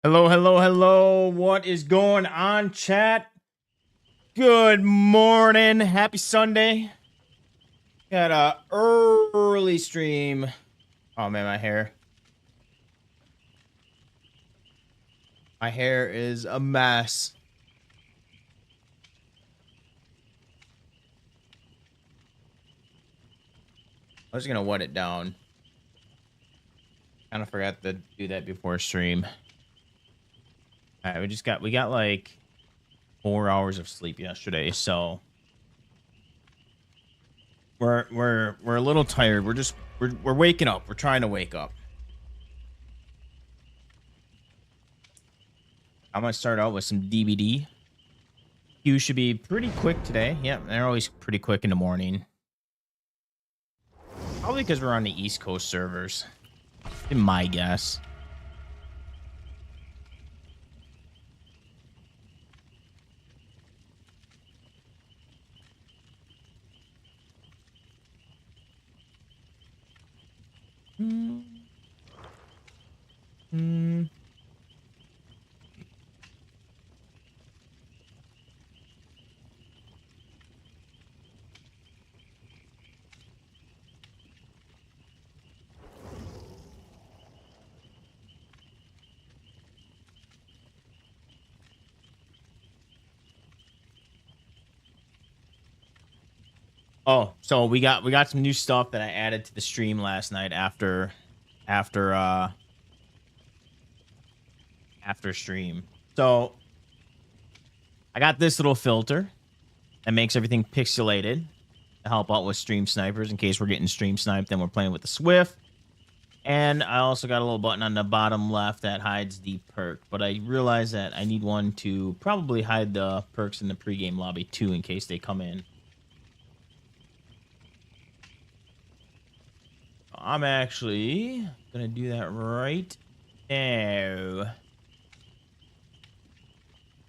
Hello, hello, hello. What is going on, chat? Good morning. Happy Sunday. Got a early stream. Oh man, my hair. My hair is a mess. I was gonna wet it down. Kind of forgot to do that before stream. All right, we got like 4 hours of sleep yesterday, so we're a little tired. We're waking up. We're trying to wake up. I'm gonna start out with some DBD. You should be pretty quick today. Yeah, they're always pretty quick in the morning. Probably because we're on the East Coast servers. In my guess. Hmm. Oh, so we got some new stuff that I added to the stream last night after after stream. So I got this little filter that makes everything pixelated to help out with stream snipers in case we're getting stream sniped and we're playing with the Swift. And I also got a little button on the bottom left that hides the perk, but I realized that I need one to probably hide the perks in the pregame lobby too in case they come in. I'm actually gonna do that right now.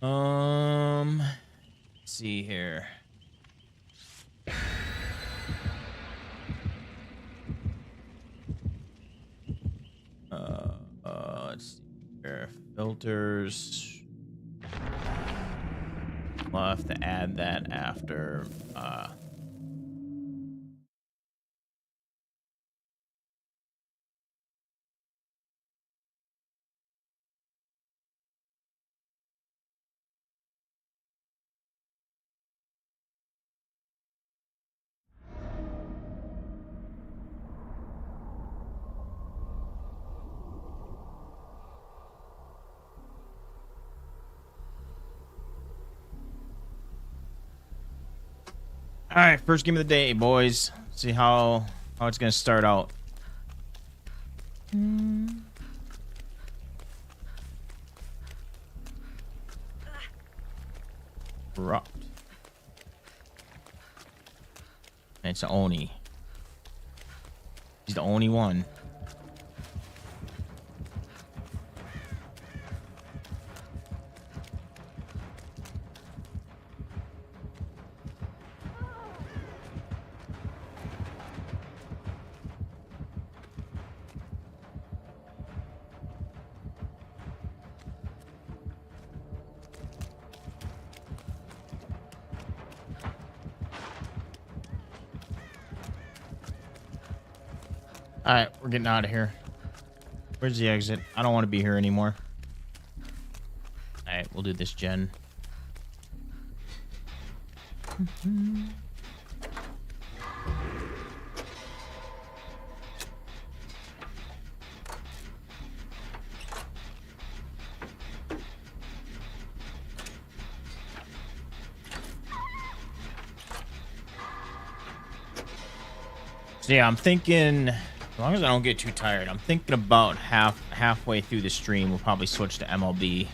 Let's see here. Let's see here. Filters. We'll have to add that after. All right, first game of the day, boys. See how it's gonna start out. Corrupt. And it's Oni. He's the only one. All right, we're getting out of here. Where's the exit? I don't want to be here anymore. All right, we'll do this gen. So yeah, I'm thinking, as long as I don't get too tired, I'm thinking about halfway through the stream, we'll probably switch to MLB.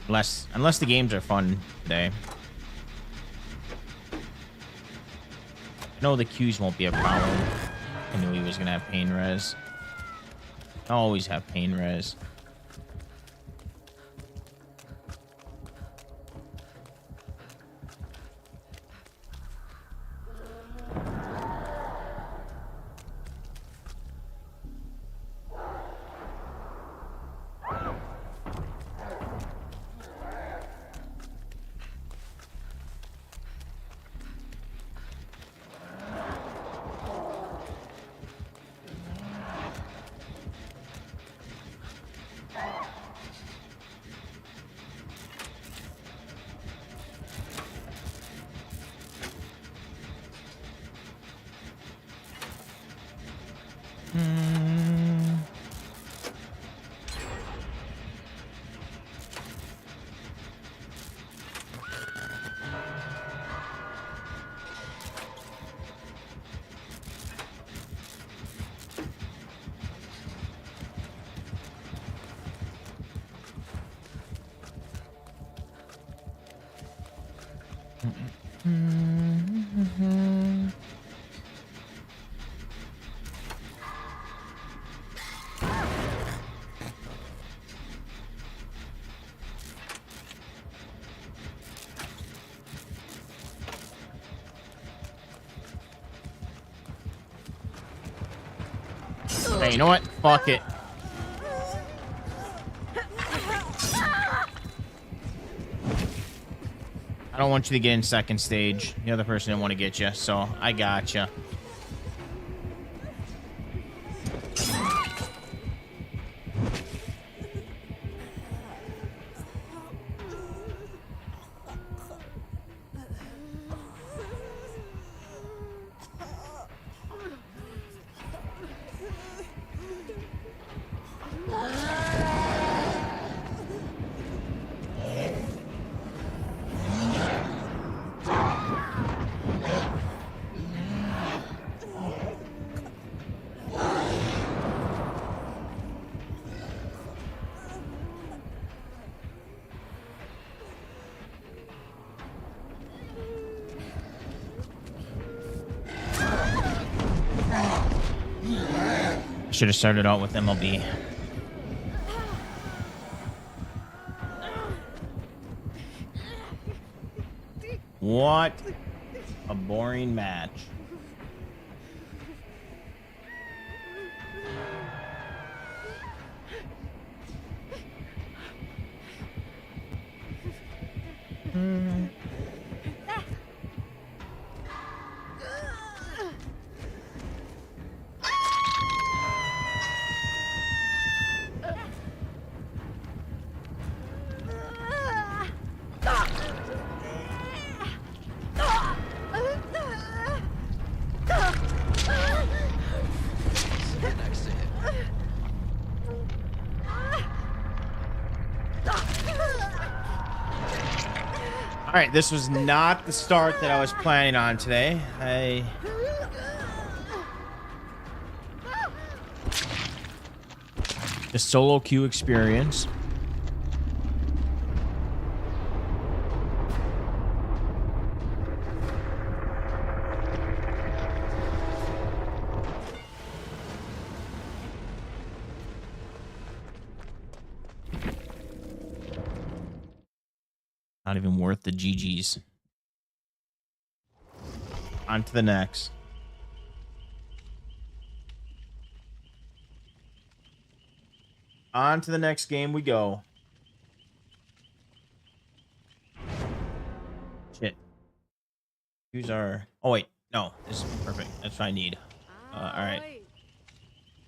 Unless the games are fun today. I know the queues won't be a problem. I knew he was gonna have pain res. I always have pain res. Mm. Hey, you know what? Fuck it. I don't want you to get in second stage. The other person didn't want to get you, so I gotcha. Should have started out with MLB. What a boring match. All right, this was not the start that I was planning on today. The solo queue experience. Not even worth the GGs. On to the next. On to the next game we go. Shit. Use our... Oh, wait. No, this is perfect. That's what I need. All right.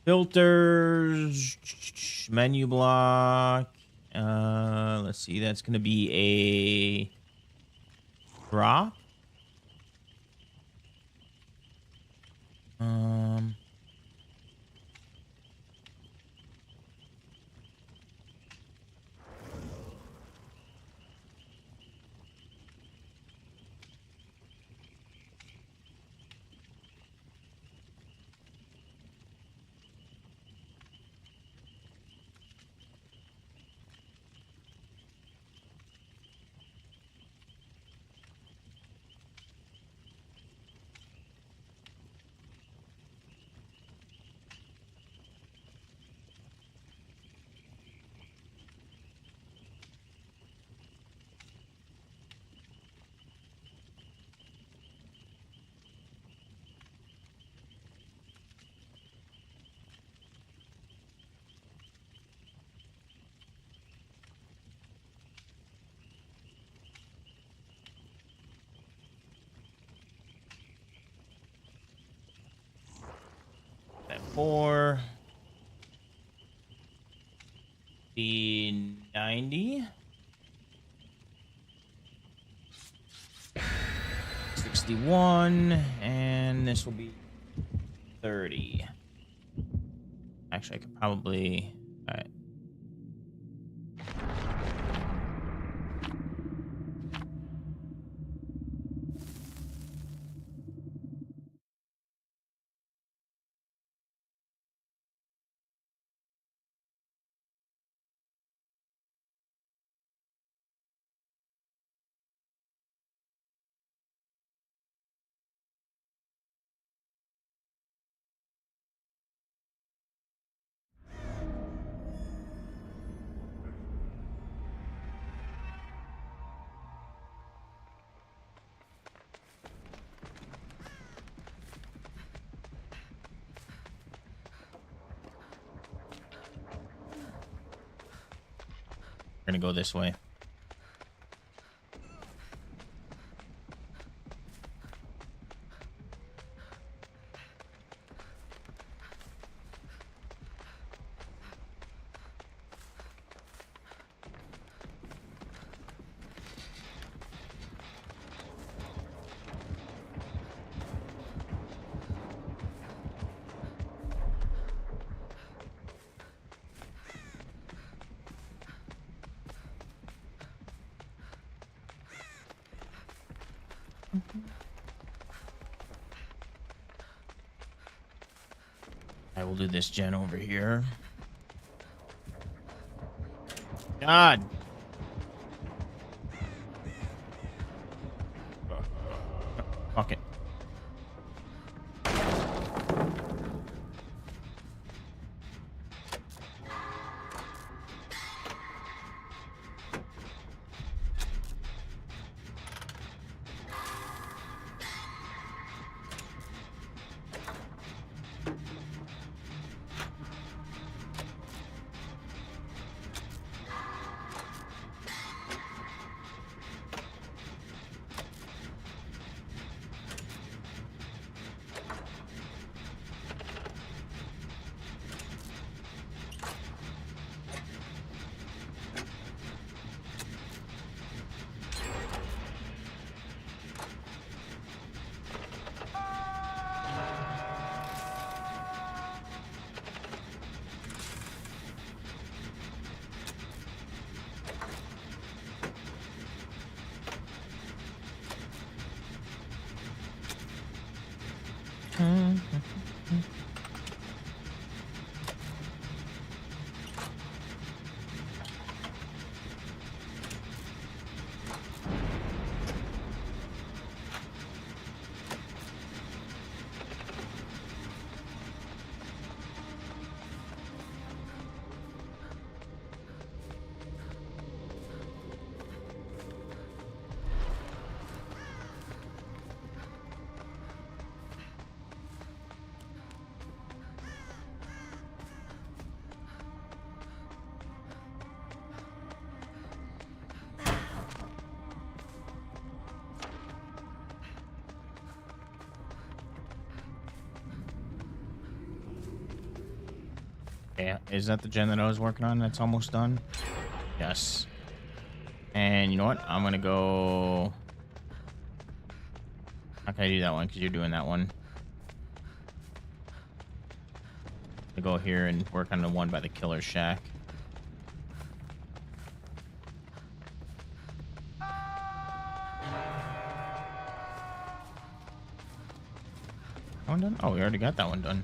Filters. Menu block. Let's see. That's going to be a drop. That 4. The 90. 61. And this will be 30. Actually, I could probably. All right. We're gonna go this way. I will do this gen over here. God. Fuck it. Yeah, is that the gen that I was working on that's almost done? Yes. And you know what? I'm gonna go. How can I do that one? Because you're doing that one. I go here and work on the one by the killer shack. That one done? Oh, we already got that one done.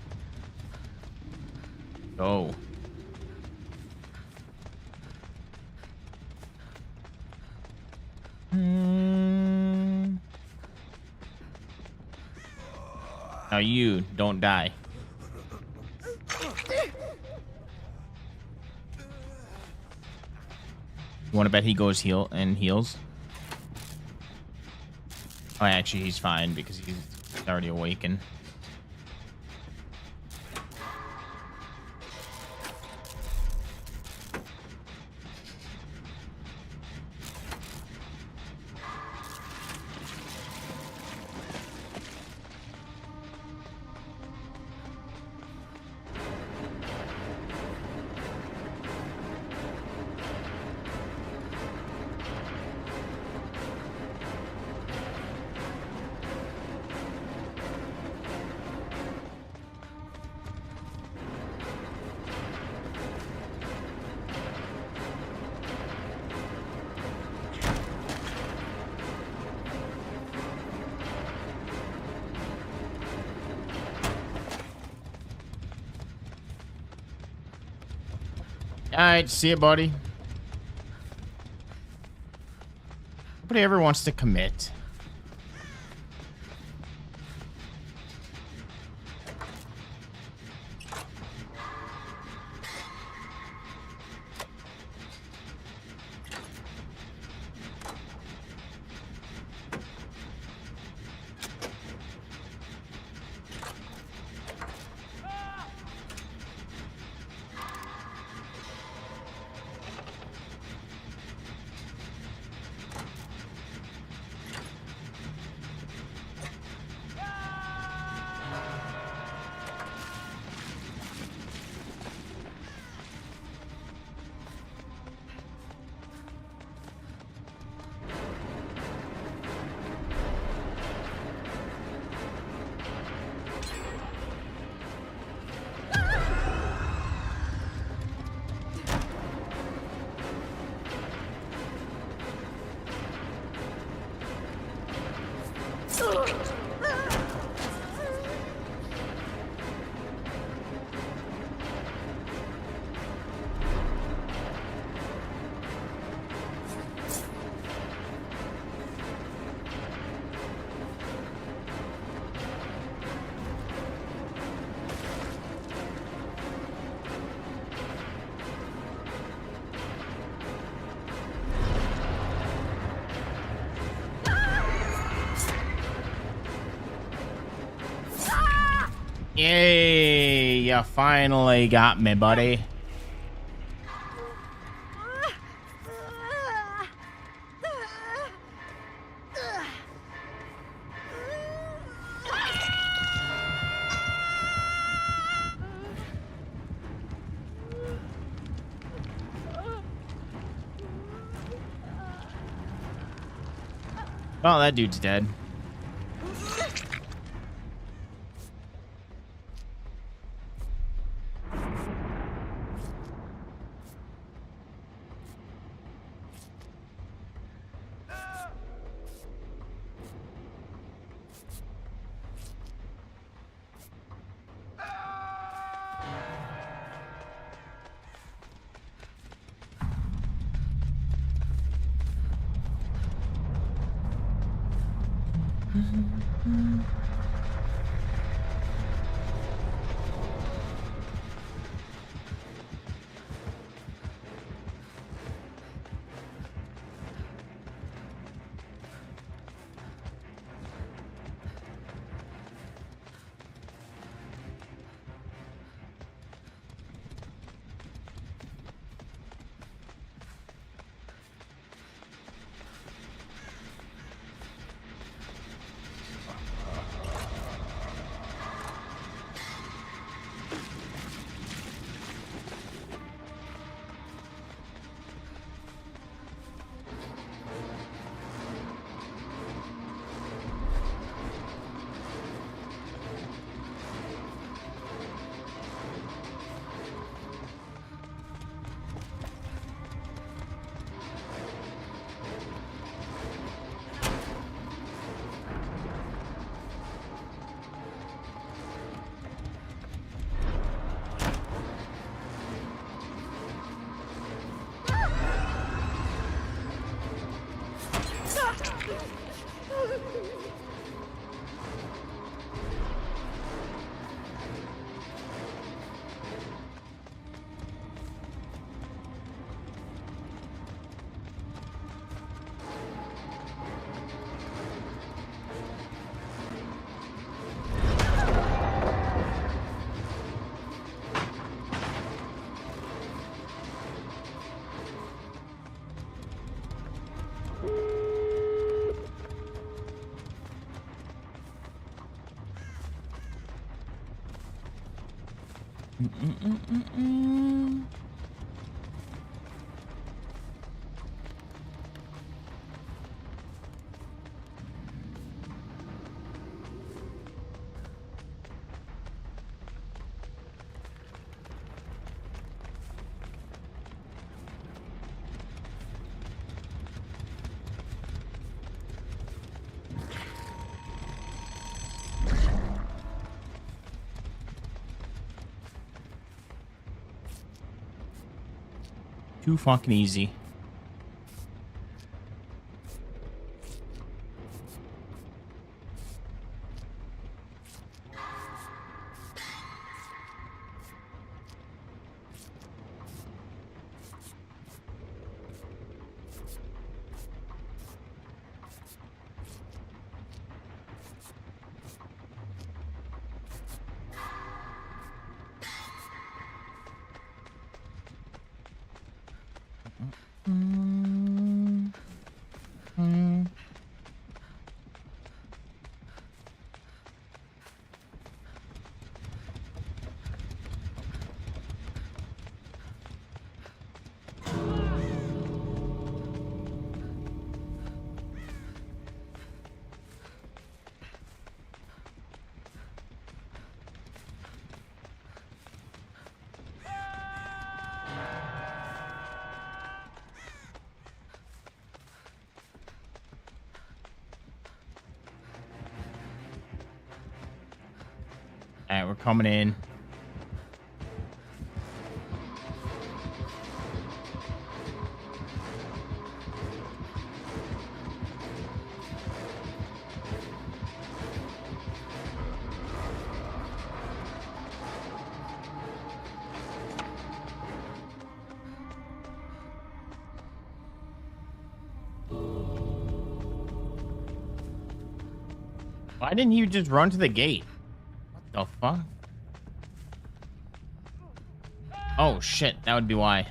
Go. Now you don't die. You want to bet he goes heal and heals? Oh, actually, he's fine because he's already awakened. All right, see you, buddy. Nobody ever wants to commit. Yay, you finally got me, buddy. Oh, that dude's dead. Too fucking easy. All right, we're coming in. Why didn't you just run to the gate? What the fuck? Oh shit, that would be why.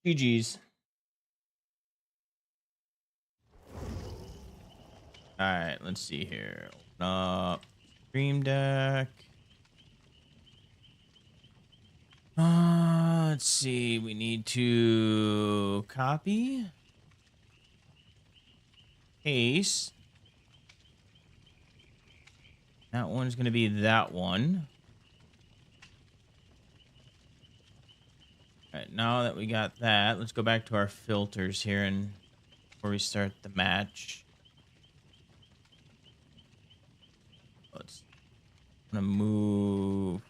GG's. All right, let's see here. Open up Stream Deck. Let's see. We need to copy. Paste. That one's going to be that one. All right, now that we got that, let's go back to our filters here and before we start the match. Let's I'm gonna move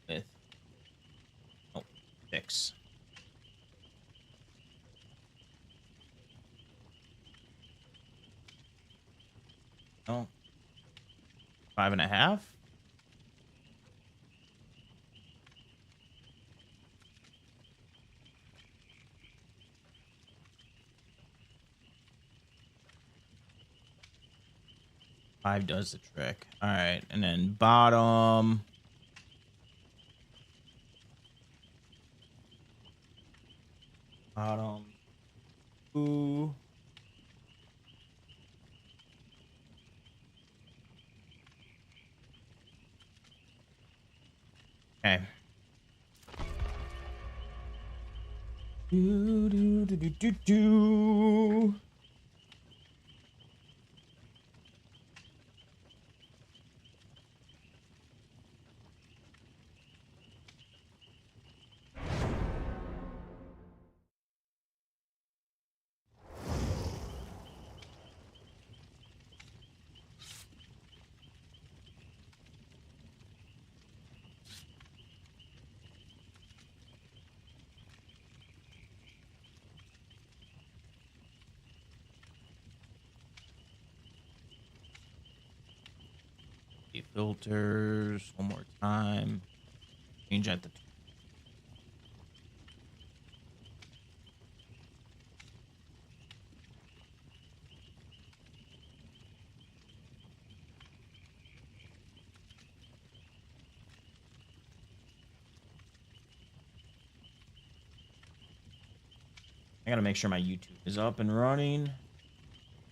with 6. Oh, 5.5. Five does the trick. All right, and then bottom. Bottom. Ooh. Okay. Do do do do do do. filters one more time. Change at the I gotta make sure my YouTube is up and running.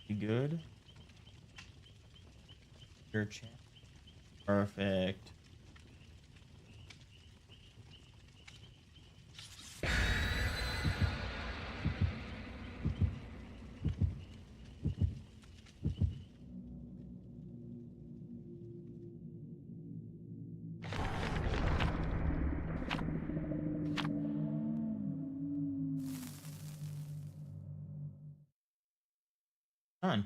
Be good. Your channel. Perfect. Done.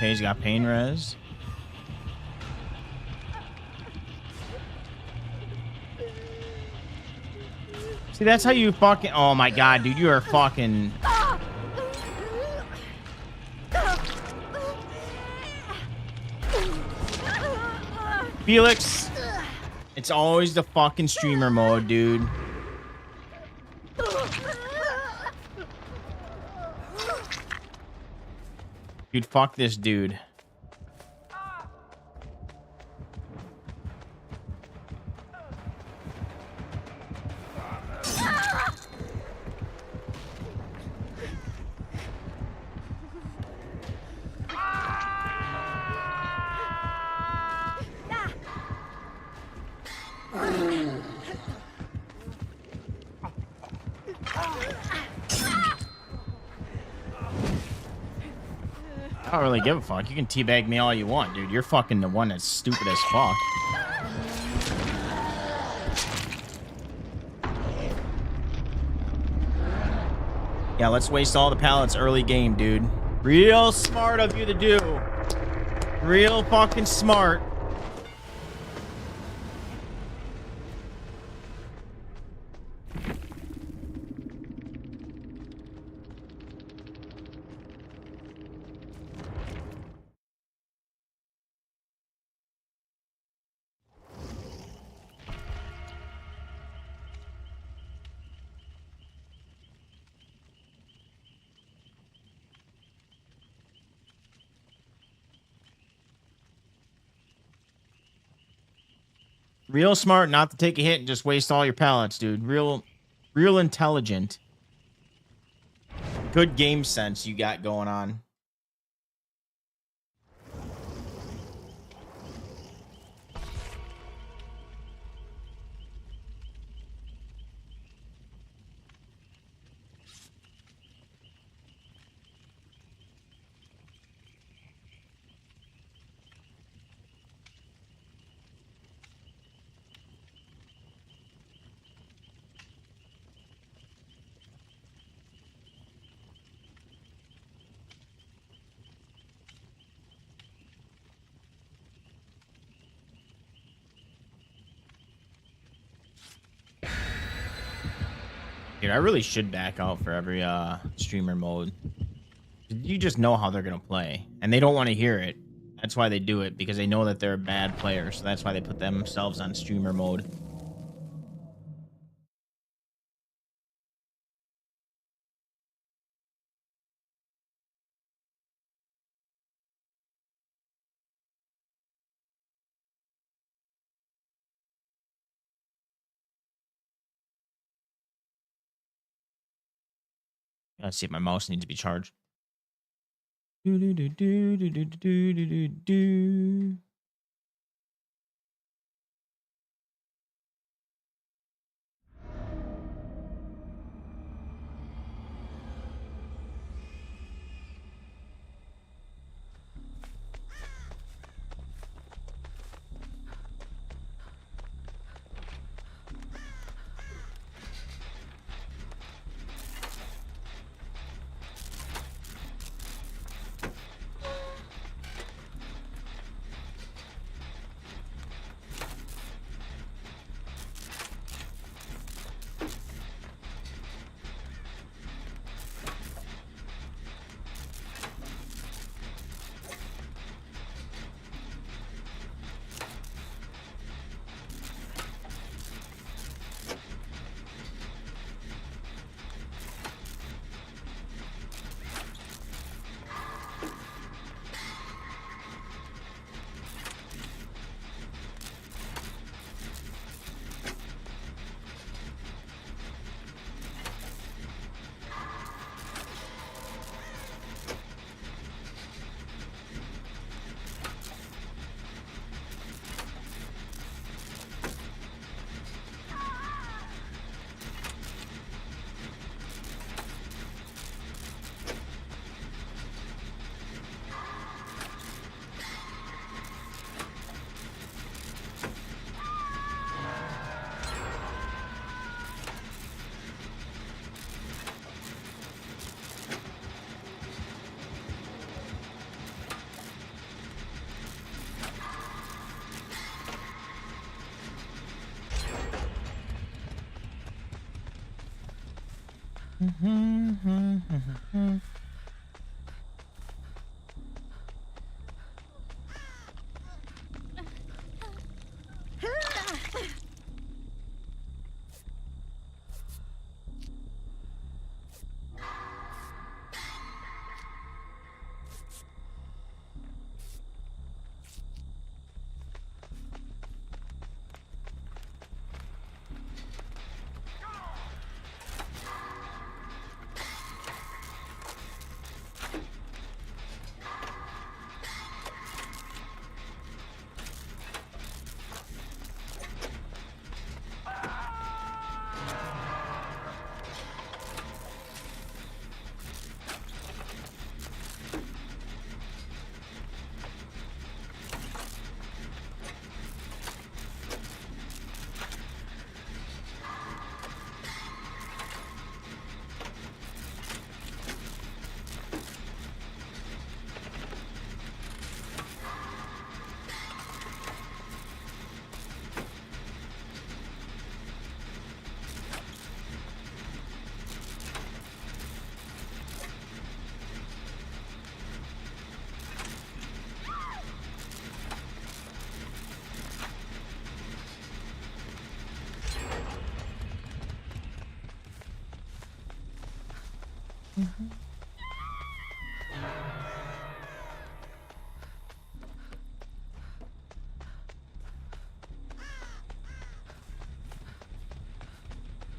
Okay, he's got pain res. See, that's how you fucking... Oh my god, dude, you are fucking... Felix, it's always the fucking streamer mode, dude. Dude, fuck this dude. I don't really give a fuck. You can teabag me all you want, dude. You're fucking the one that's stupid as fuck. Yeah, let's waste all the pallets early game, dude. Real smart of you to do. Real fucking smart. Real smart not to take a hit and just waste all your pallets, dude. Real intelligent. Good game sense you got going on. Dude, I really should back out for every streamer mode. You just know how they're gonna play, and they don't want to hear it. That's why they do it, because they know that they're a bad player. So that's why they put themselves on streamer mode. Let's see if my mouse needs to be charged. Do, do, do, do, do, do, do, do, do, do.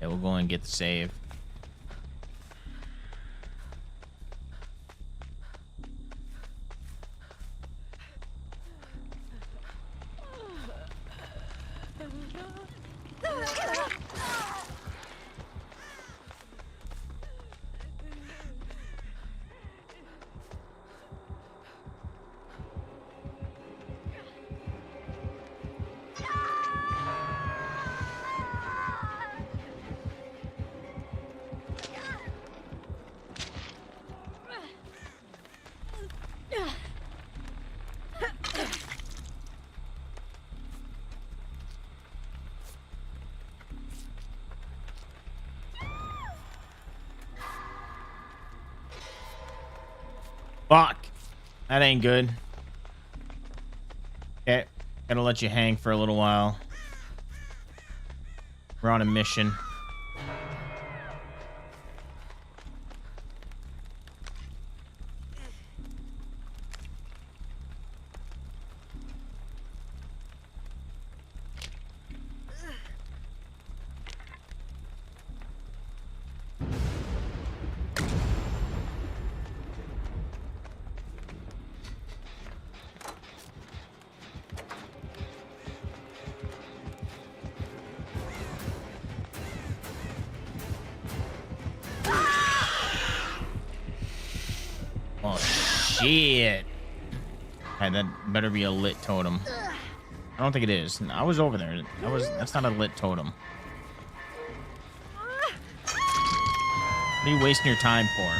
Yeah, we'll go and get the save. Fuck. That ain't good. Okay. Gotta let you hang for a little while. We're on a mission. Oh, shit. Okay, that better be a lit totem. I don't think it is. I was over there. That's not a lit totem. What are you wasting your time for?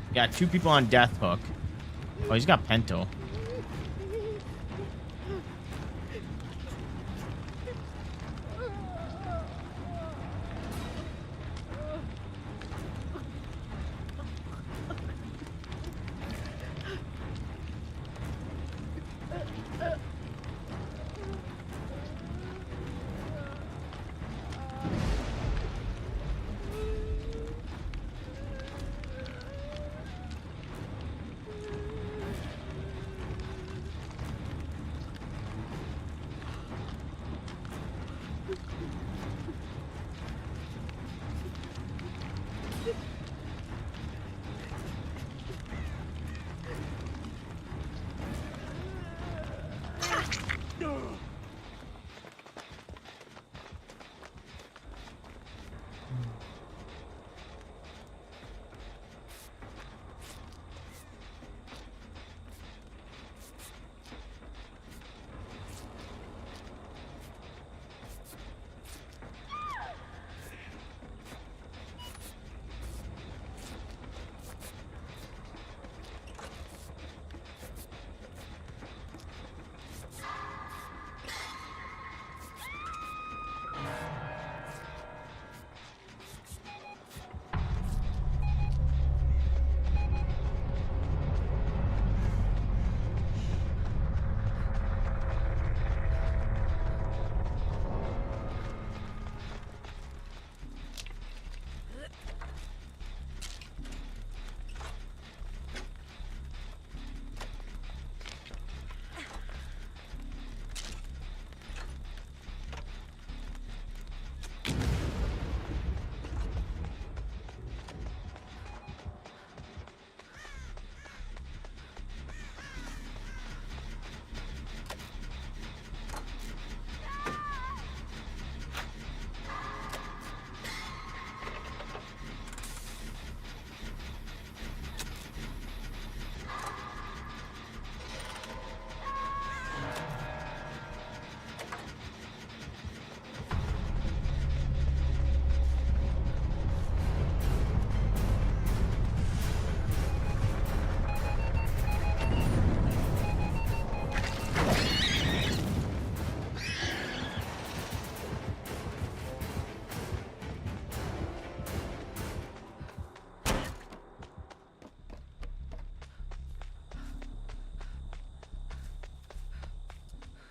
You got 2 people on death hook. Oh, he's got Pento.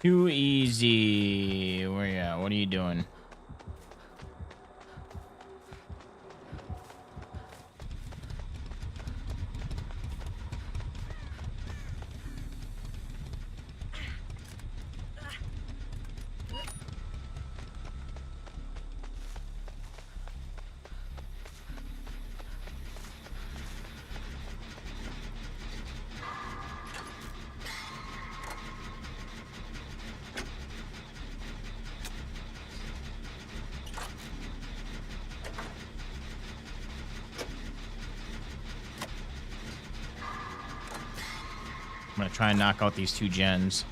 Too easy. Where you at? What are you doing? gonna try and knock out these 2 gens.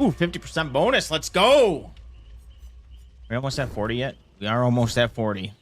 Ooh, 50% bonus. Let's go. We're almost at 40 yet? We are almost at 40.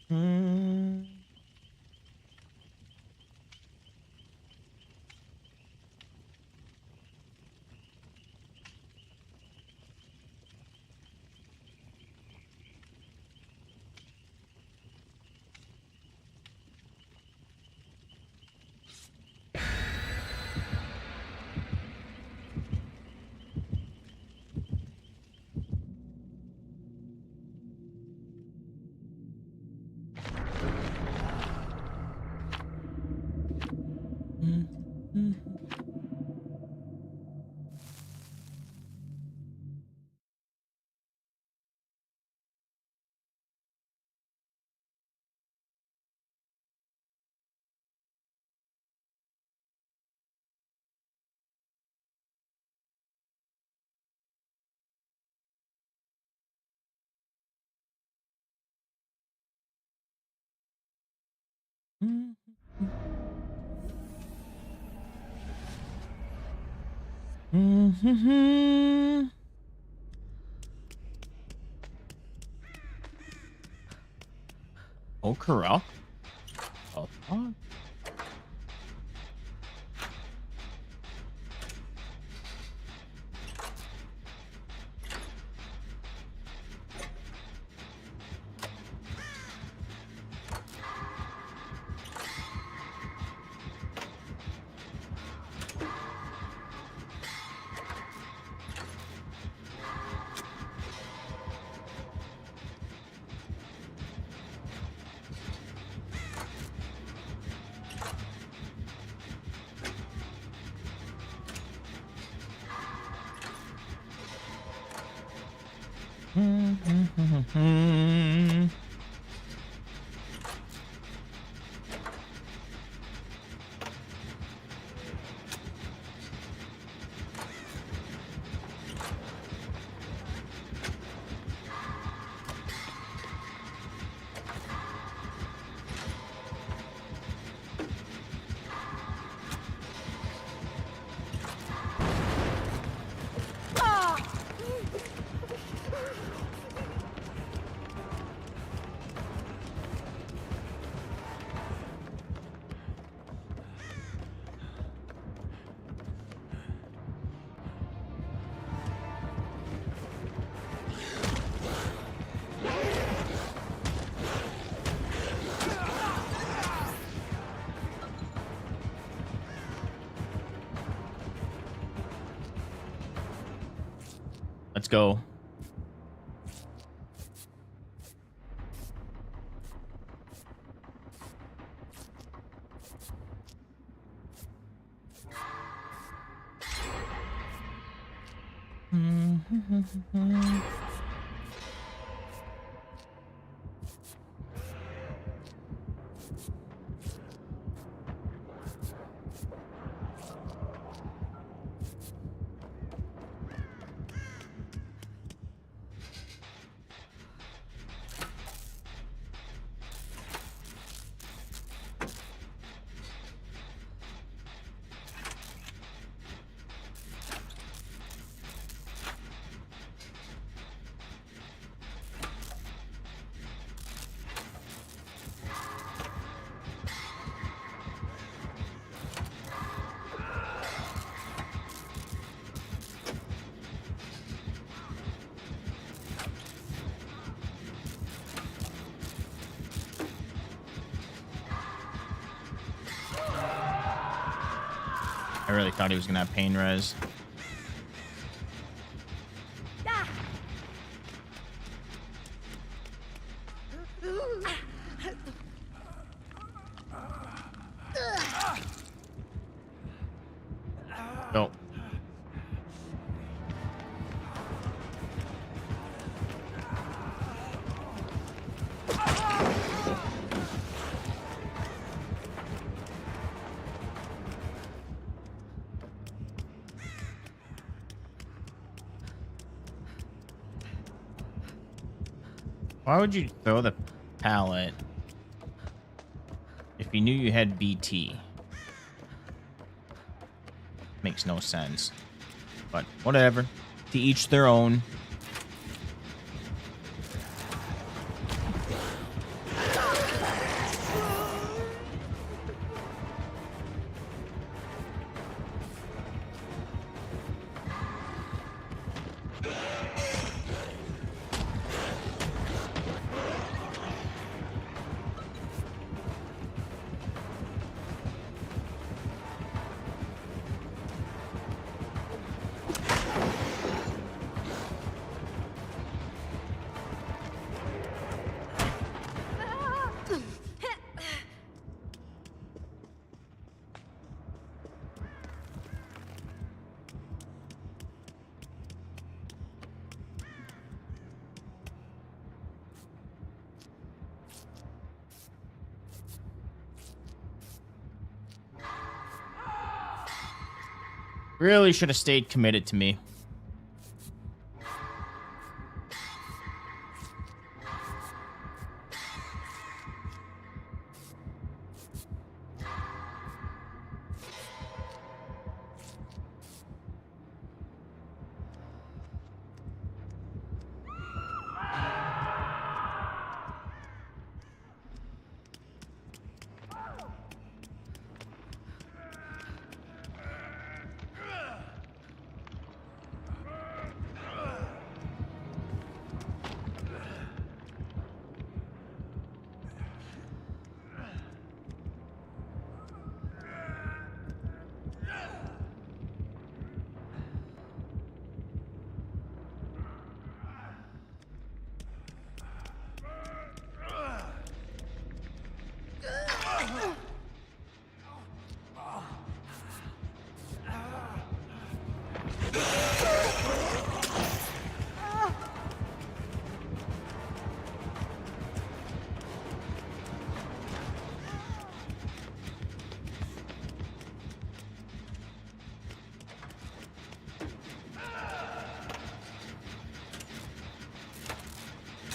Hmm. Oh, corral. Oh, fuck. Let's go. I really thought he was gonna have pain res. Go. Why would you throw the pallet if you knew you had BT? Makes no sense. But whatever. To each their own. Really should have stayed committed to me.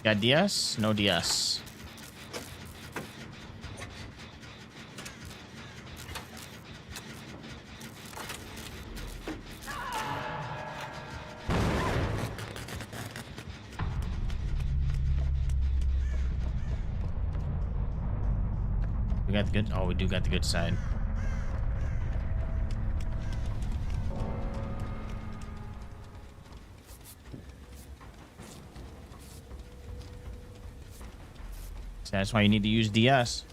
Got DS? No DS. We got the good. Oh, we do got the good side. So that's why you need to use DS.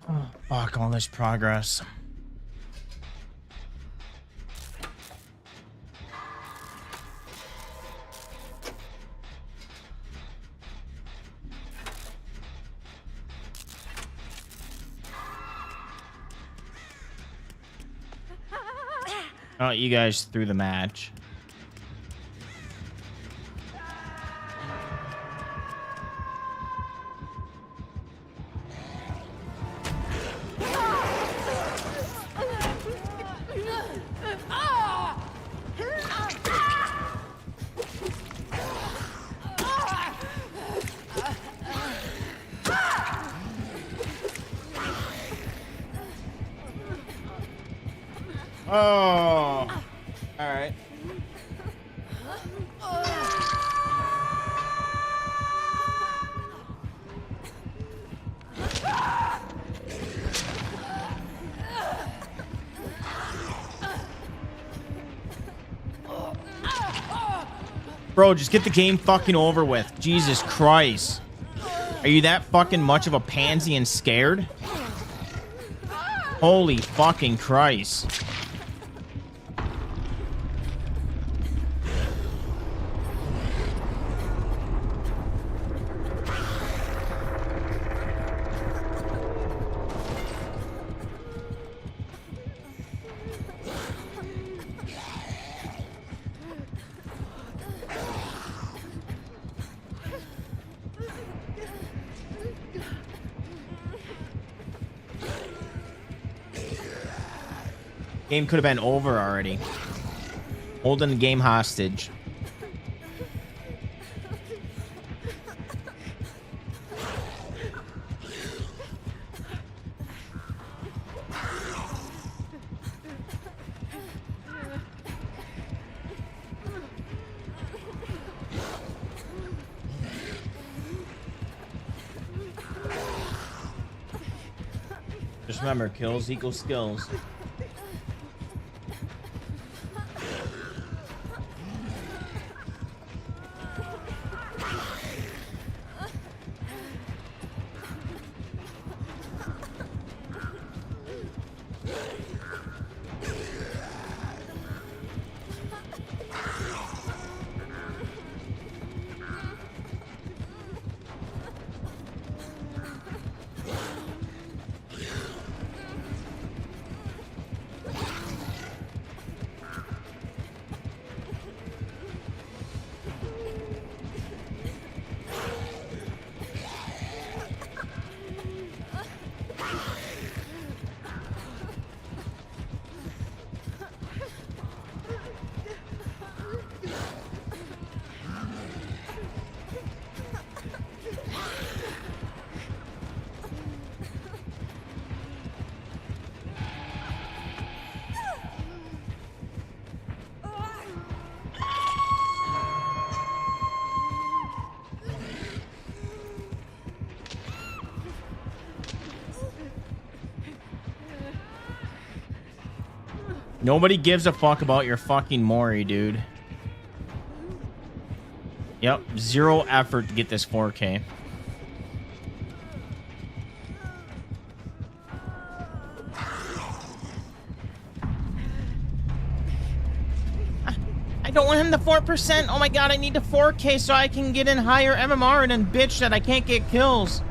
Oh, fuck, all this progress. Oh, you guys threw the match. Oh, all right. Bro, just get the game fucking over with. Jesus Christ. Are you that fucking much of a pansy and scared? Holy fucking Christ. Game could have been over already. Holding the game hostage. Just remember, kills equal skills. Nobody gives a fuck about your fucking Mori, dude. Yep, 0 effort to get this 4K. I don't want him to 4%. Oh my god, I need the 4K so I can get in higher MMR and then bitch that I can't get kills.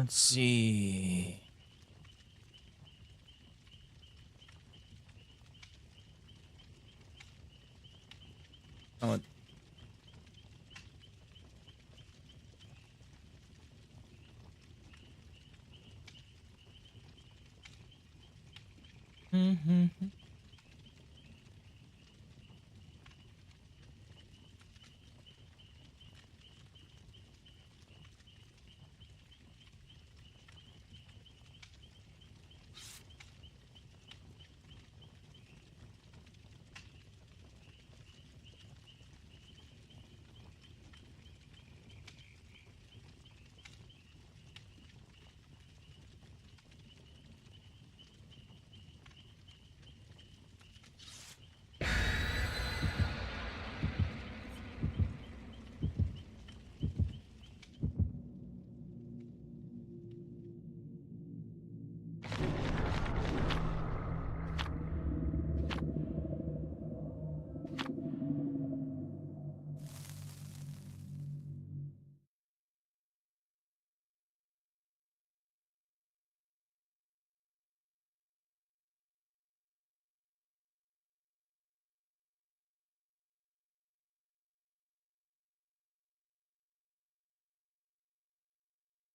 Let's see. Oh. Mm-hmm.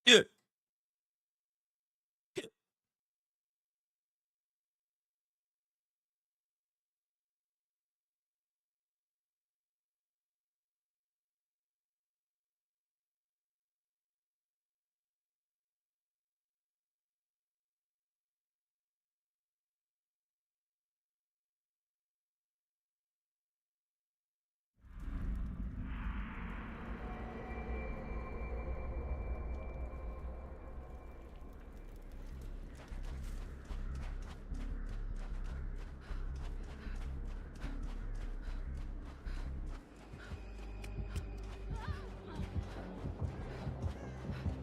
Yeah.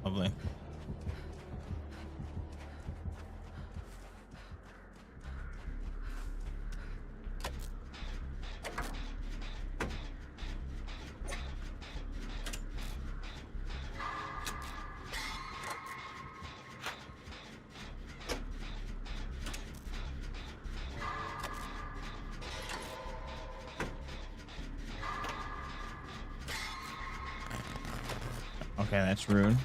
Lovely. Okay, that's rude.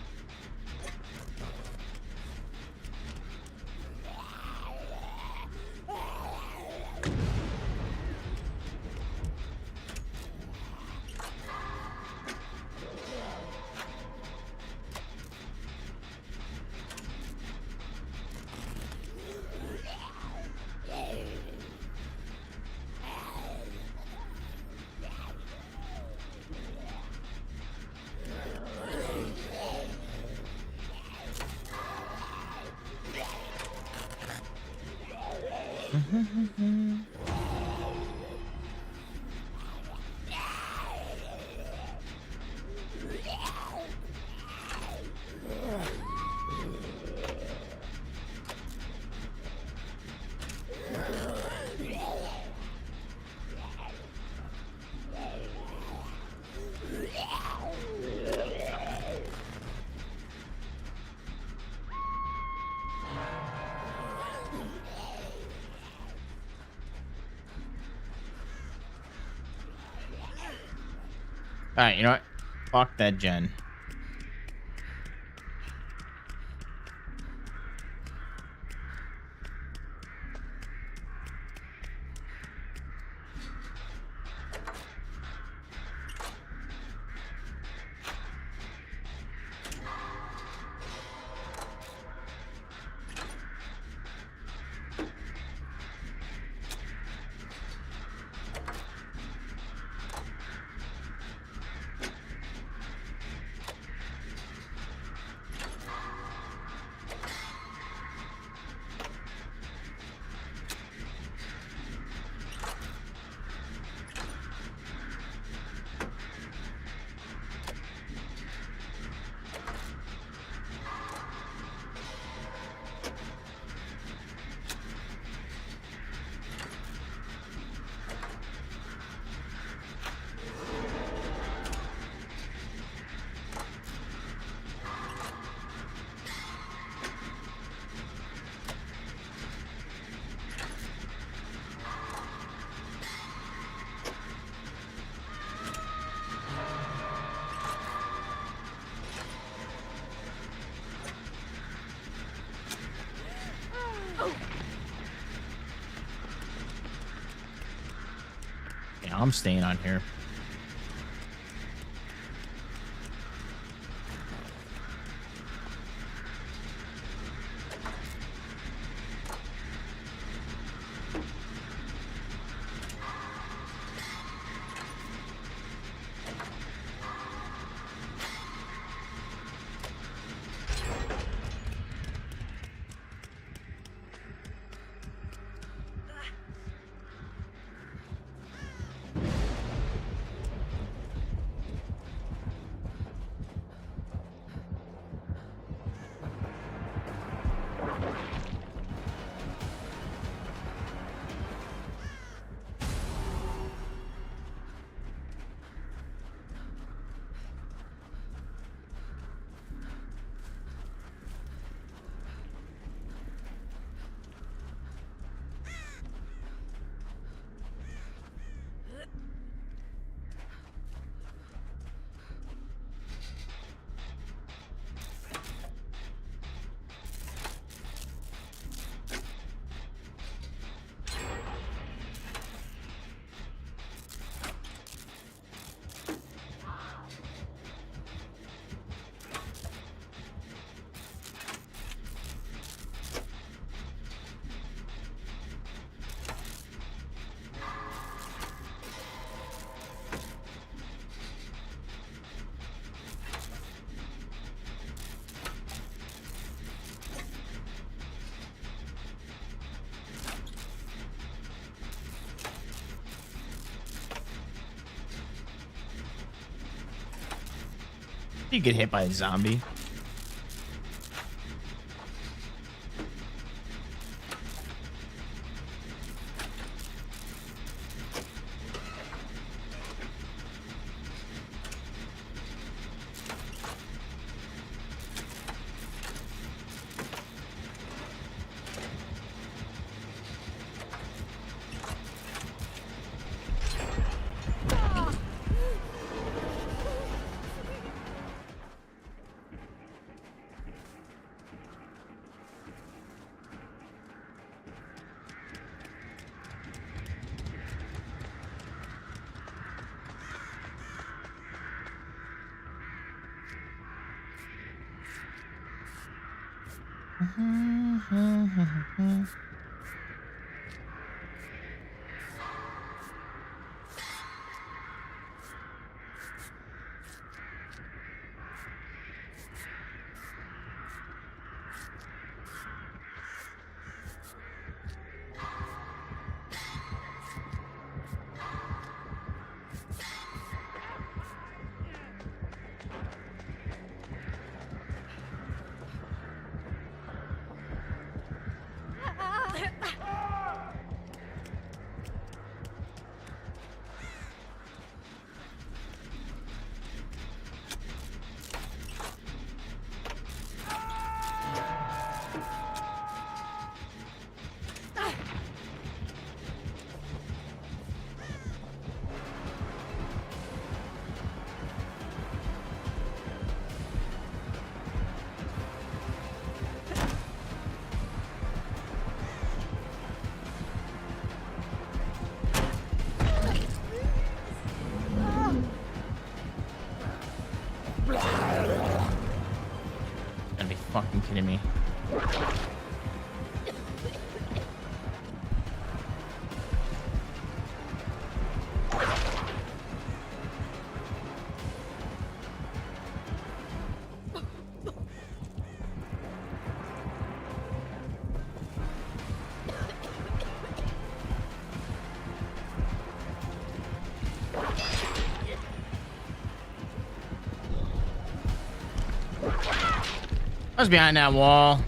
All right, you know what? Fuck that gen. Yeah, I'm staying on here. You get hit by a zombie. Gotta be fucking kidding me. I was behind that wall.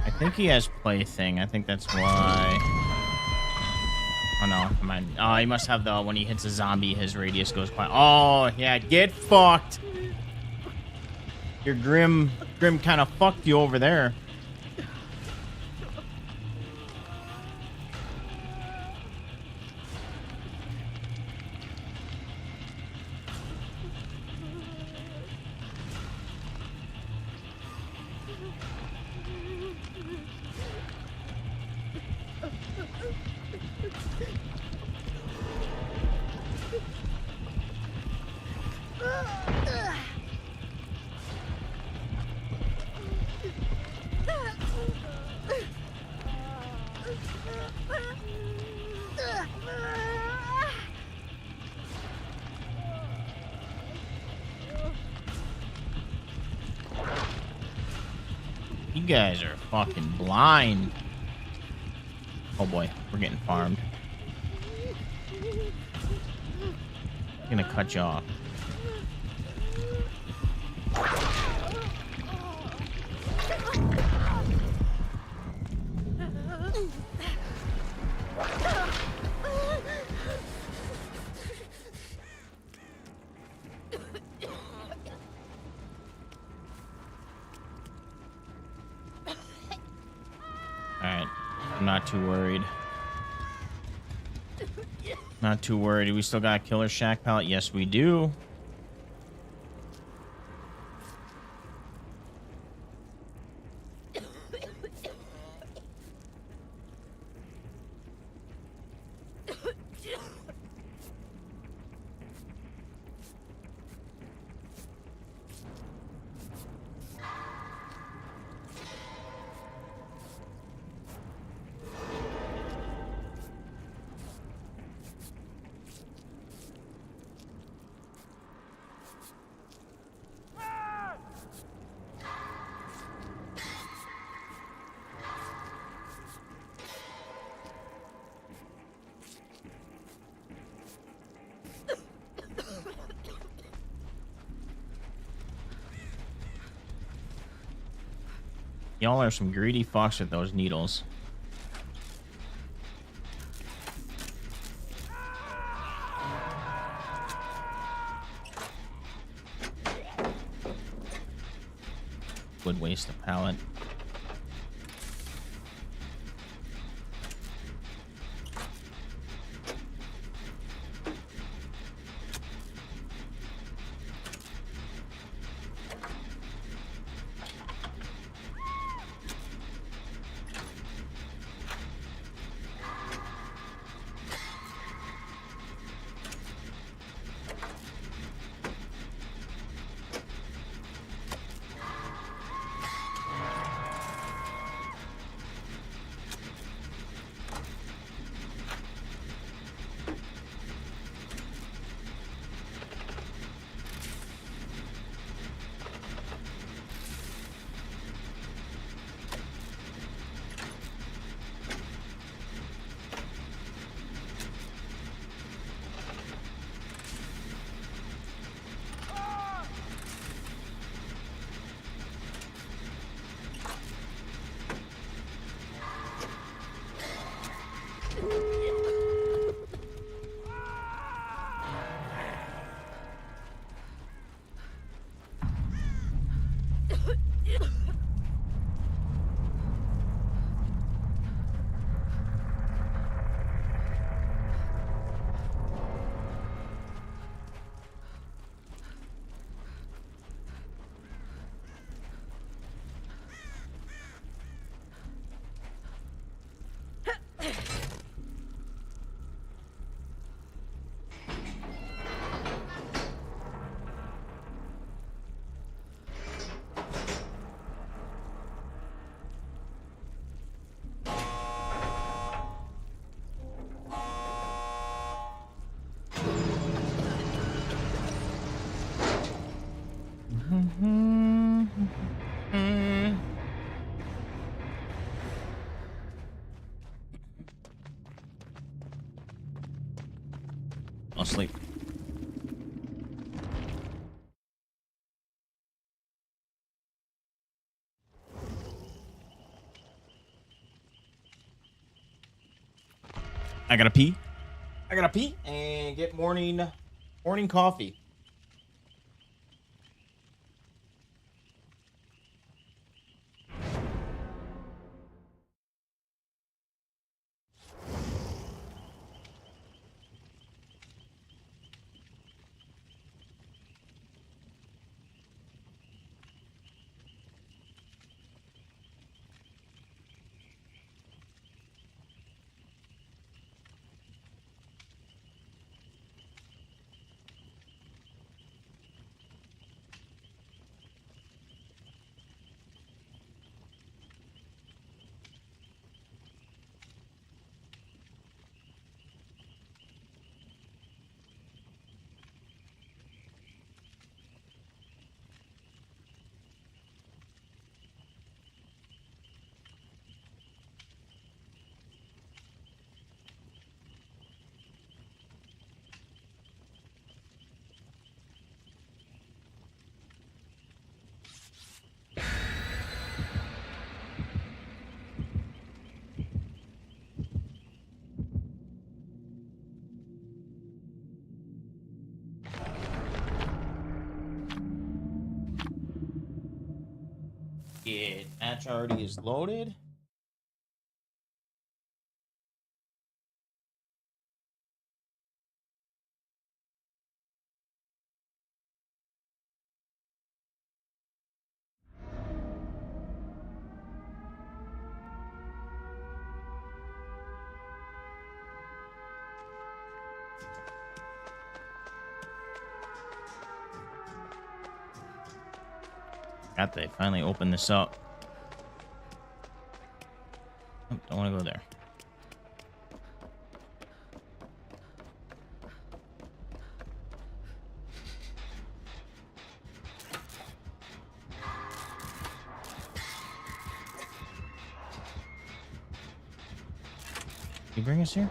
I think he has plaything. I think that's why. Oh no, come on. Oh, he must have the when he hits a zombie, his radius goes quiet. Oh yeah, get fucked. Your Grim kind of fucked you over there. You guys are fucking blind. Oh boy, we're getting farmed. I'm gonna cut you off. Alright, I'm not too worried. Not too worried. We still got a killer shack pallet? Yes, we do. Y'all are some greedy fucks with those needles. Would waste a pallet. I'll sleep. I gotta pee. I gotta pee and get morning coffee. Yeah, match already is loaded. Got they finally opened this up. Oh, don't want to go there. You bring us here?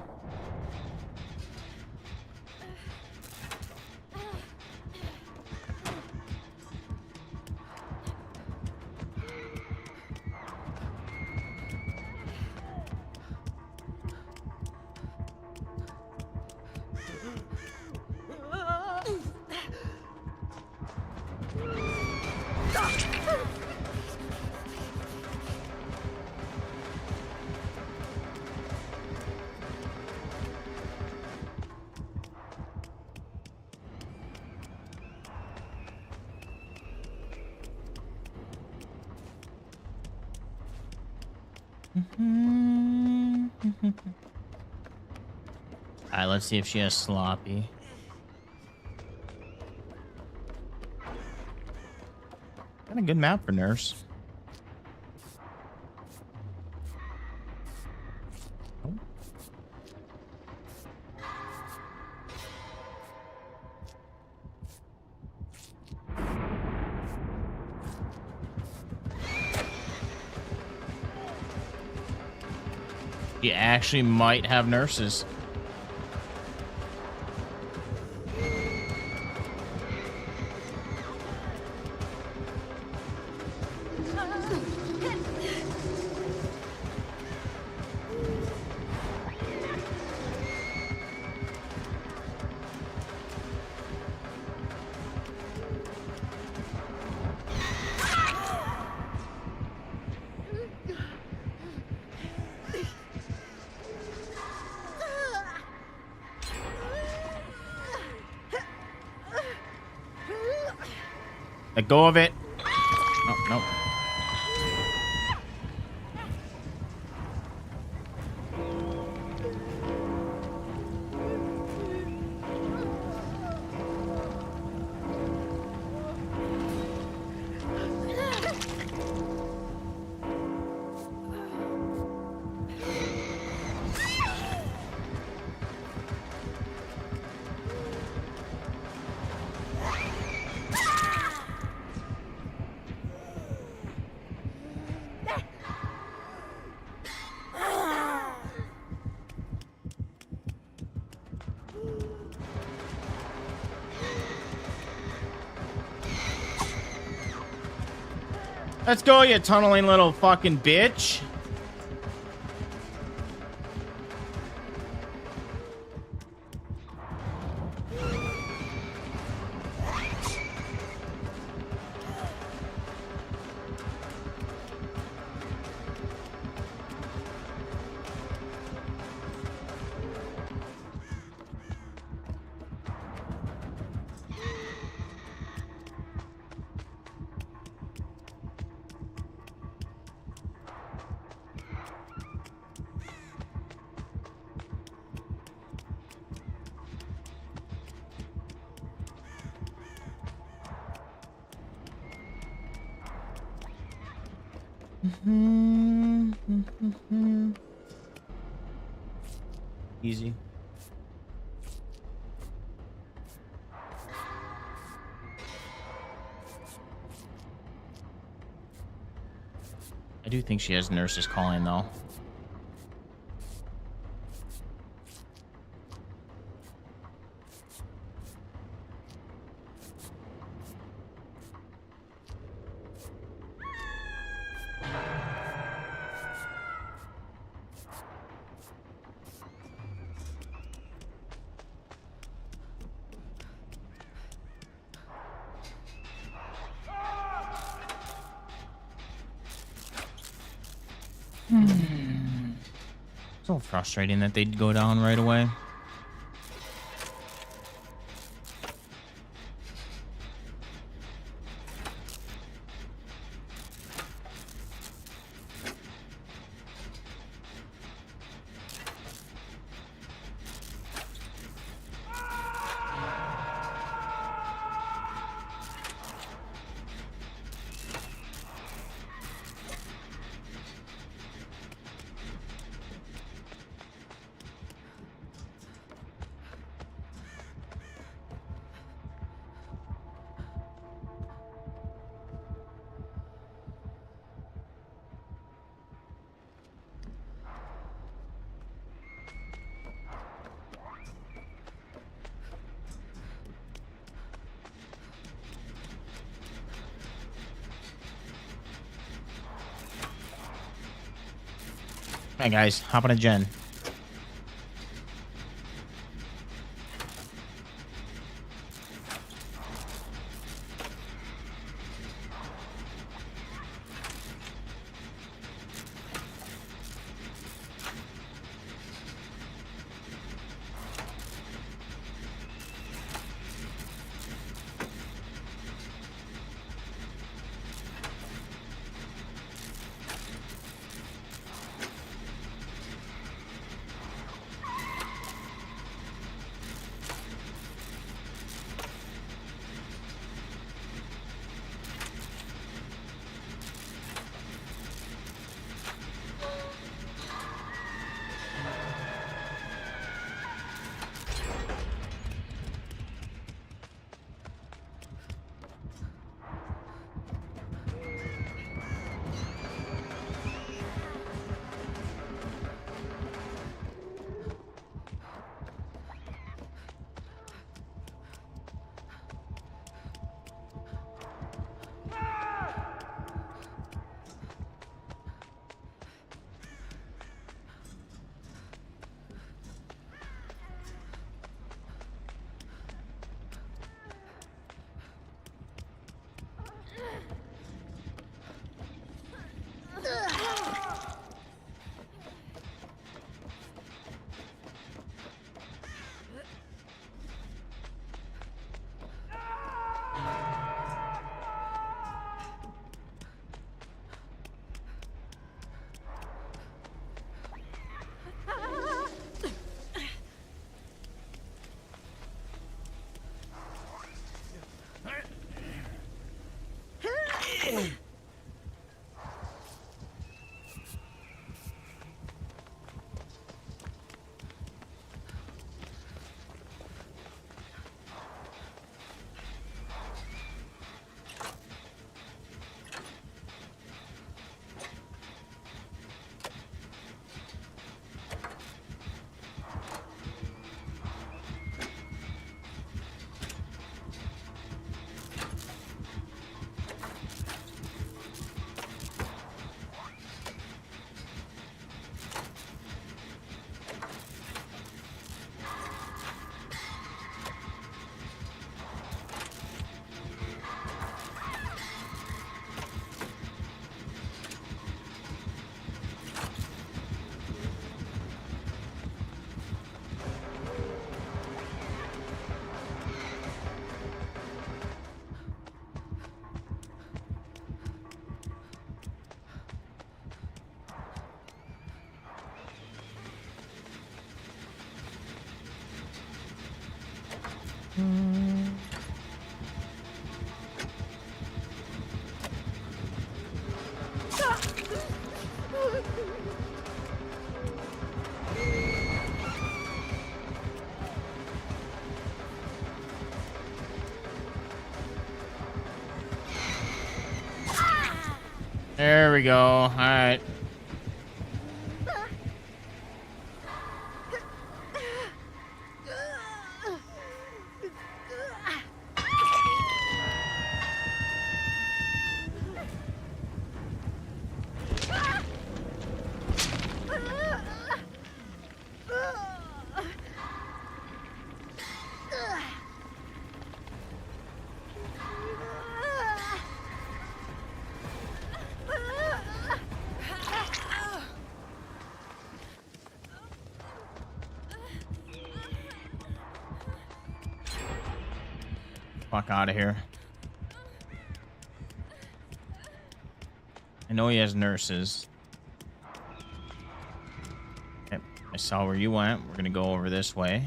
Alright, let's see if she has sloppy. Got a good map for nurse. Oh. You actually might have nurses. Let go of it. Oh, no. Let's go, you tunneling little fucking bitch. Easy. I do think she has nurses calling though. So frustrating that they'd go down right away. Hey guys, hop on a gen. There we go. All right. Fuck out of here. I know he has nurses. Yep, I saw where you went. We're gonna go over this way.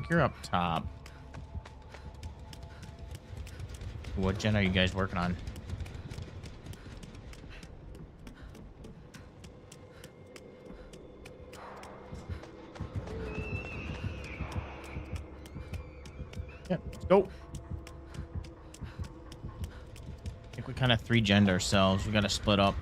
You're up top. What gen are you guys working on? Yep, let's go. I think we kind of 3-gened ourselves. We got to split up.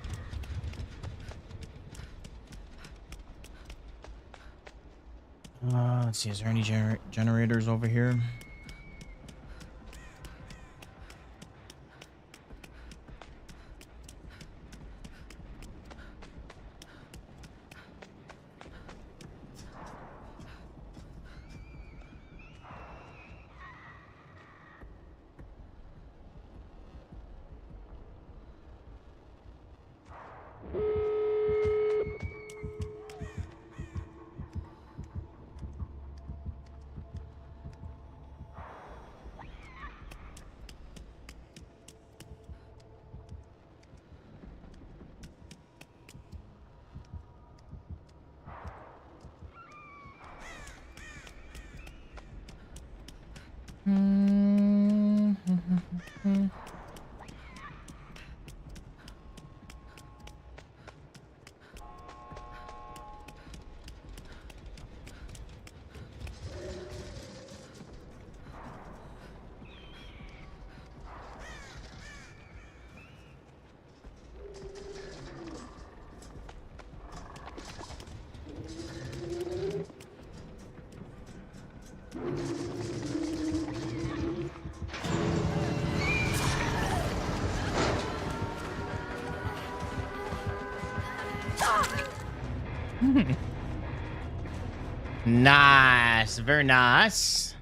Let's see. Is there any generators over here? Nice, very nice.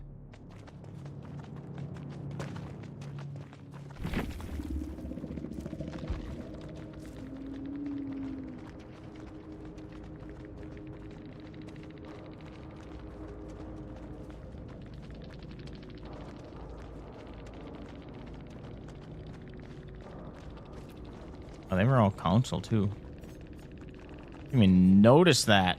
Oh, they were all council too. Didn't even notice that.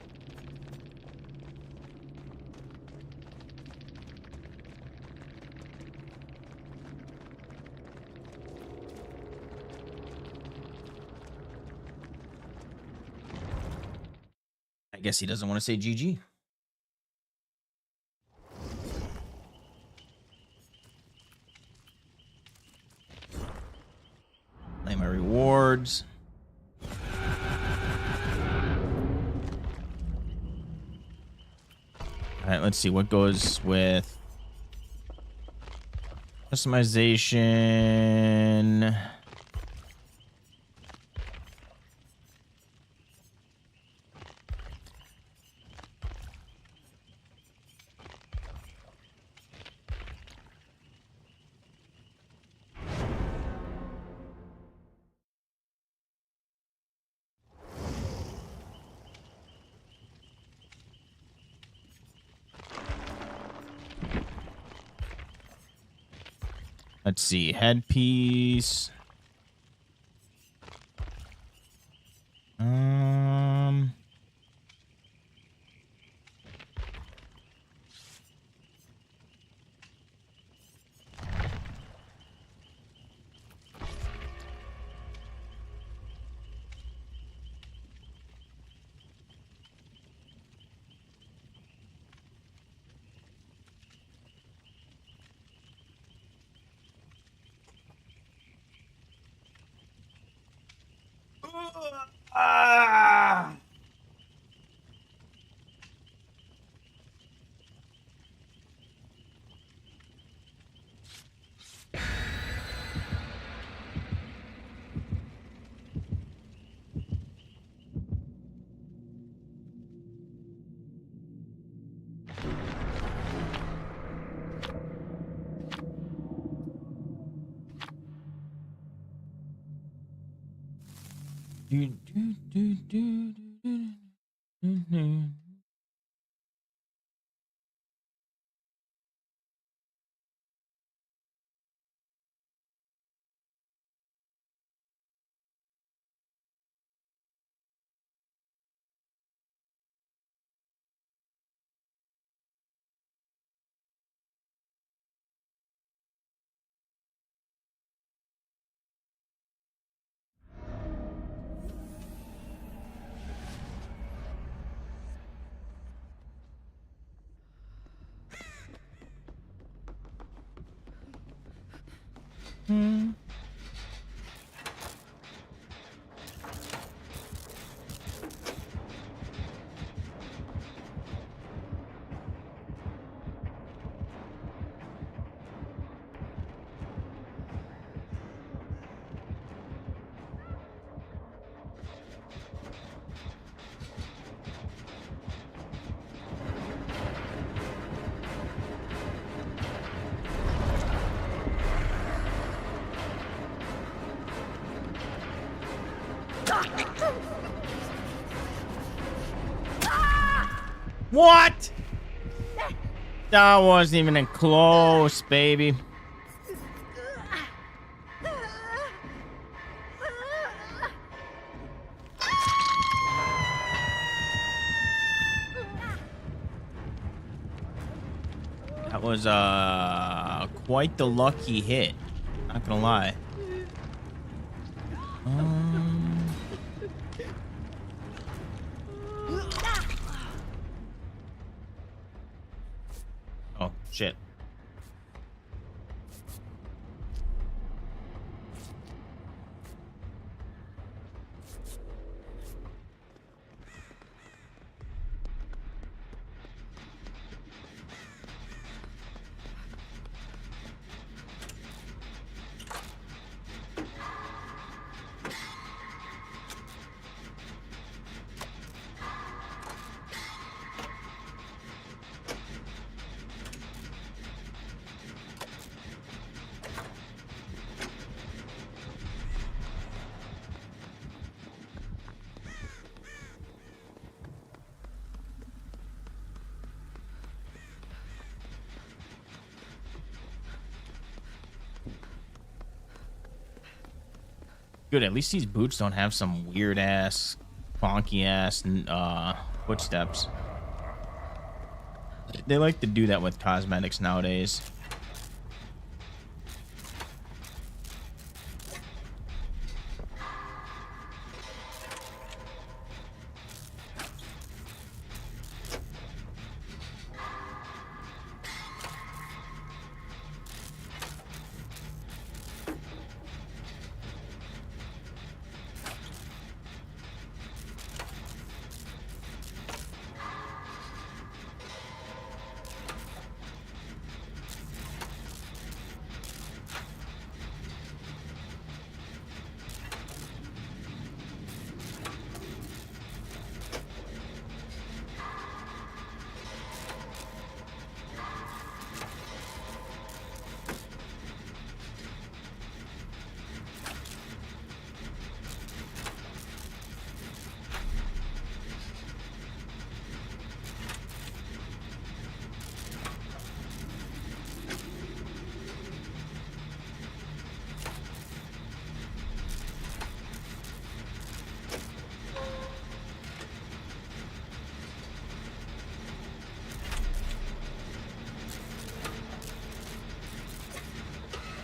I guess he doesn't want to say GG. Claim my rewards. All right, let's see what goes with customization. Let's see, headpiece. What? That wasn't even close, baby. That was quite the lucky hit. Not gonna lie. Oh shit. Good, at least these boots don't have some weird ass, funky ass footsteps. They like to do that with cosmetics nowadays.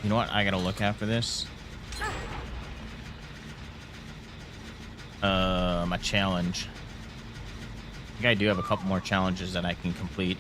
You know what? I gotta look after this. My challenge. I think I do have a couple more challenges that I can complete.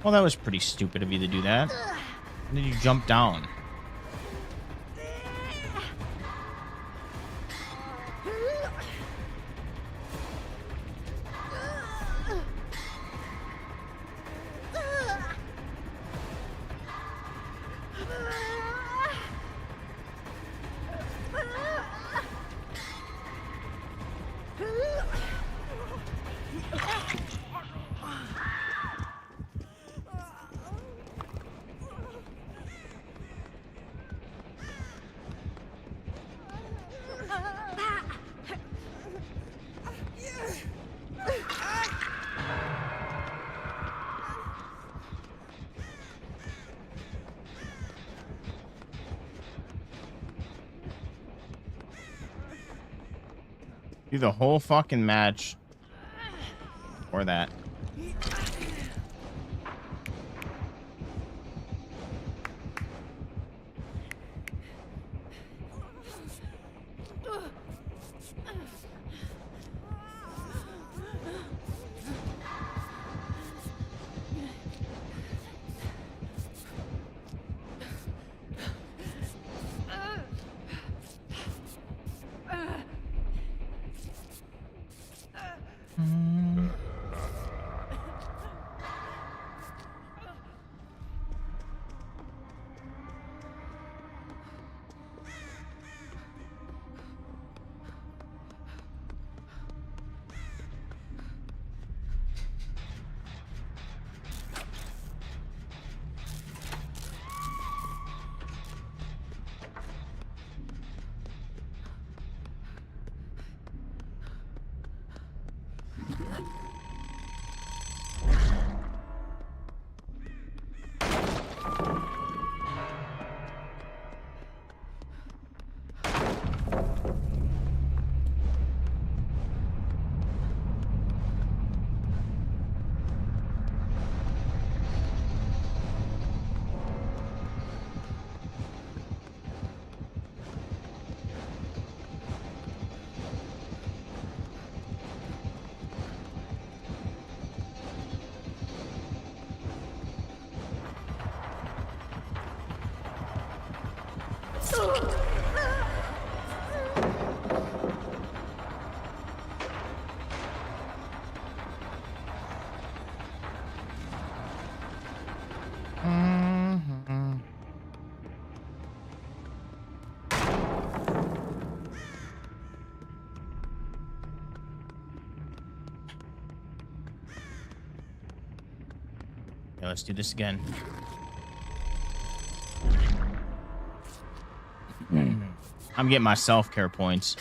Well, that was pretty stupid of you to do that. And then you jump down. Do the whole fucking match. Or that. Yeah, let's do this again. I'm getting my self-care points.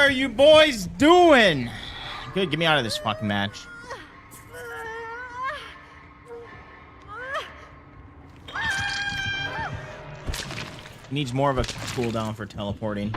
are you boys doing? Good, get me out of this fucking match. Needs more of a cooldown for teleporting.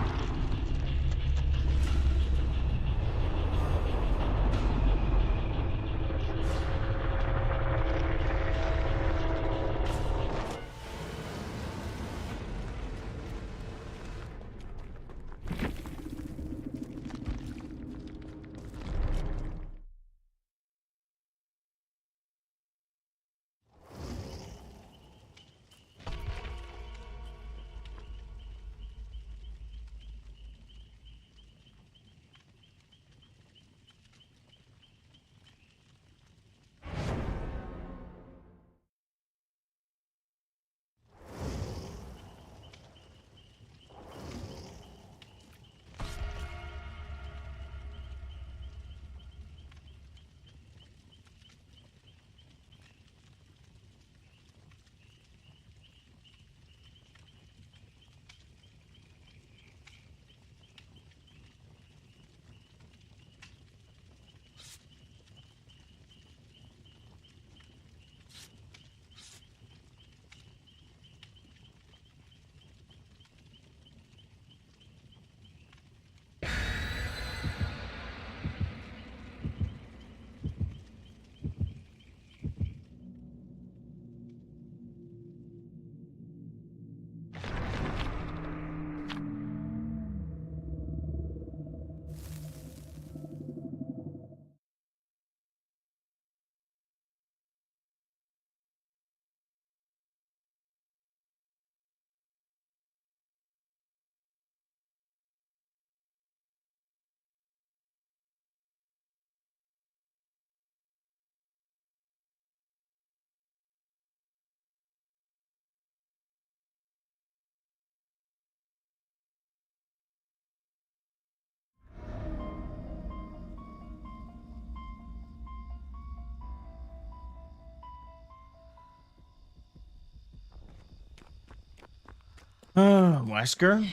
Wesker?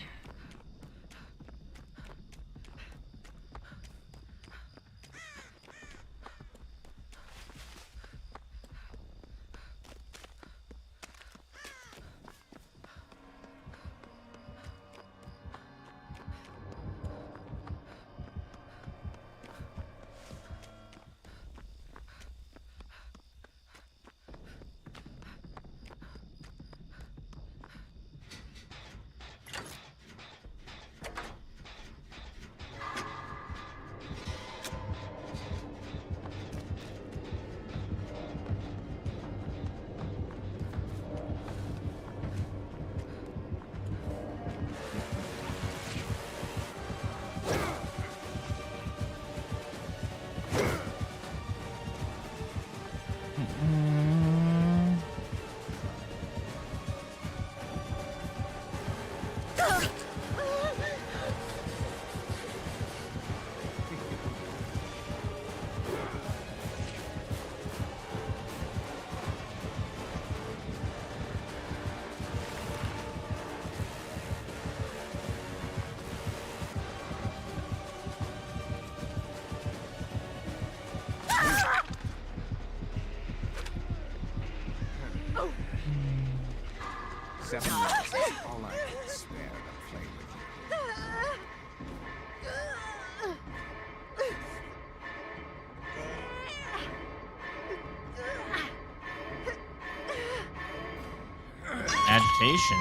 Seven minutes is all I can spare to play with you. Agitation.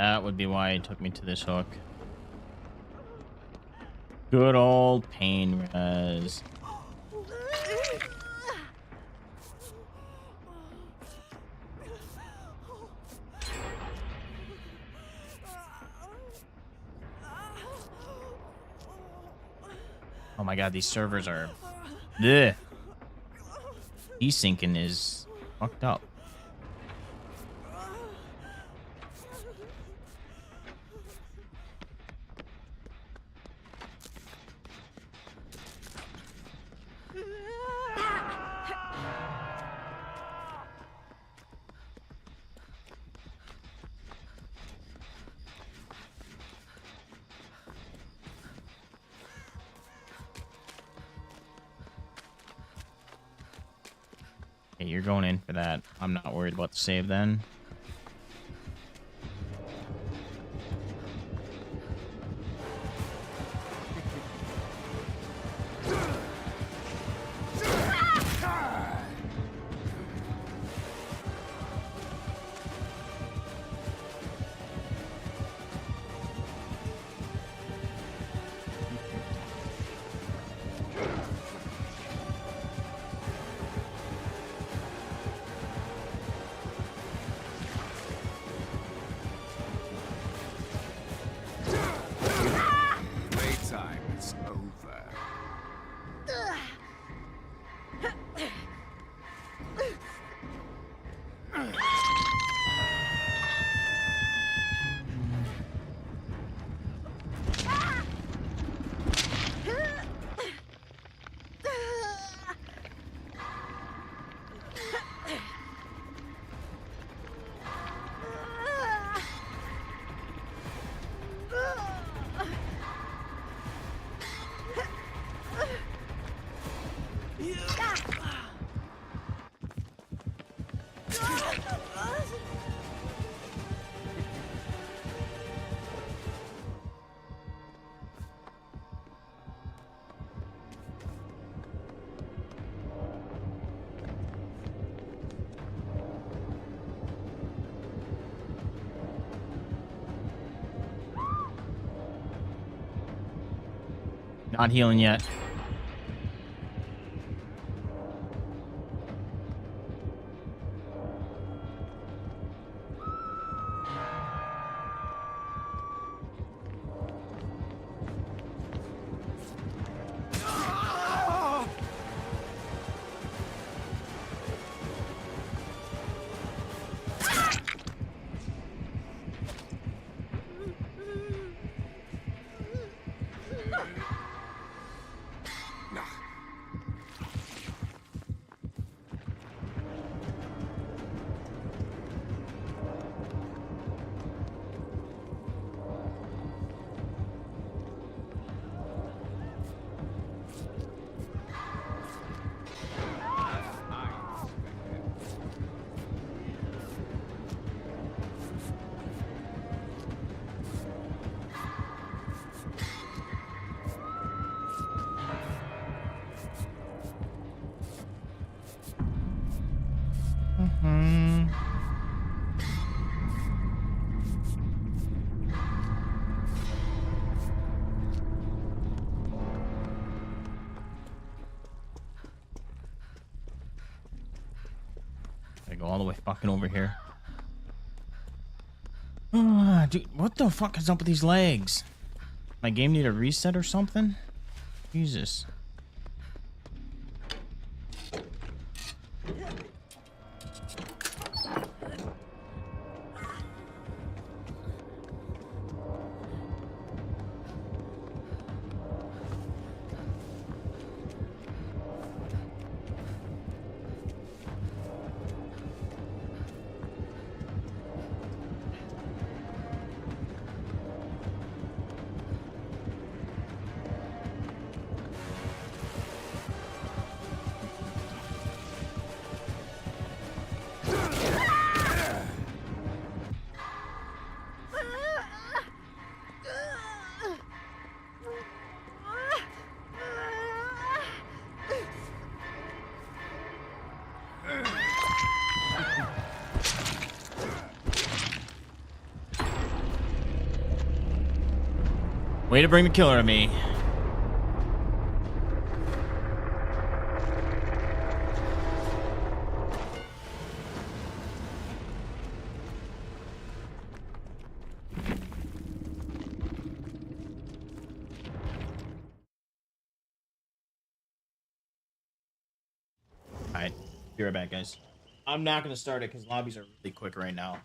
That would be why it took me to this hook. Good old pain res. Oh my god, these servers are... Ugh. Desyncing is fucked up. Okay, you're going in for that. I'm not worried about the save then. Playtime is over. Not healing yet. I go all the way fucking over here. Dude, what the fuck is up with these legs? My game need a reset or something? Jesus. Way to bring the killer to me. All right, be right back, guys. I'm not gonna start it because lobbies are really quick right now.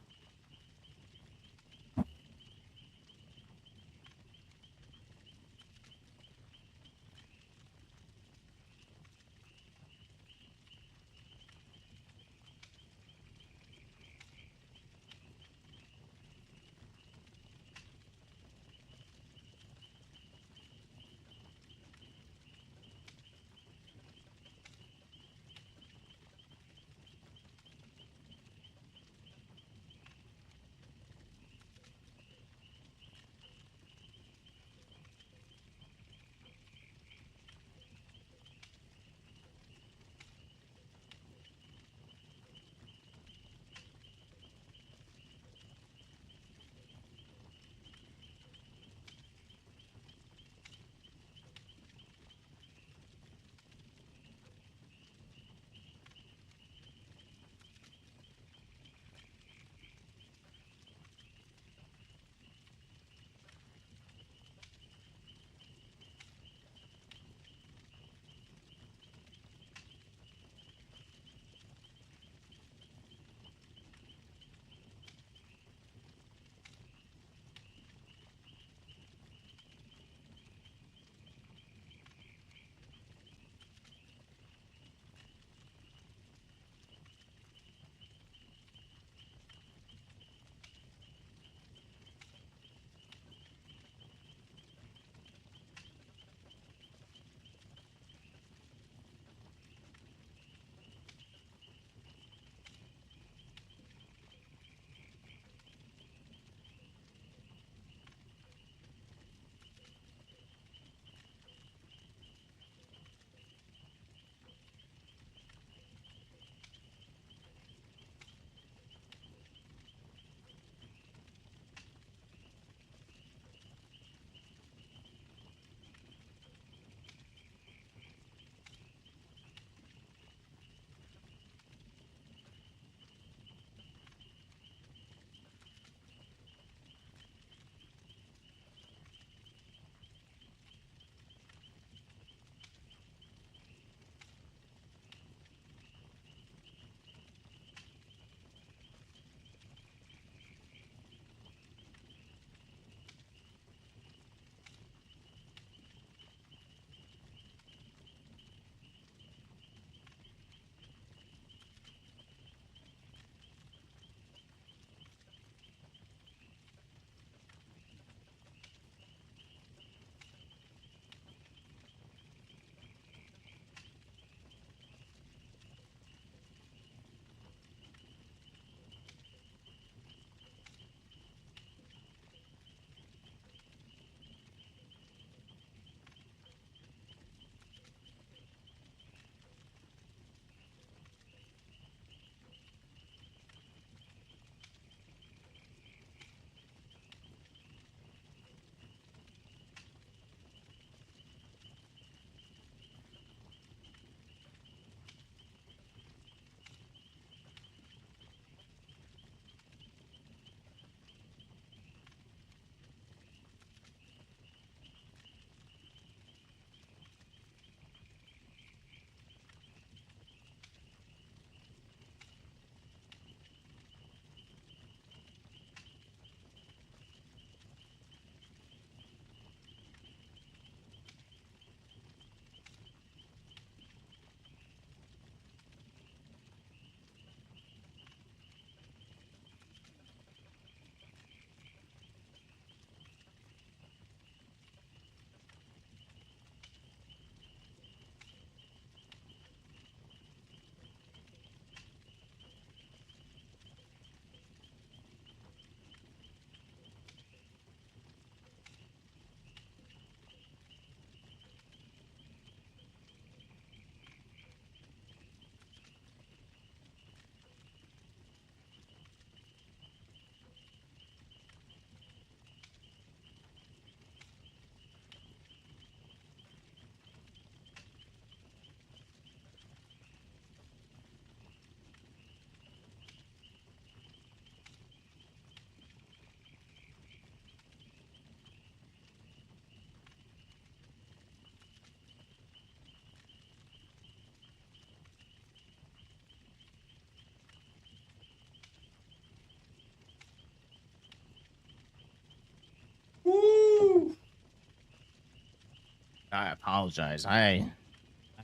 I apologize. I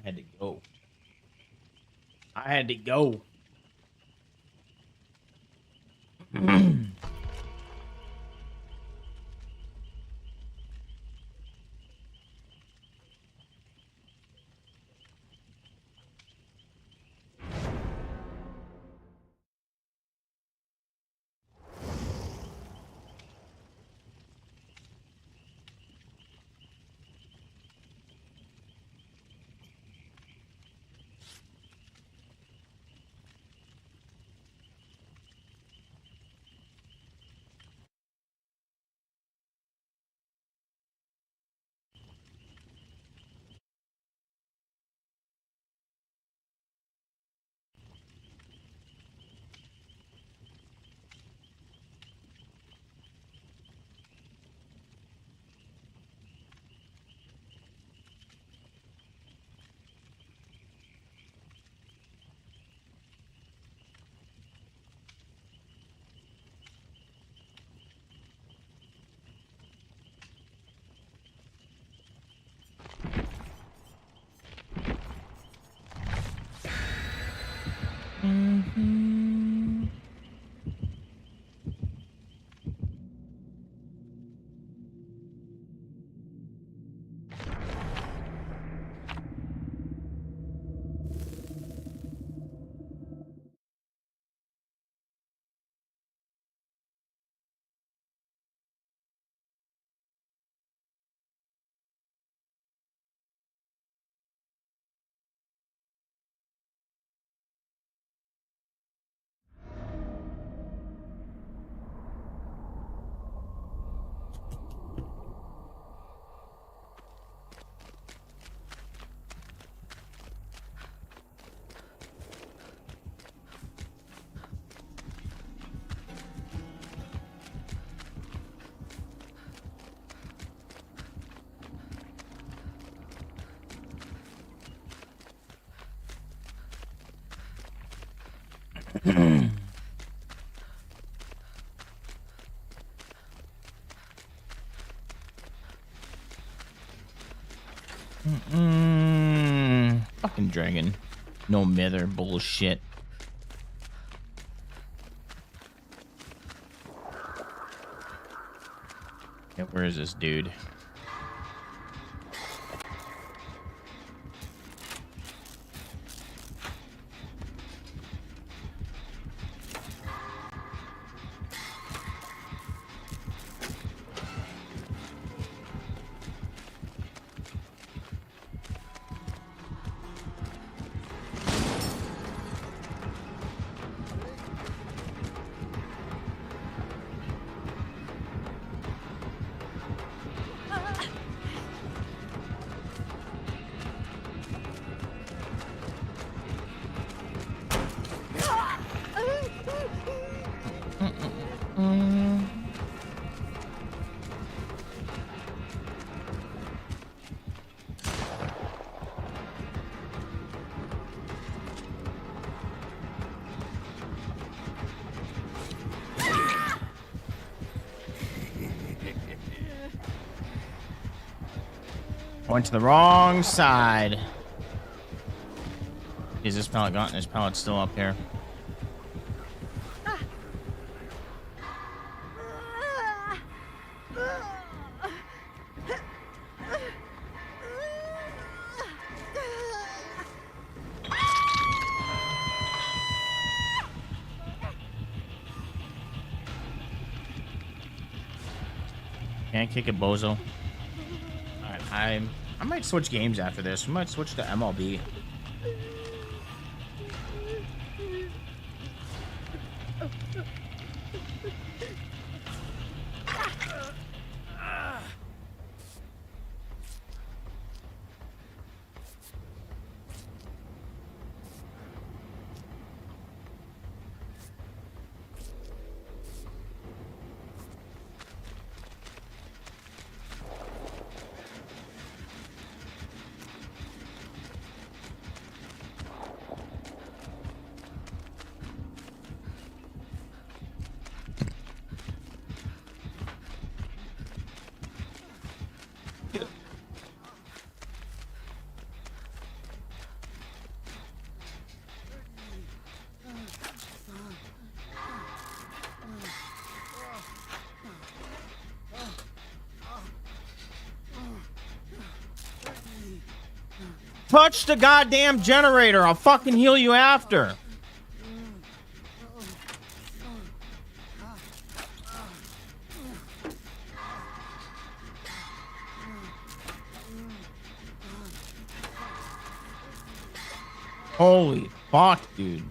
had to go. I had to go. Mm-hmm. Fucking dragon. No mither bullshit. Yeah, where is this dude? Went to the wrong side. Is this pallet gone? This pallet's still up here. Can't kick it, bozo. Alright, I might switch games after this. We might switch to MLB. touch the goddamn generator. I'll fucking heal you after. Holy fuck, dude.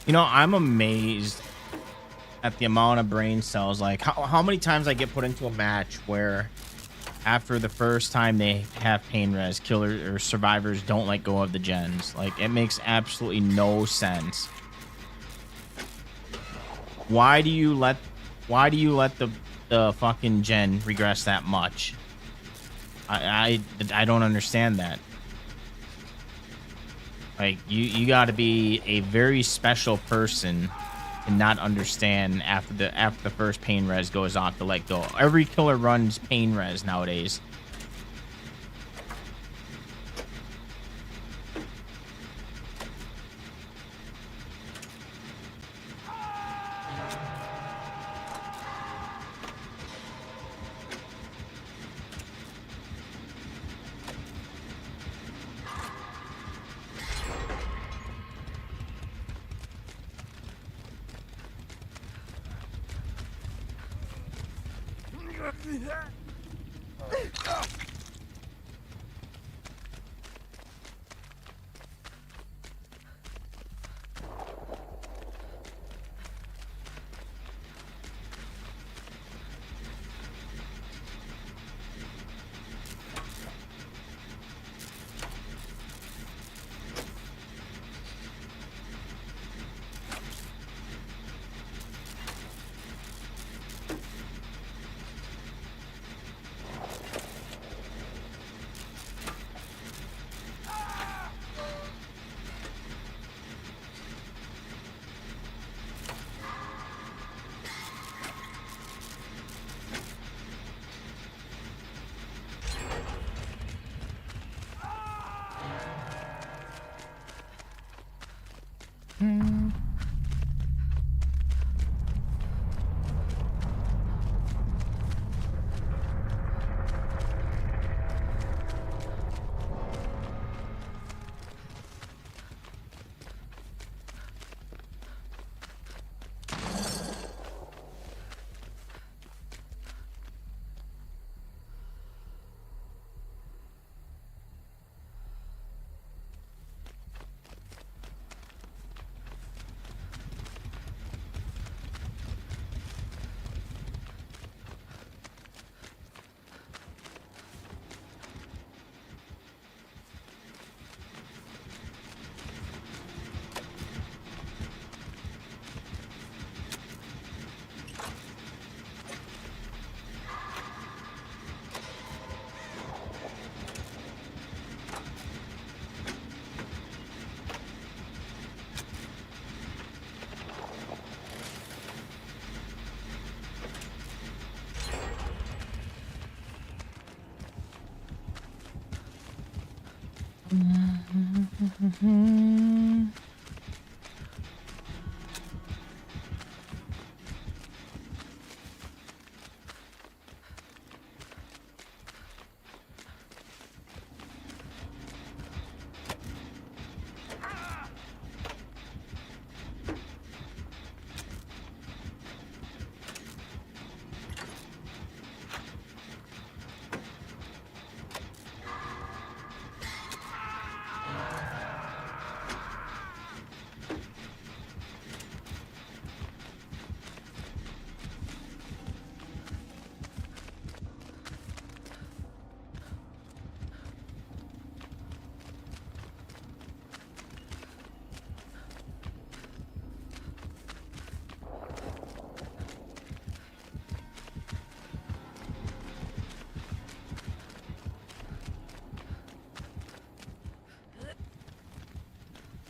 You know, I'm amazed at the amount of brain cells. Like, how many times I get put into a match where after the first time they have pain res, killers or survivors don't let go of the gens. Like, it makes absolutely no sense. Why do you let the fucking gen regress that much? I don't understand that. Like, you got to be a very special person to not understand after the first pain res goes off to let go. Every killer runs pain res nowadays.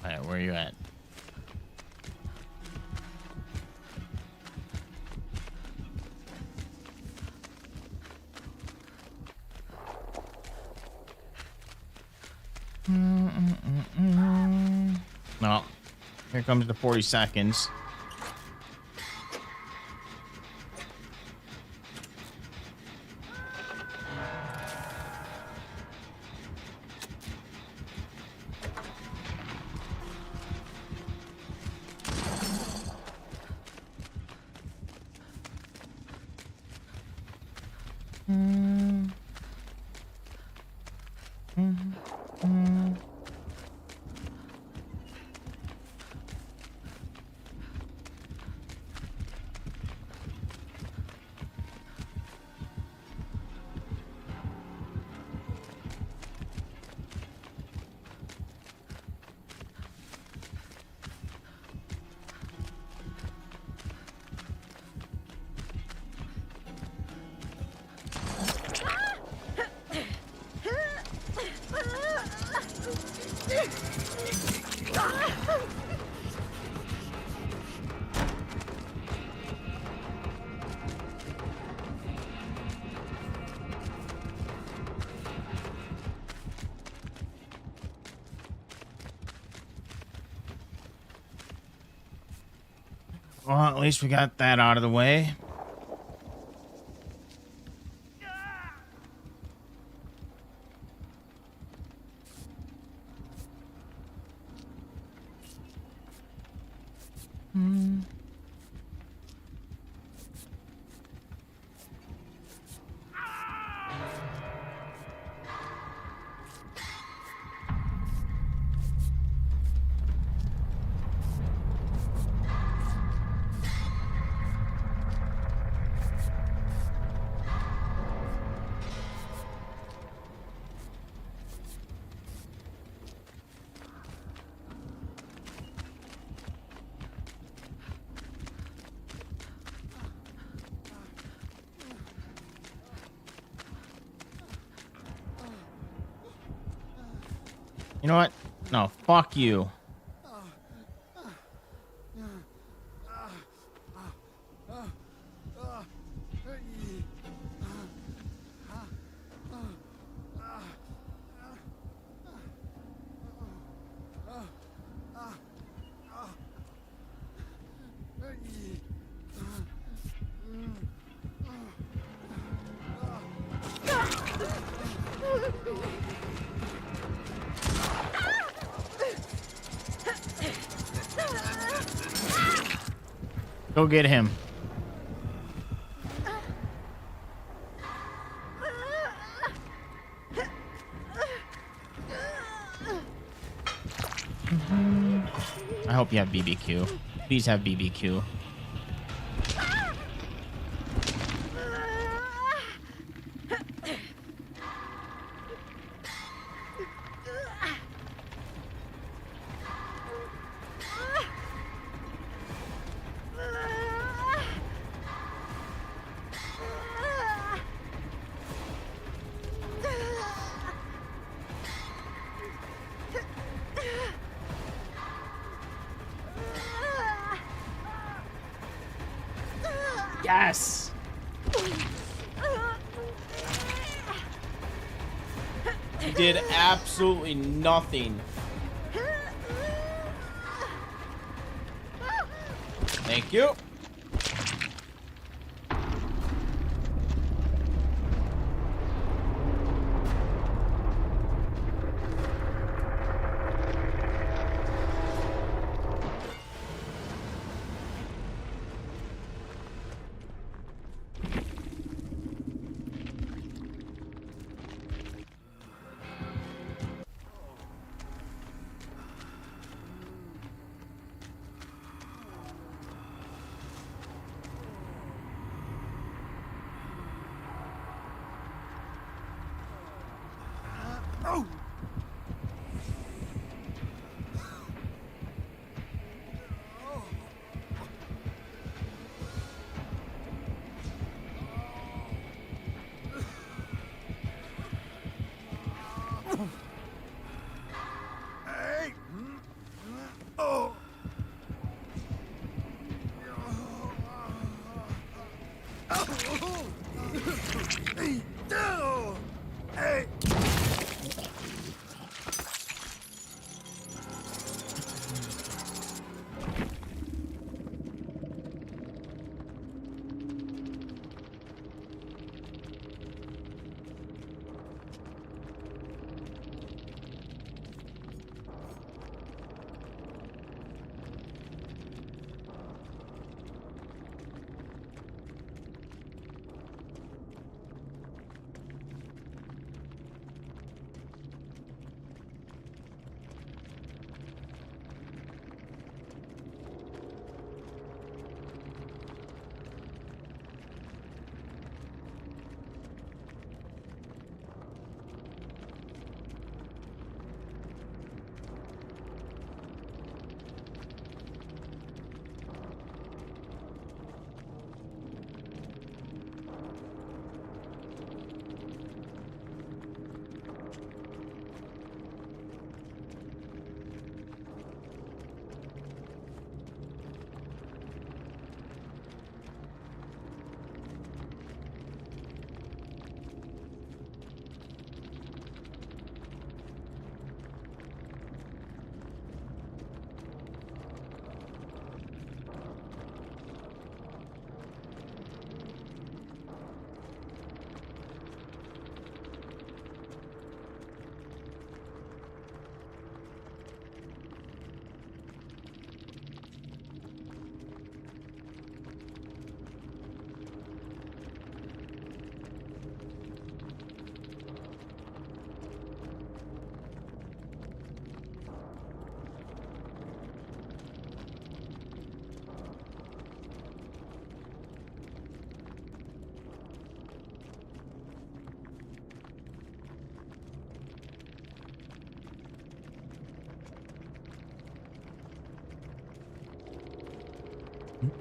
All right, where are you at? No. Here comes the 40 seconds. Well, at least we got that out of the way. You know what? No, fuck you. Go get him. I hope you have BBQ. Please have BBQ. Yes. He did absolutely nothing. Thank you.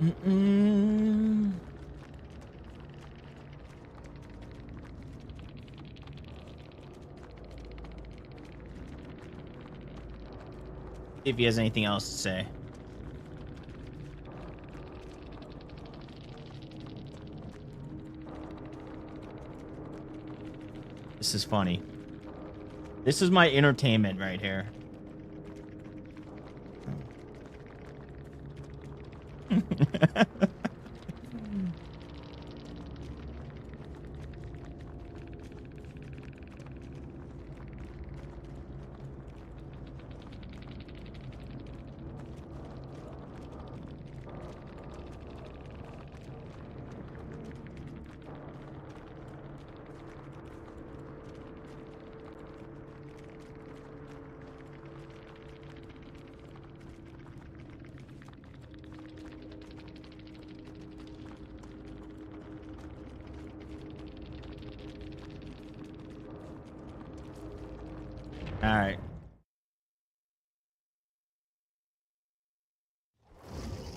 Mm-mm. If he has anything else to say. This is funny. This is my entertainment right here. All right.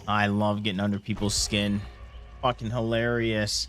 I love getting under people's skin. Fucking hilarious.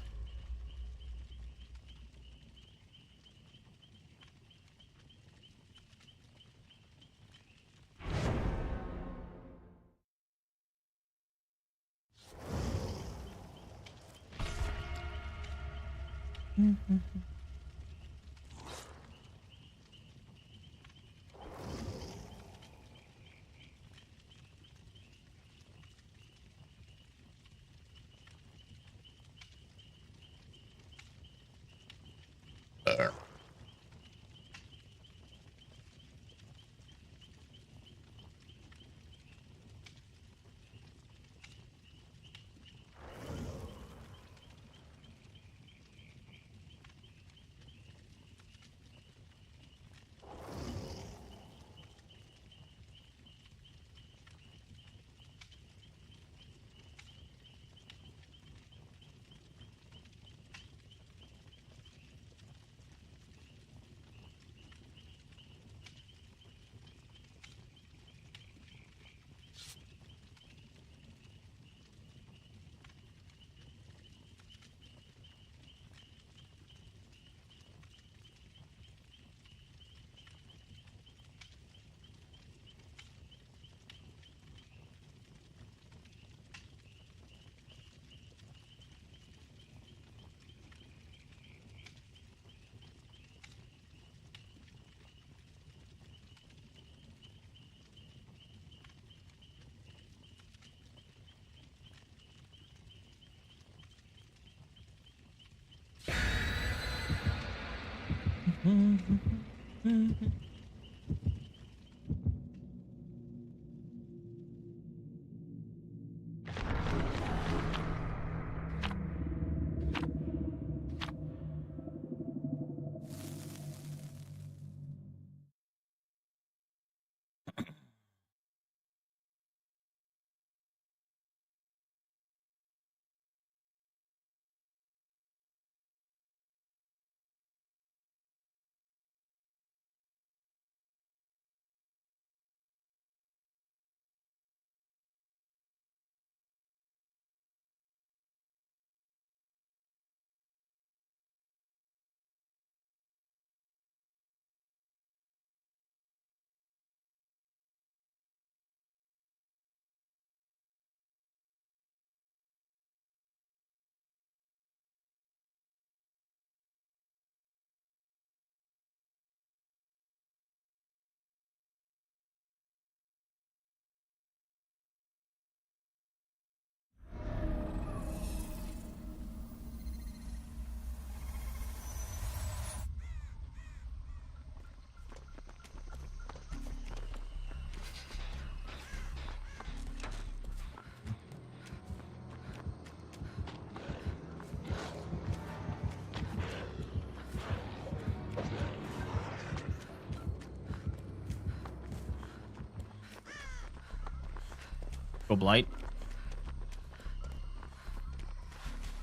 Go blight.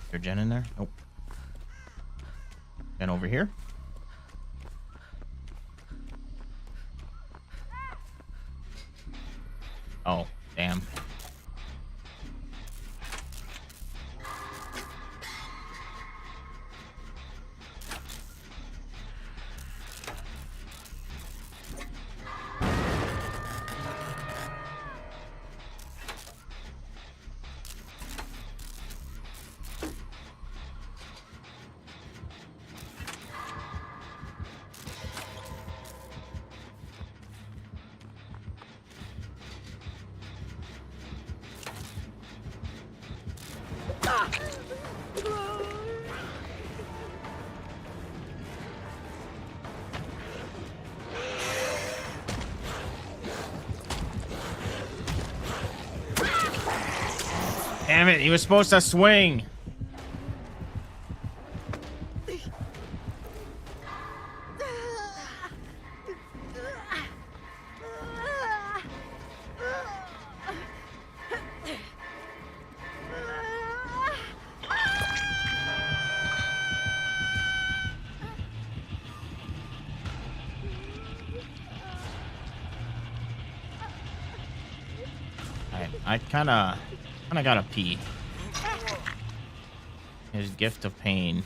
Is there Jen in there? Nope. Jen over here. Oh, damn. Damn it, he was supposed to swing. I kind of gotta pee. His gift of pain.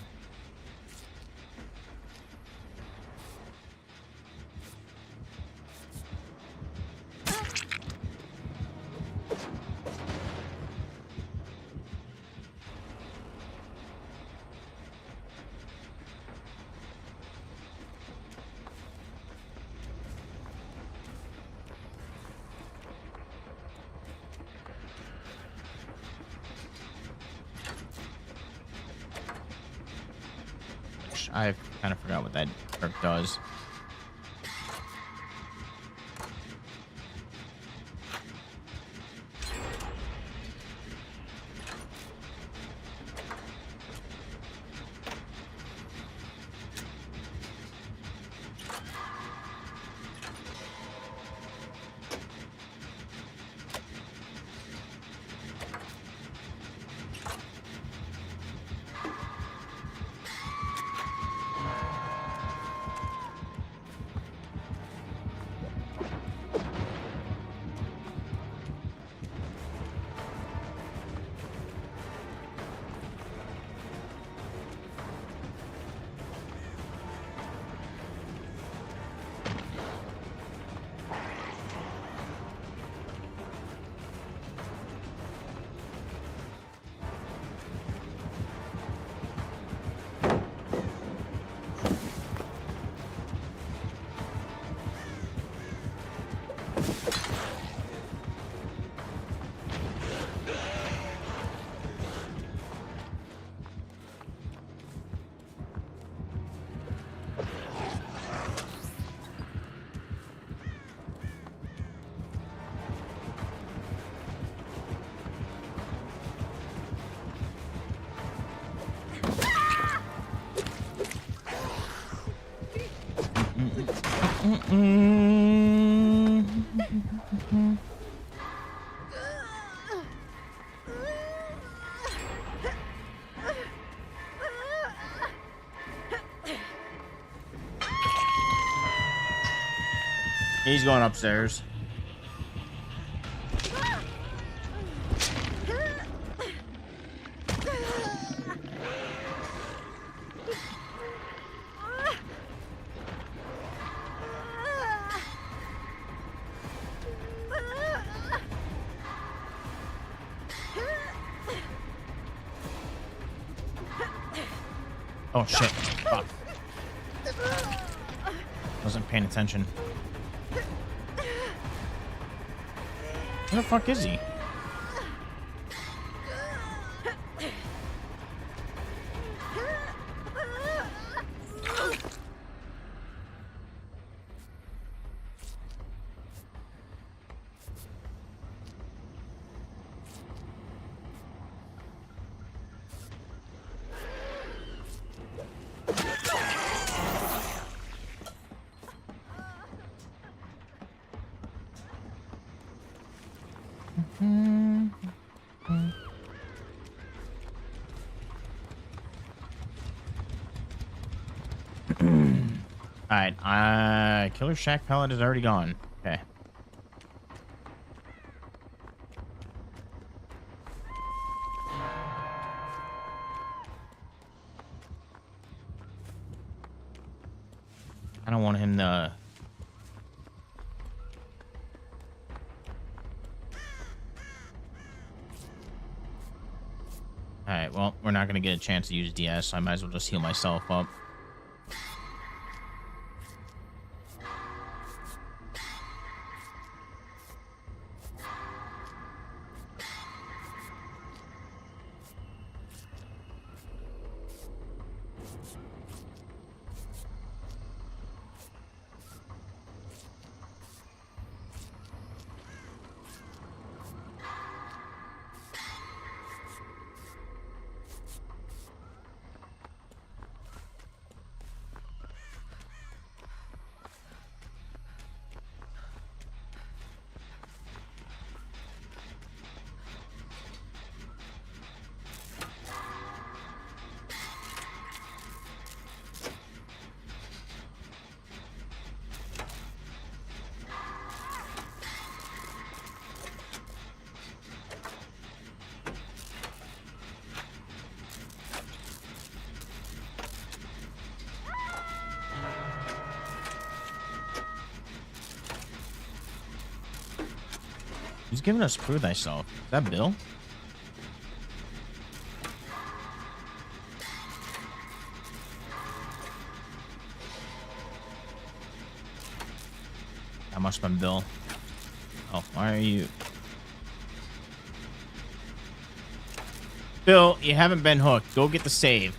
I kind of forgot what that perk does. He's going upstairs. Oh shit. Fuck. Wasn't paying attention. Where the fuck is he? Alright, Killer Shack pellet is already gone. Okay. I don't want him to... Alright, well, we're not going to get a chance to use DS, so I might as well just heal myself up. He's giving us prove thyself. Is that Bill? That must have been Bill. Oh, why are you... Bill, you haven't been hooked. Go get the save.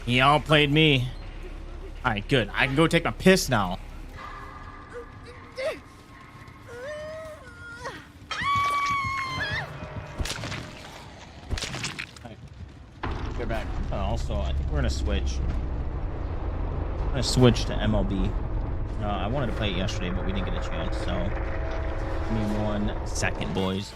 He outplayed me. All right, good. I can go take my piss now. All right, get back. Also, I think we're gonna switch. I'm gonna switch to MLB. I wanted to play it yesterday, but we didn't get a chance. So, give me 1 second, boys.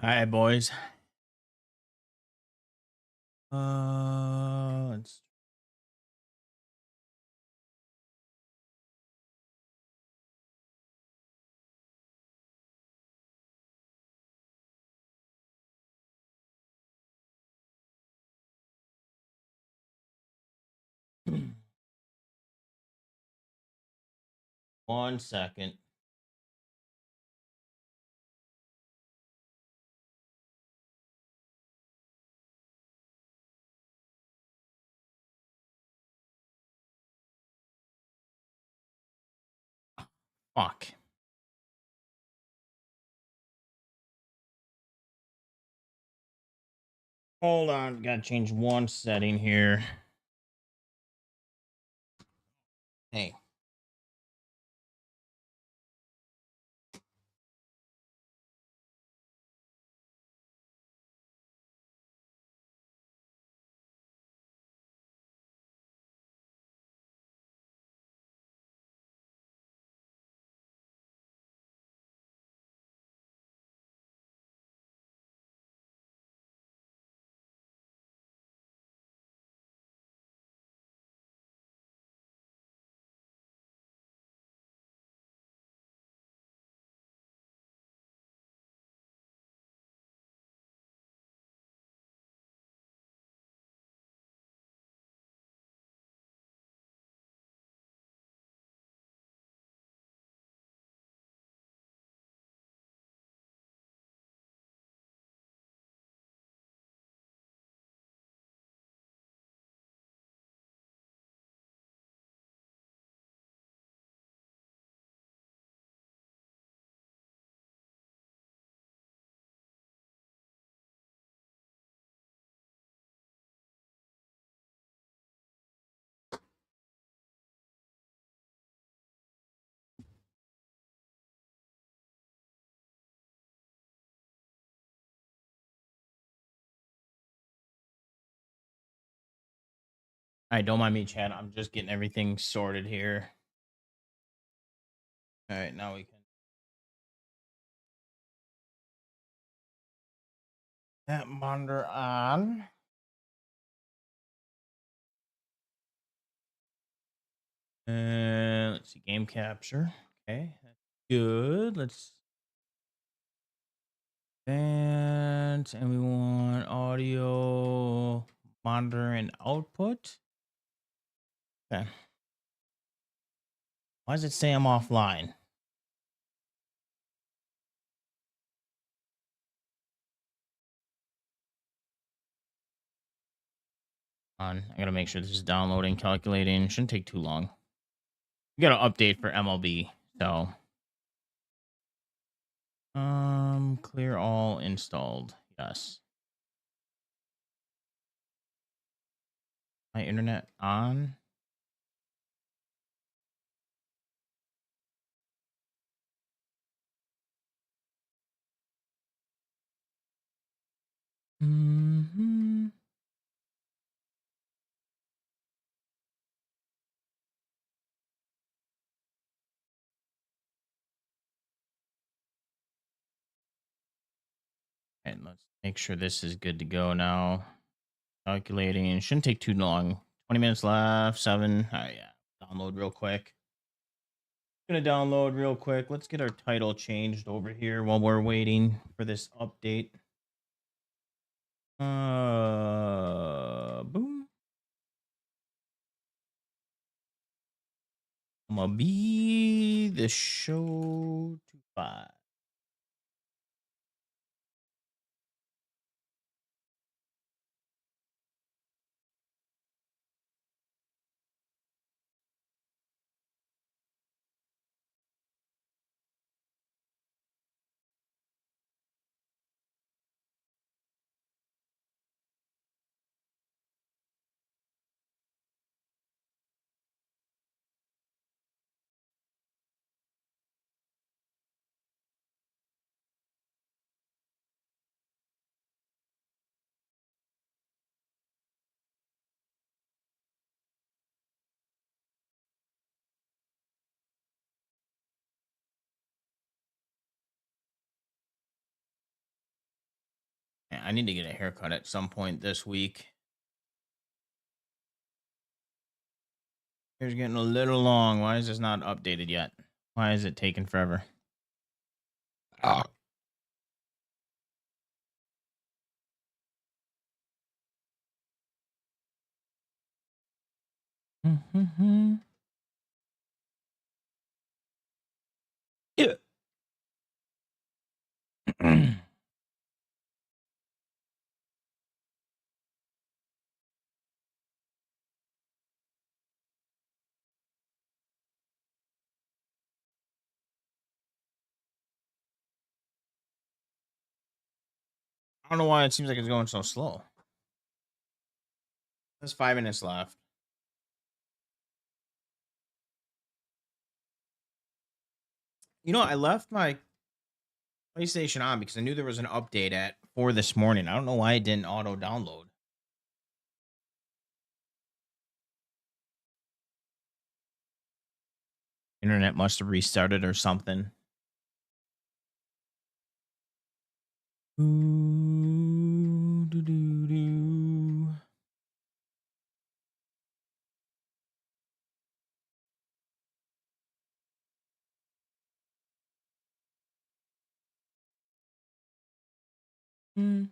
All right, boys. Let's. One second. Fuck. Hold on. Gotta change one setting here. Hey. All right, don't mind me, Chad. I'm just getting everything sorted here. All right, now we can. That monitor on. And let's see, game capture. Okay, that's good. Let's and we want audio monitor and output. Okay. Why does it say I'm offline? I gotta make sure this is downloading, calculating. Shouldn't take too long. We got to update for MLB, so clear all installed. Yes. My internet on. Mm-hmm. And let's make sure this is good to go now. Calculating. Shouldn't take too long. 20 minutes left. 7. All right, yeah. Download real quick. Gonna download real quick. Let's get our title changed over here while we're waiting for this update. Boom. MLB the show to 5. I need to get a haircut at some point this week. Hair's getting a little long. Why is this not updated yet? Why is it taking forever? Ah. Yeah. I don't know why it seems like it's going so slow. There's 5 minutes left. You know, I left my PlayStation on because I knew there was an update at 4 this morning. I don't know why it didn't auto download. Internet must have restarted or something. Ooh, doo, doo, doo. Mm.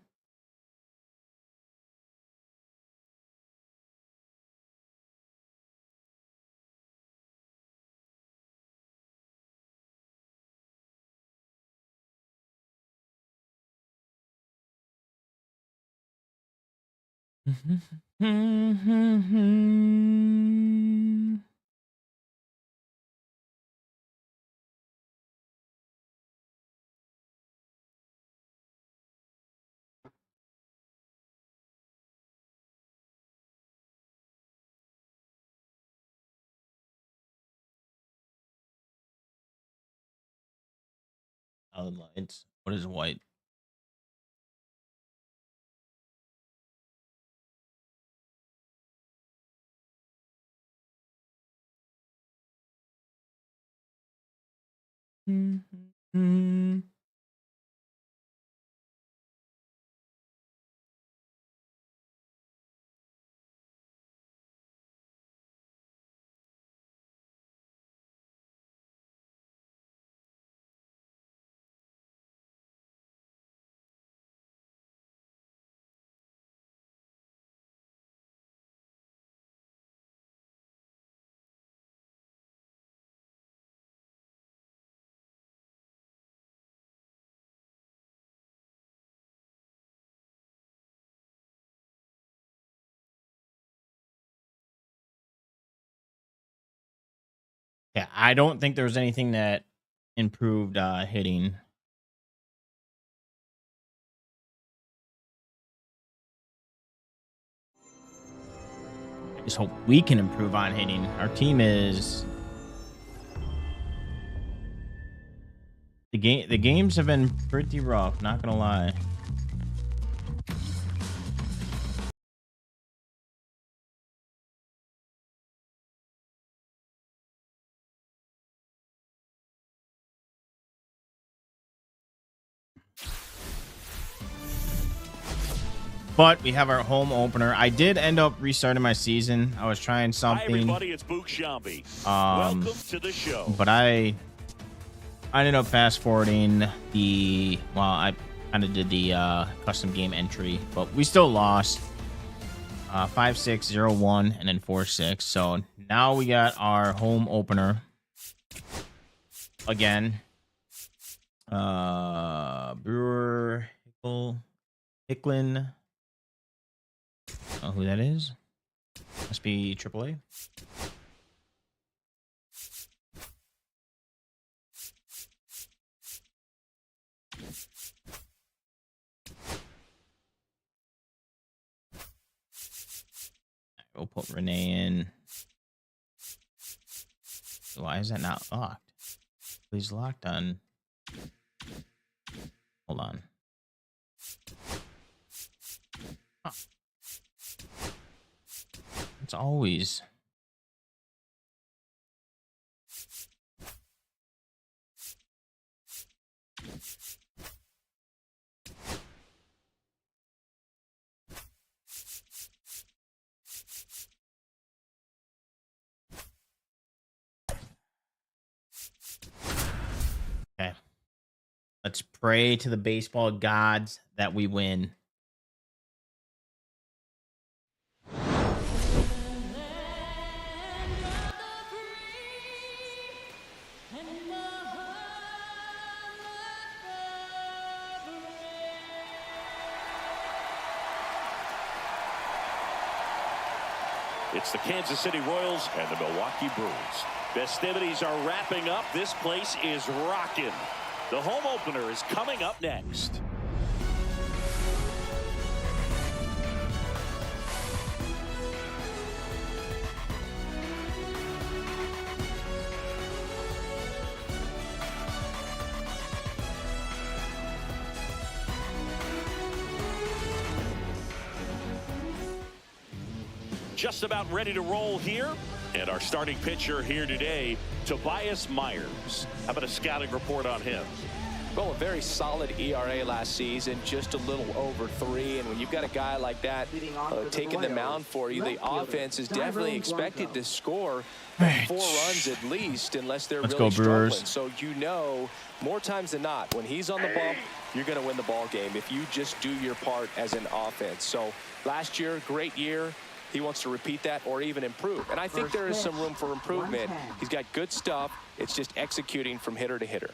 Lights. What is white? Mm. Yeah, I don't think there was anything that improved hitting. I just hope we can improve on hitting. Our team is the games have been pretty rough, not gonna lie. But we have our home opener. I did end up restarting my season. I was trying something. Hi everybody, it's Book Shambi. Welcome to the show. But I ended up fast forwarding I kind of did the custom game entry, but we still lost 5-6, 0-1, and then 4-6. So now we got our home opener again. Brewer Hicklin. Who that is? Must be AAA. We'll put Renee in. Why is that not locked? He's locked on. Hold on. Huh. It's always. Let's pray to the baseball gods that we win. It's the Kansas City Royals and the Milwaukee Brewers. Festivities are wrapping up. This place is rocking. The home opener is coming up next. Just about ready to roll here. And our starting pitcher here today, Tobias Myers. How about a scouting report on him? Well, a very solid ERA last season, just a little over 3. And when you've got a guy like that taking the mound for you, the offense is definitely expected to score 4 runs at least, unless they're really struggling. So you know, more times than not, when he's on the bump, you're going to win the ball game if you just do your part as an offense. So last year, great year. He wants to repeat that or even improve. And I think there is some room for improvement. He's got good stuff. It's just executing from hitter to hitter.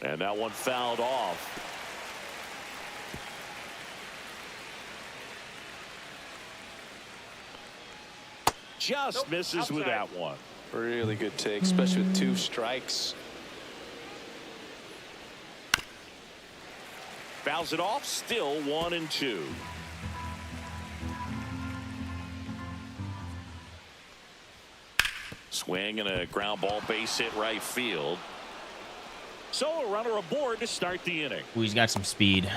And that one fouled off. Just misses with that one. Really good take, especially with 2 strikes. Fouls it off, still 1-2. Swing and a ground ball, base hit right field. So a runner aboard to start the inning. Ooh, he's got some speed.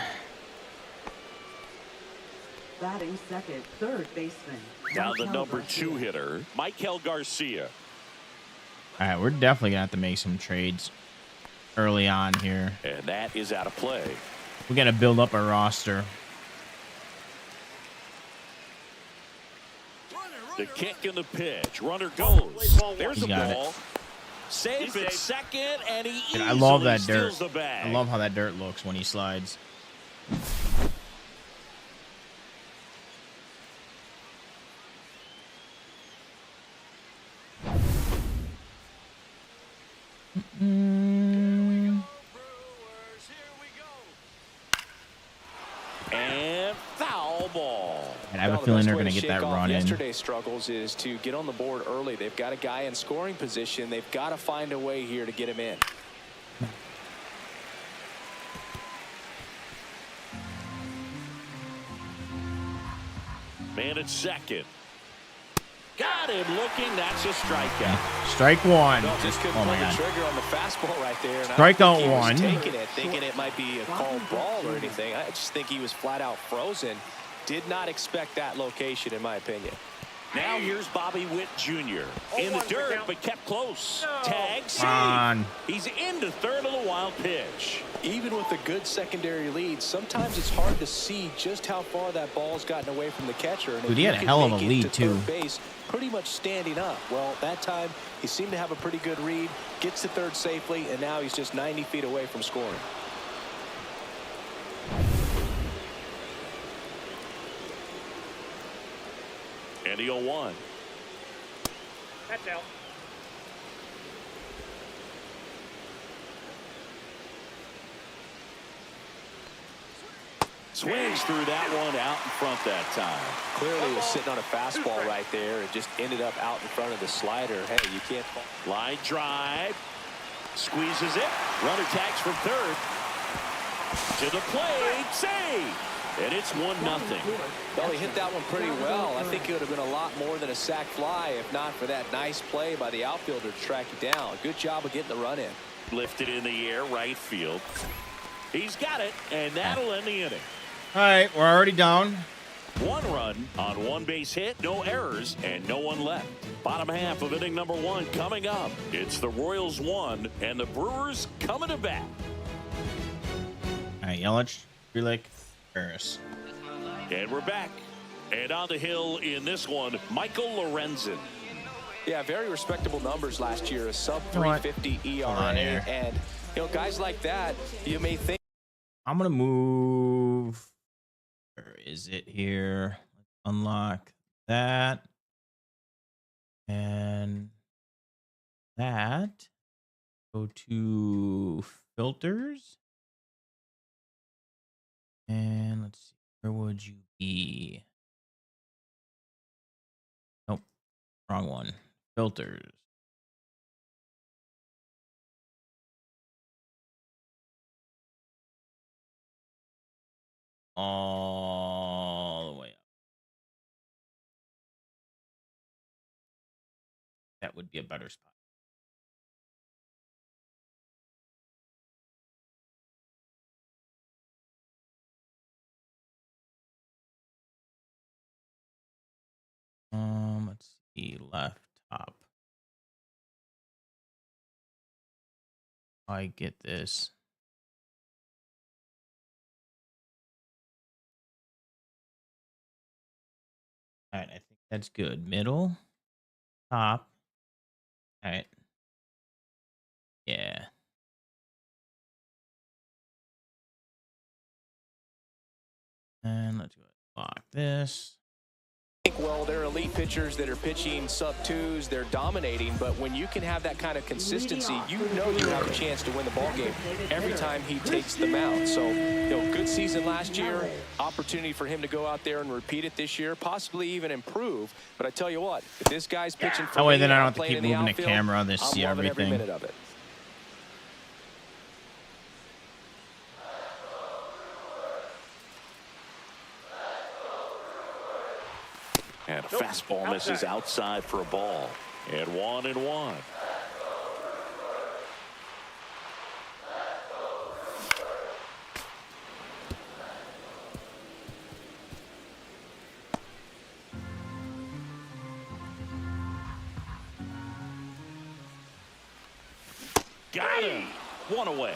Batting second, third baseman. Now the number 2 hitter, Michael Garcia. All right, we're definitely going to have to make some trades early on here. And that is out of play. We got to build up our roster. The kick and the pitch. Runner goes. There's the got ball. Safe at second, and he Dude, I love that easily dirt. steals the bag. I love how that dirt looks when he slides. And foul ball. And I have a feeling they're going to get that run in. Yesterday's struggles is to get on the board early. They've got a guy in scoring position. They've got to find a way here to get him in. Man at second. Got him looking. That's a strikeout. Strike 1. No, just couldn't Oh pull my the God. trigger on the fastball right there. And Strikeout I don't think he was 1. taking it, thinking it might be a called ball or anything. I just think he was flat out frozen. Did not expect that location, in my opinion. Now here's Bobby Witt Jr. in the dirt, but kept close. Tag, save. On. He's into third on the wild pitch. Even with a good secondary lead, sometimes it's hard to see just how far that ball's gotten away from the catcher. And Dude, he had a hell of a lead, too. Base, pretty much standing up. Well, that time he seemed to have a pretty good read, gets to third safely, and now he's just 90 feet away from scoring. And the 0-1. That's out. Swings through that one out in front that time. Clearly was sitting on a fastball right there and just ended up out in front of the slider. Hey, you can't. Line drive. Squeezes it. Runner tags from third. To the plate. Save. And it's 1-0. Well, he hit that one pretty well. I think it would have been a lot more than a sac fly if not for that nice play by the outfielder to track it down. Good job of getting the run in. Lifted in the air, right field. He's got it, and that'll end the inning. All right, we're already down. 1 run on 1 base hit, no errors, and no one left. Bottom half of inning number 1 coming up. It's the Royals 1 and the Brewers coming to bat. All right, Yelich, Frelick, Harris. And we're back. And on the hill in this one, Michael Lorenzen. Yeah, very respectable numbers last year. A sub You know what? 350 ERA. Hold on here. And you know, guys like that, you may think. I'm gonna move. Where is it here? Unlock that and that. Go to filters. And let's see. Where would you be? Nope. Wrong one. Filters. All the way up. That would be a better spot. Let's see, left top. I get this. All right, I think that's good. Middle, top. All right. Yeah. And let's go ahead and lock this. Well, they're elite pitchers that are pitching sub-twos. They're dominating, but when you can have that kind of consistency, you know you have a chance to win the ball game every time he takes the mound. So, you know, good season last year, opportunity for him to go out there and repeat it this year, possibly even improve. But I tell you what, if this guy's pitching for That way, me, then I don't I'm have to playing keep in the moving the outfield, camera. They I'm see loving every everything. minute of it. And a fastball misses outside for a ball. And 1-1. Got him. One away.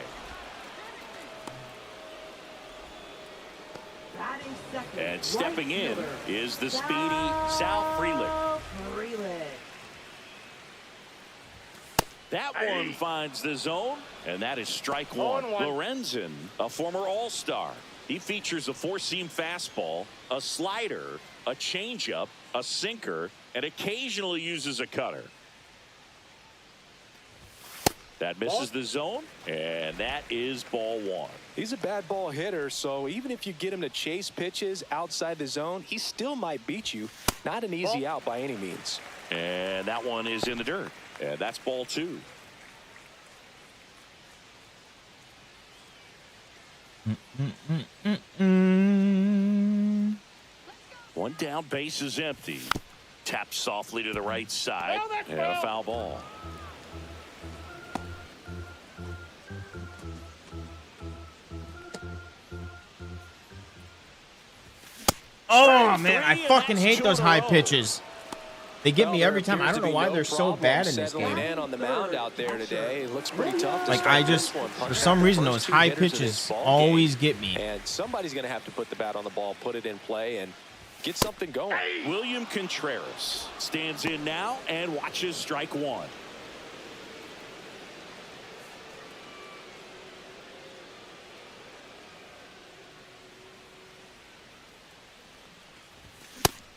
Batting second, And stepping right in fielder, is the speedy Sal Frelick. Frelick. That one finds the zone, and that is strike one. 0-1. Lorenzen, a former All-Star. He features a four-seam fastball, a slider, a changeup, a sinker, and occasionally uses a cutter. That misses the zone, and that is ball one. He's a bad ball hitter, so even if you get him to chase pitches outside the zone, he still might beat you. Not an easy out by any means. And that one is in the dirt, and that's ball two. One down, base is empty. Taps softly to the right side, and a foul ball. Oh man, I fucking hate those high pitches. They get me every time. I don't know why they're so bad in this game. In on the mound out there today. It looks pretty tough to Like start I this just, one. for some reason, those high pitches always get me. And somebody's going to have to put the bat on the ball, put it in play, and get something going. William Contreras stands in now and watches strike one.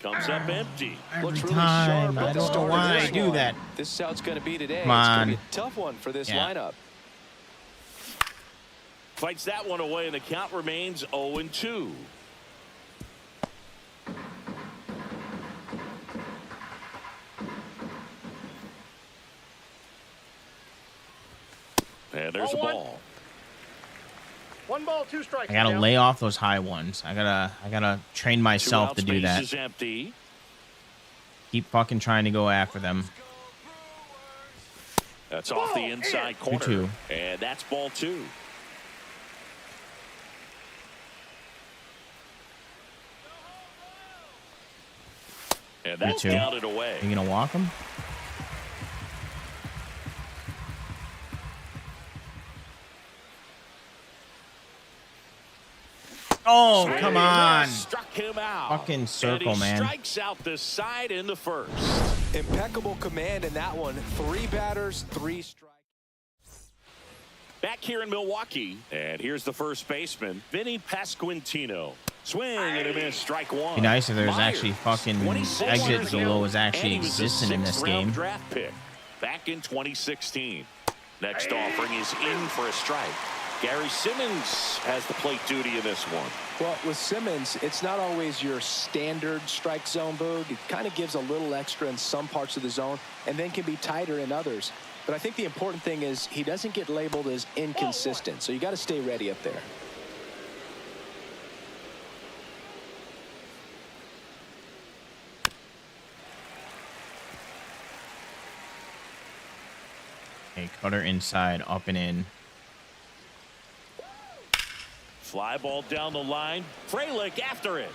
Comes up empty. Every Looks really time. sharp I at the don't know start of why this I do one. that. This is how it's going to be today. Come It's going on. to be a tough one for this Yeah. lineup. Fights that one away, and the count remains 0-2. And there's a Ball one. ball. 1 ball, 2 strikes. I gotta now. lay off those high ones. I gotta train myself to do Two outs, that. base is empty. Keep fucking trying to go after them. That's off the inside corner. 2-2. And that's ball two. And that's 3-2. counted away. You gonna walk them? Oh, Swing come and on. miss, struck him out. Fucking circle, and he man. strikes out the side in the first. Impeccable command in that one. 3 batters, 3 strikes. Back here in Milwaukee, and here's the first baseman, Vinny Pasquantino. Swing and a miss, strike one. Be nice if there was Myers, actually fucking 26 exit years velo old, was actually and he was a existing in this sixth-round game. draft pick back in 2016. Next offering is in for a strike. Gary Simmons has the plate duty in this one. Well, with Simmons, it's not always your standard strike zone, Boog. It kind of gives a little extra in some parts of the zone and then can be tighter in others. But I think the important thing is he doesn't get labeled as inconsistent, so you got to stay ready up there. Okay, cutter inside, up and in. Fly ball down the line. Frelick after it.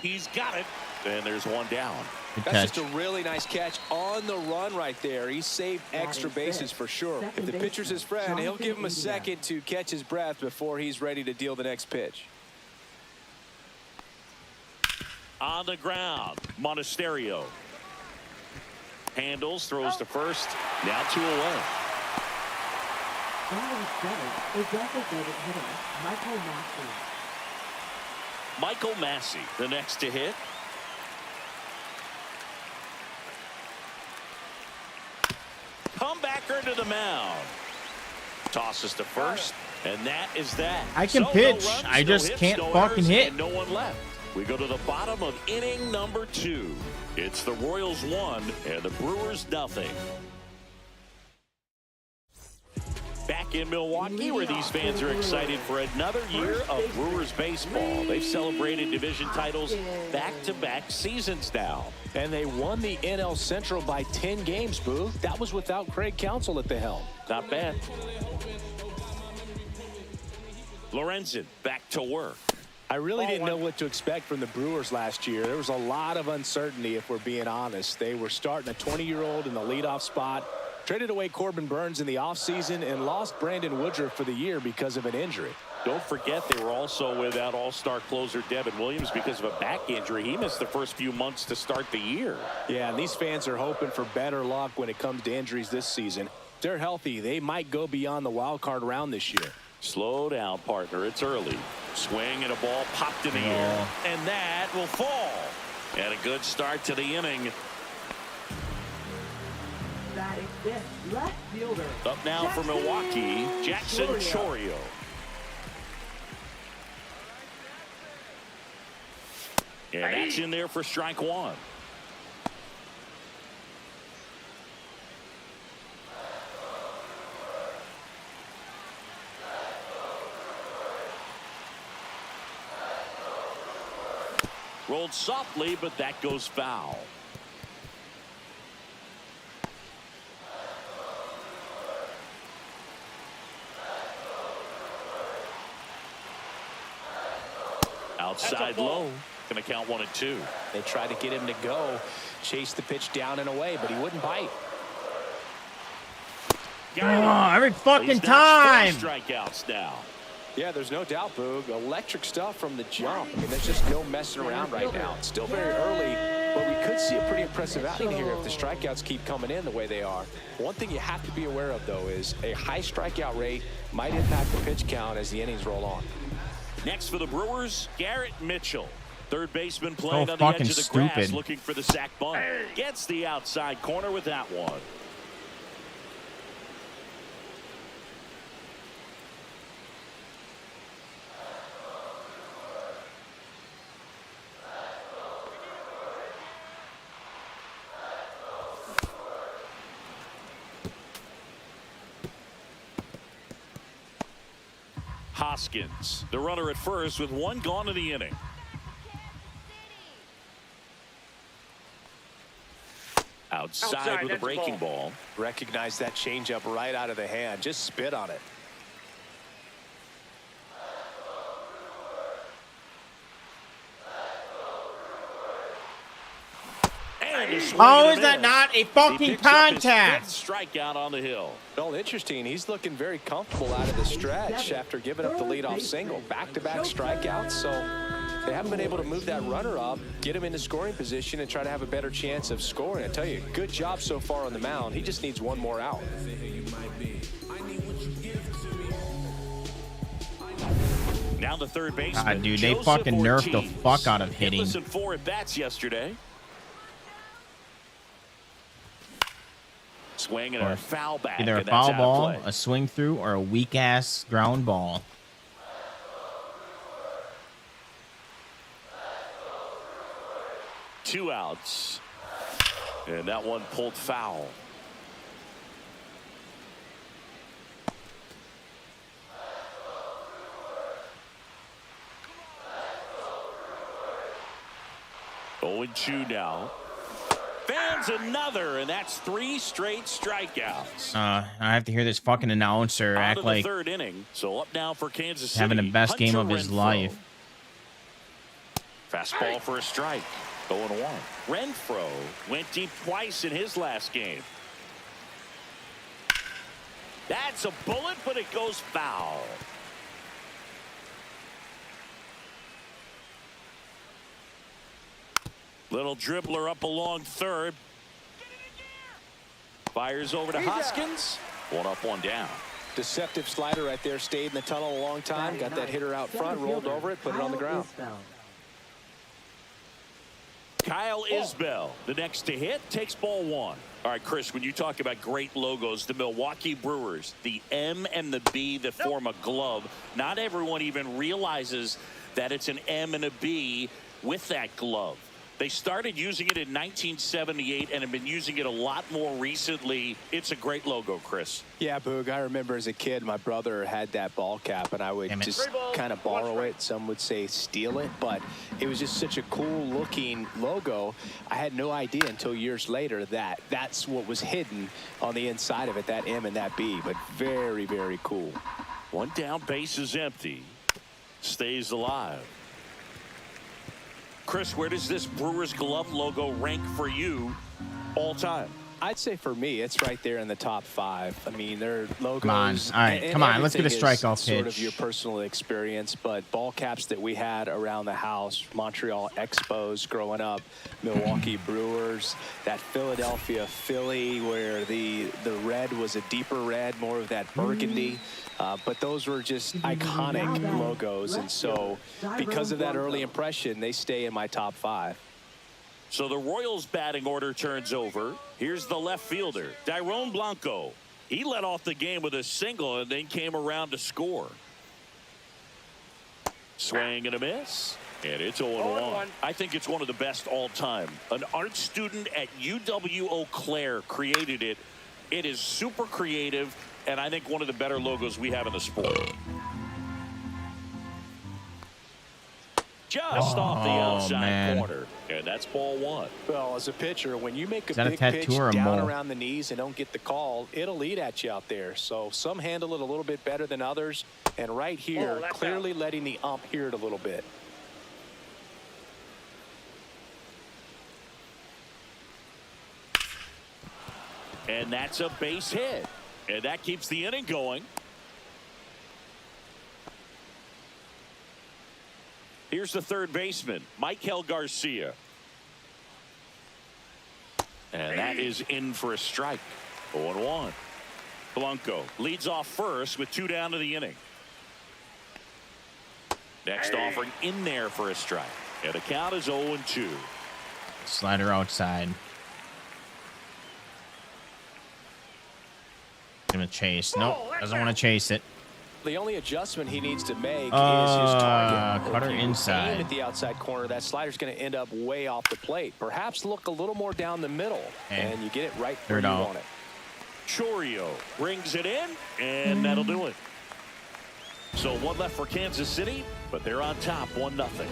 He's got it. And there's one down. Good That's catch. just a really nice catch on the run right there. He saved extra bases for sure. If the pitcher's his friend, he'll give him a second to catch his breath before he's ready to deal the next pitch. On the ground, Monasterio. Handles, throws to first. Now 2 away. Batting seventh, the designated hitter, Michael Massey. Michael Massey, the next to hit. Comebacker to the mound. Tosses to first, and that is that. I can So pitch. No runs, I no just hits, can't no fucking errors, hit. and no one left. We go to the bottom of inning number 2. It's the Royals 1 and the Brewers nothing. Back in Milwaukee, where these fans are excited for another year of Brewers baseball. They've celebrated division titles back-to-back seasons now. And they won the NL Central by 10 games, Boo. That was without Craig Counsell at the helm. Not bad. Lorenzen back to work. I really didn't know what to expect from the Brewers last year. There was a lot of uncertainty, if we're being honest. They were starting a 20-year-old in the leadoff spot, traded away Corbin Burns in the offseason, and lost Brandon Woodruff for the year because of an injury. Don't forget they were also without all-star closer Devin Williams because of a back injury. He missed the first few months to start the year. Yeah, and these fans are hoping for better luck when it comes to injuries this season. If they're healthy, they might go beyond the wild card round this year. Slow down, partner. It's early. Swing and a ball popped in the air. And that will fall. And a good start to the inning. Batting fifth, left fielder. Up now for Milwaukee, Jackson Chourio. And that's in there for strike one. Rolled softly, but that goes foul. Outside low. Going to count 1 and 2. They tried to get him to go, chase the pitch down and away, but he wouldn't bite. Every fucking He's time. down 4 strikeouts now. Yeah, there's no doubt, Boog. Electric stuff from the jump. I mean, there's just no messing around right now. It's still very early, but we could see a pretty impressive outing here if the strikeouts keep coming in the way they are. One thing you have to be aware of, though, is a high strikeout rate might impact the pitch count as the innings roll on. Next for the Brewers, Garrett Mitchell. Third baseman playing So on the edge fucking of the grass, stupid. looking for the sac bunt. Gets the outside corner with that one. Hoskins, the runner at first with 1 gone in the inning. Outside with a breaking ball. Recognize that changeup right out of the hand. Just spit on it. And a swing How and is a that miss. not a He fucking picks up his contact? 5th strikeout on the hill. Well, interesting. He's looking very comfortable out of the stretch after giving up the leadoff single. Back-to-back strikeouts, so they haven't been able to move that runner up, get him into scoring position, and try to have a better chance of scoring. I tell you, good job so far on the mound. He just needs one more out. I need what you give Now the third baseman. God, dude, they Joseph fucking nerfed the Ortiz. fuck out of hitting. Hitless in 4 at-bats yesterday. Swing and a foul back. Either a and that's foul out of ball, play. a swing through, or a weak ass ground ball. Two outs. And that one pulled foul. Oh, and 2 now. Fans another, and that's 3 straight strikeouts. I have to hear this fucking announcer Out act of the like third inning. So up now for Kansas City. having the best game Hunter of his Renfroe. life. Fastball for a strike. 0-1. Renfroe went deep twice in his last game. That's a bullet, but it goes foul. Little dribbler up along third. Fires over to Hoskins. 1 up, 1 down. Deceptive slider right there. Stayed in the tunnel a long time. Got that hitter out front, rolled over it, put it on the ground. Kyle Isbell, the next to hit, takes ball 1. All right, Chris, when you talk about great logos, the Milwaukee Brewers, the M and the B that form a glove, not everyone even realizes that it's an M and a B with that glove. They started using it in 1978 and have been using it a lot more recently. It's a great logo, Chris. Yeah, Boog, I remember as a kid, my brother had that ball cap, and I would just kind of borrow it. Some would say steal it, but it was just such a cool-looking logo. I had no idea until years later that that's what was hidden on the inside of it, that M and that B, but very, very cool. 1 down, base is empty. Stays alive. Chris, where does this Brewers glove logo rank for you all time? I'd say for me, it's right there in the top 5. I mean, their logos. Come on. All right, and come on. Let's get a everything is strikeout sort pitch. of your personal experience, but ball caps that we had around the house, Montreal Expos growing up, Milwaukee Brewers, that Philadelphia Philly where the red was a deeper red, more of that burgundy. But those were just iconic logos, and so because of that early impression, they stay in my top 5. So the Royals batting order turns over. Here's the left fielder, Dairon Blanco. He led off the game with a single and then came around to score. Swing and a miss. And it's 0-1. I think it's one of the best all time. An art student at UW Eau Claire created it. It is super creative, and I think one of the better logos we have in the sport. Just off the outside corner. And that's ball 1. Well, as a pitcher, when you make a that a big tattoo pitch or a down mole? around the knees and don't get the call, it'll eat at you out there. So some handle it a little bit better than others. And right here, clearly letting the ump hear it a little bit. And that's a base hit. And that keeps the inning going. Here's the third baseman, Michael Garcia. And that is in for a strike. 0-1. Blanco leads off first with 2 down to the inning. Next offering in there for a strike. And the count is 0-2. Slider outside. Gonna chase. Nope. Doesn't want to chase it. The only adjustment he needs to make is his target. Cutter If you inside. aim at the outside corner, that slider's going to end up way off the plate. Perhaps look a little more down the middle, and you get it right where you want it. Chorio brings it in, and that'll do it. So 1 left for Kansas City, but they're on top 1-0.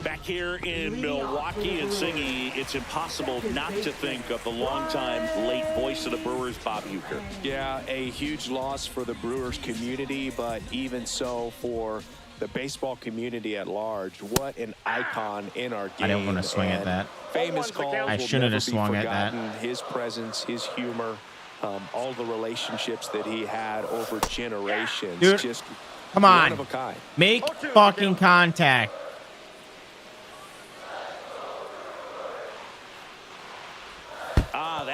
Back here in Milwaukee, and Singy, it's impossible not to think of the longtime late voice of the Brewers, Bob Uecker. Yeah, a huge loss for the Brewers community, but even so for the baseball community at large. What an icon in our game. I didn't want to swing at that. Famous calls I will shouldn't never have be swung at that. forgotten. His presence, his humor, all the relationships that he had over generations. Dude, just come one on. of a kind. Make fucking contact.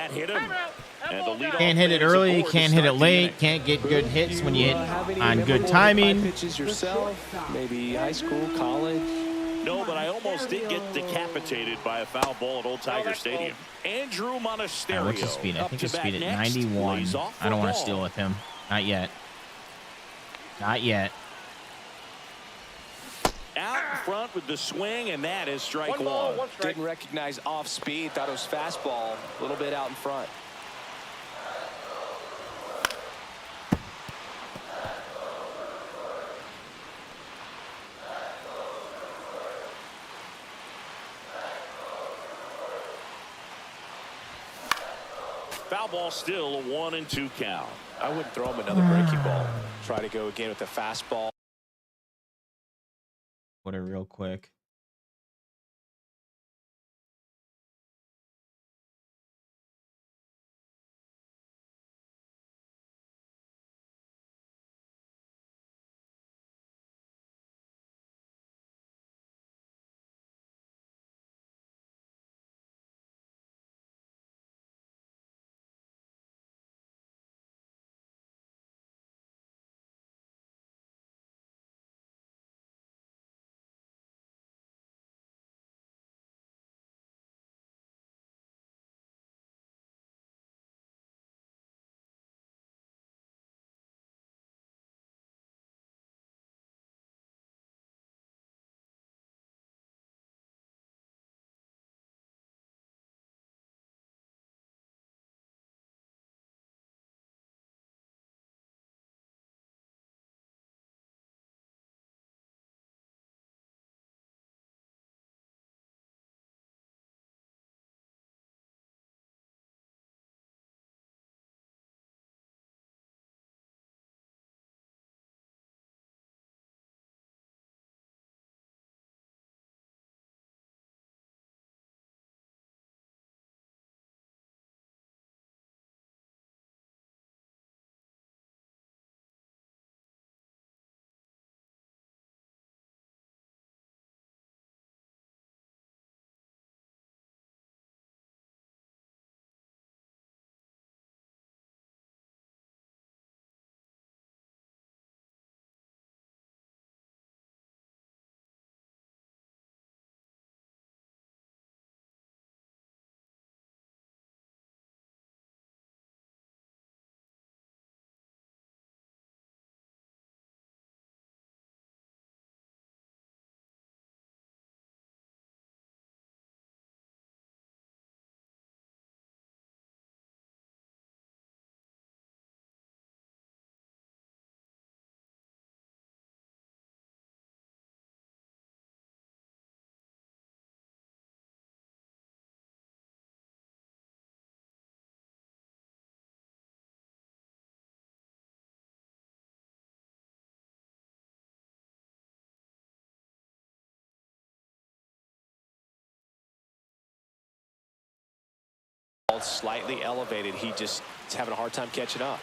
that hit him. And the leadoff Can't hit it man is early, aboard to can't hit it start the late, inning. can't get good hits when you hit have any on good memorable timing. high pitches yourself? Maybe high school, college? No, but I almost did get decapitated by a foul ball at Old Tiger that's Stadium. Andrew Monasterio. What's his speed? I up think to his bat speed at next, 91. lays off I don't for want to ball. steal with him. Not yet. Not yet. Out in front with the swing, and that is strike One ball, one. one strike. Didn't recognize off speed. Thought it was fastball. A little bit out in front. Foul ball still a 1-2 count. I wouldn't throw him another breaking ball. Try to go again with the fastball. Put it real quick. Slightly elevated. He just is having a hard time catching up.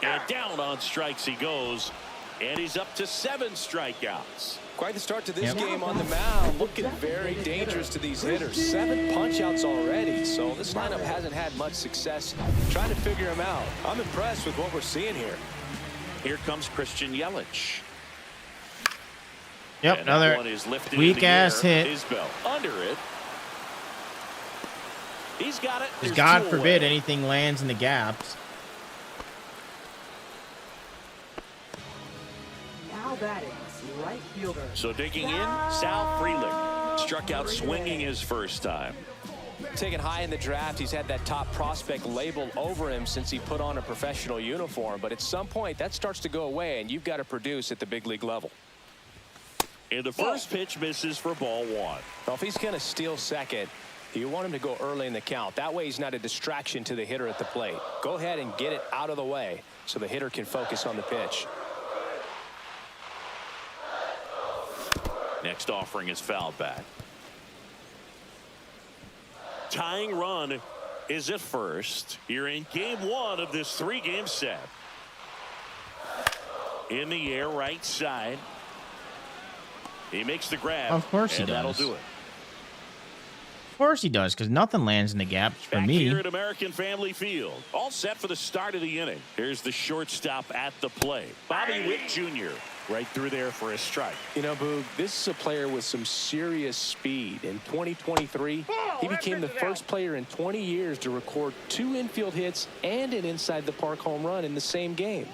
And down on strikes he goes. And he's up to 7 strikeouts. Quite the start to this Yep. game on the mound. Looking very dangerous to these hitters. 7 punch-outs already. So this lineup hasn't had much success trying to figure him out. I'm impressed with what we're seeing here. Here comes Christian Yelich. Yep, And that another one is lifted in weak the ass air. hit. Isbell under it. He's got it. Because There's God 2 forbid away. anything lands in the gaps. Now batting, right fielder. So digging in, Sal Frelick struck out swinging his first time. Taken high in the draft, he's had that top prospect label over him since he put on a professional uniform. But at some point, that starts to go away, and you've got to produce at the big league level. And the first pitch misses for ball 1. Well, if he's going to steal second, you want him to go early in the count. That way he's not a distraction to the hitter at the plate. Go ahead and get it out of the way so the hitter can focus on the pitch. Next offering is fouled back. Tying run is at first. You're in game 1 of this 3-game set. In the air, right side. He makes the grab. Of course he and that'll does. do it. course he does, because nothing lands in the gaps for Back me. here at American Family Field, all set for the start of the inning. Here's the shortstop at the plate, Bobby Witt Jr. Right through there for a strike. You know, Boog, this is a player with some serious speed. In 2023, he became the first player in 20 years to record 2 infield hits and an inside-the-park home run in the same game.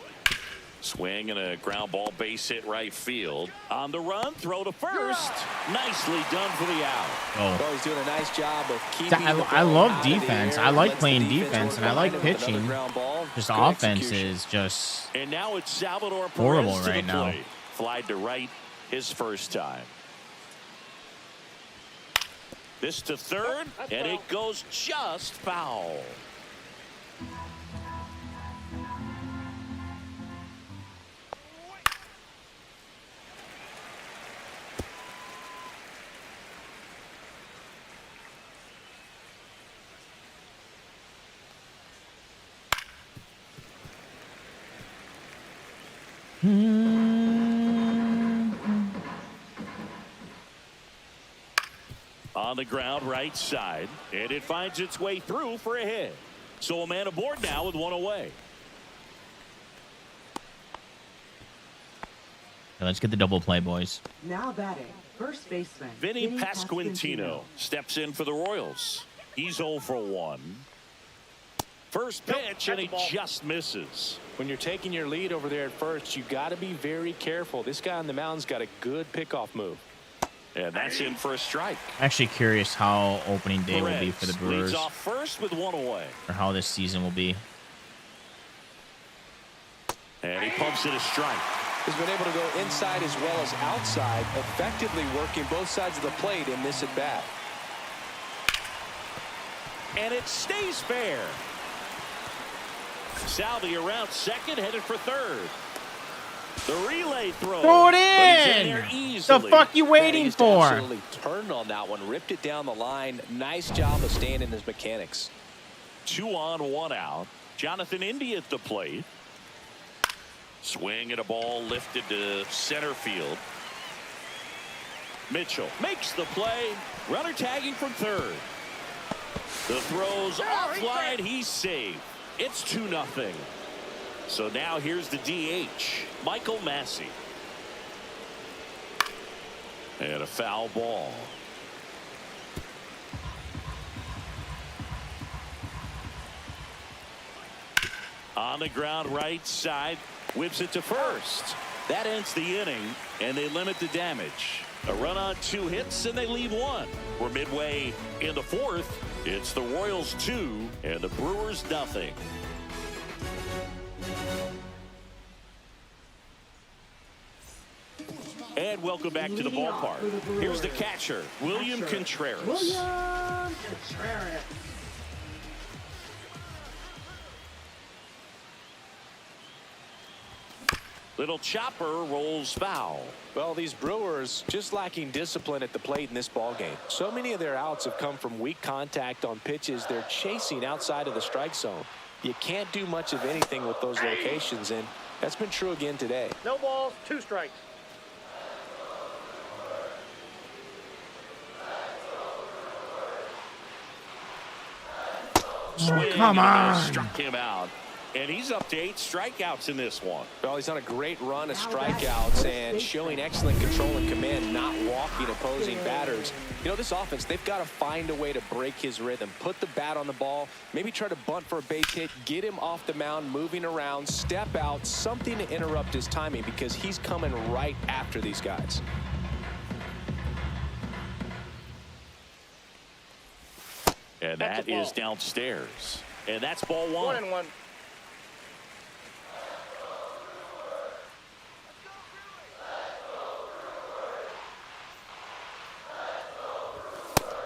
Swing and a ground ball base hit right field. On the run, throw to first. Nicely done for the out. Oh, Well, he's doing a nice job of keeping I the ball love out of the defense. air, I like lets the playing defense defense, work and I like behind him with another pitching. ground ball. just Good offense execution. is just And now it's Salvador Perez horrible to right the now. plate. Flied to right his first time. This to third, and it goes just foul. On the ground right side, and it finds its way through for a hit. So a man aboard now with one away. Let's get the double play, boys. Now batting, first baseman. Vinny Pasquantino steps in for the Royals. He's 0 for 1. First pitch, and he just misses. When you're taking your lead over there at first, you got to be very careful. This guy on the mound's got a good pickoff move. And that's in for a strike. Actually curious how opening day will be for the Perez Brewers, leads off first with one away. or how this season will be. And he pumps it a strike. He's been able to go inside as well as outside, effectively working both sides of the plate in this at bat. And it stays fair. Salvi around second, headed for third. The relay throw. Throw it But he's in! there The easily. fuck you And he waiting just for? absolutely turned on that one, ripped it down the line. Nice job of staying in his mechanics. 2 on, 1 out. Jonathan India at the plate. Swing and a ball lifted to center field. Mitchell makes the play. Runner tagging from third. The throw's offline. He's safe. It's 2-0. So now here's the DH, Michael Massey. And a foul ball. On the ground right side, whips it to first. That ends the inning, and they limit the damage. A run on 2 hits, and they leave 1. We're midway in the 4th. It's the Royals 2 and the Brewers 0. And welcome back to the Leading off ballpark. for the Brewers. Here's the catcher, William Contreras. William Contreras. Little chopper rolls foul. Well, these Brewers just lacking discipline at the plate in this ballgame. So many of their outs have come from weak contact on pitches they're chasing outside of the strike zone. You can't do much of anything with those locations, and that's been true again today. No balls, 2 strikes. Swing, come and on. struck him out. And he's up to 8 strikeouts in this one. Well, he's on a great run of strikeouts and showing excellent control and command, not walking opposing batters. You know, this offense, they've got to find a way to break his rhythm, put the bat on the ball, maybe try to bunt for a base hit, get him off the mound, moving around, step out, something to interrupt his timing because he's coming right after these guys. And That's that a ball. is downstairs. And that's ball 1. 1-1.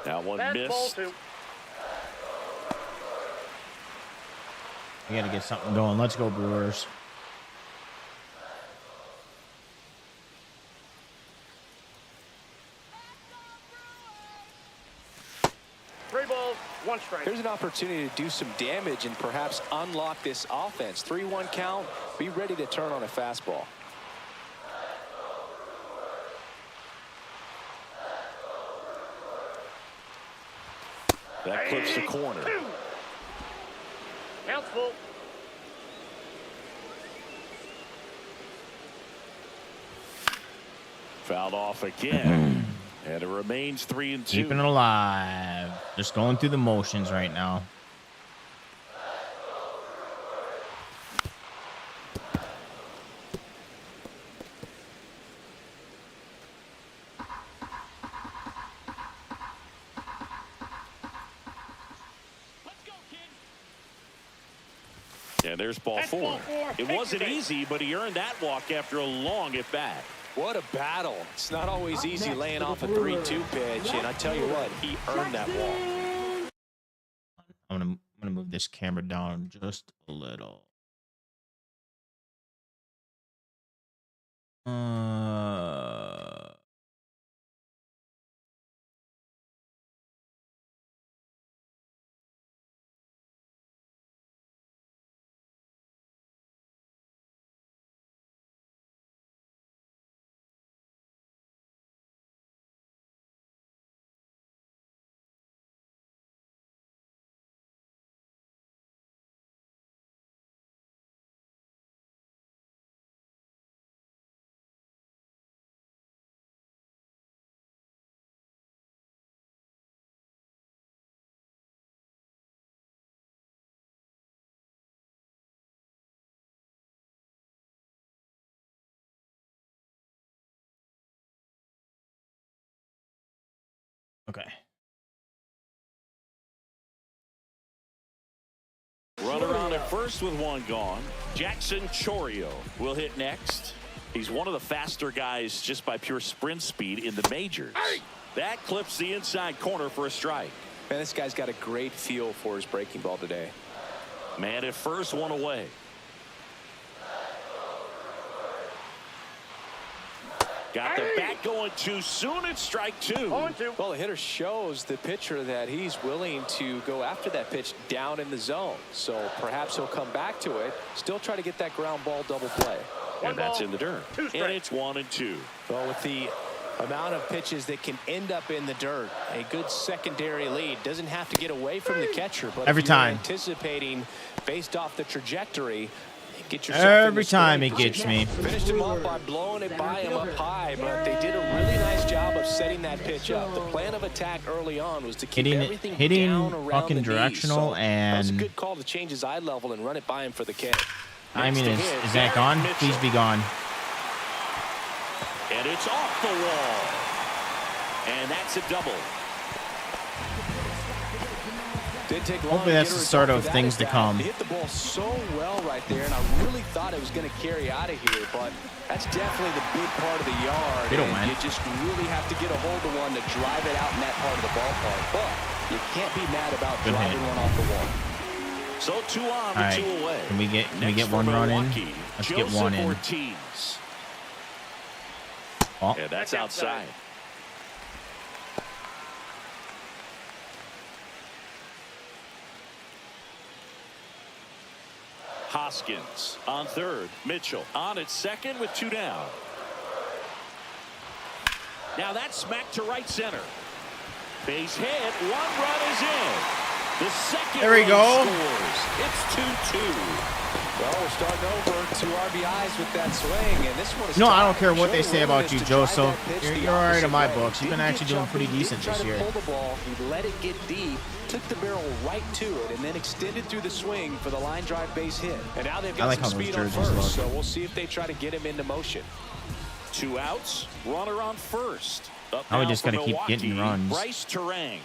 That one That's ball missed. 2. We got to get something going. Let's go, Brewers. Three balls, 1 strike. Here's an opportunity to do some damage and perhaps unlock this offense. 3-1 count, be ready to turn on a fastball. That clips the corner. Count's full. Fouled off again. And it remains 3-2. Keeping it alive. Just going through the motions right now. And there's ball That's four. ball four. It wasn't easy, but he earned that walk after a long at bat. What a battle. It's not always easy laying off a 3-2 pitch, and I tell you what, he earned that walk. I'm gonna move this camera down just a little. Okay. Runner on at first with one gone. Jackson Chourio will hit next. He's one of the faster guys just by pure sprint speed in the majors. That clips the inside corner for a strike. Man, this guy's got a great feel for his breaking ball today. Man at first, one away. Got the bat going too soon. It's strike two. 0-2. Well, the hitter shows the pitcher that he's willing to go after that pitch down in the zone. So perhaps he'll come back to it, still try to get that ground ball double play. And that's in the dirt. Two And strikes. it's 1-2. Well, with the amount of pitches that can end up in the dirt, a good secondary lead doesn't have to get away from the catcher. But Every if you're time. anticipating based off the trajectory, get yourself in the Every time scoring it gets position. me. Finished him off by blowing it by him up high, but they did a really nice job of setting that pitch up. The plan of attack early on was to keep everything hitting down around fucking the knees. directional, So that was a and good call to change his eye level and run it by him for the K. I mean, Next to is hit, that gone? Mitchell. Please be gone. And it's off the wall. And that's a double. Didn't take long Hopefully to that's get a the start result of for things that to at bat. come. He hit the ball so well right there, and I really thought it was going to carry out of here, but that's definitely the big part of the yard. They don't and win. you just really have to get a hold of one to drive it out in that part of the ballpark. But you can't be mad about Good driving hit. one off the wall. So 2 on, All right. 2 away. Can we get Next one for run in? Milwaukee, Let's get one in. Joseph Ortiz. Oh, And that's That's outside. outside. Hoskins on third. Mitchell on at second with 2 down. Now that's smacked to right center. Base hit. 1 run is in. The second There we run go. scores. It's 2-2. Well, we're starting over 2 RBIs with that swing, and this one is No, I tied. don't care what they Showing say about willingness you, to drive Joseph. that pitch You're the all right in opposite my way. books. You've been Didn't actually get doing jumpy, pretty didn't decent try this to year. pull the ball. He let it get deep, took the barrel right to it, and then extended through the swing for the line drive base hit. And now they've I got like some how those speed on jerseys first, look. so we'll see if they try to get him into motion. 2 outs. Runner on first. Up Now we now just for gotta keep getting Milwaukee, runs. Bryce Terang.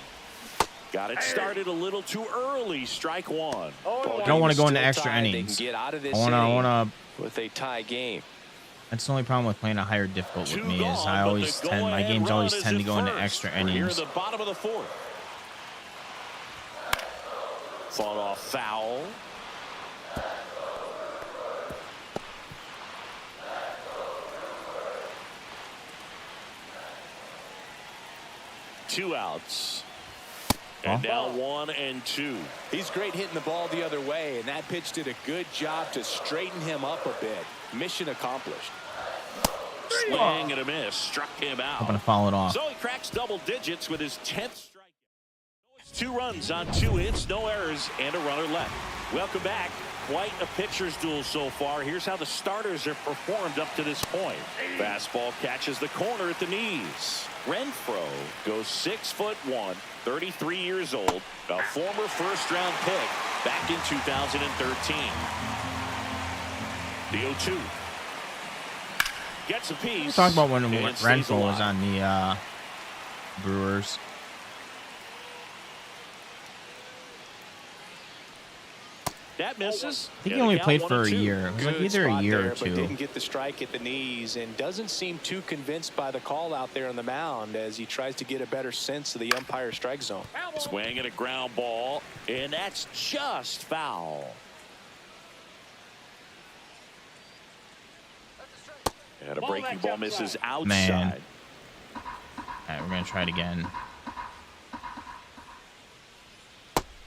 Got it started a little too early. Strike 1. I don't want to go into extra They innings. can get out of this I wanna. with a tie game. That's the only problem with playing a higher difficult with 2 me is gone, I but always the tend my go-ahead games run always is tend to in go into first. extra We're here in innings. the bottom of the 4th. Fought off foul. Two outs. And now 1 and 2. He's great hitting the ball the other way, and that pitch did a good job to straighten him up a bit. Mission accomplished. Swing and a miss. Struck him I'm out. gonna follow it off. So he cracks double digits with his 10th strikeout. 2 runs on 2 hits, no errors, and a runner left. Welcome back. Quite a pitcher's duel so far. Here's how the starters have performed up to this point. Fastball catches the corner at the knees. Renfroe goes 6'1", 33 years old, a former first-round pick back in 2013. The 0-2. Gets a piece. Talk about when and stays Renfroe was alive. on the Brewers. That misses. I think he only played for a year. It was like Good either a spot year there, or but 2. didn't get the strike at the knees and doesn't seem too convinced by the call out there on the mound as he tries to get a better sense of the umpire strike zone. Swing and a ground ball, and that's just foul. And a breaking ball misses outside. Man. All right, we're going to try it again.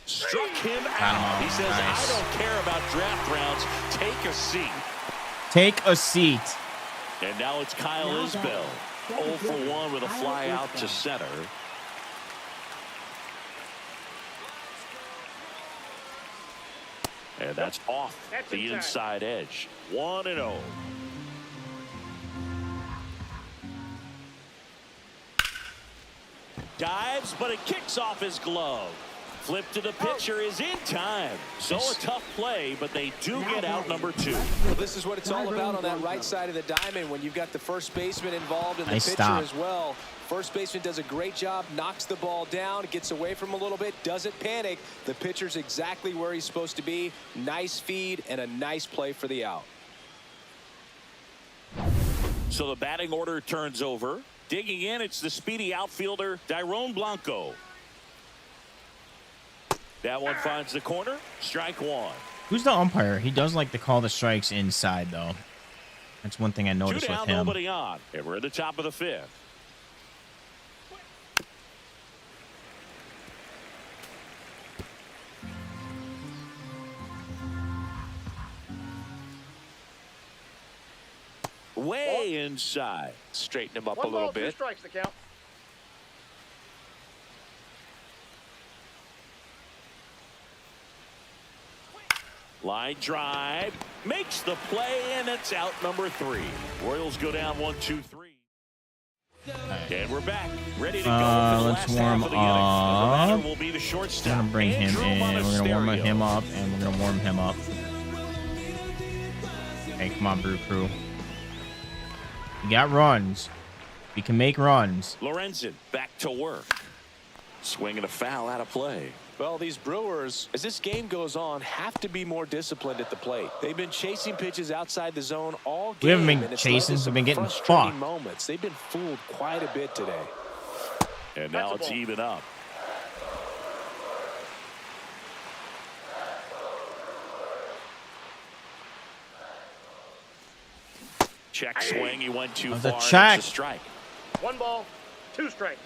Struck him Got him out. out. He says, Nice. I don't care about draft rounds. Take a seat. Take a seat. And now it's Kyle Now Isbell. batting, 0 for 1 with a Kyle fly out Isbell. to center. And that's off That's the inside. inside edge. 1-0. Dives, but it kicks off his glove. Flip to the pitcher is in time. So a tough play, but they do get out number 2. Well, this is what it's all about on that right side of the diamond when you've got the first baseman involved and the Nice pitcher stop. as well. First baseman does a great job, knocks the ball down, gets away from him a little bit, doesn't panic. The pitcher's exactly where he's supposed to be. Nice feed and a nice play for the out. So the batting order turns over. Digging in, it's the speedy outfielder, Dairon Blanco. That one finds the corner. Strike 1. Who's the umpire? He does like to call the strikes inside, though. That's one thing I 2 noticed down, with him. nobody on. And we're at the top of the 5th. Way inside. Straighten him up 1 a little ball, 2 bit. strikes the count. Line drive. Makes the play, and it's out number 3. Royals go down 1-2-3. And we're back, ready to go for the Let's last half warm of the inning. The batter up. will be the We're shortstop. going to bring him Andrew in. We're going to warm Monasterio. him up, and we're going to warm him up. Hey, come on, Brew Crew. We got runs. We can make runs. Lorenzen back to work. Swinging a foul out of play. Well, these Brewers, as this game goes on, have to be more disciplined at the plate. They've been chasing pitches outside the zone all game. We haven't been and it's led to chasing, some we've been getting frustrating fucked. moments. They've been fooled quite a bit today. And now That's a it's ball. even up. Check swing. He went too That was a far. check. It's a strike. 1 ball, 2 strikes.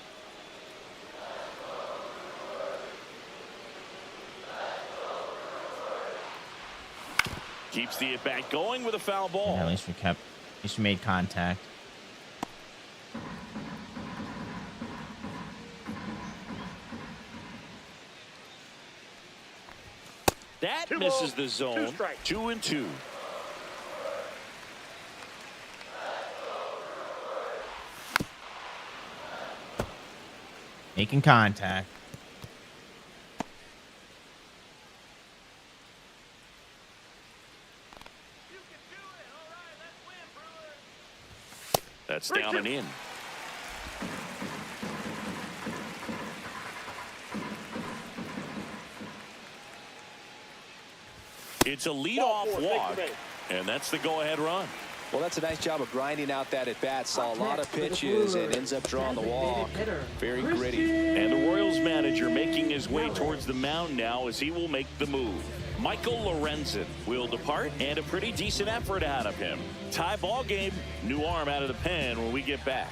Keeps the at bat going with a foul ball. Yeah, at least we made contact. That 2 misses balls, the 2 zone. strikes. 2-2. Making contact. That's down and in. It's a leadoff Ball 4, walk, take the base. and that's the go-ahead run. Well, that's a nice job of grinding out that at-bat. Saw a lot of pitches and ends up drawing the walk. Very gritty. And the Royals manager making his way towards the mound now as he will make the move. Michael Lorenzen will depart, and a pretty decent effort out of him. Tie ball game, new arm out of the pen when we get back.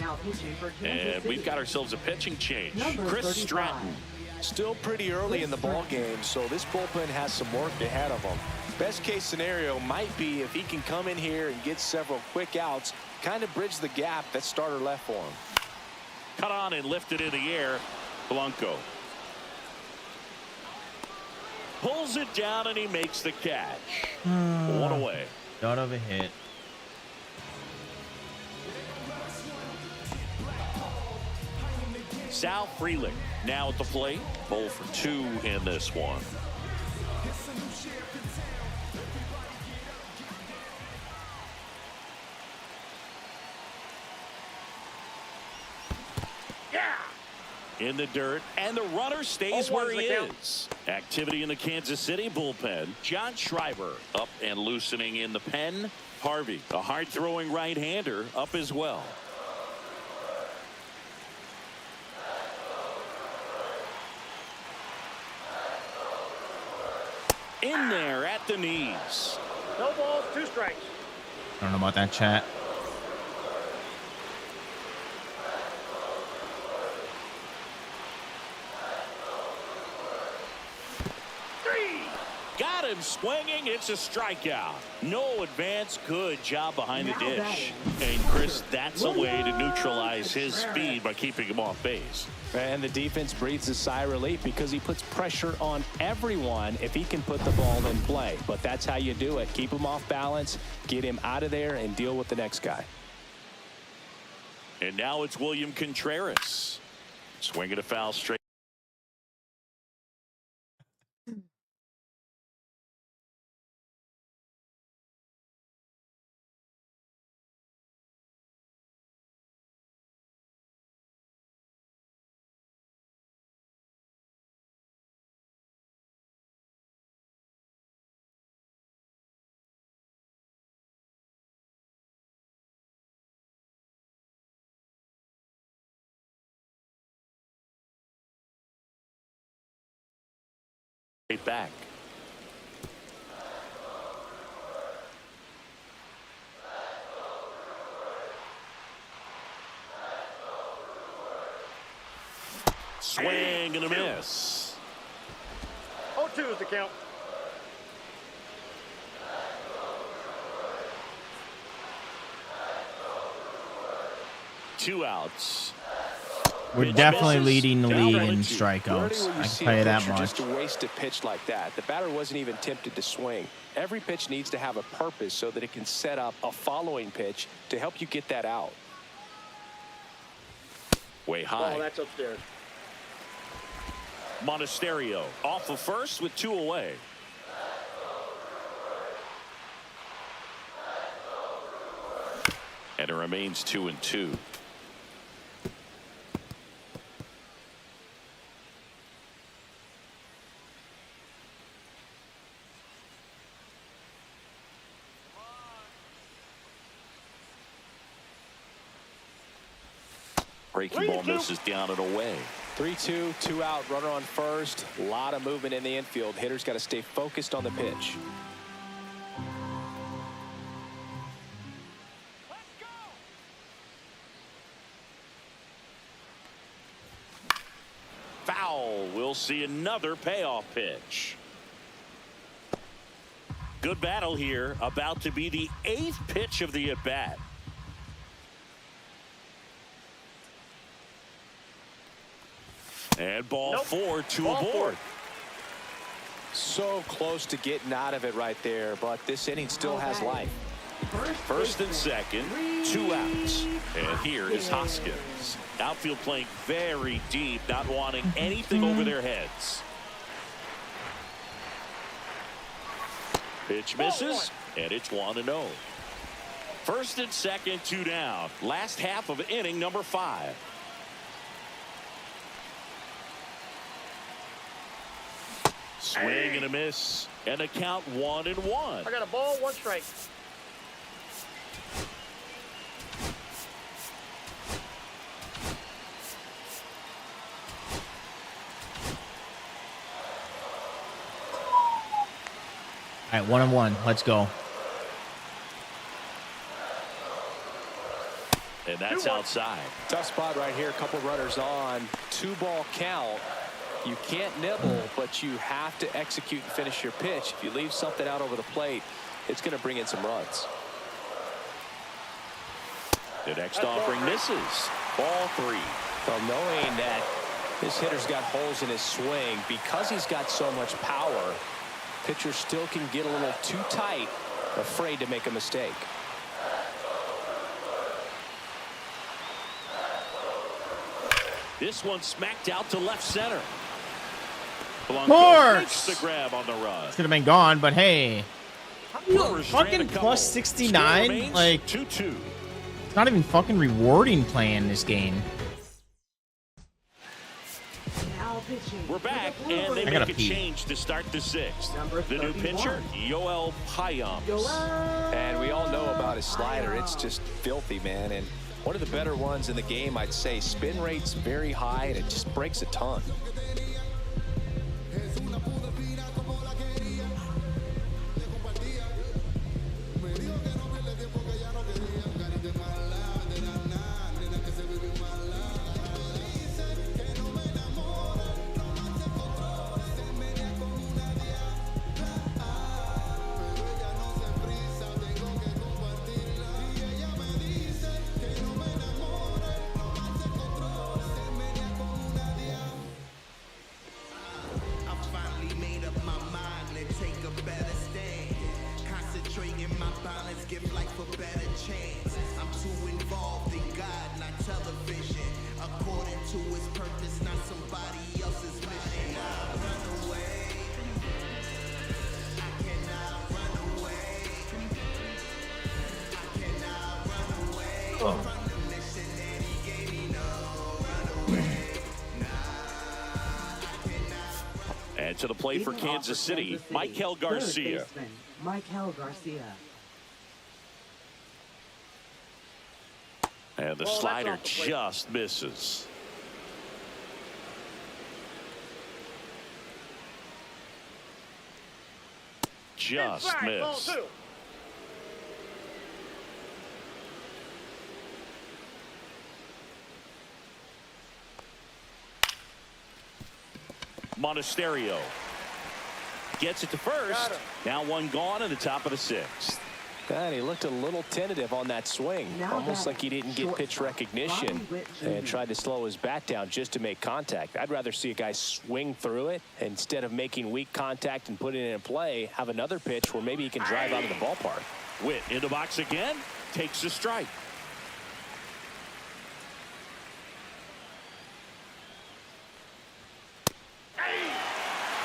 Now pitching for Kansas And City. we've got ourselves a pitching change. Number Chris 35. Stratton. Still pretty early in the ball game, so this bullpen has some work ahead of them. Best case scenario might be if he can come in here and get several quick outs, kind of bridge the gap that starter left for him. cut on and lifted in the air. Blanco pulls it down and he makes the catch. One away. Short of a hit. Sal Frelick now at the plate. 0 for 2 in this one. In the dirt, and the runner stays where he is. Activity in the Kansas City bullpen. John Schreiber up and loosening in the pen. Harvey, a hard-throwing right-hander, up as well. In there at the knees. No balls, 2 strikes. I don't know about that, chat. Got him swinging. It's a strikeout. No advance. Good job behind the dish. And Chris, that's a way to neutralize his speed by keeping him off base. And the defense breathes a sigh of relief because he puts pressure on everyone if he can put the ball in play. But that's how you do it. Keep him off balance, get him out of there, and deal with the next guy. And now it's William Contreras. Swinging a foul straight. Back. Swing and a miss. 0-2 is the count. Two outs. We're Pitch definitely misses. leading the Down league one in and two. strikeouts. I can see tell you a that pitcher much. just to waste a pitch like that. The batter wasn't even tempted to swing. Every pitch needs to have a purpose so that it can set up a following pitch to help you get that out. Way high. Oh, that's upstairs. Monasterio off of first with 2 away. And it remains 2-2. Breaking ball misses down and away. 3-2, 2 out, runner on first. A lot of movement in the infield. Hitters got to stay focused on the pitch. Foul. We'll see another payoff pitch. Good battle here. About to be the 8th pitch of the at-bat. And ball 4, 2 aboard. So close to getting out of it right there, but this inning still has life. First and second, 2 outs. And here is Hoskins. Outfield playing very deep, not wanting anything over their heads. Pitch misses, and it's 1-0. First and second, 2 down. Last half of inning number 5. Swing and a miss, and a count 1-1. I got a ball, 1 strike. All right, 1-1. Let's go. And that's outside. Tough spot right here. A couple runners on. 2-ball count. You can't nibble, but you have to execute and finish your pitch. If you leave something out over the plate, it's going to bring in some runs. The next offering misses. Ball 3. Well, knowing that this hitter's got holes in his swing, because he's got so much power, pitcher still can get a little too tight, afraid to make a mistake. This one smacked out to left center. Course. Blanco makes the grab on the run. Could have been gone, but hey. Brewers strand Fucking a couple. plus Score 69? remains Like, 2-2. it's not even fucking rewarding playing this game. Now pitching. We're back, for the and they Brewers. I gotta make a pee. change to start the sixth. Number The new 31. pitcher, Yoel Payams. Yoel. And we all know about his slider. It's just filthy, man. And one of the better ones in the game, I'd say. Spin rate's very high, and it just breaks a ton. I finally made up my mind to take a better stand. Concentrating my balance, give life a better chance. I'm too involved in God, not television. According to his purpose, not somebody else's mission. I run away. I cannot run away. I cannot run away from the mission that he gave me. No, run away. And to the plate for Leading off Kansas City, Kansas City, Michael third Garcia. baseman, Michael Garcia. And the Well, that's slider off the plate. just misses. Just Inside, ball missed. 2. Monasterio gets it to first. Got him. Now one gone in the top of the sixth. And he looked a little tentative on that swing, Now almost batting, like he didn't get pitch shortstop, recognition Bobby Witt and Jr. tried to slow his bat down just to make contact. I'd rather see a guy swing through it instead of making weak contact and putting it in play, have another pitch where maybe he can drive out of the ballpark. Witt in the box again, takes a strike.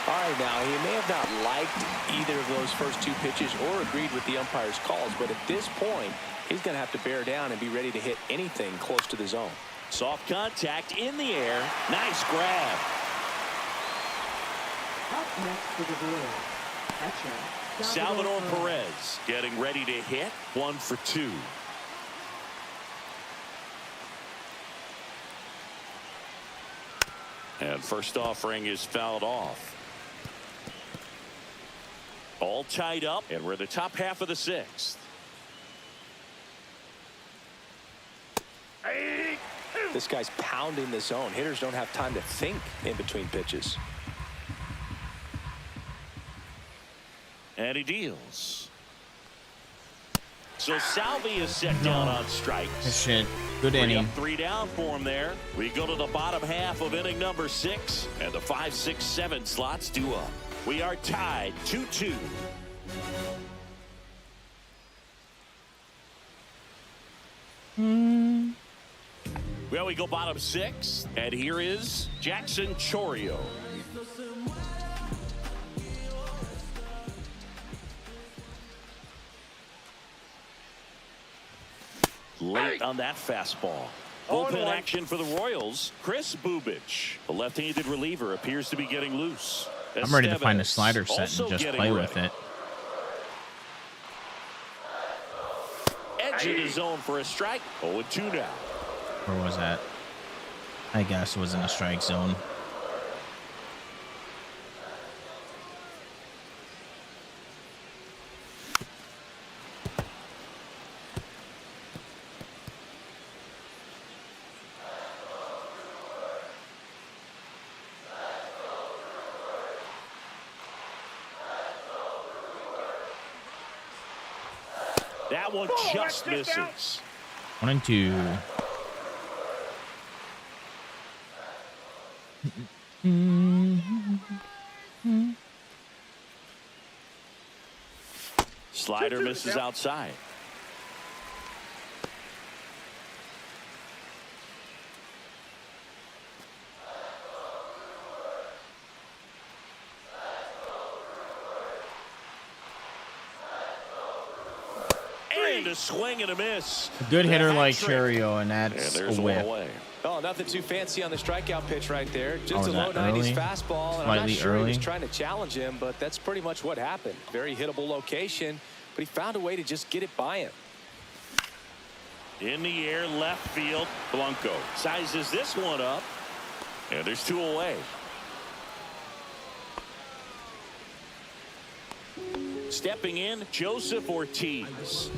All right, now, he may have not liked either of those first two pitches or agreed with the umpire's calls, but at this point, he's going to have to bear down and be ready to hit anything close to the zone. Soft contact in the air. Nice grab. Up next for the Brewers, catcher Salvador Perez getting ready to hit. 1 for 2. And first offering is fouled off. All tied up, and we're in the top half of the sixth. This guy's pounding the zone. Hitters don't have time to think in between pitches. And he deals. So Salvi is set down on strikes. Good shit. Good 3 inning. up, 3 down for him there. We go to the bottom half of inning number 6, and the 5, 6, 7 slots due up. We are tied 2-2. Well, we go bottom 6, and here is Jackson Chourio. Late on that fastball. Bullpen 0-1. action for the Royals. Chris Bubich, the left-handed reliever, appears to be getting loose. I'm ready to find a Estevez slider set also and just getting play ready. with it. Edge in the zone for a strike. 0-2 now. Where was that? I guess it was in a strike zone. That one Oh, just that's just out. misses. 1 and 2. Slider 2-2 misses count. outside. And a swing and a miss. A good The hitter hat like trick. Cherio, and And that's there's a one whip. away. Oh, nothing too fancy on the strikeout pitch right there. Just Oh, a was low that 90s early? fastball. And I'm Slightly not sure he was early? trying to challenge him, but that's pretty much what happened. Very hittable location, but he found a way to just get it by him. In the air, left field. Blanco sizes this one up. And there's two away. Stepping in, Joseph Ortiz.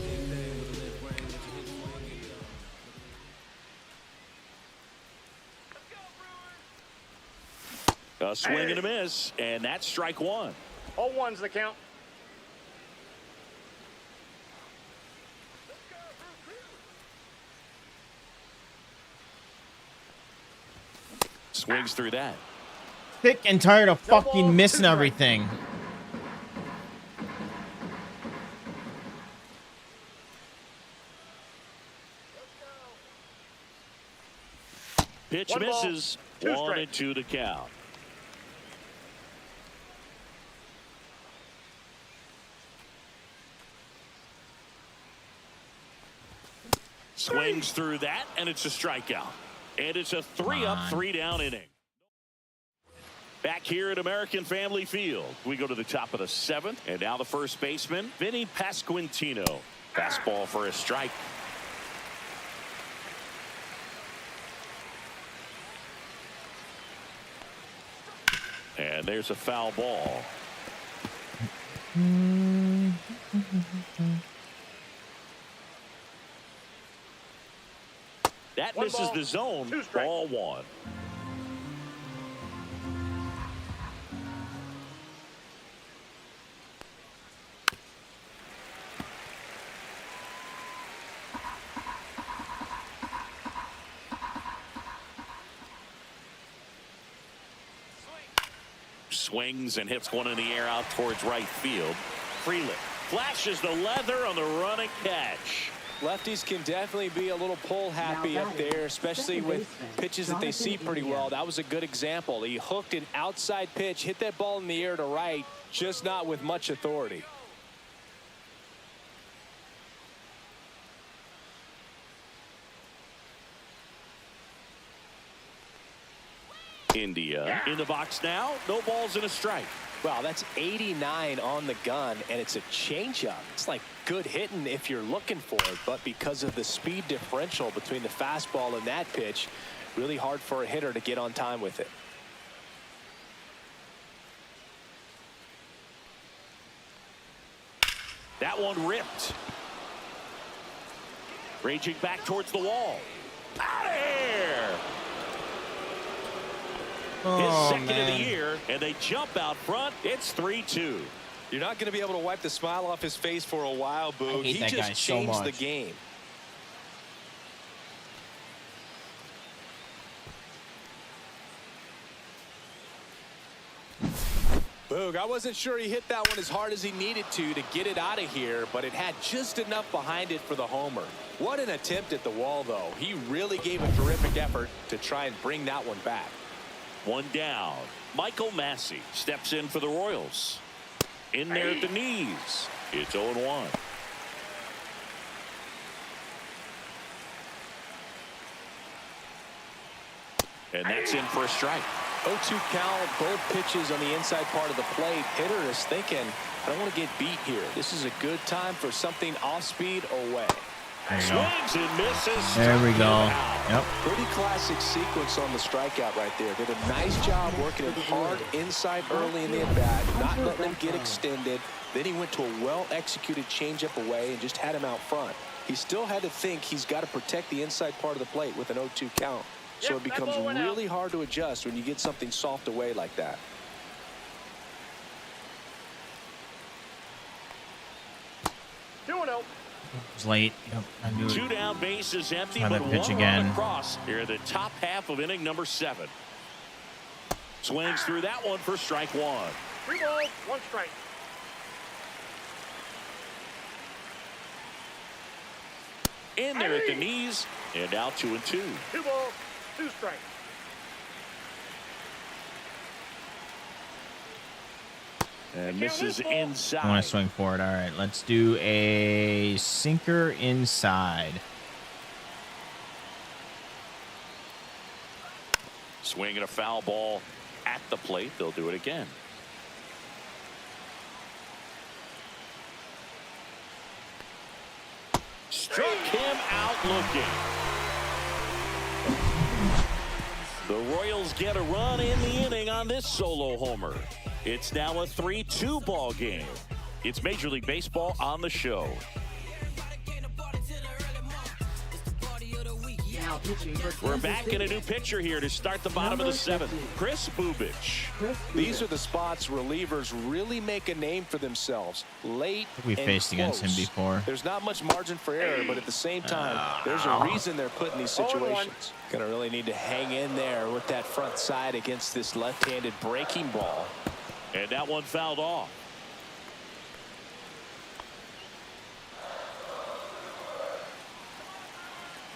A swing and a miss, and that's strike one. 0-1's the count. Swings through that. Sick and tired of No fucking ball, missing 2 strikes. everything. Pitch One ball, misses. 2 1 strikes. and 2 to count. Swings through that, and it's a strikeout. And it's a 3-up, 3-down inning. Back here at American Family Field, we go to the top of the 7th, and now the first baseman, Vinny Pasquantino. Fastball for a strike. And there's a foul ball. That One misses ball, the zone. 2 strikes. Ball 1. Swings and hits one in the air out towards right field. Freeland flashes the leather on the running catch. Lefties can definitely be a little pull happy Now up batting, there, especially second with baseman, pitches that they see Jonathan pretty India. well. That was a good example. He hooked an outside pitch, hit that ball in the air to right, just not with much authority. India in the box now. No balls and a strike. Wow, that's 89 on the gun, and it's a changeup. It's like good hitting if you're looking for it, but because of the speed differential between the fastball and that pitch, really hard for a hitter to get on time with it. That one ripped. Raging back towards the wall. Out of here. His second of the year, and they jump out front. It's 3-2. You're not going to be able to wipe the smile off his face for a while, Boog. I hate He that guy just so changed the much. game. Boog, I wasn't sure he hit that one as hard as he needed to get it out of here, but it had just enough behind it for the homer. What an attempt at the wall, though. He really gave a terrific effort to try and bring that one back. One down. Michael Massey steps in for the Royals. In there at the knees. It's 0-1. And that's in for a strike. 0-2 count, both pitches on the inside part of the plate. Hitter is thinking, I don't want to get beat here. This is a good time for something off speed away. There you go. Swings and misses. There we Struck go. him out. Yep. Pretty classic sequence on the strikeout right there. Did a nice job working it hard inside early in the at-bat, not letting him get extended. Then he went to a well-executed changeup away and just had him out front. He still had to think he's got to protect the inside part of the plate with an 0-2 count. So Yep, it that becomes ball went out. really hard to adjust when you get something soft away like that. Two and 0. It was late. Yep. I knew Two it. down, bases empty, Try but that one pitch run again. across here in the top half of inning number 7. Swings through that one for strike one. 3 balls, 1 strike. In there at the knees, and now 2-2. 2 balls, 2 strikes. And misses inside. I want to swing for it. All right, let's do a sinker inside. Swinging a foul ball at the plate. They'll do it again. Struck him out looking. The Royals get a run in the inning on this solo homer. It's now a 3-2 ball game. It's Major League Baseball on the show. Now pitching for We're Kansas back in a City. new pitcher here to start the bottom of the 7th. Chris Bubich. Chris These Bieber. are the spots relievers really make a name for themselves. Late We and faced against him close. before. There's not much margin for error, but at the same time, there's a reason they're put in these 0-1. situations. Gonna really need to hang in there with that front side against this left-handed breaking ball. And that one fouled off.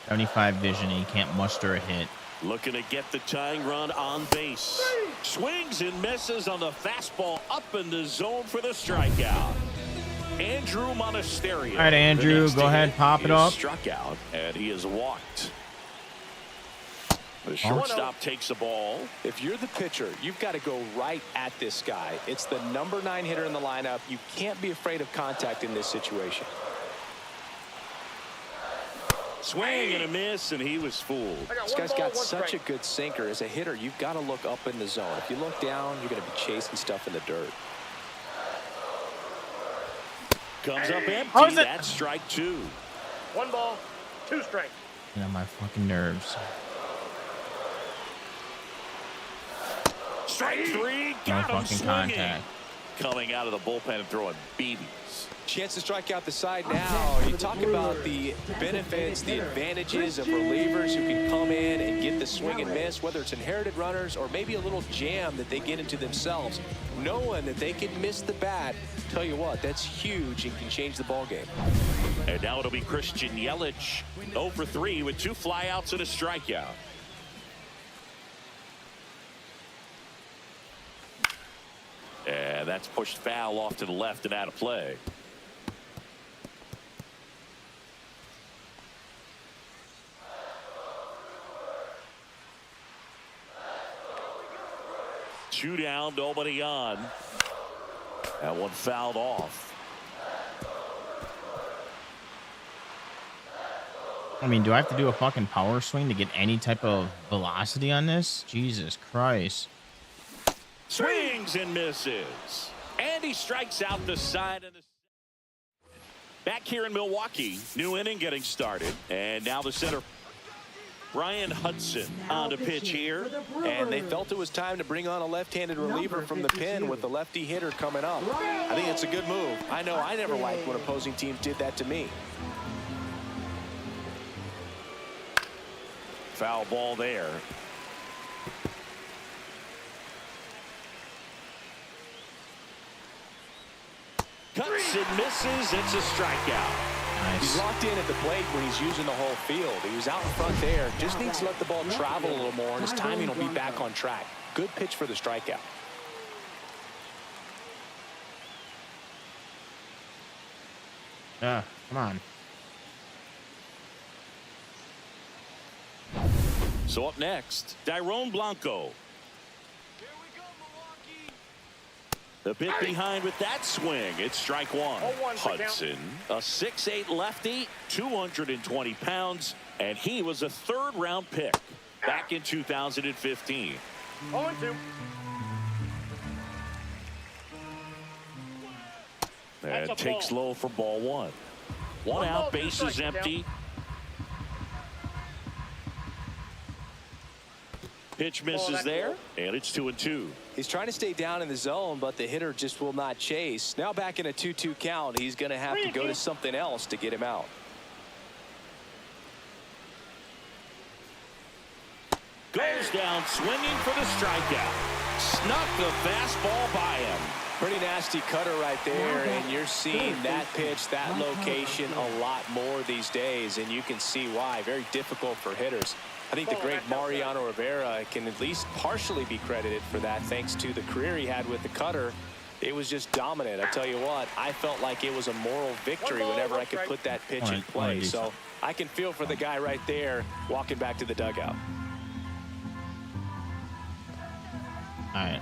$75 vision, and he can't muster a hit. Looking to get the tying run on base. Swings and misses on the fastball up in the zone for the strikeout. Andrew Monasterio. All right, Andrew, The next go to ahead, hit pop it is up. Struck out, and he is walked. The shortstop takes the ball. If you're the pitcher, you've got to go right at this guy. It's the number 9 hitter in the lineup. You can't be afraid of contact in this situation. Swing and a miss, and he was fooled. I got This 1 guy's ball, got 1 such a strike. good sinker. As a hitter, you've got to look up in the zone. If you look down, you're going to be chasing stuff in the dirt. Comes up empty. How's it- That's strike 2. 1 ball, 2 strikes. You know, my fucking nerves. Strike 3. No Got him fucking swinging. contact. Coming out of the bullpen and throwing BBs. Chance to strike out the side now. You talk about the benefits, the advantages of relievers who can come in and get the swing and miss, whether it's inherited runners or maybe a little jam that they get into themselves. Knowing that they can miss the bat, tell you what, that's huge and can change the ball game. And now it'll be Christian Yelich, 0 for 3 with 2 flyouts and a strikeout. And that's pushed foul off to the left and out of play. Two down, nobody on. That one fouled off. I mean, do I have to do a fucking power swing to get any type of velocity on this? Jesus Christ. Swings and misses. And he strikes out the side of the. Back here in Milwaukee, new inning getting started. And now the center, Brian Hudson, on to pitch here. And they felt it was time to bring on a left-handed reliever from the pen with the lefty hitter coming up. I think it's a good move. I know I never liked when opposing teams did that to me. Foul ball there. Cuts and misses. It's a strikeout. He's Nice. locked in at the plate when he's using the whole field. He was out in front there. Just needs to let the ball travel a little more, and his timing will be back on track. Good pitch for the strikeout. Yeah, come on. So up next, Dairon Blanco. The bit behind with that swing. It's strike 1. 0-1 for count. Hudson, a 6'8 lefty, 220 pounds, and he was a 3rd-round pick back in 2015. 0-2. And That's a takes ball. low for ball 1. One One out, ball, 2 base is strikes, empty. Pitch misses that's there, low. and it's 2-2. He's trying to stay down in the zone, but the hitter just will not chase. Now back in a 2-2 count, he's going to have to go to something else to get him out. Goes down swinging for the strikeout. snuck the fastball by him. Pretty nasty cutter right there, and you're seeing that pitch, that location a lot more these days, and you can see why. Very difficult for hitters. I think the great Mariano Rivera can at least partially be credited for that thanks to the career he had with the cutter. It was just dominant. I tell you what, I felt like it was a moral victory whenever I could put that pitch in play. So I can feel for the guy right there walking back to the dugout. All right.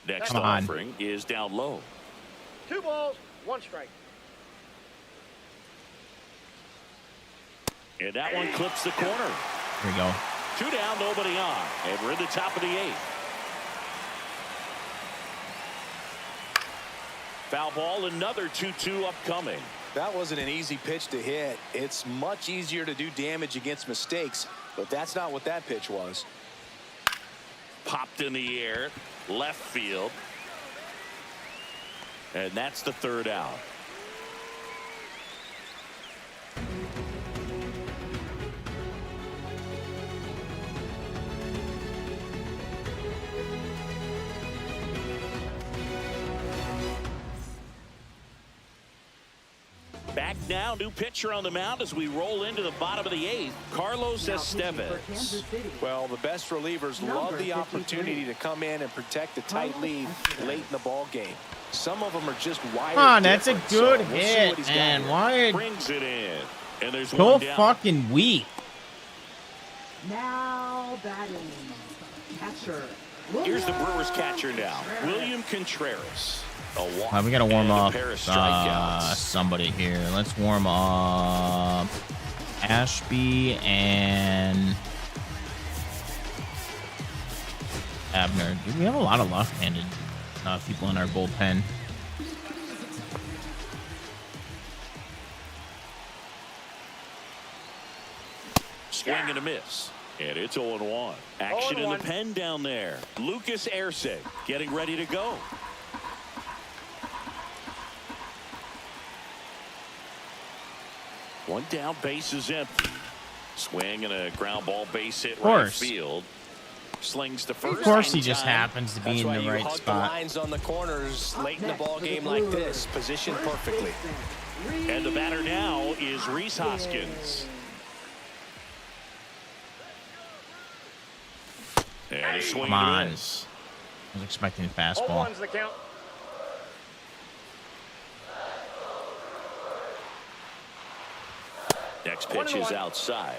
Next Come on. offering is down low. 2 balls, 1 strike. And that one clips the corner. Here we go. 2 down, nobody on. And we're in the top of the 8th. Foul ball, another 2-2 upcoming. That wasn't an easy pitch to hit. It's much easier to do damage against mistakes, but that's not what that pitch was. Popped in the air, left field. And that's the 3rd out. Back now, new pitcher on the mound as we roll into the bottom of the 8th. Carlos Estevez. Well, the best relievers love the opportunity to come in and protect a tight lead late in the ball game. Some of them are just wired. Come on, that's a different, good so we'll see hit, what he's got man. here. Why Brings it in. And there's so one down. fucking weak? Now batting. Catcher. Here's the Brewers catcher now, William Contreras. A walk We gotta warm and a up pair of strikeouts. somebody here. Let's warm up Ashby and Abner. Dude, we have a lot of left-handed people in our bullpen. Swing and a miss. And it's 0-1. Action in the pen down there. Lucas Erceg getting ready to go. One down, base is empty. Swing and a ground ball base hit right field. Slings to first. Of course, he in just time. happens to be That's in why the you right hug the spot. lines on the corners late in the ball game like this, positioned perfectly. And the batter now is Rhys Hoskins. And a swing Come on. and a miss. I was expecting a 0-1's fastball. the count. Next pitch is outside.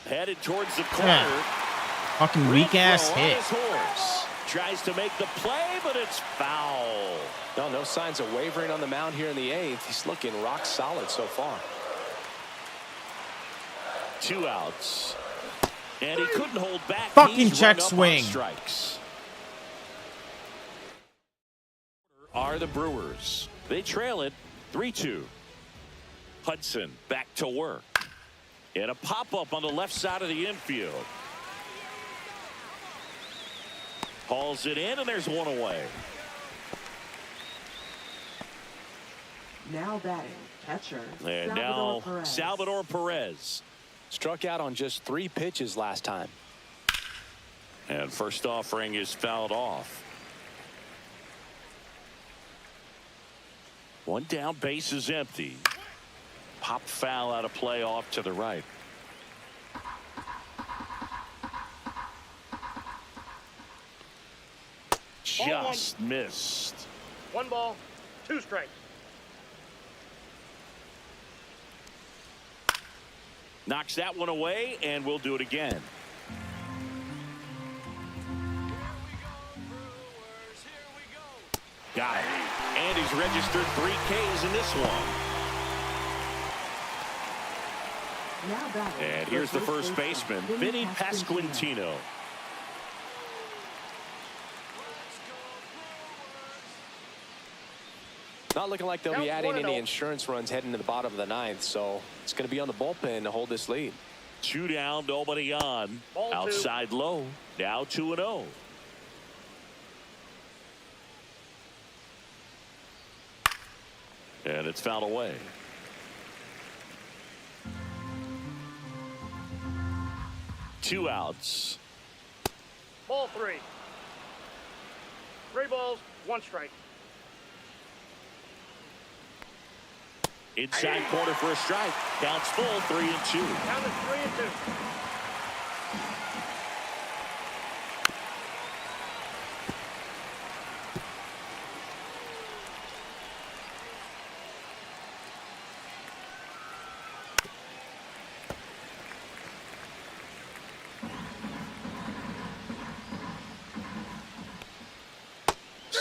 Headed towards the corner. Yeah. Fucking weak ass Throw on hit. his horse. Tries to make the play, but it's foul. No signs of wavering on the mound here in the 8th. He's looking rock solid so far. 2 outs. And he couldn't hold back. Fucking He's check run up on swing. Strikes. Are the Brewers. They trail it 3-2. Hudson back to work. And a pop-up on the left side of the infield. Hauls it in, and there's one away. Now batting. Catcher. And now Salvador Perez. Struck out on just 3 pitches last time. And first offering is fouled off. One down, base is empty. Pop foul out of play off to the right. Just missed. 1 ball, 2 strikes. Knocks that one away, and we'll do it again. Got it. And he's registered 3 Ks in this one. Now batting. And here's the first baseman, Vinny Pasquantino. Not looking like they'll be Count adding any 1-0. insurance runs heading to the bottom of the 9th, so it's going to be on the bullpen to hold this lead. 2 down, nobody on. Ball 2. Outside low. Now 2-0. And it's fouled away. Two outs. Ball 3. 3 balls, 1 strike. Inside corner for a strike. Counts full, 3-2. Count is 3-2.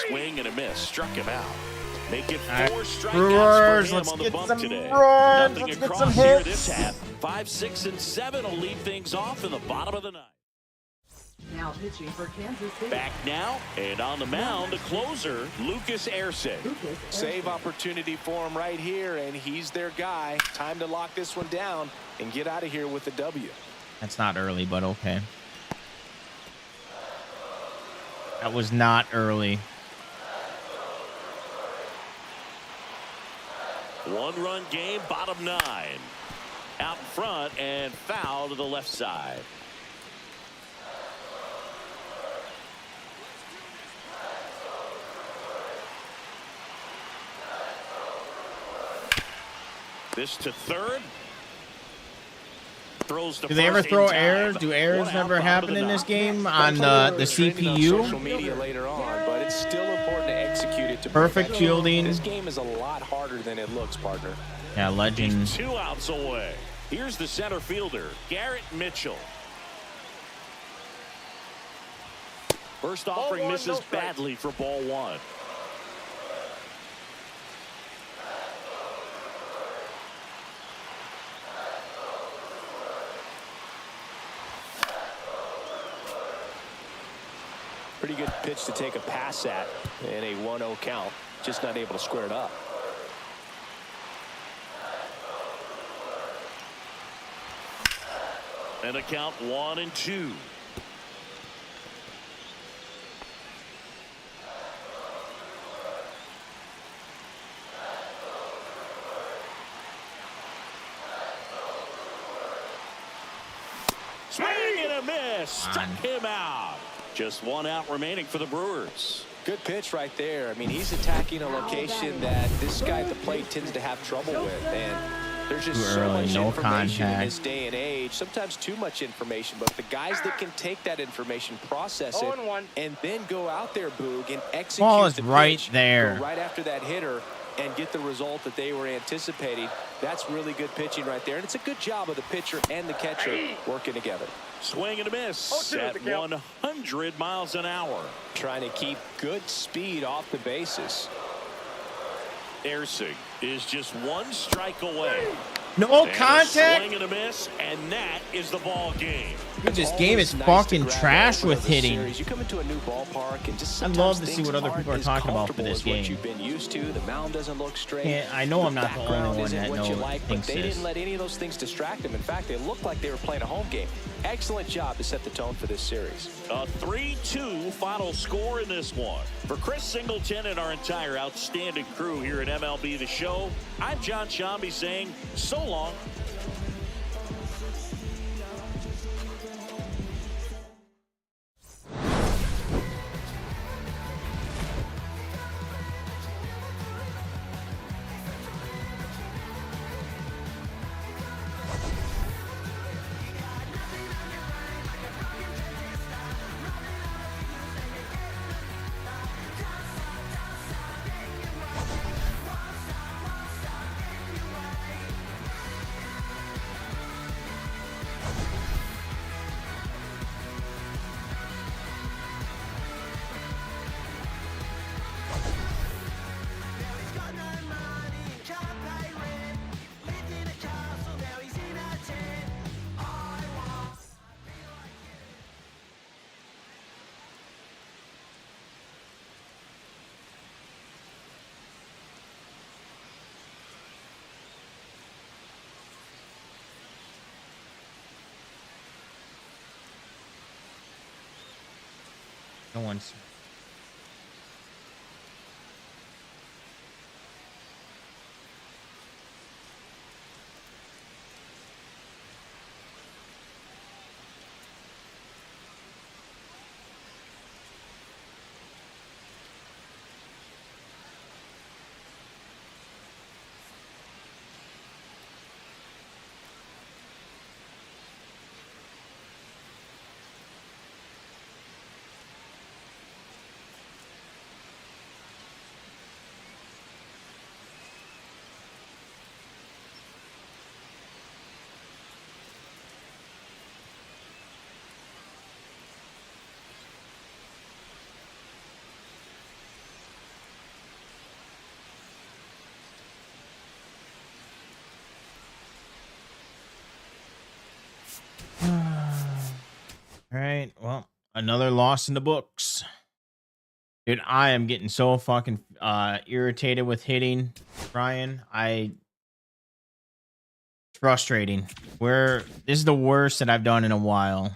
Swing and a miss. Struck him out. Make it 4 right, strikeouts Brewers, for him let's on the get bump some today. runs. Nothing Let's get across some here hits. this half. 5, 6, and 7 will lead things off in the bottom of the ninth. Now pitching for Kansas City. Back now, and on the mound, the closer, Lucas Erceg. Lucas Save Erceg. opportunity for him right here, and he's their guy. Time to lock this one down and get out of here with the W. That's not early, but okay. That was not early. 1-run game, bottom 9. Out in front and foul to the left side. This to third. Throws to Do they ever first throw in time. errors? Do errors 1 out, never bottom happen of the in this ninth. game on the Trending on social CPU? media later on, but it's still important to execute it to Perfect perfection. fielding. This game is a lot harder than it looks, partner. Yeah, legend. 2 outs away. Here's the center fielder, Garrett Mitchell. First offering 1, misses no strike. badly for ball 1. Pretty good pitch to take a pass at in a 1-0 count. Just not able to square it up. And a count 1-2. Swing and a miss. Struck him out. Just 1 out remaining for the Brewers. Good pitch right there. I mean, he's attacking a location that this guy at the plate tends to have trouble with. And there's just Too so early, much no information in contact. this day and age. Sometimes too much information. But the guys that can take that information, process it, 0-1. and then go out there, Boog, and execute Ball is the right pitch, there. go right after that hitter, and get the result that they were anticipating. That's really good pitching right there. And it's a good job of the pitcher and the catcher working together. Swing and a miss 0-2 at the count. 100 miles an hour. Trying to keep good speed off the bases. Erceg is just 1 strike away. No And a contact. swing and a miss, and that is the ball game. Dude, this It's game always is nice fucking to grab trash over with the hitting. series. You come into a new ballpark and just I'd sometimes love to see things what other aren't people are as talking about for comfortable this as what game. you've been used to. The mound doesn't look straight. Yeah, I know I'm not the only background one isn't that what you like, thinks but they this. didn't let any of those things distract them. In fact, they looked like they were playing a home game. Excellent job to set the tone for this series. A 3-2 final score in this one. For Chris Singleton and our entire outstanding crew here at MLB The Show, I'm John Shambi saying so long. No one's. All right. Well, another loss in the books. Dude, I am getting so fucking irritated with hitting, Ryan. It's frustrating. This is the worst that I've done in a while.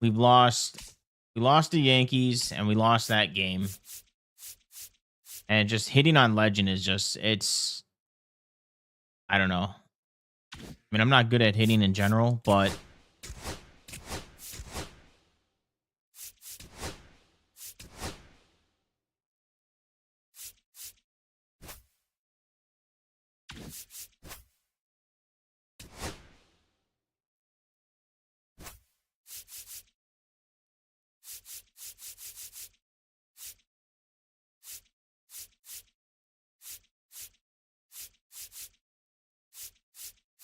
We lost the Yankees and we lost that game. And just hitting on legend is just I don't know. I mean, I'm not good at hitting in general, but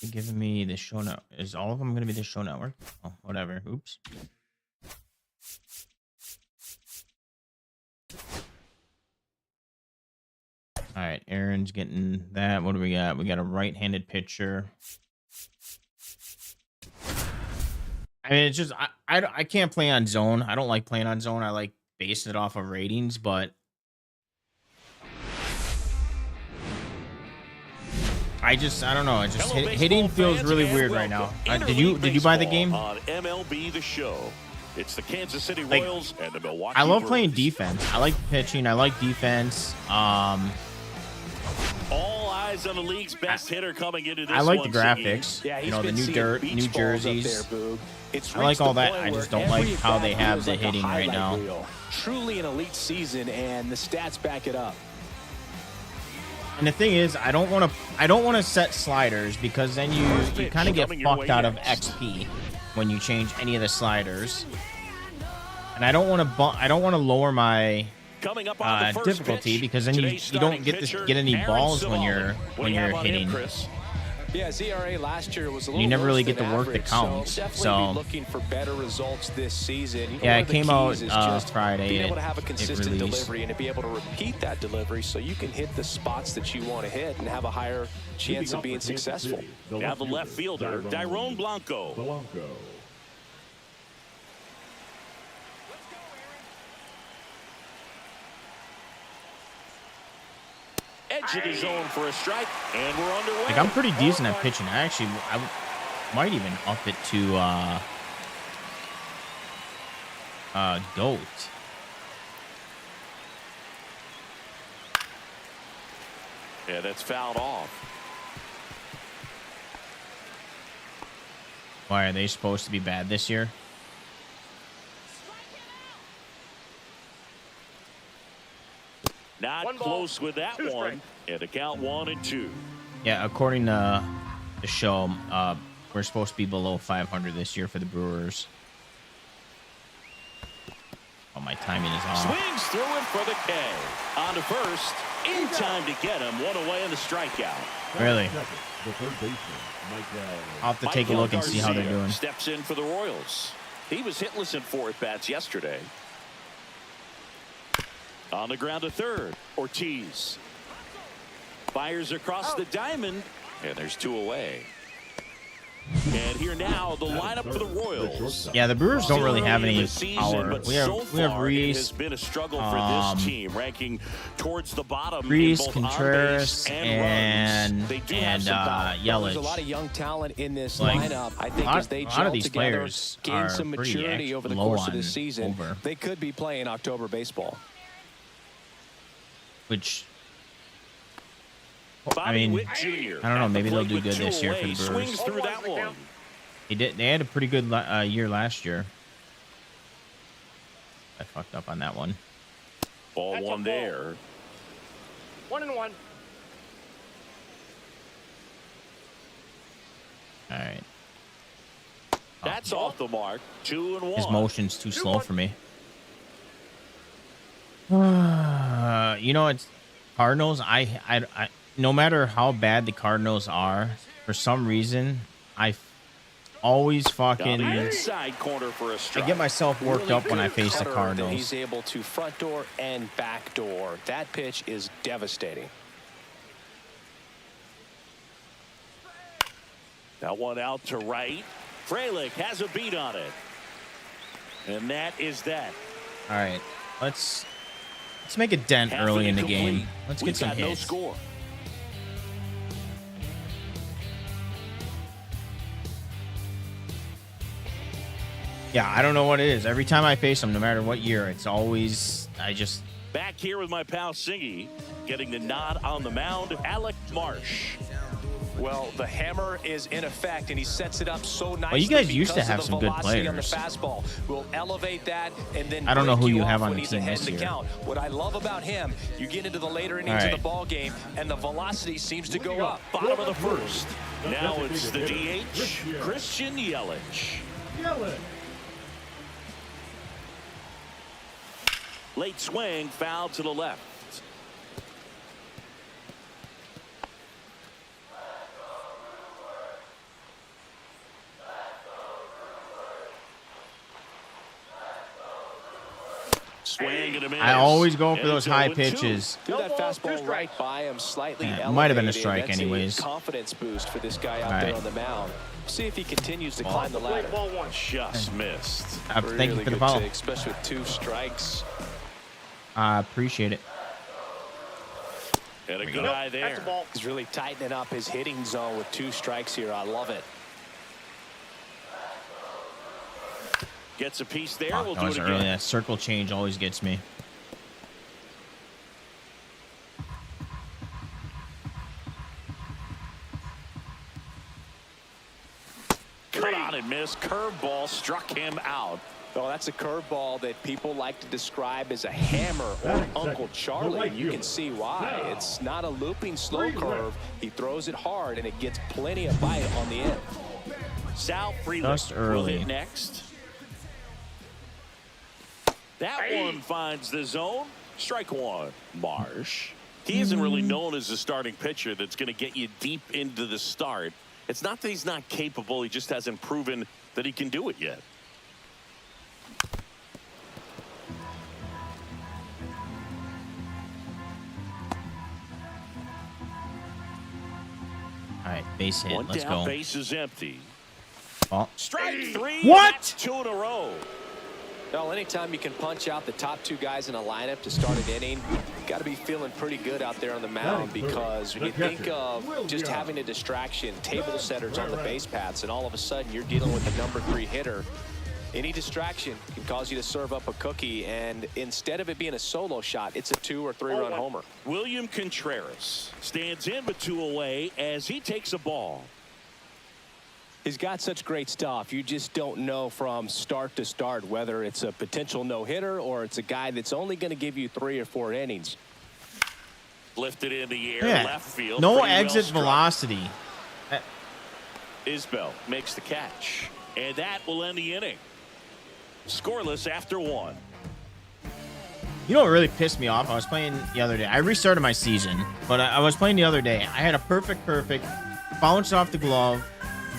you're giving me the show now. Is all of them going to be the show network? Oh, whatever. Oops. All right, Aaron's getting that. What do we got? We got a right-handed pitcher. I mean, it's just I can't play on zone. I don't like playing on zone. I like basing it off of ratings, but I don't know. It just hitting feels really weird right now. Did you buy the game? On MLB The Show. It's the Kansas City Royals and the Milwaukee I love Brewers. playing defense. I like pitching. I like defense. All eyes on the league's best hitter coming into this I like the one, Siggy. graphics. Yeah, You know, the new dirt, new jerseys. It's I like reached all the that. point I just where don't like every how they at-bat have feels the like a hitting right highlight now. reel. Truly an elite season, and the stats back it up. And the thing is, I don't want to set sliders because then you kind of get coming your fucked way out of next. XP when you change any of the sliders. And I don't want to lower my Coming up on the first difficulty pitch, because then today's you don't starting get pitcher, any Aaron balls when Savali. you're What do you have on him, hitting. Chris? Yeah, ZRA last year was a little You never really worse get than the work that average, counts, So definitely so- be looking for better results this season. You know, Yeah, one it of the came out, keys is just Friday. being able to It- have a it consistent released. delivery and to be able to repeat that delivery so you can hit the spots that you want to hit and have a higher chance of being successful. Now the left fielder, Dyrone Blanco. Edge of the zone for a strike, and we're underway. Like I'm pretty decent at pitching. I might even up it to GOAT. Yeah, that's fouled off. Why are they supposed to be bad this year? Not One ball, close with that two one. strikes. And the count 1-2. Yeah, according to the show, we're supposed to be below 500 this year for the Brewers. Oh, my timing is off. Swings through it for the K. On to first. In time to get him. One away on the strikeout. Really? The third baseman, I'll have to take a look and see how they're Garcia doing. Steps in for the Royals. He was hitless in 4 at-bats yesterday. On the ground to third. Ortiz fires across the diamond, and there's 2 away. And here now, the lineup for the Royals. Yeah, the Brewers don't really have any power. But We have it Reese, has been a struggle for this team, ranking towards the bottom. Reese, in both Contreras, on-base and runs. They do have some power. There's a lot of Yelich. young talent in this Like, lineup. I think a lot- as they a lot gel of these together, players gain are some pretty maturity over the low course of on the season, over. they could be playing October baseball. Which Bobby I mean, Witt Jr. I don't know. Maybe they'll at the do plate good with this two year for away. the Brewers. Swings through that one. They had a pretty good year last year. I fucked up on that one. Ball That's a one ball. there. 1-1. All right. That's off the mark. 2-1. His motion's too slow 2-1. for me. You know, it's Cardinals. I no matter how bad the Cardinals are, for some reason, I always Down fucking the inside corner for a I strike. get myself worked up when I face the Cutter that Cardinals. He's able to front door and back door. That pitch is devastating. That one out to right. Frelick has a beat on it. And that is that. All right, let's make a dent Half early in inning the game. complete. Let's We've get some got no hits. score. Yeah, I don't know what it is. Every time I face them, no matter what year, it's always Back here with my pal Singy, getting the nod on the mound, Alec Marsh. Well, the hammer is in effect, and he sets it up so nicely. Well, you guys used to because of have the some good velocity on the players. fastball. We'll elevate that, and then I don't know break who you off have on when the he's team ahead this in the year. count. What I love about him, you get into the later innings All of right. the ball game, and the velocity seems to go up. Bottom of the first. Now it's the DH, Christian Yelich. Late swing, foul to the left. Swing and a miss. I always go for And those it's high 0-2. pitches. Threw that No ball, fastball 2 right strikes. by him, slightly Yeah, it elevated. might have been a strike That's anyways. a confidence boost for this guy out All there right. on the mound. See if he continues to Ball. climb the ladder. Ball 1. Just missed. Thank you Really for the good follow. take, especially with 2 strikes. I appreciate it. And a good go. eye there. That's a ball. He's really tightening up his hitting zone with 2 strikes here. I love it. Gets a piece there. Fuck, We'll that do it was again. early. That circle change always gets me. Cut on and miss. Curveball struck him out. Well, that's a curveball that people like to describe as a hammer or Uncle Charlie. And you can see why. It's not a looping slow curve. He throws it hard, and it gets plenty of bite on the end. Sal Frelick Just will early. hit next. That one finds the zone. Strike one. Marsh. He isn't really known as a starting pitcher that's going to get you deep into the start. It's not that he's not capable. He just hasn't proven that he can do it yet. All right, base hit. One Let's down, go. base is empty. Ball. Strike 3. What? That's 2 in a row. Well, anytime you can punch out the top 2 guys in a lineup to start an inning, you got to be feeling pretty good out there on the mound, because when you think of just having a distraction, table setters on the base paths, and all of a sudden you're dealing with the number 3 hitter, any distraction can cause you to serve up a cookie, and instead of it being a solo shot, it's a 2 or 3 run homer. William Contreras stands in but 2 away as he takes a ball. He's got such great stuff. You just don't know from start to start whether it's a potential no-hitter or it's a guy that's only going to give you 3 or 4 innings. Lifted in the air, Yeah. left field. No pretty well exit struck. velocity. Isbell makes the catch, and that will end the inning. Scoreless after 1. You know what really pissed me off? I was playing the other day. I restarted my season, but I was playing the other day. I had a perfect, bounced off the glove.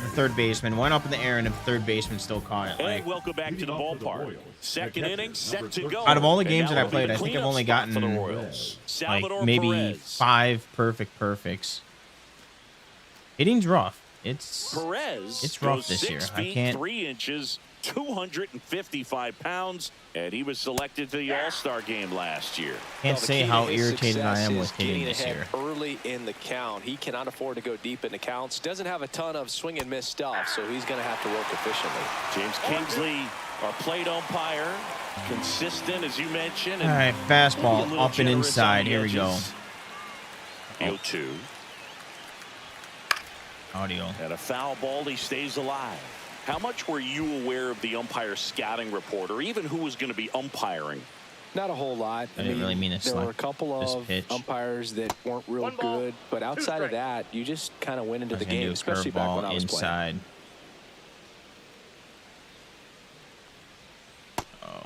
The third baseman went up in the air, and the third baseman still caught it. And Like, welcome back to the ballpark. Second inning set to go. out of all the And games now that I it'll be played, the I think I've cleanup only spot for the gotten Royals. like Salvador maybe Perez. 5 perfects. Hitting's rough. it's Perez rough goes this year. 6 I feet, can't 3 inches, 255 pounds, and he was selected to the All-Star game last year. can't Well, the say key to how his irritated I success am is with hitting getting this ahead year. early in the count. He cannot afford to go deep in the counts. Doesn't have a ton of swing and miss stuff, so he's going to have to work efficiently. James Kingsley, our plate umpire, consistent as you mentioned. All right, maybe a fastball little up and generous inside. on the Here we go. edges. 0-2. Audio. And a foul ball, he stays alive. How much were you aware of the umpire scouting report, or even who was going to be umpiring? Not a whole lot. I didn't really mean to There were a select couple this of pitch. umpires that weren't real One ball, good, but outside of strikes. that, you just kind of went into I was the gonna game, do a especially back when curveball I was playing. inside.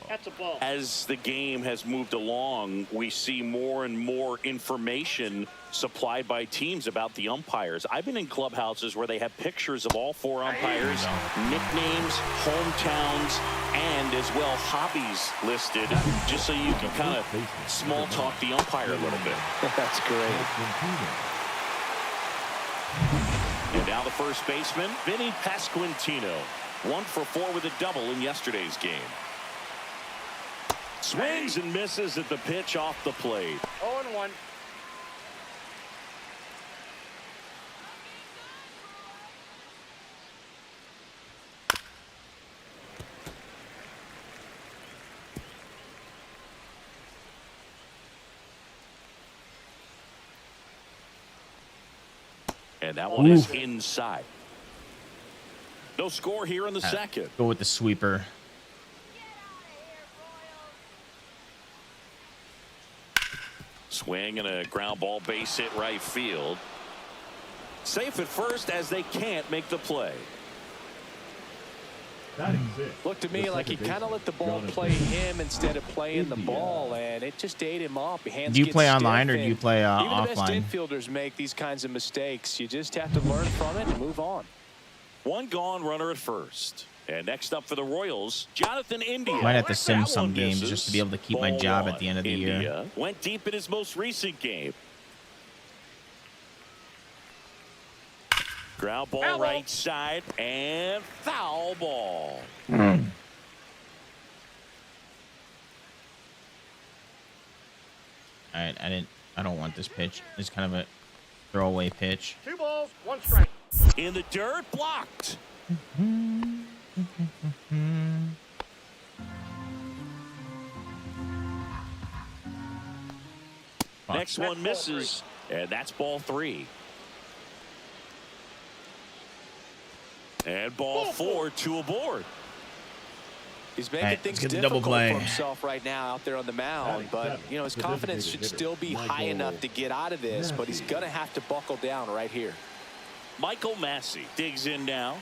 That's a ball. As the game has moved along, we see more and more information supplied by teams about the umpires. I've been in clubhouses where they have pictures of all 4 umpires, nicknames, hometowns, and as well hobbies listed, just so you can kind of small talk the umpire a little bit. That's great. And now the first baseman, Vinny Pasquantino, 1 for 4 with a double in yesterday's game. Swings and misses at the pitch off the plate. 0-1. And that one is inside. No score here in the second. Go with the sweeper. Swing and a ground ball, base hit right field. Safe at first as they can't make the play. Looked to me like he kind of let the ball play him instead of playing the ball, and it just ate him up. Hands Do you get play stiff, online or do you and play even the offline? best infielders make these kinds of mistakes. You just have to learn from it and move on. 1 gone, runner at first. And next up for the Royals, Jonathan India. Might have to sim That some one games misses. just to be able to keep my Ball job at 1. the end of the year. India went deep in his most recent game. Ground ball Foul ball. right side and foul ball. All right, I don't want this pitch. It's kind of a throwaway pitch. 2 balls, 1 strike. In the dirt, blocked. Next one misses, and that's ball 3. And ball 4, 2 aboard. He's making Right, things let's get the double difficult play. for himself right now out there on the mound, but you know his confidence should still be high enough to get out of this, but he's going to have to buckle down right here. Michael Massey digs in now.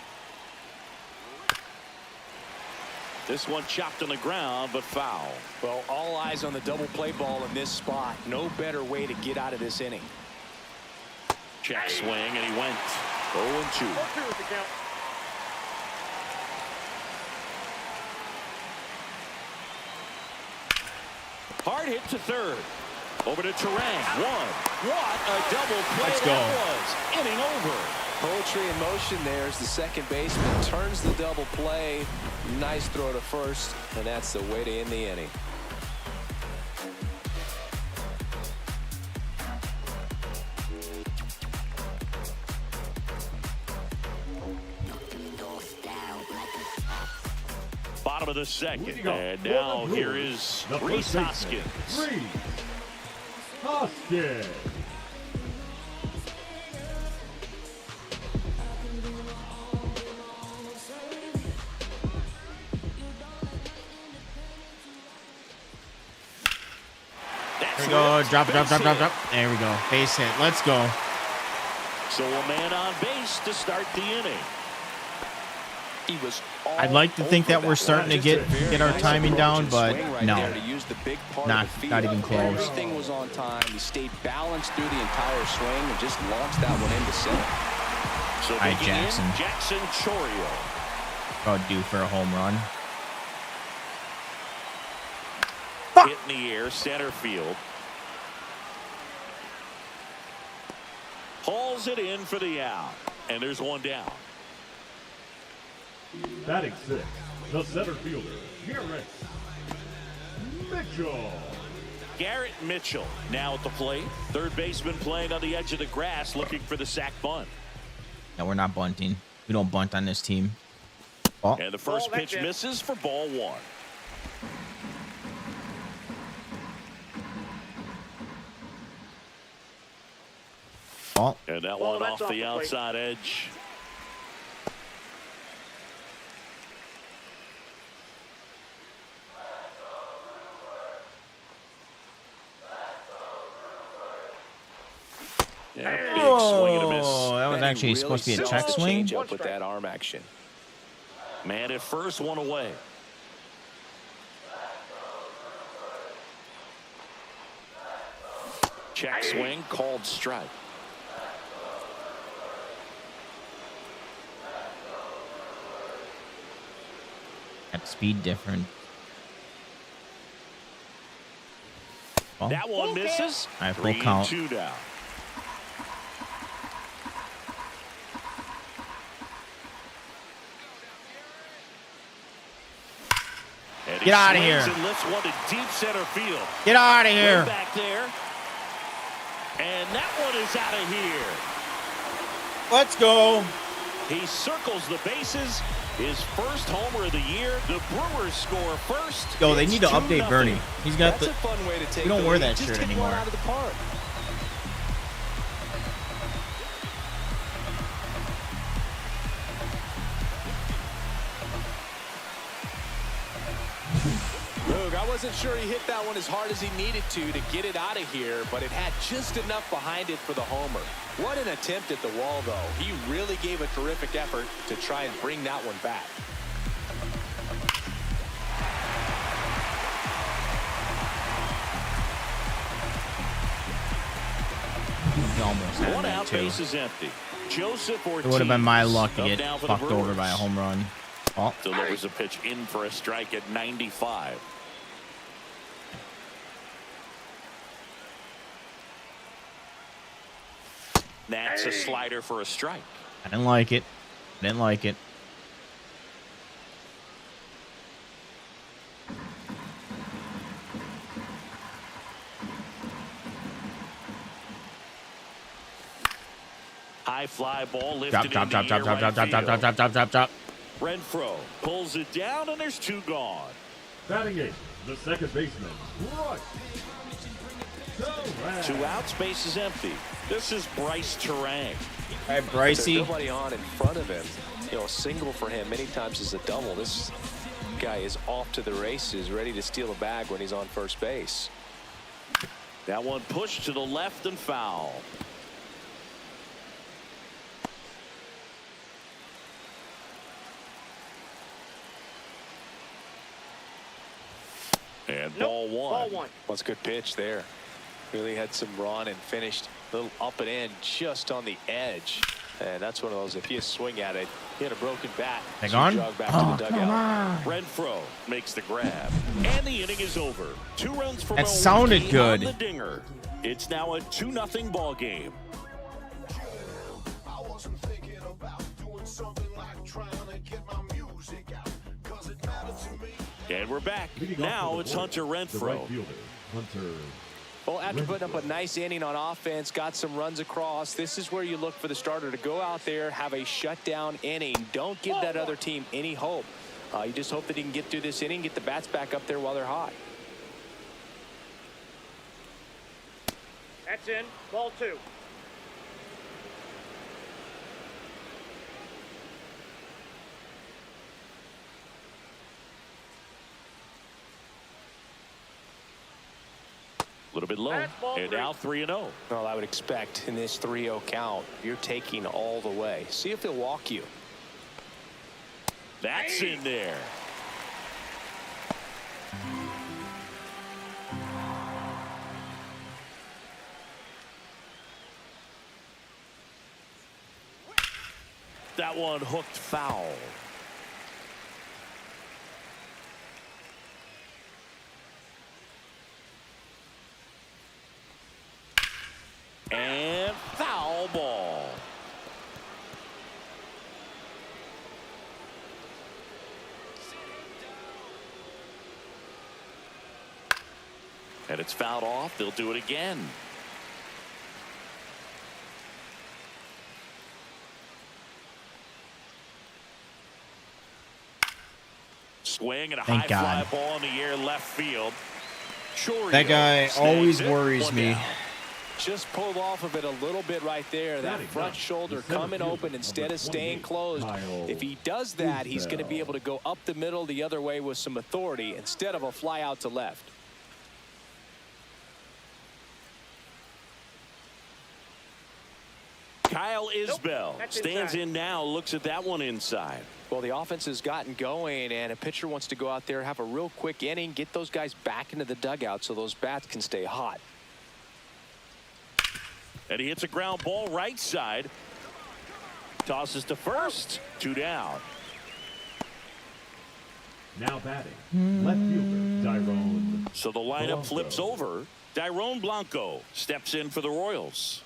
This one chopped on the ground, but foul. Well, all eyes on the double play ball in this spot. No better way to get out of this inning. Check swing, and he went 0-2. 0-2 is the count. Hard hit to third. Over to Terang. 1. What a double play Let's that go. was. Inning over. Poetry in motion there as the second baseman turns the double play. Nice throw to first, and that's the way to end the inning. Bottom of the second. And now here is Reese Hoskins. Hoskins. That's There we go. ripped. Drop. Base hit. There we go. Base hit. Let's go. So a man on base to start the inning. He was I'd like to think that we're starting to get our timing down, but no. Not even close. Everything was on time. He stayed balanced through the entire swing and just launched that one into center. So All right, digging in, Jackson. Jackson Chorio. About due for a home run. Hit in the air, center field. Hauls it in for the out. and there's one down. Batting six, the center fielder, Garrett Mitchell. Garrett Mitchell now at the plate. Third baseman playing on the edge of the grass, looking for the sac bunt. No, we're not bunting. We don't bunt on this team. Oh, And the first Ball, that's pitch it. misses for ball one. oh. And that Ball, one that's off off the the plate. outside edge. Yeah, big swing and a miss. Oh, that was Man, he actually really supposed to be a sells check the swing. changeup with that arm action. Man at first, one away. Check swing, called strike. At speed different. Oh. That one misses. All right, full count. 3-2 now. And he Get outta swings here. And lifts one to deep center field. Get out of Way here. back there. And that one is out of here. Let's go. He circles the bases. His first homer of the year. The Brewers score first. Yo, they It's need to 2-0. update Bernie. He's got That's the. a fun way to take We don't the wear lead. that Just shirt hit one anymore. out of the park. Look, I wasn't sure he hit that one as hard as he needed to get it out of here, but it had just enough behind it for the homer. What an attempt at the wall, though. He really gave a terrific effort to try and bring that one back. He almost had One that out, too. base is empty. Joseph Ortiz. It would have been my luck to up get now for the fucked over by a Brewers. home run. Oh, Delivers a pitch in for a strike at 95. That's a slider for a strike. I didn't like it. I didn't like it. High fly ball lifted Drop, in drop, the drop, drop, air drop, right drop, drop, drop, field. drop, drop, drop, drop. Renfro pulls it down, and there's two gone. Batting eight, the second baseman, Bryce Terang. Two outs, base is empty. This is Bryce Terang. All right, There's Brycey. nobody on in front of him. You know, a single for him many times is a double. This guy is off to the races, ready to steal a bag when he's on first base. That one pushed to the left and foul. And Nope, ball one. ball one. What's a good pitch there. Really had some run and finished a little up and in just on the edge. And that's one of those, if you swing at it, he had a broken bat. Hang so you on. jog back Oh, to the come dugout. on. Renfro makes the grab. And the inning is over. 2 runs for That Milwaukee sounded good. on the dinger. It's now a 2-0 ball game. I wasn't thinking about doing something like trying to get my music out, 'cause it mattered to me. And we're back. Leading off Now for the it's Warriors, Hunter the right Renfro. fielder, Hunter. Well, after putting up a nice inning on offense, got some runs across, this is where you look for the starter to go out there, have a shutdown inning. Don't give that other team any hope. You just hope that he can get through this inning, get the bats back up there while they're hot. That's in. Ball two. A little bit low. That's ball And three. now 3-0. Well, I would expect in this 3-0 count, you're taking all the way. See if he'll walk you. That's in there. That one hooked foul. And foul ball. And it's fouled off. They'll do it again. Swing and a Thank high God. fly ball in the air left field. Chorio That guy snags always it. worries One me. down. Just pulled off of it a little bit right there. That Batting front up, shoulder the center coming fielder, open instead number of staying 28, closed. Kyle If he does that, he's going to be Isbell. able to go up the middle the other way with some authority instead of a fly out to left. Kyle Isbell that's stands inside. in now, looks at that one inside. Well, the offense has gotten going, and a pitcher wants to go out there, have a real quick inning, get those guys back into the dugout so those bats can stay hot. And he hits a ground ball right side. Tosses to first. 2 down. Now batting, left fielder Tyrone. So the lineup Blanco. flips over. Tyrone Blanco steps in for the Royals.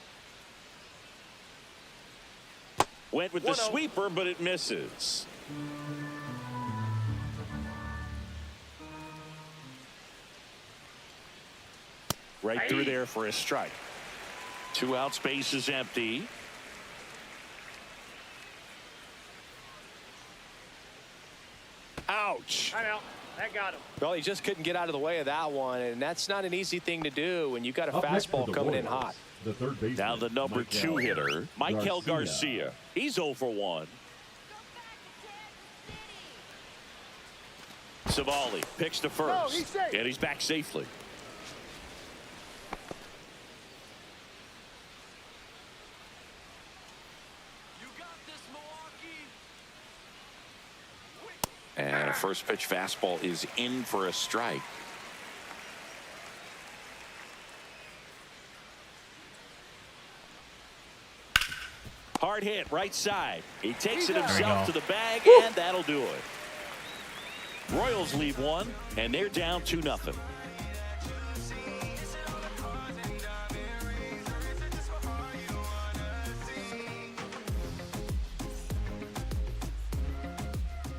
Went with the 1-0. sweeper, but it misses. Right through there for a strike. 2 outs, base is empty. Ouch. Time out. That got him. Well, he just couldn't get out of the way of that one, and that's not an easy thing to do when you got a Up next for fastball the coming in Royals, hot. The third baseman. Now the number 2 hitter, Michael Garcia. He's 0 for 1. Savali picks to first. he's safe. And he's back safely. And a first pitch fastball is in for a strike. Hard hit right side. He takes it himself to the bag, and that'll do it. Royals lead 1, and they're down 2-0.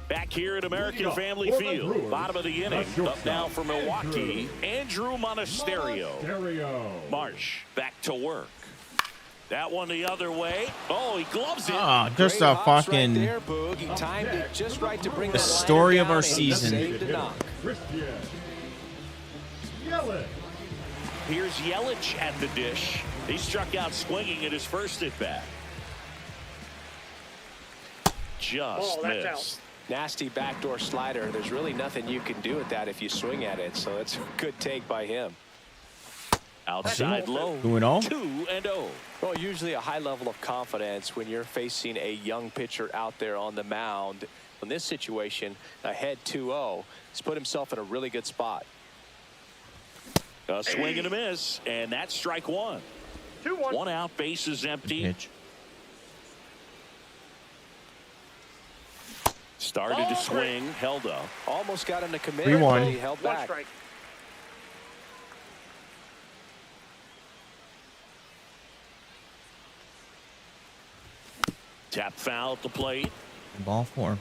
Back here at American Family Field, bottom of the inning. Up now for Milwaukee, Andrew Monasterio. Marsh back to work. That one the other way. Oh, he gloves it. Oh, just Great a hops fucking right there, Boog. He timed it just right to bring the that liner story of down, our and he season. saved a knock. Christian Yelich. Here's Yelich at the dish. He struck out swinging at his first at bat. Just Oh, that's missed. Nasty backdoor slider. There's really nothing you can do with that if you swing at it, so it's a good take by him. Outside low. 2-0. 2-0. Well, usually a high level of confidence when you're facing a young pitcher out there on the mound. In this situation, ahead 2-0, he's put himself in a really good spot. A swing and a miss, and that's strike 1. 2-1. 1 out, base is empty. pitch. Started to swing, held up. Almost got him to commit, 3-1. but he held 1 back. strike. Tap foul at the plate. Ball 4.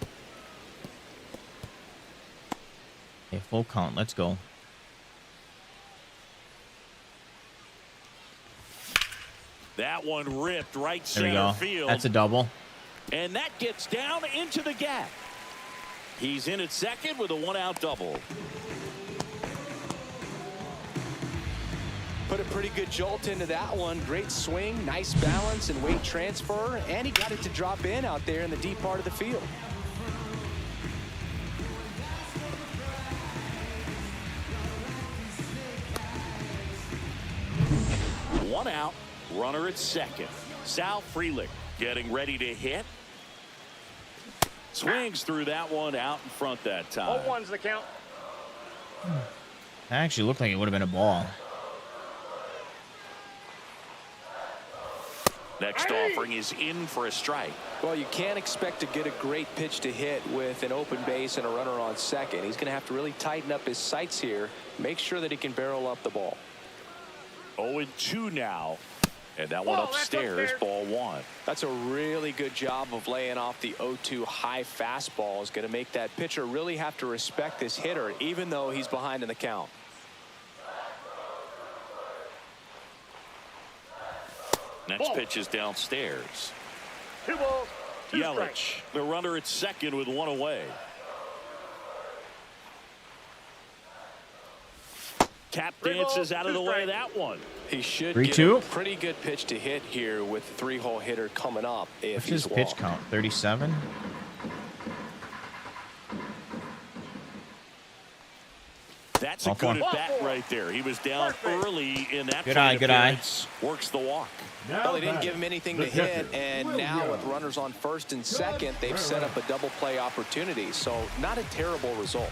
Okay, full count. Let's go. That one ripped right There we center go. field. That's a double. And that gets down into the gap. He's in at second with a 1-out double. Put a pretty good jolt into that one. Great swing, nice balance and weight transfer, and he got it to drop in out there in the deep part of the field. One out, runner at second. Sal Frelick getting ready to hit. Swings through that one out in front that time. 0-1's the count. That actually looked like it would have been a ball. Next offering is in for a strike. Well, you can't expect to get a great pitch to hit with an open base and a runner on second. He's going to have to really tighten up his sights here, make sure that he can barrel up the ball. 0-2 now. And that one Whoa, that's upstairs, upstairs. ball 1. That's a really good job of laying off the 0-2 high fastball. Is going to make that pitcher really have to respect this hitter, even though he's behind in the count. Next pitch is downstairs. 2 balls, 2 strikes. Yelich, the runner at second with 1 away. Tap 3 dances balls, out of 2 the way of strikes. that one. He should 3-2. get a pretty good pitch to hit here with the 3-hole hitter coming up if What's he's his pitch walked. count? 37? That's a Ball good four. at bat right there. He was down Perfect. early in that Good plate eye, good eye. appearance. Works the walk. Now Well, they didn't batting, give him anything the to hit, catcher, and now William. with runners on first and second, they've set up a double play opportunity. So not a terrible result.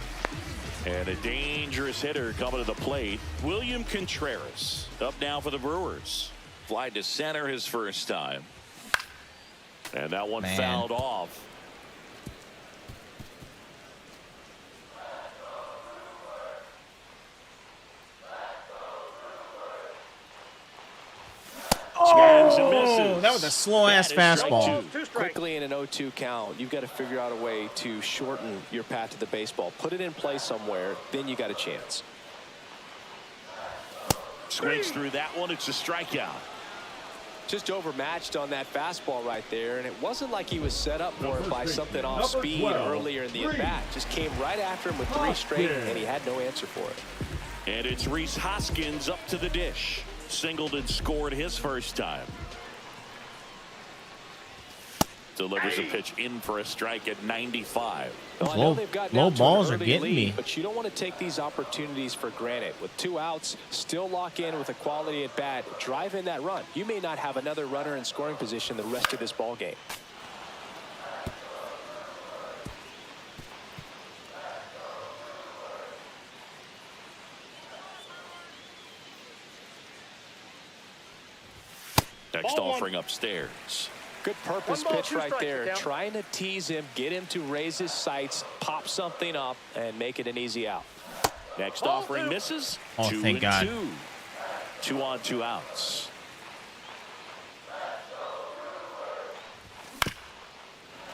And a dangerous hitter coming to the plate. William Contreras up now for the Brewers. Fly to center his first time. And that one Man. fouled off. Swings and misses. Oh, that was a slow-ass That is strike fastball. 2. 2 strikes. Quickly in an 0-2 count, you've got to figure out a way to shorten your path to the baseball. Put it in play somewhere, then you got a chance. Swings through that one. It's a strikeout. Just overmatched on that fastball right there, and it wasn't like he was set up for it by something off Number speed 12, earlier in the Reese. at-bat. Just came right after him with 3 straight, and he had no answer for it. And it's Reese Hoskins up to the dish. Singled and scored his first time. Delivers a pitch in for a strike at 95. Well, I know Low- they've got low down to an balls are early getting lead, me. but you don't want to take these opportunities for granted. With 2 outs, still lock in with a quality at bat, drive in that run. You may not have another runner in scoring position the rest of this ball game. Next Ball one. offering upstairs. Good purpose 1 ball, pitch 2 right strikes, there. count. Trying to tease him, get him to raise his sights, pop something up, and make it an easy out. Next Ball offering 2. misses. Oh, 2 thank and God. 2. 2 on, 2 outs.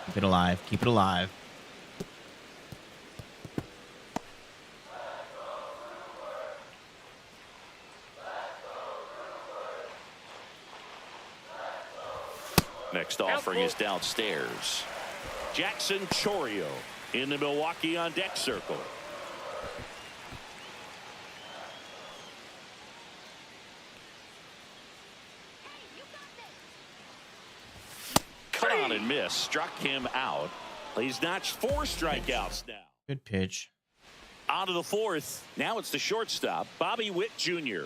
Keep it alive. Keep it alive. Next offering is downstairs. Jackson Chorio in the Milwaukee on deck circle. Cut on and miss. Struck him out. He's notched 4 strikeouts now. Good pitch. On to the 4th. Now it's the shortstop, Bobby Witt Jr.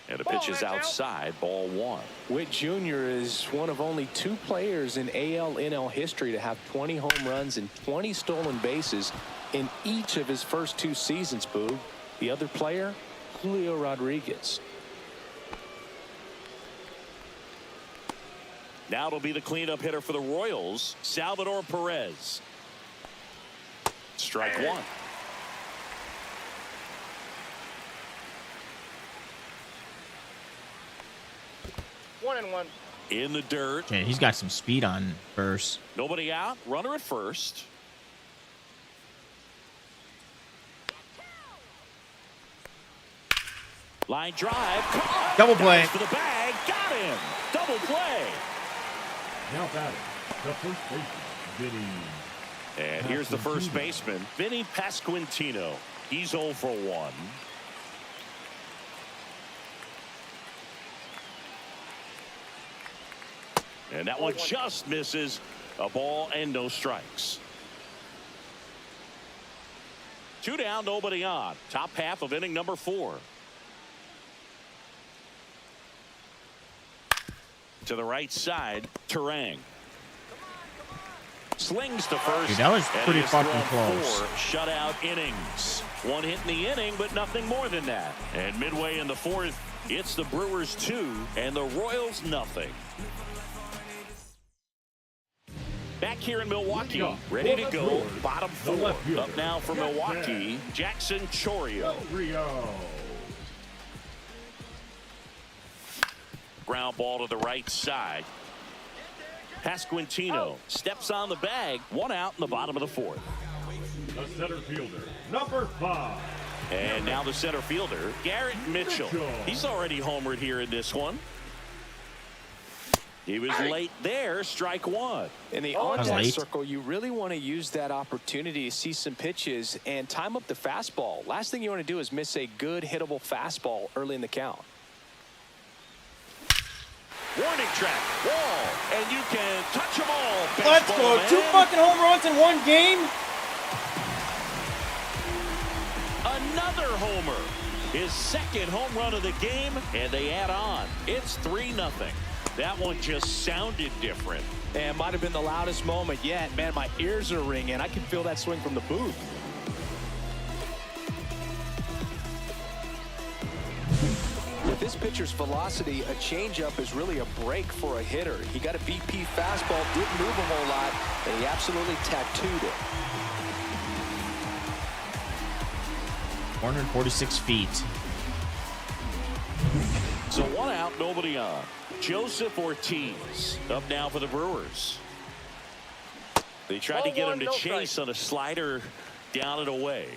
And the Ball, pitch is that's out. outside. Ball 1. Witt Jr. is one of only 2 players in AL/NL history to have 20 home runs and 20 stolen bases in each of his first 2 seasons, Boog. The other player, Julio Rodriguez. Now it'll be the cleanup hitter for the Royals, Salvador Perez. Strike 1. One and one. In the dirt. Yeah, he's got some speed on burst. Nobody out. Runner at first. Line drive. Caught. Double play. Dives for the bag. Got him. Double play. Now batting, the first baseman, Vinny. And here's the first baseman, Vinny Pasquantino. He's 0 for 1. And that one just misses. A ball and no strikes. 2 down, nobody on. Top half of inning number 4. To the right side, Terang. Slings to first. Dude, that was and pretty he has fucking thrown close. 4 shutout innings. 1 hit in the inning, but nothing more than that. And midway in the 4th, it's the Brewers 2 and the Royals nothing. Back here in Milwaukee, ready to go. Bottom 4. Up now for Milwaukee, Jackson Chorio. Rio. Ground ball to the right side. Pasquantino steps on the bag. 1 out in the bottom of the 4th. The center fielder, number 5. And now the center fielder, Garrett Mitchell. He's already homered here in this one. He was late there, strike one. In the on-deck circle, you really want to use that opportunity to see some pitches and time up the fastball. Last thing you want to do is miss a good hittable fastball early in the count. Warning track, wall, and you can touch them all. Let's go. Man. 2 fucking home runs in 1 game. Another homer. His second home run of the game, and they add on. It's 3-0. That one just sounded different. And might have been the loudest moment yet. Man, my ears are ringing. I can feel that swing from the booth. With this pitcher's velocity, a changeup is really a break for a hitter. He got a BP fastball, didn't move a whole lot, and he absolutely tattooed it. 446 feet. So 1 out, nobody on. Joseph Ortiz up now for the Brewers. They tried to get him to chase on a slider down and away.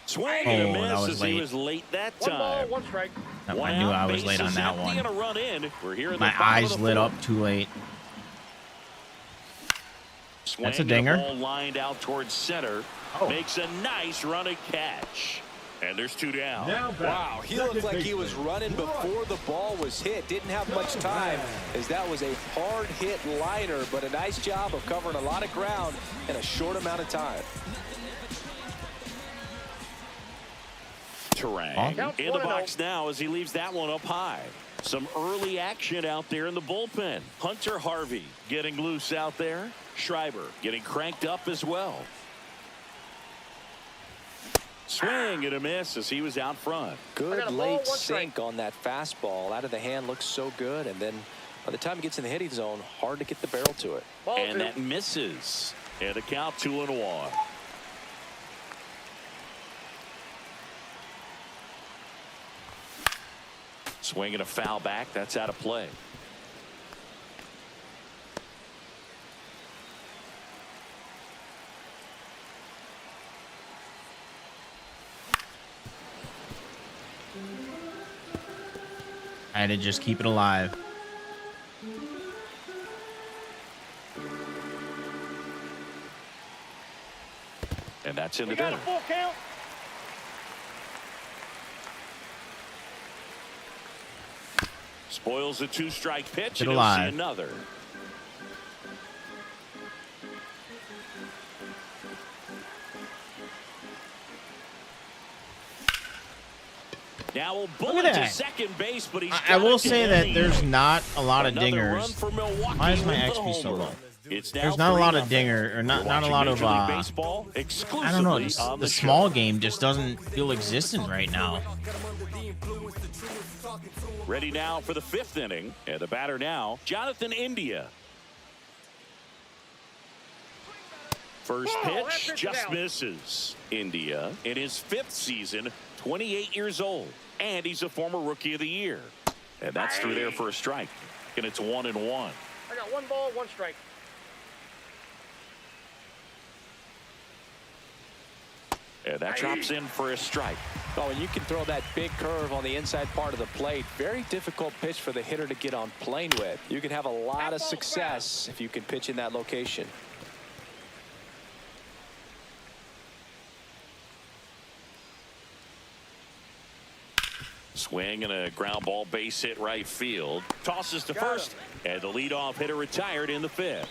Swing and a Oh, that miss was as late. he was late that 1 ball, time. 1 strike. I One knew out, I was late on bases that empty one. and a run in. We're here in My the bottom eyes of the lit fourth. up too late. Swing That's a and dinger. ball lined out towards center. Oh. Makes a nice running catch. And there's 2 down. Now back. Wow, he looked like he was running before the ball was hit. Didn't have much time, as that was a hard hit liner, but a nice job of covering a lot of ground in a short amount of time. Terang in the box now as he leaves that one up high. Some early action out there in the bullpen. Hunter Harvey getting loose out there. Schreiber getting cranked up as well. Swing and a miss as he was out front. Good late sink on that fastball. Out of the hand, looks so good, and then by the time it gets in the hitting zone, hard to get the barrel to it. And that misses. And a count 2-1. Swing and a foul back. That's out of play. I had to just keep it alive. And that's in the We got dirt. a full count. Spoils a 2-strike pitch, Get and he'll alive. see another. Now we'll bullet to that. second base, but he's I will say that there's not a lot of Another run dingers. for Milwaukee Why is my with the XP so homer. low? It's now There's not a lot of 3-0. dinger, or not You're a watching lot Major of League Baseball exclusively I don't know. on The show. small game just doesn't feel existent right now. Ready now for the 5th inning, and the batter now, Jonathan India. First pitch just misses. India in his 5th season, 28 years old, and he's a former Rookie of the Year. And that's through there for a strike, and it's 1-1. I got 1 ball, 1 strike. And that drops in for a strike. Oh, and you can throw that big curve on the inside part of the plate. Very difficult pitch for the hitter to get on plane with. You can have a lot of success if you can pitch in that location. Swing and a ground ball, base hit right field. Tosses to first, and the leadoff hitter retired in the 5th.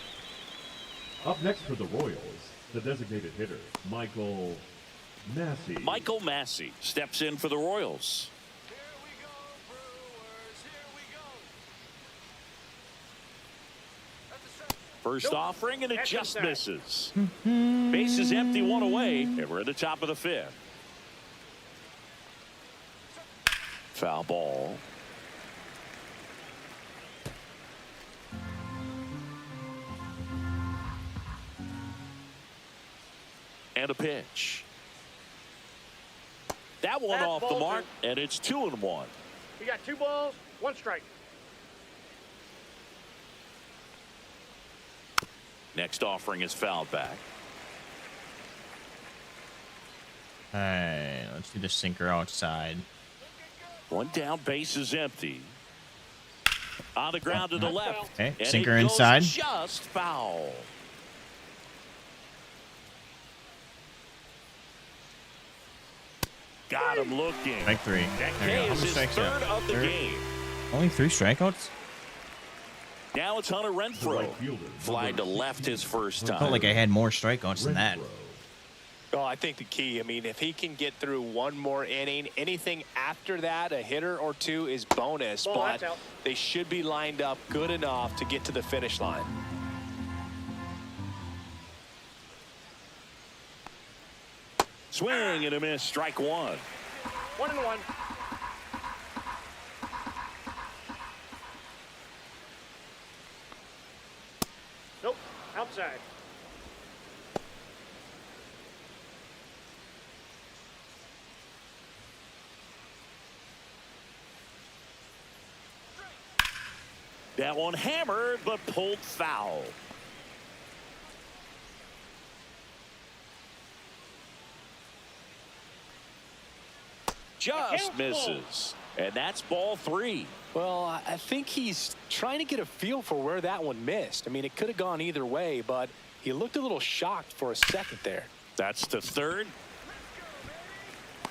Up next for the Royals, the designated hitter, Michael Massey. Michael Massey steps in for the Royals. First offering, and it just misses. Base is empty, 1 away, and we're at the top of the 5th. Foul ball. And a pitch. That one off the mark, and it's 2-1. You got 2 balls, 1 strike. Next offering is fouled back. All right, let's do the sinker outside. 1 down, base is empty. On the ground to the left. Okay, And sinker it goes inside. Just foul. Got him looking. Strike 3. That There you K go. How is many his strikes you third got? of the Third? game. Only 3 strikeouts? Now it's Hunter The Renfroe. right fielder, Flying to number left his first I time. felt like I had more strikeouts than that. Renfroe. Well, I think the key, I mean, if he can get through 1 more inning, anything after that, a hitter or 2 is bonus. Ball, But that's out. they should be lined up good enough to get to the finish line. Swing and a miss. Strike 1. 1-1. Nope. Outside. That one hammered, but pulled foul. Just misses. And that's ball 3. Well, I think he's trying to get a feel for where that one missed. I mean, it could have gone either way, but he looked a little shocked for a second there. That's the third.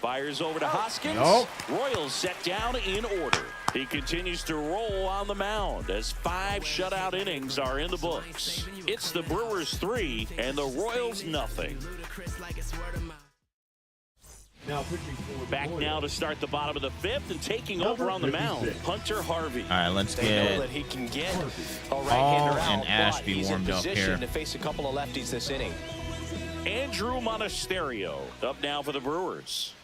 Fires over to Hoskins. Nope. Royals set down in order. He continues to roll on the mound as 5 shutout innings are in the books. It's the Brewers 3 and the Royals nothing. Now pitching for the Back now to start the bottom of the 5th and taking over on the mound, 56. Hunter Harvey. All right, let's They know get that he can get a Hall right-hander and out, Ashby but he's in warmed up position here. to face a couple of lefties this inning. Andrew Monasterio up now for the Brewers.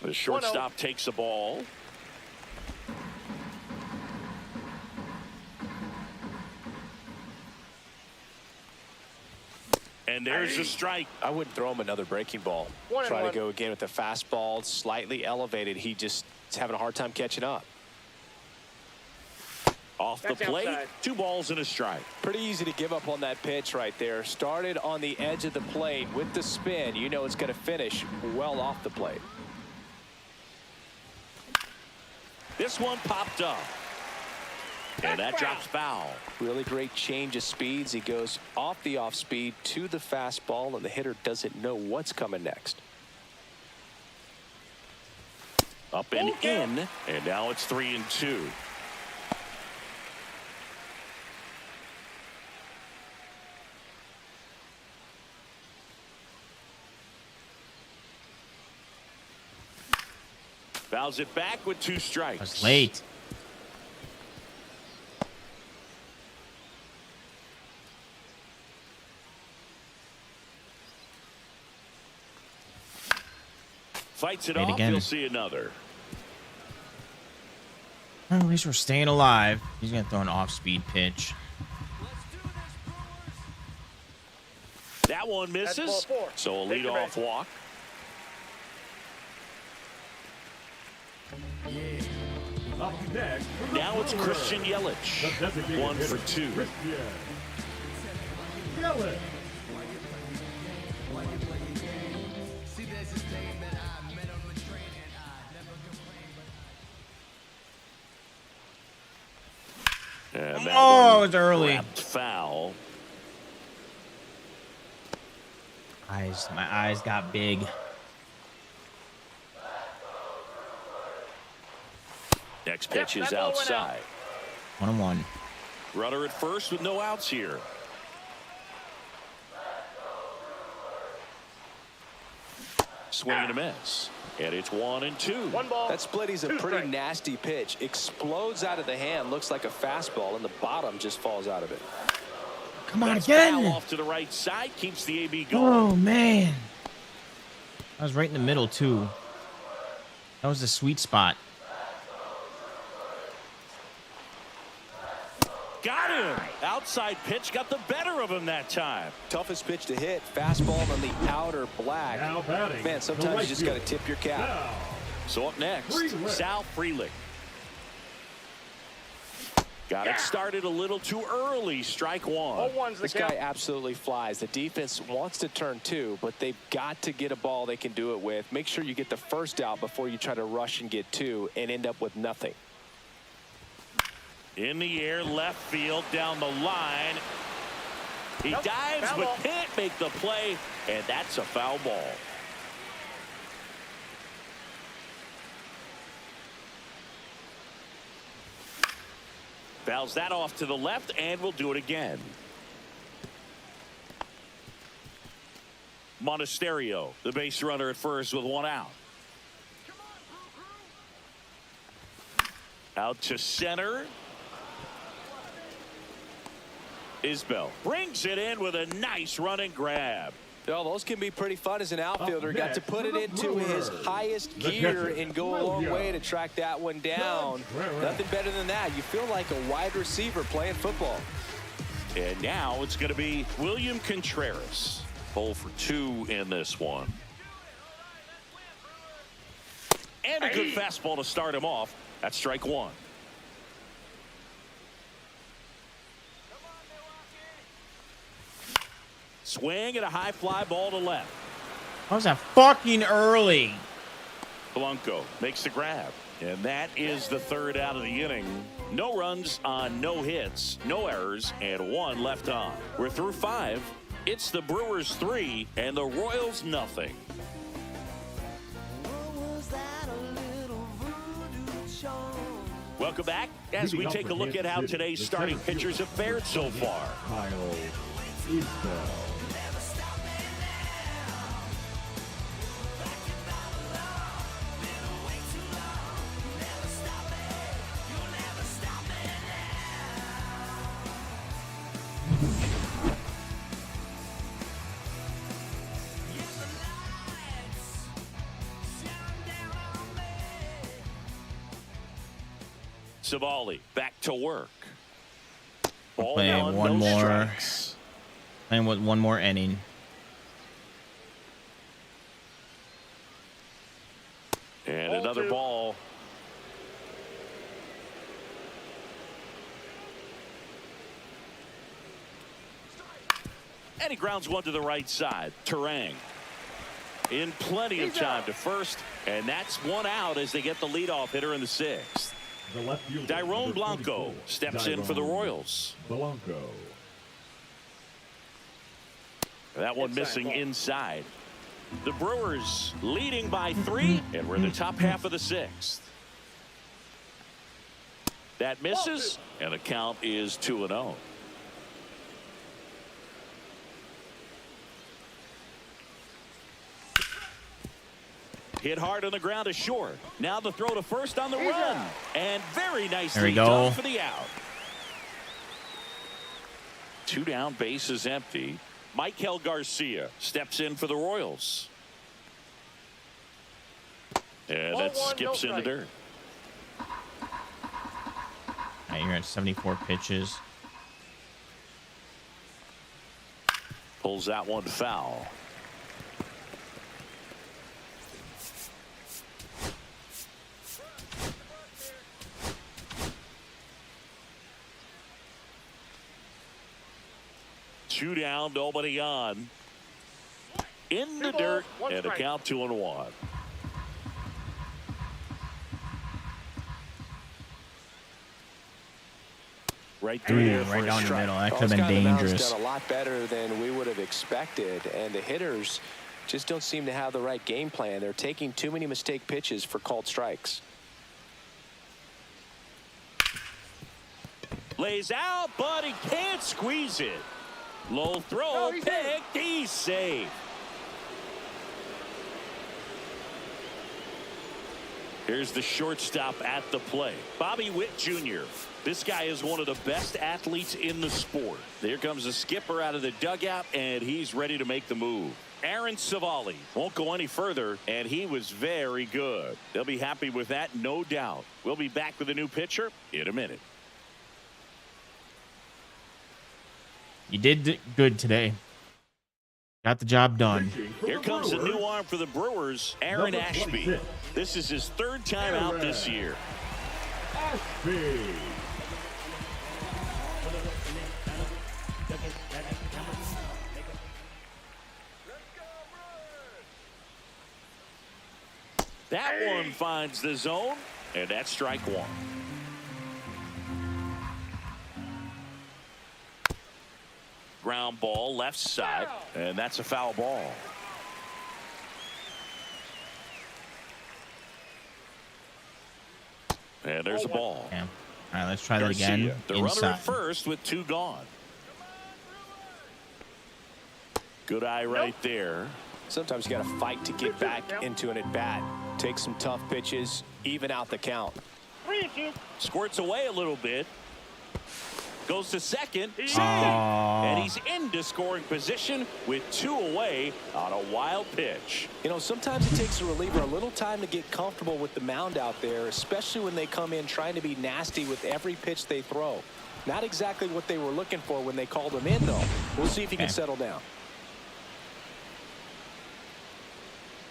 The shortstop takes the ball. And there's a strike. I wouldn't throw him another breaking ball. 1-1. Try to go again with the fastball, slightly elevated. He just is having a hard time catching up. Off the That's plate, outside. 2 balls and a strike. Pretty easy to give up on that pitch right there. Started on the edge of the plate with the spin. You know it's going to finish well off the plate. This one popped up. And that That's drops foul. Really great change of speeds. He goes off the off speed to the fastball, and the hitter doesn't know what's coming next. Up and in, and now it's 3-2. Fouls it back with 2 strikes. I was late. Fights it Late off. again. You'll see another. Well, at least we're staying alive. He's going to throw an off-speed pitch. That one That's misses. ball 4. So a Take your leadoff bet. walk. Up next, from the Now it's Brewers, Christian the Yelich. designated 1 hitter, for 2. Christian Yelich. And that Oh, one it's early. wrapped foul. My eyes got big. Next pitch Yep, is that ball went out. outside. 1-1. Runner at first with no outs here. Swing and a miss. And it's 1-2. 1 ball. That split is a 2 pretty strikes. nasty pitch. Explodes out of the hand. Looks like a fastball, and the bottom just falls out of it. Come on That's foul again. off to the right side. Keeps the AB going. Oh, man. I was right in the middle, too. That was the sweet spot. Got him. Outside pitch got the better of him that time. Toughest pitch to hit. Fastball on the outer black. Now batting, Man, the sometimes right you just got to fielder, tip your cap. Now, So up next, Freelick. Sal Frelick. Got it started a little too early. Strike one. 0-1's the This count. guy absolutely flies. The defense wants to turn two, but they've got to get a ball they can do it with. Make sure you get the first out before you try to rush and get two and end up with nothing. In the air, left field, down the line. He Nope, dives foul but ball. can't make the play, and that's a foul ball. Fouls that off to the left, and we'll do it again. Monasterio, the base runner at first with one out. Out to center. Isbell brings it in with a nice running grab. Oh, those can be pretty fun as an outfielder. Up Got to next put it for the into his Brewers, highest the gear catcher, and go a long William way to track that one down. Contreras. Nothing better than that. You feel like a wide receiver playing football. And now it's going to be William Contreras. 0 for 2 in this one. And a good fastball to start him off. That's strike one. Swing and a high fly ball to left. How was that fucking early? Blanco makes the grab. And that is the third out of the inning. No runs on no hits, no errors, and one left on. We're through 5. It's the Brewers 3 and the Royals nothing. Welcome back as we take a look at how today's starting pitchers have fared so far. Kyle Isbell. Savali back to work. Ball Playing one no more. strikes. Playing with one more inning. And Ball another 2. ball. And he grounds one to the right side. Terang in plenty of He's time out. to first, and that's one out as they get the leadoff hitter in the 6th. The left fielder, Dyrone number Blanco 24, steps in for the Dyrone Royals. Blanco. That one Inside missing ball. inside. The Brewers leading by 3, and we're in the top half of the 6th. That misses, and the count is 2-0. Hit hard on the ground to short. Now the throw to first on the run. And very There nicely we go. done for the out. 2 down, base is empty. Michael Garcia steps in for the Royals. And that 1-1, skips no in the strike. dirt. All right, you're at 74 pitches. Pulls that one foul. Two down, nobody on. In the 2 balls, dirt, 1 and a strike. count 2-1. Right through Ooh, there for right a down the strike. middle. That Well, could have this been guy on the mound's dangerous. done a lot better than we would have expected, and the hitters just don't seem to have the right game plan. They're taking too many mistake pitches for called strikes. Lays out, but he can't squeeze it. Low throw, No, he's in. picked, he's safe. Here's the shortstop at the plate, Bobby Witt Jr. This guy is one of the best athletes in the sport. There comes the skipper out of the dugout, and he's ready to make the move. Aaron Savali won't go any further, and he was very good. They'll be happy with that, no doubt. We'll be back with a new pitcher in a minute. You did good today. Got the job done. Pitching for Here the comes the Brewers, new arm for the Brewers, Aaron number Ashby. 26, This is his third time out this year. Ashby. That one finds the zone, and that's strike one. Ground ball left side, and that's a foul ball. And there's a ball. Yeah. All right, let's try that again. Garcia, the runner Inside. at first with two gone. Good eye right there. Sometimes you got to fight to get back into an at-bat. Take some tough pitches, even out the count. 3-2. Squirts away a little bit. Goes to second. Aw. And he's into scoring position with two away on a wild pitch. You know, sometimes it takes a reliever a little time to get comfortable with the mound out there, especially when they come in trying to be nasty with every pitch they throw. Not exactly what they were looking for when they called him in, though. We'll see if he can settle down.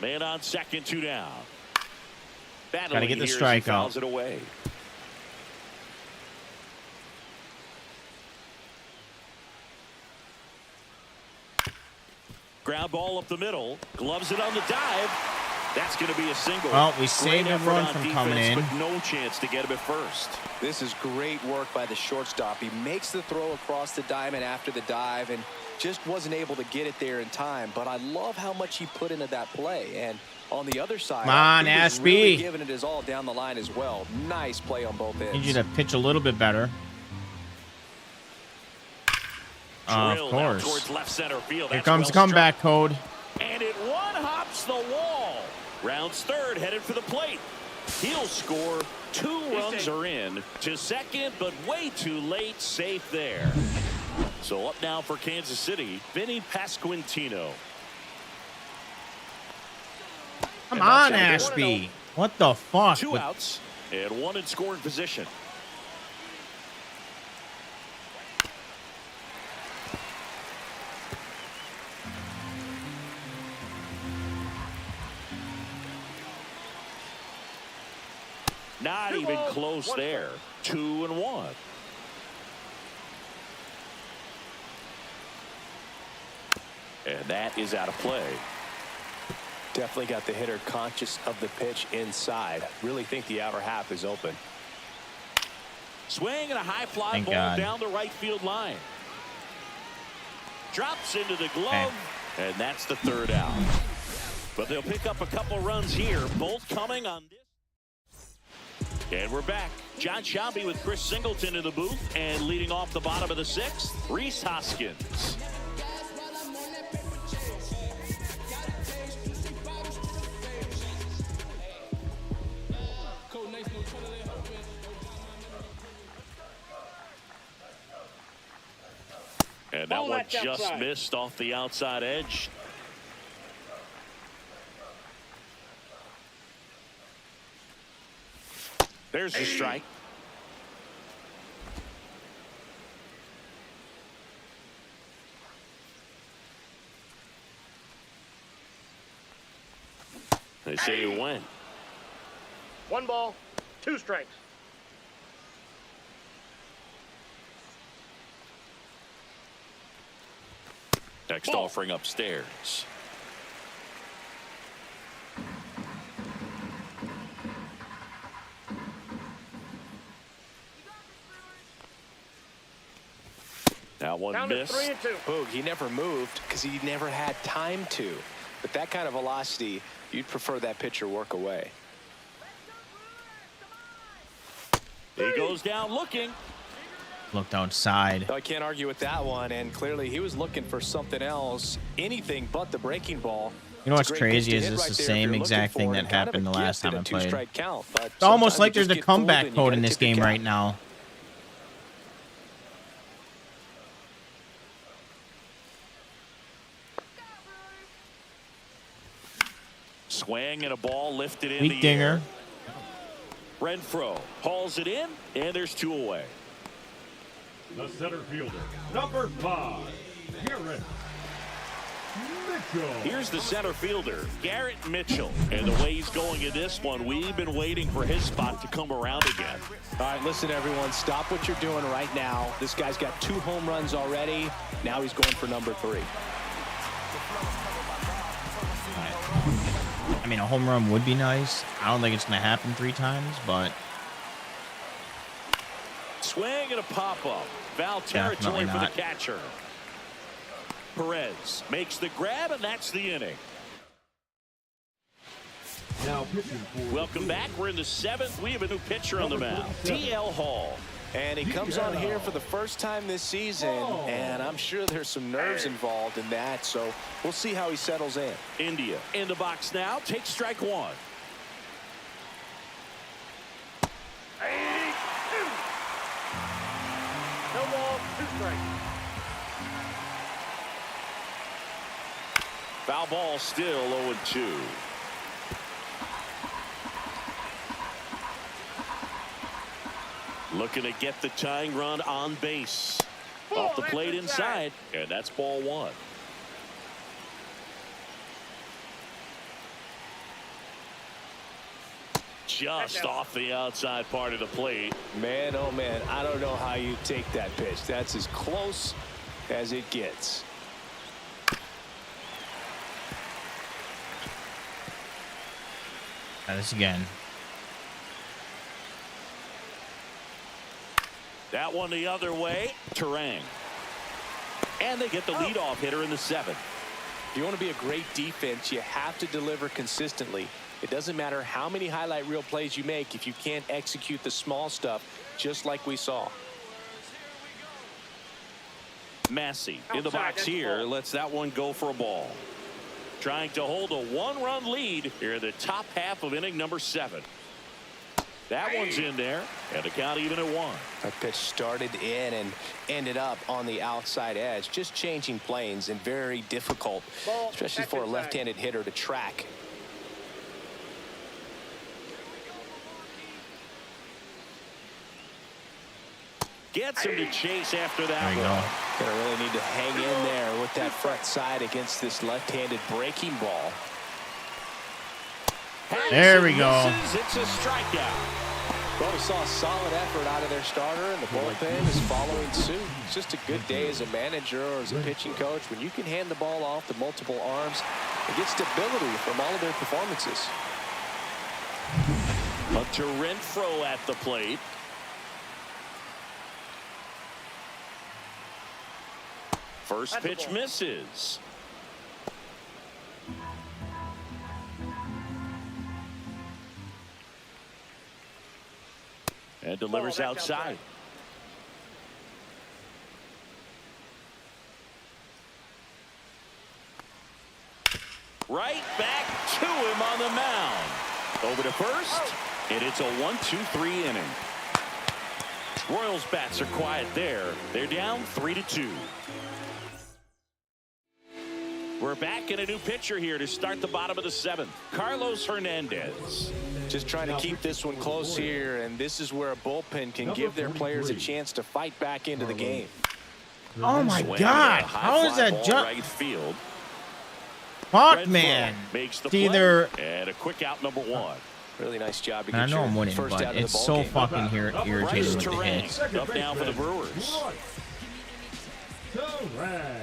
Man on second, two down. Gotta get the here as he strikeout. fouls it away. Ground ball up the middle. Gloves it on the dive. That's going to be a single. Well, we Great saved effort everyone on from defense, coming in. But no chance to get him at first. This is great work by the shortstop. He makes the throw across the diamond after the dive and just wasn't able to get it there in time. But I love how much he put into that play. And on the other side, Come on, he was Ashby. really giving it his all down the line as well. Nice play on both ends. Need you to pitch a little bit better. Of Drilled out course. towards left center field. Here That's comes well comeback code. struck. And it one-hops the wall. Rounds third, headed for the plate. He'll score. Two runs are in to second, but way too late. Safe there. So up now for Kansas City, Vinny Pasquantino. Come on, Ashby. What the fuck? Two With- outs and one in scoring position. Not even close there. 2-1. And that is out of play. Definitely got the hitter conscious of the pitch inside. Really think the outer half is open. Swing and a high fly Thank ball God. down the right field line. Drops into the glove, and that's the third out. But they'll pick up a couple runs here, both coming on this. And we're back. John Shelby with Chris Singleton in the booth, and leading off the bottom of the sixth, Rhys Hoskins. And that Ball one that's just outside. missed off the outside edge. There's the strike. They say you win. 1 ball, 2 strikes. Next Ball. offering upstairs. That one Down to missed. 3-2. Boog, he never moved because he never had time to. But that kind of velocity, you'd prefer that pitcher work away. He goes down looking. Looked outside. No, I can't argue with that one, and clearly he was looking for something else, anything but the breaking ball. You know It's what's a great pitch crazy to is hit this right the there if same you're looking exact for thing it, that and kind of happened a the last gift at time I a played. two-strike count, but It's almost sometimes like you there's just a get fooled and comeback you code gotta in this tip the game cap. right now. Swing and a ball lifted in Weak the dinger. air. Renfroe hauls it in, and there's 2 away. The center fielder, number 5, Garrett Mitchell. Here's the center fielder, Garrett Mitchell. And the way he's going in this one, we've been waiting for his spot to come around again. All right, listen, everyone. Stop what you're doing right now. This guy's got 2 home runs already. Now he's going for number 3. I mean, a home run would be nice. I don't think it's going to happen 3 times, but Swing and a pop-up. Foul territory for the catcher. Perez makes the grab, and that's the inning. Now pitching for Welcome back. We're in the 7th. We have a new pitcher on the mound, DL Hall. And he comes on here for the first time this season, and I'm sure there's some nerves involved in that, so we'll see how he settles in. India in the box now. Takes strike 1. No ball, 2 strikes. Foul ball, still 0-2. Looking to get the tying run on base. Off the plate inside, and that's ball 1. Just off the outside part of the plate. Man, oh man, I don't know how you take that pitch. That's as close as it gets. try this again. That one the other way. Turang. And they get the leadoff hitter in the 7th. If you want to be a great defense, you have to deliver consistently. It doesn't matter how many highlight reel plays you make if you can't execute the small stuff, just like we saw. Massey in the box here lets that one go for a ball. Trying to hold a 1-run lead here in the top half of inning number 7. That one's in there, and the count even at 1. That pitch started in and ended up on the outside edge. Just changing planes and very difficult, especially for a left-handed hitter to track. Gets him to chase after that There you one. go. Gonna really need to hang in there with that front side against this left-handed breaking ball. There we go. Misses. It's a strikeout. Well, we saw a solid effort out of their starter, and the bullpen is following suit. It's just a good day as a manager or as a pitching coach when you can hand the ball off to multiple arms and get stability from all of their performances. Hunter Renfroe at the plate. First pitch misses. And delivers outside. Right back to him on the mound. Over to first, and it's a 1-2-3 inning. Royals bats are quiet there. They're down 3-2. We're back in a new pitcher here to start the bottom of the 7th. Carlos Hernandez. Just trying to keep this one close here, and this is where a bullpen can give their players a chance to fight back into the game. Oh my Swing God! and a high How is fly that ball jump? right field? Fuck, Renfroe man. makes the It's either. play, and a quick out number 1. Really nice job to I get know your I'm winning, first but out of it's the ball so game. fucking Bryce irritating with the Turang hits. up now for the Brewers. Turang.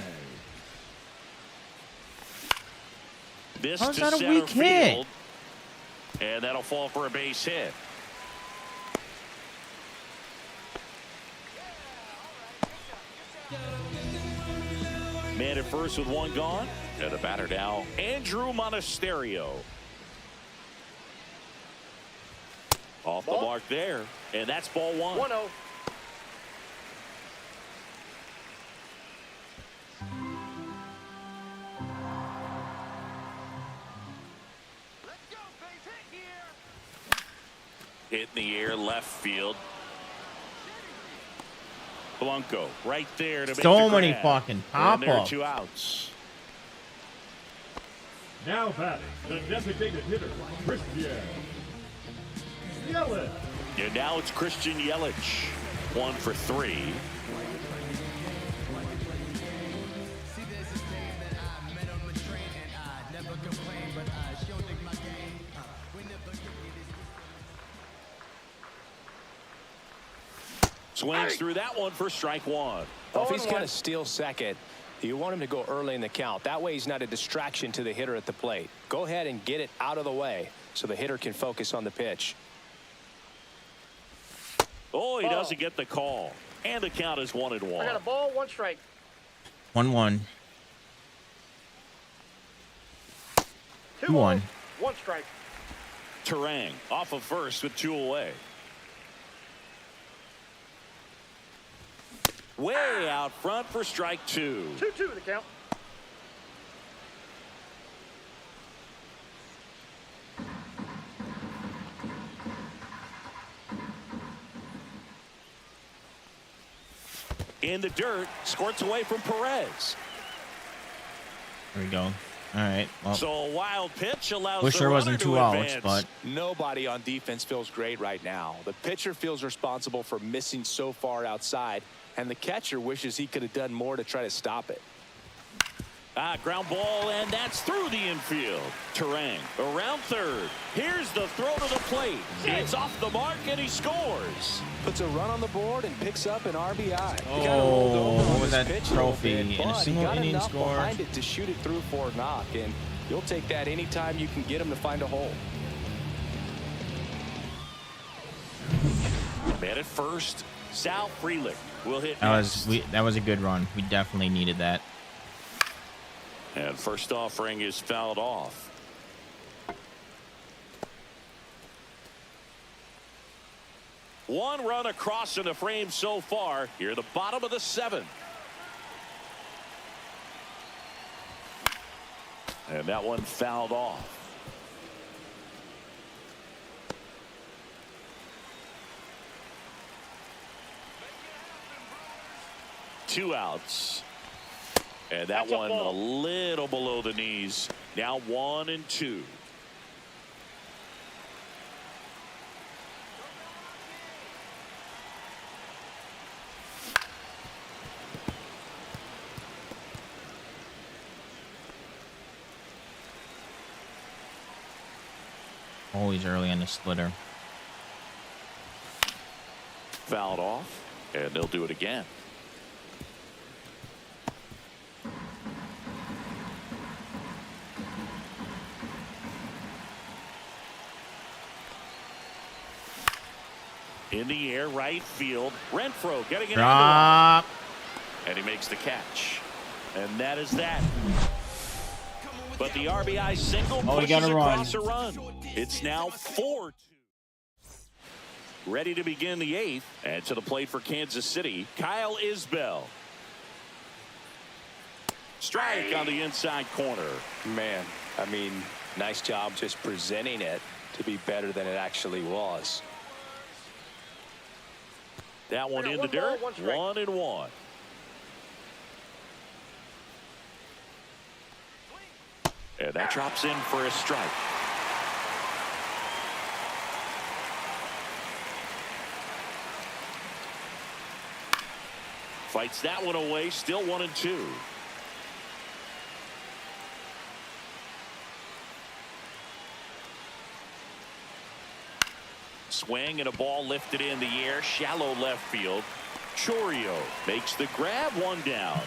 This How's to that a center weak hit? field, and that'll fall for a base hit. Man at first with 1 gone, and the batter now, Andrew Monasterio. Off the mark there, and that's ball 1. 1-0. Hit in the air, left field. Blanco right there to make So the many grab. fucking And there are pop-ups. 2 outs. Now batting, the designated hitter, Christian Yelich. And now it's Christian Yelich. 1 for 3. Swings through that one for strike one. Well, if he's going to steal second, you want him to go early in the count. That way he's not a distraction to the hitter at the plate. Go ahead and get it out of the way so the hitter can focus on the pitch. Oh, he doesn't get the call. And the count is 1-1. I got a ball, 1 strike. 1-1. 2 1. 1 strike. Terang off of first with 2 away. Way out front for strike 2. 2-2 the count. In the dirt, squirts away from Perez. There we go. All right. Well, So a wild pitch allows wish the there runner wasn't to 2 outs, advance. but Nobody on defense feels great right now. The pitcher feels responsible for missing so far outside, and the catcher wishes he could have done more to try to stop it. Ground ball, and that's through the infield. Terang around third. Here's the throw to the plate. It's off the mark, and he scores. Puts a run on the board and picks up an RBI. He kinda Oh, rolled over on what was this that pitch a little trophy bit, in a but he single got inning enough score? behind it to shoot it through for a knock, and you'll take that anytime you can get him to find a hole. Man at first, Sal Frelick will hit that next. was a good run. We definitely needed that. And first offering is fouled off. One run across in the frame so far. Here, the bottom of the 7th. And that one fouled off. Two outs. And that That's a one ball. a little below the knees. Now 1-2. Always early on the splitter. Fouled off. And they'll do it again. In the air, right field. Renfroe getting it Drop. and he makes the catch. And that is that. But the RBI single Oh, he pushes got a run. across a run. It's now 4-2. Ready to begin the 8th. And to the plate for Kansas City, Kyle Isbell. Strike on the inside corner. Man, I mean, nice job just presenting it to be better than it actually was. That one I got in the 1 ball, dirt. 1 strike. 1-1. And that drops in for a strike. Fights that one away. Still 1-2. Swing and a ball lifted in the air. Shallow left field. Chorio makes the grab. 1 down.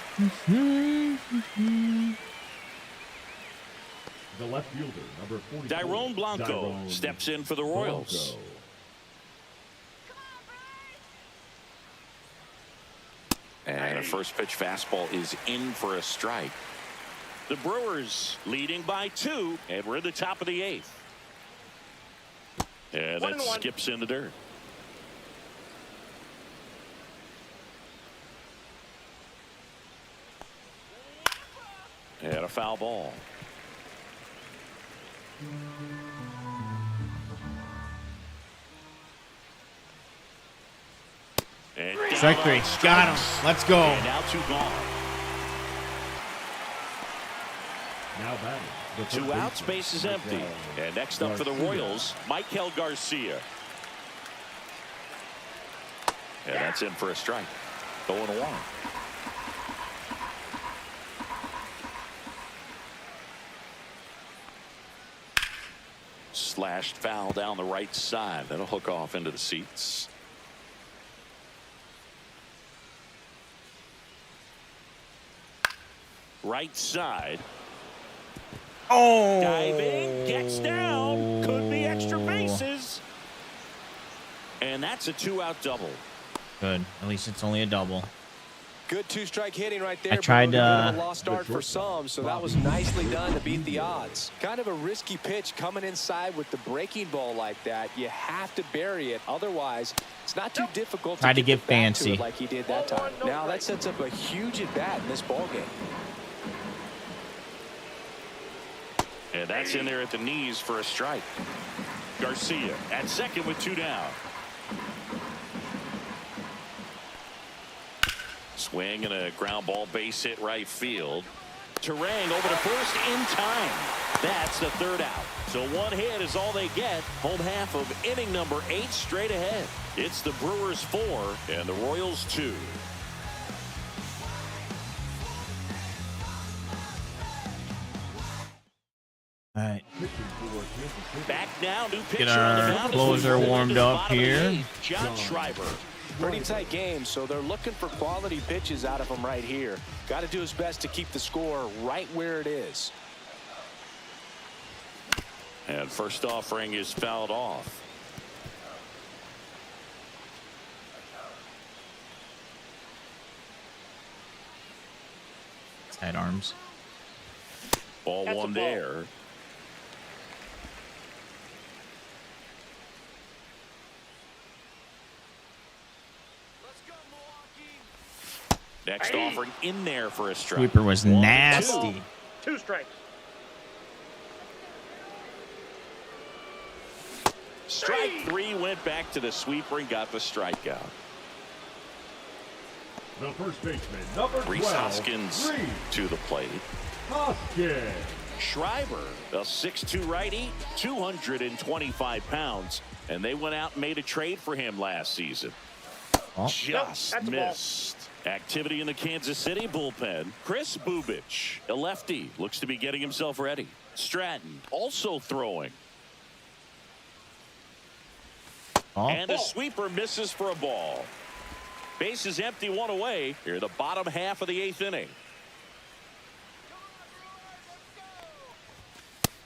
The left fielder, number 44. Dyrone Blanco Dyrone steps in for the Royals. Blanco. And a first pitch fastball is in for a strike. The Brewers leading by 2, and we're in the top of the 8th. And that 1-1. skips in the dirt. And a foul ball. And Strike down 3. on Got him. strikes. Let's go. And now 2 gone. Now batting. the third 2 outs, baseman, base is empty. Miguel And next up for the Garcia. Royals, Michael Garcia. And that's in for a strike. 0-1. Slashed foul down the right side. That'll hook off into the seats. Right side. Oh. Diving. Gets down. Could be extra bases. And that's a 2-out double. Good. At least it's only a double. Good two-strike hitting right there. I tried, but a bit of a lost start for some, so that was nicely done to beat the odds. Kind of a risky pitch coming inside with the breaking ball like that. You have to bury it. Otherwise, it's not too difficult Tried to get get back to fancy it like he did that time. Now that sets up a huge at-bat in this ballgame. And that's in there at the knees for a strike. Garcia at second with 2 down. Swing and a ground ball base hit right field. Turang over to first in time. That's the 3rd out. So 1 hit is all they get. Home half of inning number 8 straight ahead. It's the Brewers 4 and the Royals 2. All right. Back now, new pitcher Get on the our mound as we closer roll into warmed the up bottom of the here. 8th. John Schreiber. Pretty tight game, so they're looking for quality pitches out of him right here. Got to do his best to keep the score right where it is. And first offering is fouled off. Tight arms. Ball That's a one ball. there. Next offering in there for a strike. Sweeper was 1-2. nasty. 2 strikes. Strike 3 went back to the sweeper and got the strikeout. The first baseman, number 12, Rhys Hoskins Rhys to the plate. Hoskins. Schreiber, a 6'2 righty, 225 pounds, and they went out and made a trade for him last season. Oh. Just Nope, that's a ball. missed. Activity in the Kansas City bullpen. Chris Bubich, a lefty, looks to be getting himself ready. Stratton also throwing. Oh. And a sweeper misses for a ball. Base is empty, 1 away. Here the bottom half of the 8th inning.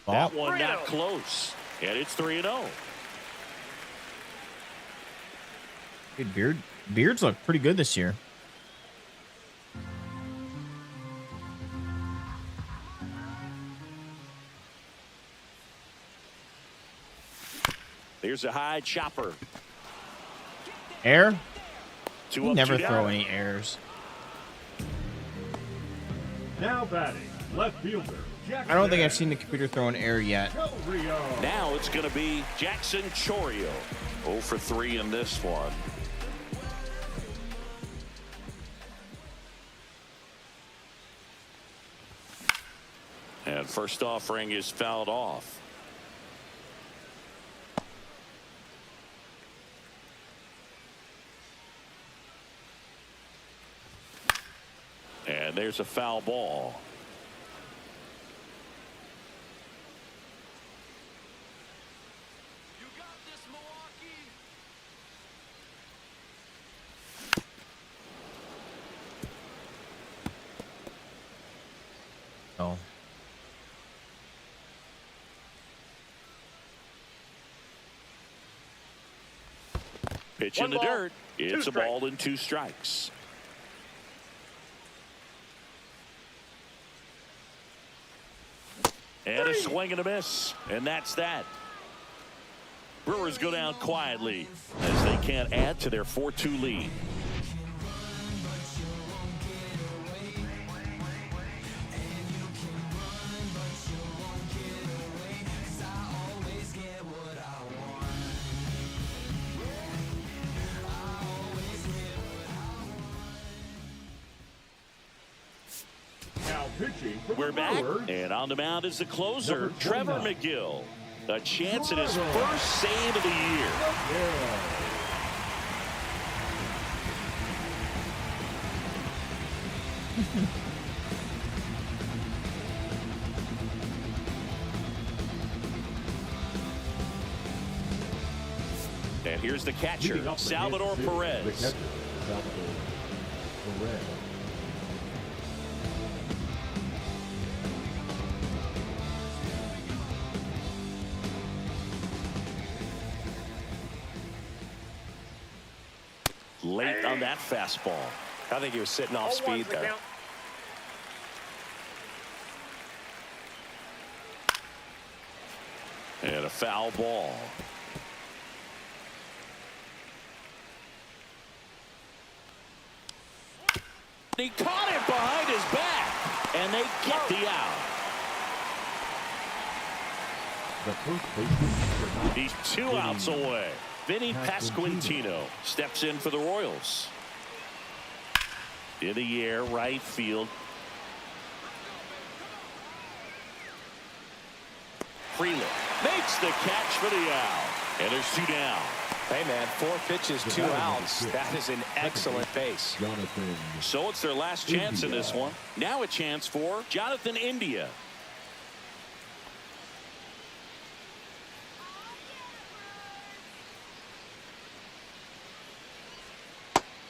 That one not 3-0. close. And it's 3-0. Dude, Beards look pretty good this year. There's a high chopper. Air? Two You up, never two throw down. any airs. Now batting, left fielder, Jackson. I don't think I've seen the computer throw an air yet. Del Rio. Now it's going to be Jackson Chorio. 0 for 3 in this one. And first offering is fouled off. And there's a foul ball. Oh. Pitch One in the ball, dirt. 2 It's a strikes. ball and 2 strikes. And a swing and a miss. And that's that. Brewers go down quietly as they can't add to their 4-2 lead. Now pitching for We're the back, Brewers. and on the mound is the closer, Number Trevor 29. McGill. A chance at his first save of the year. Yeah. And here's the catcher, Leading up for Salvador Kansas City, Perez. The catcher, Salvador Perez. late on that fastball. I think he was sitting off 0-1's speed the there. count. And a foul ball. He caught it behind his back, and they get the out. The first baseman for He's 2 outs away. Vinny Pasquantino steps in for the Royals. In the air, right field. Freeland makes the catch for the out. And there's 2 down. Hey, man, 4 pitches, 2 outs. That is an excellent pace. Jonathan. So it's their last chance in this one. Now a chance for Jonathan India.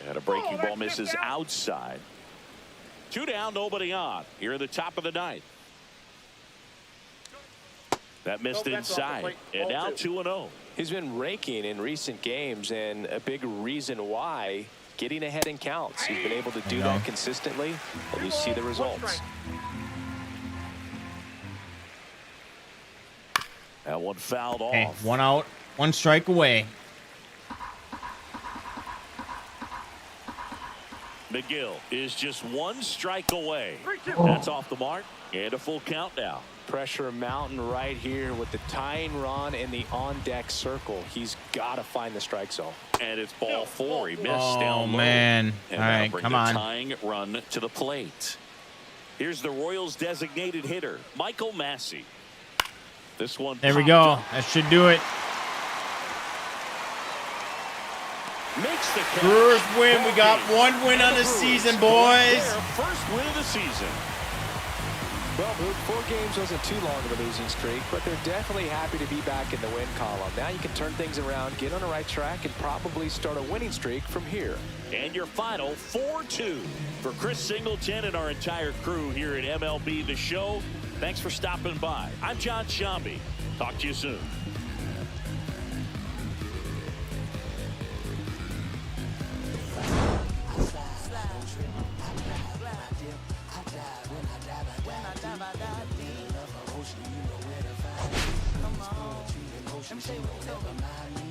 And a breaking ball misses outside. 2 down, nobody on. Here in the top of the 9th. That missed Nope, that's off the inside. plate. And Ball now 2. 2-0. He's been raking in recent games, and a big reason why, getting ahead in counts. He's been able to do that consistently, and you see the results. That one fouled Okay, off. 1 out, 1 strike away. McGill is just 1 strike away. 3-2. That's off the mark. And a full count now. Pressure mountain right here with the tying run in the on-deck circle. He's got to find the strike zone. And it's ball 4. He missed Oh, down low. man. And All now right, bring come the on. tying run to the plate. Here's the Royals designated hitter, Michael Massey. This one. There we popped go. up. That should do it. Makes the catch. Brewers win. We got Ball game. 1 win on the Brewers season, collect boys. their first win of the season. Well, Boog, 4 games wasn't too long of a losing streak, but they're definitely happy to be back in the win column. Now you can turn things around, get on the right track, and probably start a winning streak from here. And your final 4-2 for Chris Singleton and our entire crew here at MLB The Show. Thanks for stopping by. I'm John Shambi. Talk to you soon.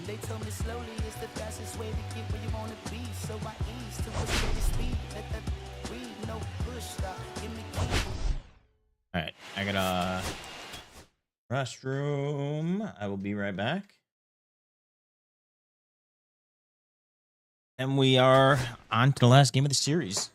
They told me slowly is the fastest way to get where you want to be. So I ease to a steady speed. Let that breathe, no push stop. Give me key. All right, I got a restroom. I will be right back. And we are on to the last game of the series.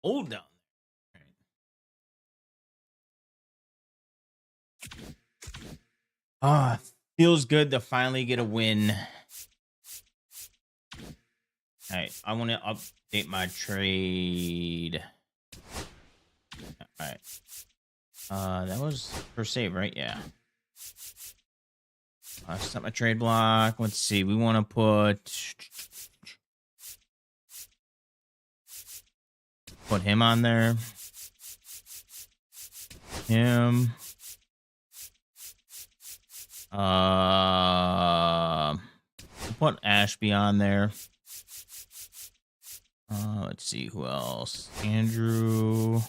Hold down. Ah, feels good to finally get a win. All right, I want to update my trade. All right. That was per save, right? Yeah. Set my trade block. Let's see. We want to put him on there. him. Put Ashby on there. Let's see who else. Andrew.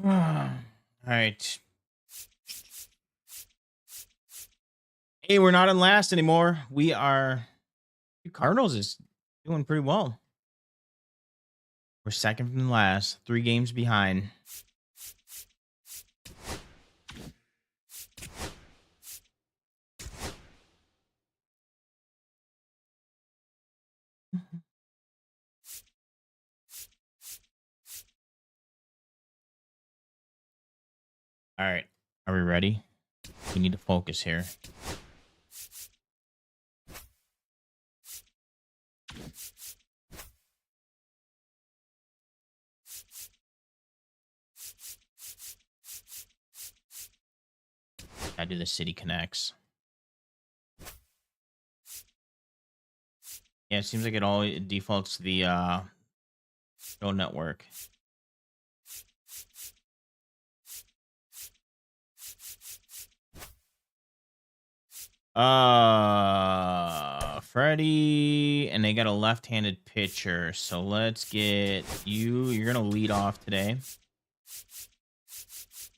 All right. Hey, we're not in last anymore. We are. Cardinals is doing pretty well. We're second from last, 3 games behind. All right. Are we ready? We need to focus here. I do the City Connects. Yeah, it seems like it defaults to the show network. Freddie, and they got a left-handed pitcher, so let's get you. You're gonna lead off today.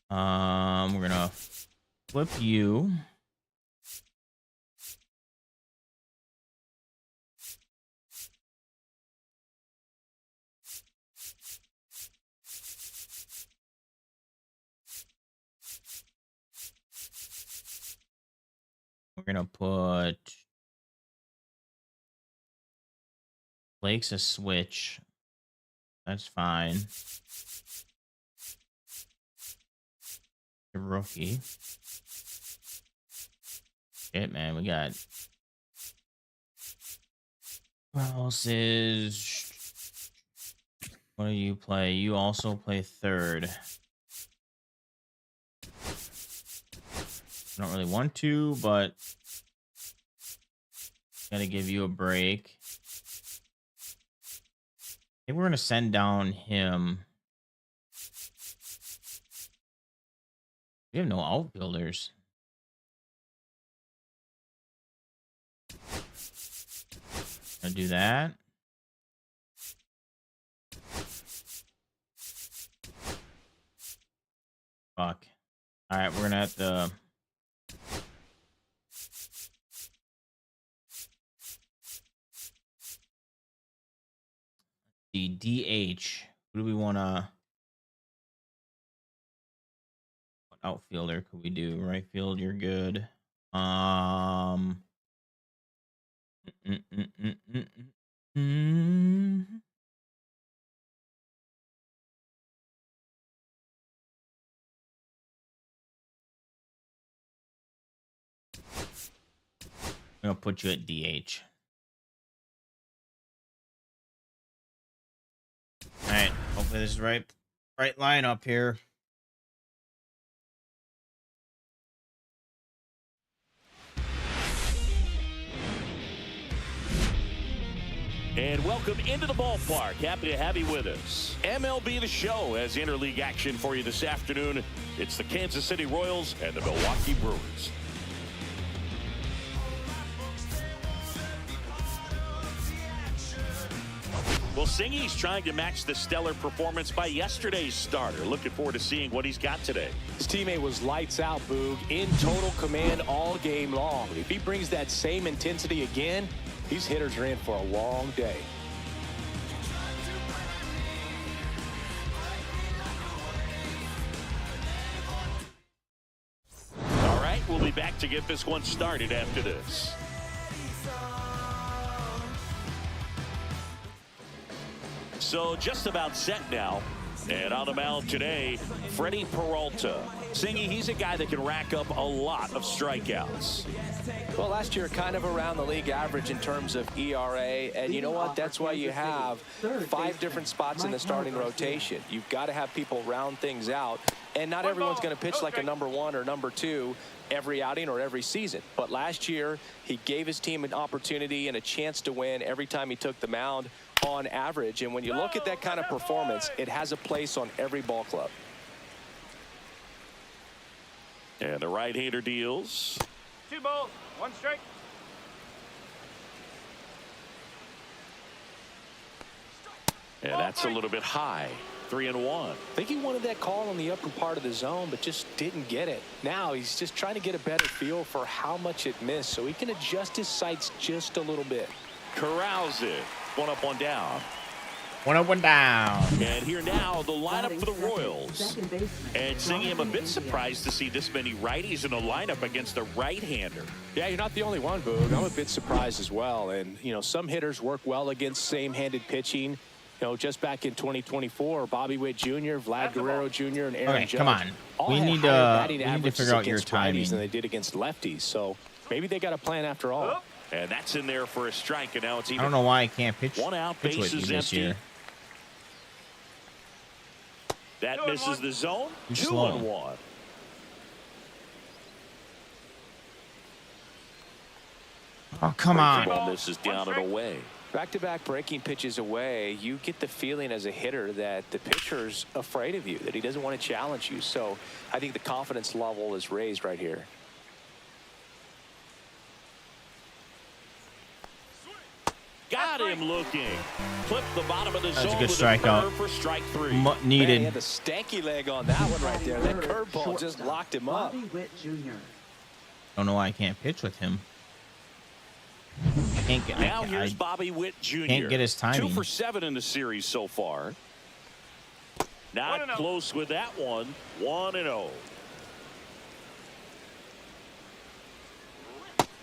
We're gonna flip you. We're gonna put Blake's a switch. That's fine. The rookie. Shit, man, we got. What else is? What do you play? You also play third. I don't really want to, but gotta give you a break. I think we're gonna send down him. We have no outfielders. Gonna do that. Fuck. All right, we're gonna have to. The DH. Who do we want to? What outfielder could we do? Right field, you're good. I'm gonna put you at DH. All right. Hopefully this is right line up here. And welcome into the ballpark. Happy to have you with us. MLB The Show has interleague action for you this afternoon. It's the Kansas City Royals and the Milwaukee Brewers. Well, Singy's trying to match the stellar performance by yesterday's starter. Looking forward to seeing what he's got today. His teammate was lights out, Boog, in total command all game long. If he brings that same intensity again, These hitters are in for a long day. All right, we'll be back to get this one started after this. So just about set now. And on the mound today, Freddie Peralta. Singy, he's a guy that can rack up a lot of strikeouts. Well, last year, kind of around the league average in terms of ERA. And you know what? That's why you have 5 different spots in the starting rotation. You've got to have people round things out. And not everyone's going to pitch like a number 1 or number 2 every outing or every season. But last year, he gave his team an opportunity and a chance to win every time he took the mound on average. And when you look at that kind of performance, it has a place on every ball club. And the right-hander deals. 2 balls, 1 strike. And that's a little bit high. 3-1. I think he wanted that call on the upper part of the zone, but just didn't get it. Now he's just trying to get a better feel for how much it missed so he can adjust his sights just a little bit. Corrals it. 1 up, 1 down. 1 up, 1 down. And here now, the lineup for the Royals. And Singy, I'm a bit surprised to see this many righties in a lineup against a right-hander. Yeah, you're not the only one, Boog. I'm a bit surprised as well. And, you know, some hitters work well against same-handed pitching. You know, just back in 2024, Bobby Witt Jr., Vlad Guerrero Jr., and Aaron Okay, Judge. come on. all We had need higher to batting figure out your averages against righties timing. than they did against lefties. So maybe they got a plan after all. And that's in there for a strike, and now it's even. I don't know why I can't pitch. 1 out, pitch with you bases this empty. year. That misses the zone. You're 2 slow. and 1. Oh, come on. Ball misses down and away. Back-to-back breaking pitches away, you get the feeling as a hitter that the pitcher's afraid of you, that he doesn't want to challenge you. So I think the confidence level is raised right here. Got him looking. Clip the bottom of the That's a zone good with strikeout. curve for strike 3. Man, he Needed. had the stanky leg on that one right there. That curveball just locked him up. Bobby Witt Jr. Don't know why I can't pitch with him. I can't get. Now I here's Bobby Witt Jr. can't get his timing. 2 for 7 in the series so far. Not 1-0. close with that one. 1-0.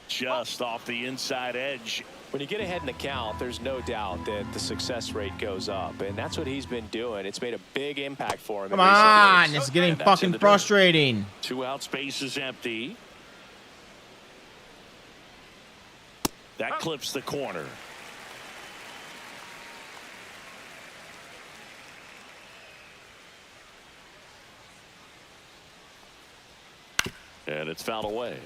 Just off the inside edge. When you get ahead in the count, there's no doubt that the success rate goes up, and that's what he's been doing. It's made a big impact for him. Come in recent on, years. it's getting And that's in fucking the dirt. frustrating. 2 out, space is empty. That clips the corner. And it's fouled away.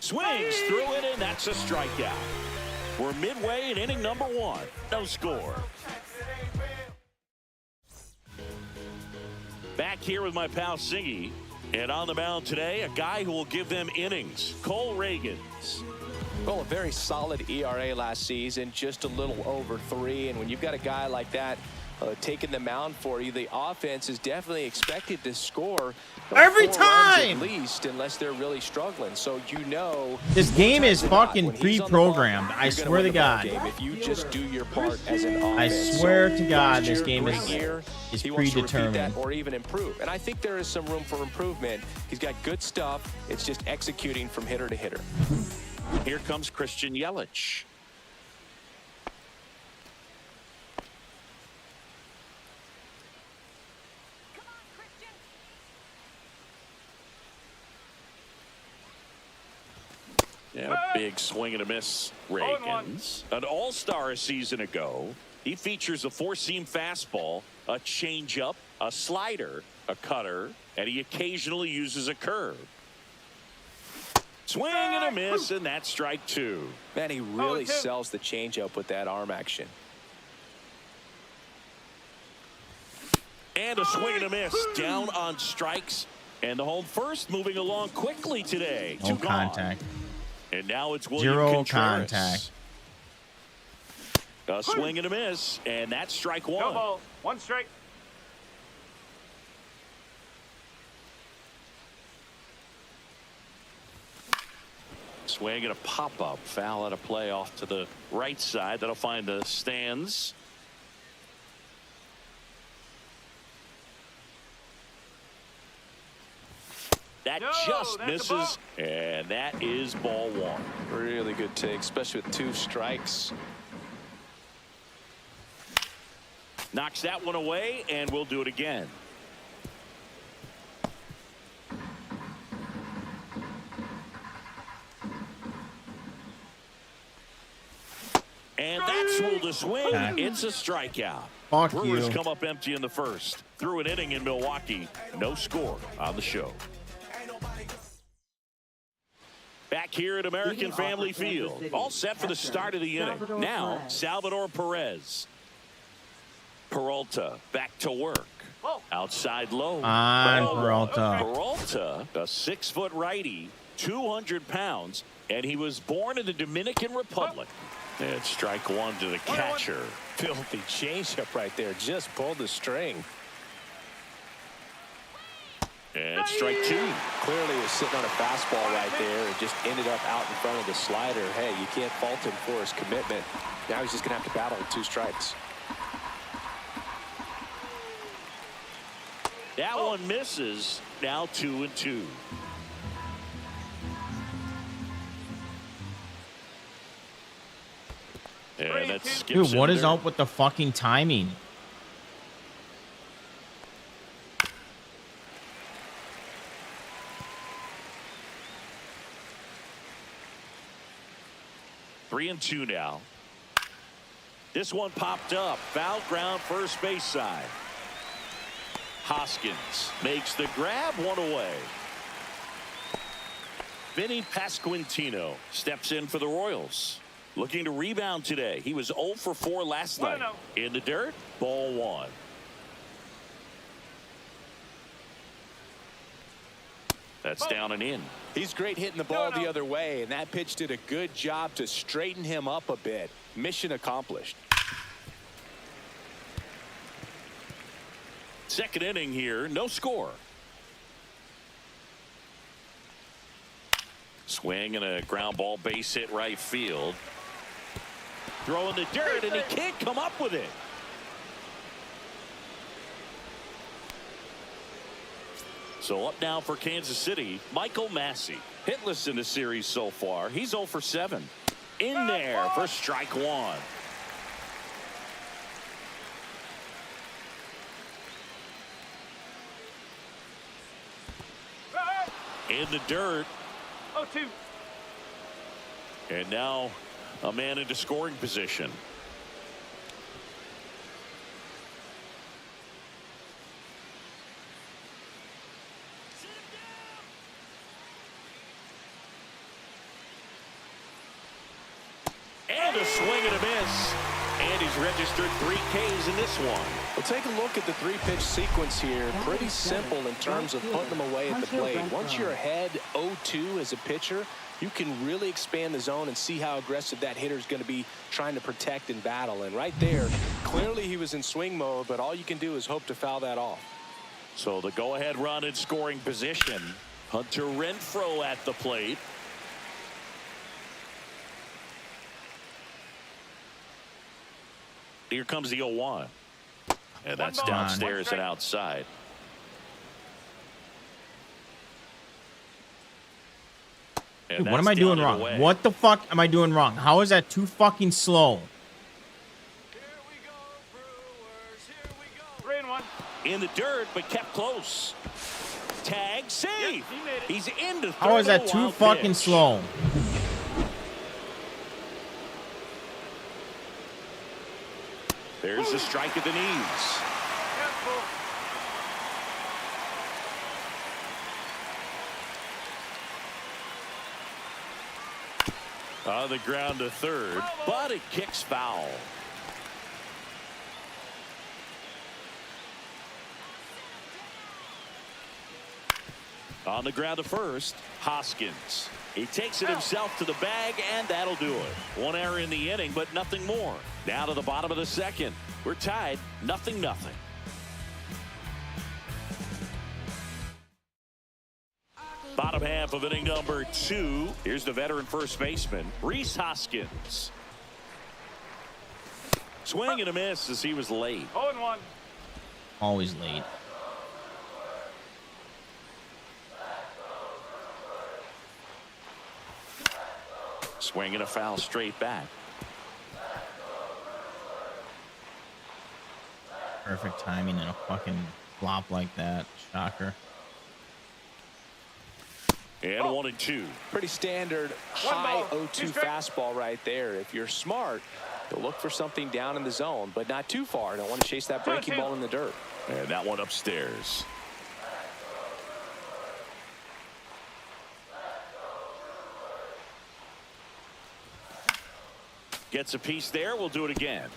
Swings through it, and that's a strikeout. We're midway in inning number 1. No score. Back here with my pal Singy. And on the mound today, a guy who will give them innings. Cole Ragans. Well, a very solid ERA last season, just a little over 3. And when you've got a guy like that taking the mound for you, the offense is definitely expected to score Every 4 runs time! at least, unless they're really struggling. So you know This game more is times than not, fucking when he's on the ball, pre-programmed. I you're gonna swear win to the ball God. game if you just do your part as an I offense. swear So to God, last this year, game great is year. is He wants to repeat predetermined. that or even improve. And I think there is some room for improvement. He's got good stuff. It's just executing from hitter to hitter. Here comes Christian Yelich. Yeah, a big swing and a miss. Ragans, an all-star a season ago. He features a 4-seam fastball, a changeup, a slider, a cutter, and he occasionally uses a curve. Swing and a miss, and that's strike 2. Man, he really sells the changeup with that arm action. And a swing and a miss down on strikes. And the home first moving along quickly today. No 2 gone. contact. And now it's William Zero Contreras. contact. A swing and a miss, and that's strike 1. No ball, 1 strike. Swing and a pop-up. Foul out of play off to the right side. That'll find the stands. That just misses, and that is ball one. Really good take, especially with 2 strikes. Knocks that one away, and we'll do it again. And that's ruled a swing. Okay. It's a strikeout. Fuck Brewers you. come up empty in the first. Through an inning in Milwaukee. No score on the show. Back here at American Family Field. All set for the start of the inning. Now, Salvador Perez. Peralta back to work. Outside low. Peralta. Peralta, a 6-foot righty, 200 pounds, and he was born in the Dominican Republic. And strike one to the catcher. Filthy changeup right there. Just pulled the string. And strike 2. Clearly was sitting on a fastball right there and just ended up out in front of the slider. Hey, you can't fault him for his commitment. Now he's just going to have to battle with 2 strikes. That one misses. Now 2-2. And that's Dude, what is up with the fucking timing? Three and 2 now. This one popped up. Foul ground first base side. Hoskins makes the grab, one away. Vinny Pasquantino steps in for the Royals. Looking to rebound today. He was 0 for 4 last night. In the dirt, ball 1. That's down and in. He's great hitting the ball the other way, and that pitch did a good job to straighten him up a bit. Mission accomplished. Second inning here, no score. Swing and a ground ball, base hit right field. Throw in the dirt, and he can't come up with it. So up now for Kansas City, Michael Massey. Hitless in the series so far. He's 0 for 7. In there for strike 1. In the dirt. 0-2. And now a man into scoring position. And a swing and a miss. And he's registered 3 Ks in this one. Well, take a look at the 3-pitch sequence here. Pretty simple in terms of putting them away at the plate. Once you're ahead 0-2 as a pitcher, you can really expand the zone and see how aggressive that hitter is going to be trying to protect and battle. And right there, clearly he was in swing mode, but all you can do is hope to foul that off. So the go-ahead run in scoring position. Hunter Renfroe at the plate. Here comes the 0-1. And that's downstairs and outside. Dude, what am I doing wrong? What the fuck am I doing wrong? How is that too fucking slow? Here we go, Brewers. Here we go. 3-1. In the dirt, but kept close. Tag, save. Yep, he made it. He's into third. How is that too fucking slow? There's a strike at the knees. On the ground to third, but it kicks foul. On the ground to first, Hoskins. He takes it himself to the bag, and that'll do it. 1 error in the inning, but nothing more. Down to the bottom of the second. We're tied, 0-0. Bottom Bottom half of inning number 2. Here's the veteran first baseman, Rhys Hoskins. Swing and a miss as he was late. 0-1. Always late. Swing and a foul straight back. Perfect timing and a fucking flop like that. Shocker. And 1-2. Pretty standard high 0-2 fastball right there. If you're smart, you'll look for something down in the zone, but not too far. Don't want to chase that breaking ball in the dirt. And that one upstairs. Gets a piece there. We'll do it again.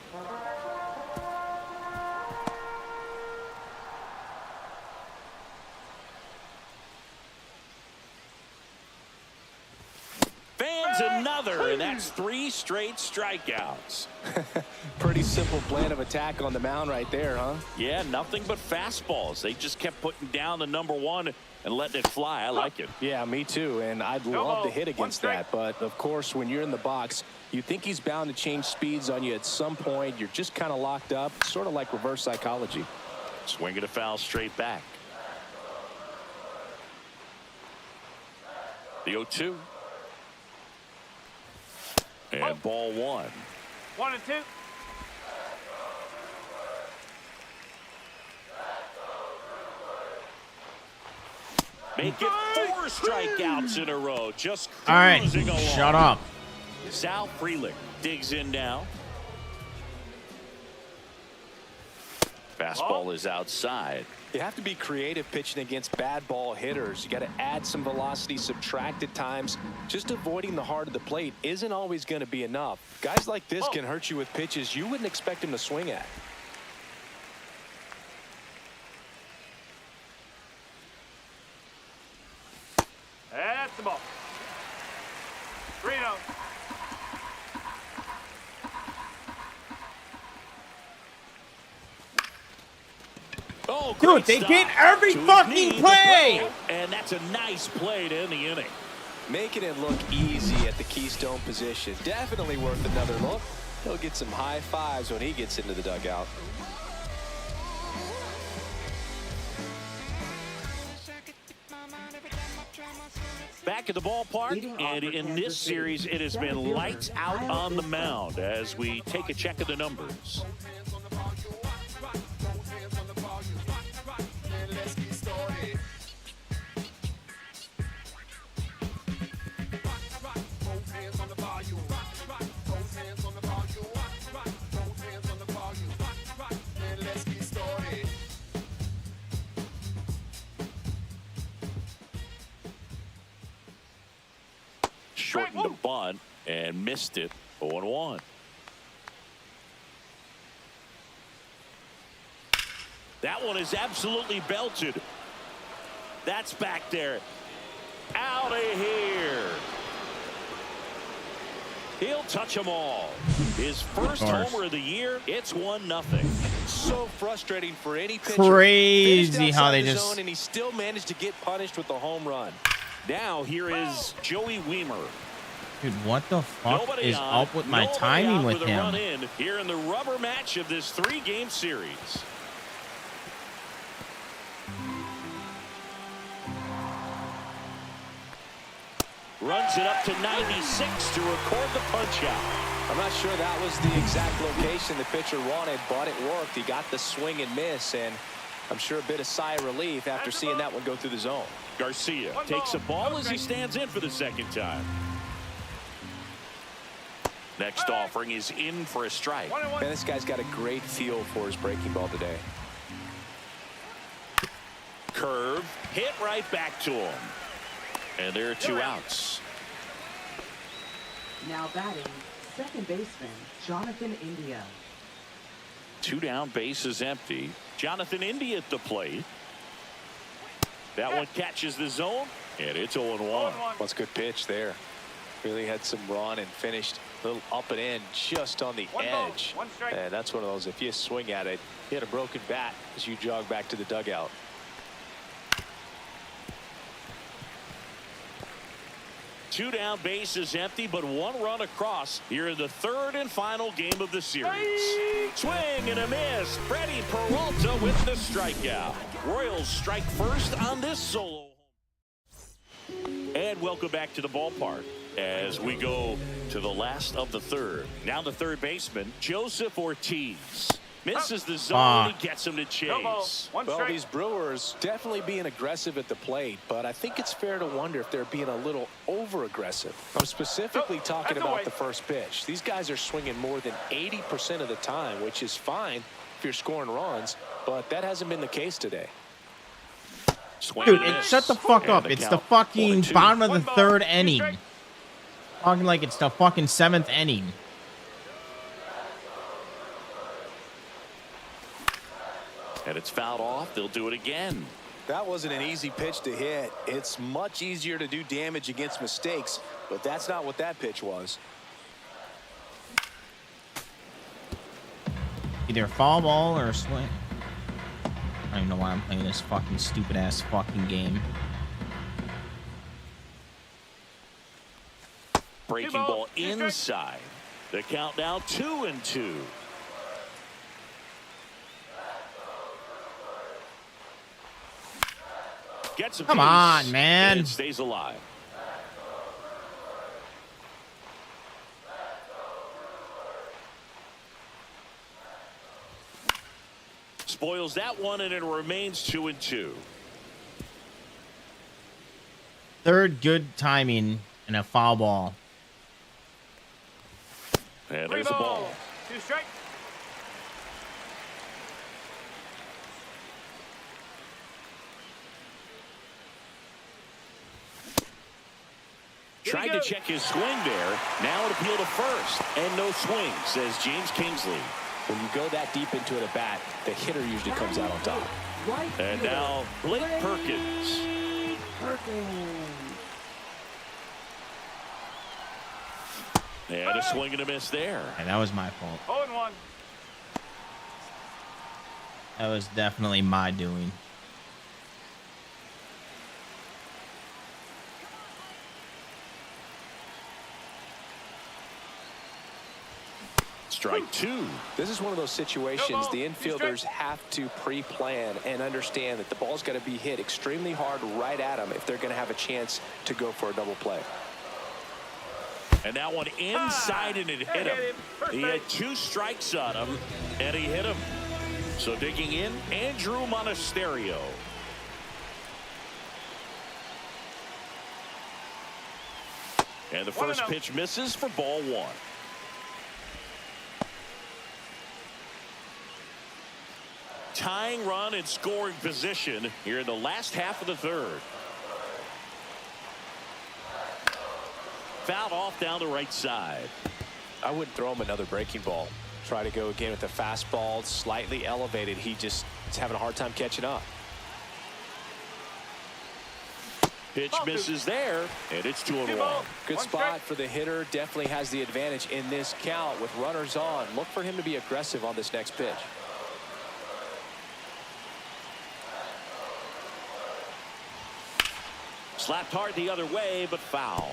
Fans another, and that's 3 straight strikeouts. Pretty simple plan of attack on the mound right there, huh? Yeah, nothing but fastballs. They just kept putting down the number 1 and letting it fly. I like it. Yeah, me too, and I'd love to hit against that. But, of course, when you're in the box, you think he's bound to change speeds on you at some point. You're just kind of locked up, sort of like reverse psychology. Swing and a foul straight back. The 0-2. And ball 1. 1-2. Make it 4 strikeouts in a row. Just All right, cruising along. shut up. Sal Frelick digs in now. Fastball is outside. You have to be creative pitching against bad ball hitters. You got to add some velocity, subtract at times. Just avoiding the heart of the plate isn't always going to be enough. Guys like this can hurt you with pitches you wouldn't expect him to swing at. That's the ball. 3-0. Oh, Dude, great they stop. get every To his fucking knee, the play. throw, and that's a nice play to end the inning. Making it look easy at the keystone position. Definitely worth another look. He'll get some high fives when he gets into the dugout. Back at the ballpark, and in this series, it has been lights out on the mound as we take a check of the numbers. Shortened the bunt and missed it. 0-1. That one is absolutely belted. That's back there. Out of here. He'll touch them all. His first homer of the year. It's 1-0. So frustrating for any pitcher. Crazy how they the just zone and he still managed to get punished with the home run. Now here is Joey Wiemer. Dude, what the fuck Nobody is on, up with my nobody timing out with a him? run in here in the rubber match of this 3-game series. Runs it up to 96 to record the punch out. I'm not sure that was the exact location the pitcher wanted, but it worked. He got the swing and miss, and I'm sure a bit of sigh of relief after seeing that one go through the zone. Garcia takes a ball as he stands in for the second time. Next offering is in for a strike. Man, this guy's got a great feel for his breaking ball today. Curve, hit right back to him. And there are 2 outs. Now batting, second baseman, Jonathan India. 2 down, bases empty. Jonathan India at the plate. That one catches the zone, and it's 0-1. That's a good pitch there. Really had some run and finished a little up and in just on the edge. And that's one of those, if you swing at it, you had a broken bat as you jog back to the dugout. 2 down, bases empty, but 1 run across here in the 3rd and final game of the series. Swing and a miss. Freddie Peralta with the strikeout. Royals strike first on this solo. And welcome back to the ballpark as we go to the last of the 3rd. Now the 3rd baseman, Joseph Ortiz. Misses the zone, he gets him to chase. Well, these Brewers definitely being aggressive at the plate, but I think it's fair to wonder if they're being a little over-aggressive. I'm specifically talking about the first pitch. These guys are swinging more than 80% of the time, which is fine if you're scoring runs, but that hasn't been the case today. Dude, shut the fuck up. It's the fucking bottom of the 3rd inning. Talking like it's the fucking 7th inning. And it's fouled off. They'll do it again. That wasn't an easy pitch to hit. It's much easier to do damage against mistakes, but that's not what that pitch was. Either a foul ball or a swing. I don't even know why I'm playing this fucking stupid ass fucking game. Breaking ball inside. The count now 2-2. Gets a Come piece, on, man. and stays alive. Spoils that one, and it remains 2-2. 3rd good timing and a foul ball. And there's a ball. 2 strikes. Tried to check his swing there. Now an appeal to first. And no swing, says James Kingsley. When you go that deep into it at bat, the hitter usually comes out on top. And now Blake Perkins. And a swing and a miss there. And that was my fault. 0-1. That was definitely my doing. Strike 2. This is one of those situations the infielders have to pre-plan and understand that the ball's got to be hit extremely hard right at them if they're going to have a chance to go for a double play. And that one inside, and it hit him. He had 2 strikes on him, and he hit him. So digging in, Andrew Monasterio. And the first pitch misses for ball 1. Tying run in scoring position here in the last half of the 3rd. Fouled off down the right side. I wouldn't throw him another breaking ball. Try to go again with the fastball, slightly elevated. He just is having a hard time catching up. Pitch misses there, and it's 2-1. Good spot for the hitter. Definitely has the advantage in this count with runners on. Look for him to be aggressive on this next pitch. Slapped hard the other way, but foul.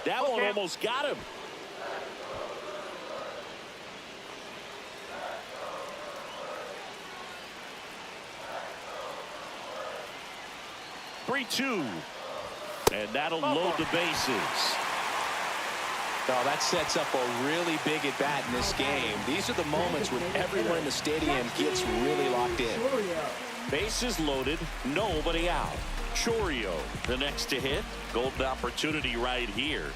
That one almost got him. (3-2), and that'll load the bases. No, that sets up a really big at bat in this game. These are the moments when everyone in the stadium gets really locked in. Bases loaded, nobody out. Chourio, the next to hit. Golden opportunity right here.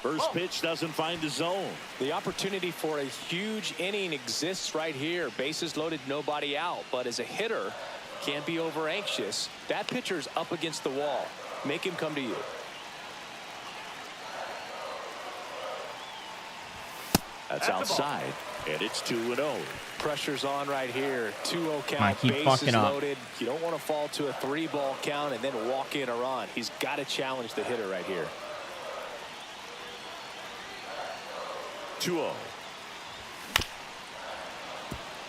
First pitch doesn't find the zone. The opportunity for a huge inning exists right here. Bases loaded, nobody out. But as a hitter, can't be over anxious. That pitcher's up against the wall. Make him come to you. That's outside, and it's 2-0. Pressure's on right here. 2-0 count. Keep Bases fucking up. loaded. You don't want to fall to a 3-ball count and then walk in a run. He's got to challenge the hitter right here. 2-0.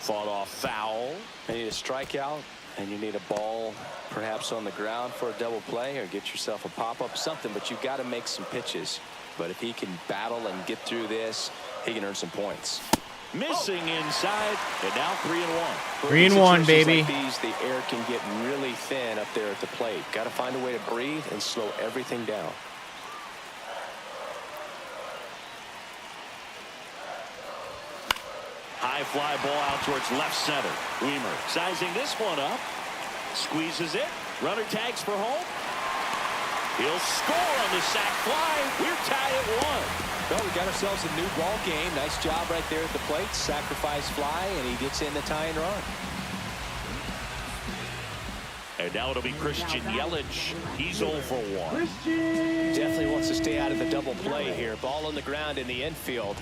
Fought off foul. You need a strikeout, and you need a ball perhaps on the ground for a double play, or get yourself a pop-up, something, but you've got to make some pitches. But if he can battle and get through this, he can earn some points. Missing inside, and now 3-1. 3-1, baby. Like these, the air can get really thin up there at the plate. Got to find a way to breathe and slow everything down. High fly ball out towards left center. Weimer sizing this one up. Squeezes it. Runner tags for home. He'll score on the sac fly. We're tied at 1. Well, we got ourselves a new ball game. Nice job right there at the plate. Sacrifice fly, and he gets in the tying run. And now it'll be Christian Yelich. He's 0 for 1. Definitely wants to stay out of the double play here. Ball on the ground in the infield.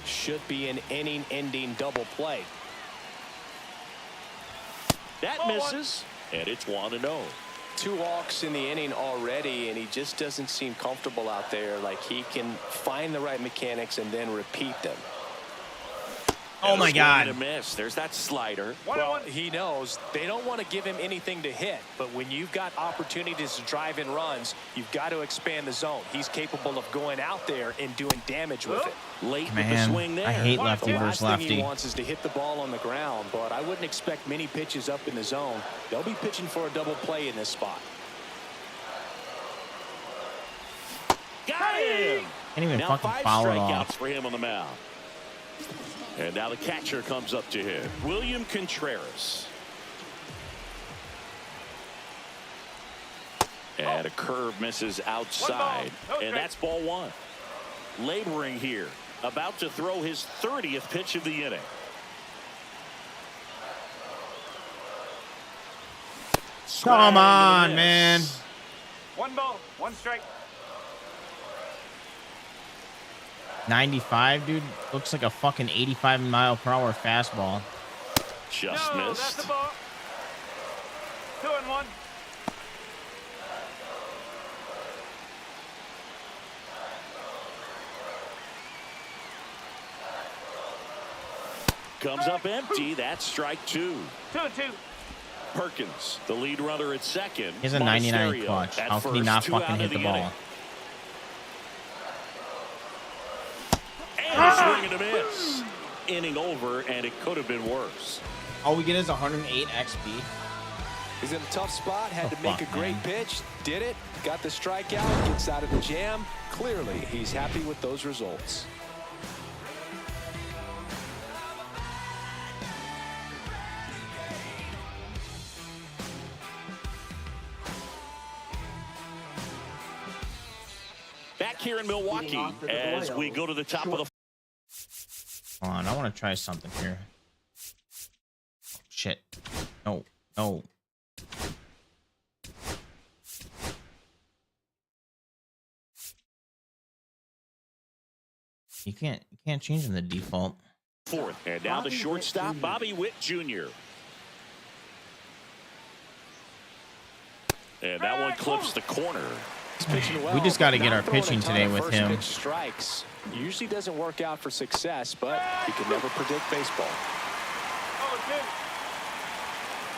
Should be an inning-ending double play. That misses, and it's 1-0. 2 walks in the inning already, and he just doesn't seem comfortable out there. Like he can find the right mechanics and then repeat them. Oh my God. A miss. There's that slider. Well, he knows they don't want to give him anything to hit, but when you've got opportunities to drive in runs, you've got to expand the zone. He's capable of going out there and doing damage with it. Late with the Man, swing there. I hate lefty The versus last thing he lefty. wants is to hit the ball on the ground, but I wouldn't expect many pitches up in the zone. They'll be pitching for a double play in this spot. Got him. Can't even Now fucking 5 foul it strikeouts off. for him on the mound. And now the catcher comes up to him. William Contreras. And a curve misses outside. And that's ball 1. Laboring here. About to throw his 30th pitch of the inning. Come on, man. 1 ball, 1 strike. 95, dude. Looks like a fucking 85-mile-per-hour fastball. Just No, missed. that's a ball. 2-1. Comes up empty. That's strike 2. 2-2. Perkins, the lead runner at second. He's a 99 Monasterio clutch. at How can he first, not 2 fucking out hit of the ball? inning. And a swing and a miss. Inning over, and it could have been worse. All we get is 108 XP. He's in a tough spot, had to make a fuck, great man. pitch, did it, got the strikeout, gets out of the jam. Clearly, he's happy with those results. Back here in Milwaukee as we go to the top of the. Hold on, I want to try something here. Shit. No. No. You can't change in the default. 4th, and now the shortstop, Bobby Witt Jr. And that one clips the corner. He's pitching well, We just got to but get not our throwing a pitching ton today of with first him. pitch strikes. Usually doesn't work out for success, but you can never predict baseball.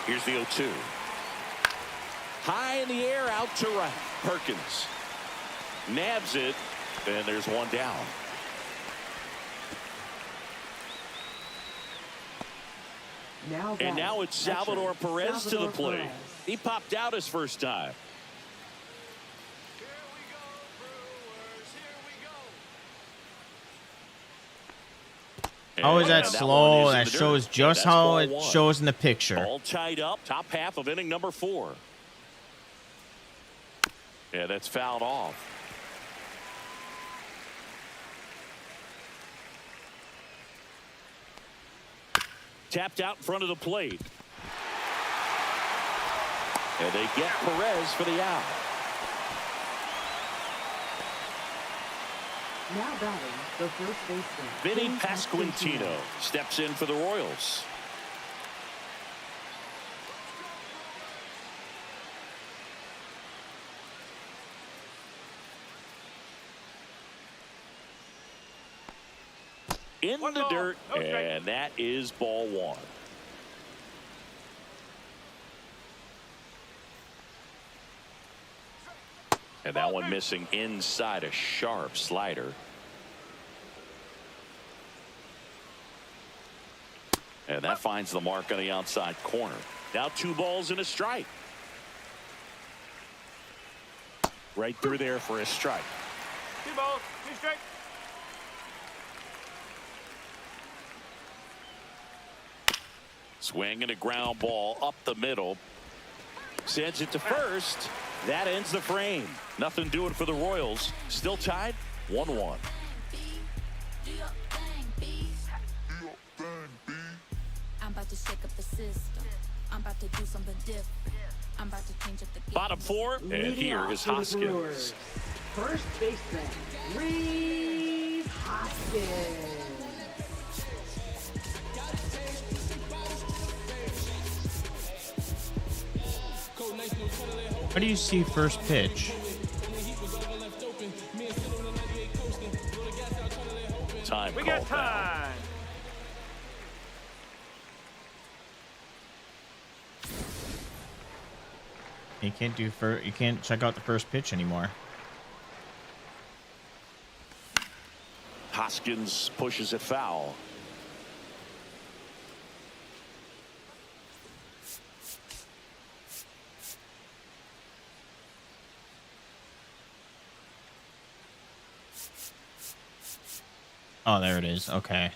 Here's the 0-2. High in the air, out to right. Perkins nabs it, and there's one down. And now it's Salvador Perez to the plate. He popped out his first time. Here we go, Brewers. Here we go. How is that And slow? one is in That the shows dirt. just That's how ball it 1. shows in the picture. All tied up, top half of inning number 4. Yeah, that's fouled off. Tapped out in front of the plate. And they get Perez for the out. Now batting the first baseman. Vinny James Pasquantino steps in for the Royals. in One the ball, dirt, no strike. and that is ball one. And that one missing inside a sharp slider. And that finds the mark on the outside corner. Now 2 balls and a strike. Right through there for a strike. 2 balls, 2 strikes. Swing and a ground ball up the middle. Sends it to first. That ends the frame. Nothing doing for the Royals. Still tied 1-1. I'm about to shake up the system. I'm about to do something different. I'm about to change up the game. Bottom 4, and Leading here off is for the Hoskins. Brewers, first baseman, Rhys Hoskins. How do you see first pitch? Time We call got foul. time. You can't do you can't check out the first pitch anymore. Hoskins pushes it foul. Oh, there it is. Okay.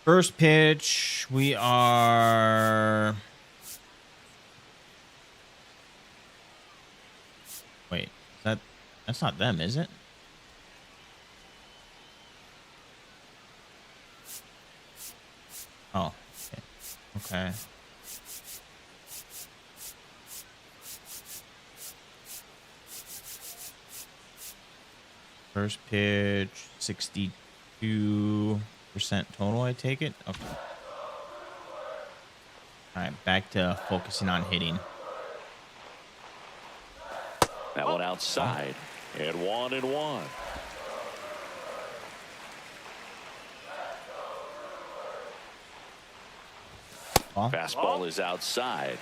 First pitch, we are... Wait, that's not them, is it? Oh, okay. First pitch, 62% total, I take it? Okay. All right, back to focusing on hitting. That one outside. And 1-1. Ball. Fastball is outside.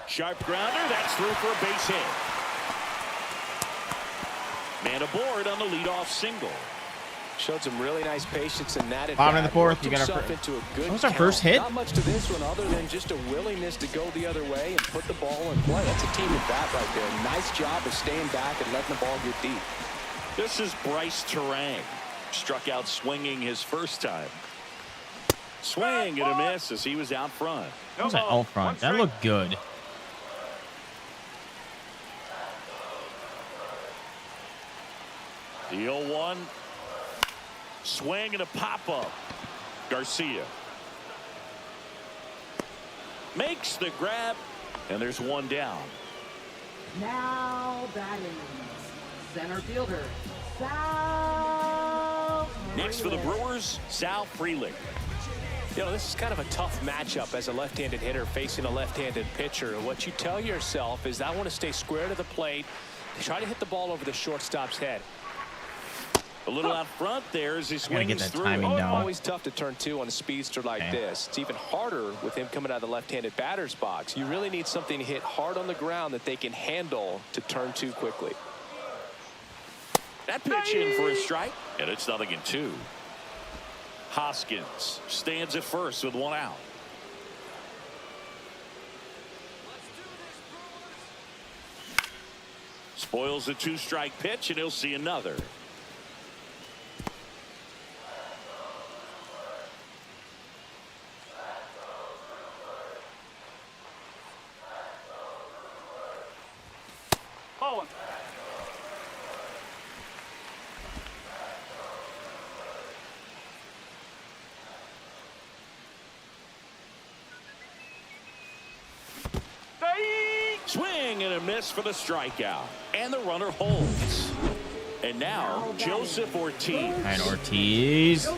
Sharp grounder. That's through for a base hit. Man aboard on the leadoff single. Showed some really nice patience in that. Bottom of the fourth, Worked you got our himself into a good That was our count. first hit? Not much to this one other than just a willingness to go the other way and put the ball in play. That's a team at bat right there. Nice job of staying back and letting the ball get deep. This is Bryce Terang. Struck out swinging his first time. Swing and a miss as he was out front. What was that out front? That looked good. The 0-1. Swing and a pop-up. Garcia. Makes the grab. And there's one down. Now batting, center fielder, Sal. Next for the Frelick. Brewers, Sal Frelick. You know, this is kind of a tough matchup as a left-handed hitter facing a left-handed pitcher. What you tell yourself is I want to stay square to the plate, try to hit the ball over the shortstop's head. A little out front there as he Gotta get swings that through. timing down. Always tough to turn two on a speedster like Okay. this. It's even harder with him coming out of the left-handed batter's box. You really need something to hit hard on the ground that they can handle to turn two quickly. That pitch in for a strike, and it's 0-2. Hoskins stands at first with one out. Spoils the 2-strike pitch, and he'll see another. Ball one. Swing and a miss for the strikeout. And the runner holds. And now, Joseph Ortiz. All right, Ortiz.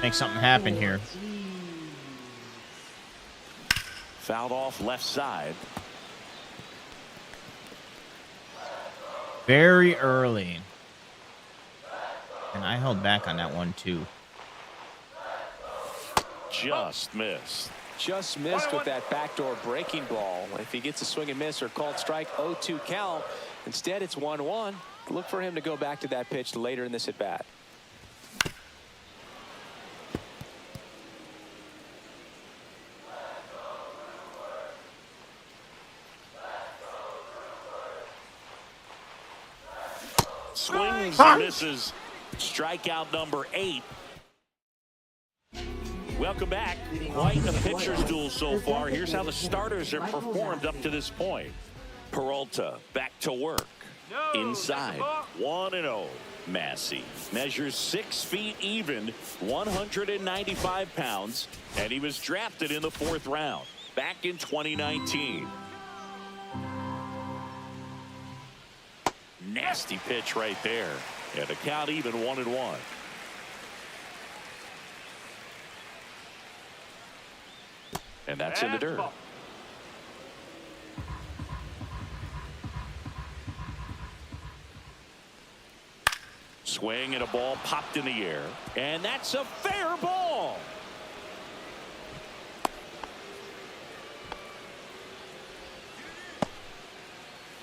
Make something happen here. Fouled off left side. Very early. And I held back on that one, too. Just missed. Just missed with that backdoor breaking ball. If he gets a swing and miss or called strike, 0-2 count. Instead, it's 1-1. Look for him to go back to that pitch later in this at bat. Swings and misses. Strikeout number 8. Welcome back. Quite a pitcher's duel so far. Here's how the starters have performed up to this point. Peralta back to work. Inside. 1-0. Massey measures 6 feet even, 195 pounds, and he was drafted in the 4th round back in 2019. Nasty pitch right there. And the count even 1-1. And that's in the dirt. Swing and a ball popped in the air. And that's a fair ball.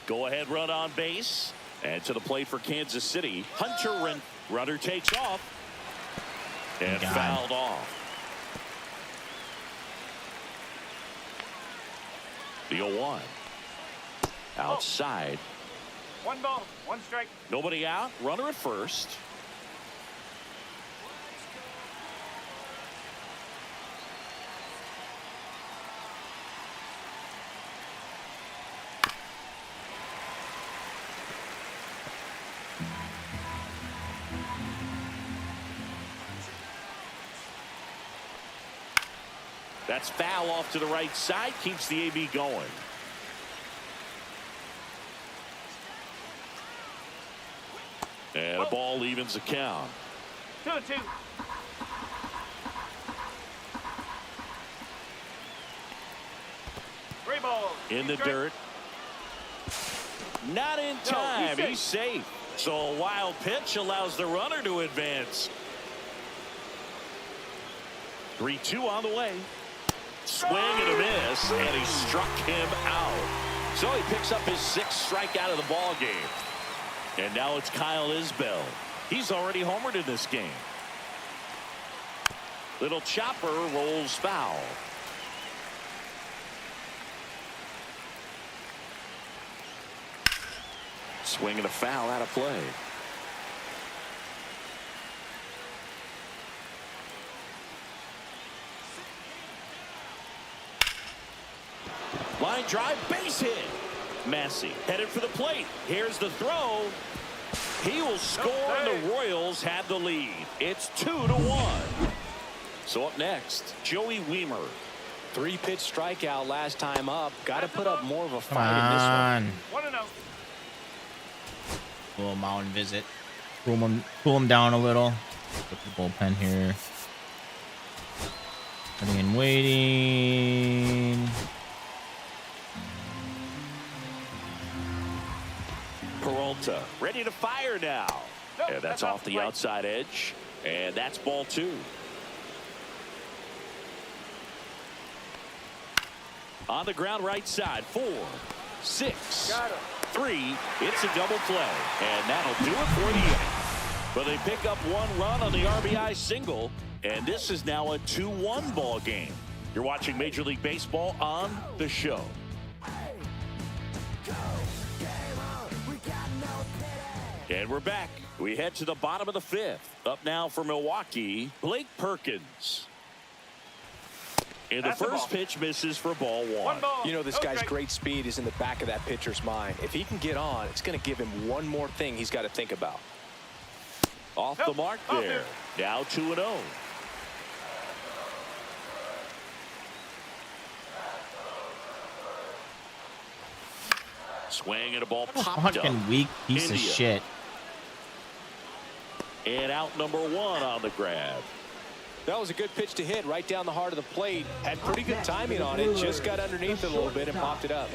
Go ahead run on base. And to the plate for Kansas City. Hunter runner takes off. And fouled off. The 0-1. Outside. 1 ball, 1 strike. Nobody out. Runner at first. That's foul off to the right side. Keeps the AB going. And a ball evens the count. 2-2. Three balls. In the dirt. Not in time. He's safe. So a wild pitch allows the runner to advance. 3-2 on the way. Swing and a miss, and he struck him out. So he picks up his 6th strikeout of the ball game. And now it's Kyle Isbell. He's already homered in this game. Little chopper rolls foul. Swing and a foul out of play. Line drive, base hit. Massey headed for the plate. Here's the throw. He will score, and the Royals have the lead. It's 2-1. So up next, Joey Wiemer. 3-pitch strikeout last time up. Got to put up more of a fight in this one. 1-0. Little mountain visit. Cool him down a little. Put the bullpen here. Sitting and waiting. Peralta ready to fire now. And that's off the outside edge. And that's ball 2. On the ground right side. 4, 6, 3. It's a double play. And that'll do it for the inning. But they pick up 1 run on the RBI single. And this is now a 2-1 ball game. You're watching Major League Baseball on The Show. And we're back. We head to the bottom of the 5th. Up now for Milwaukee, Blake Perkins. And the first pitch misses for ball 1. You know, this guy's great speed is in the back of that pitcher's mind. If he can get on, it's going to give him one more thing he's got to think about. Off the mark there. Now 2-0. Swing and a ball popped up. Fucking weak piece of shit. And out number 1 on the grab. That was a good pitch to hit right down the heart of the plate. Had pretty good timing on it. Just got underneath it a little bit and popped it up.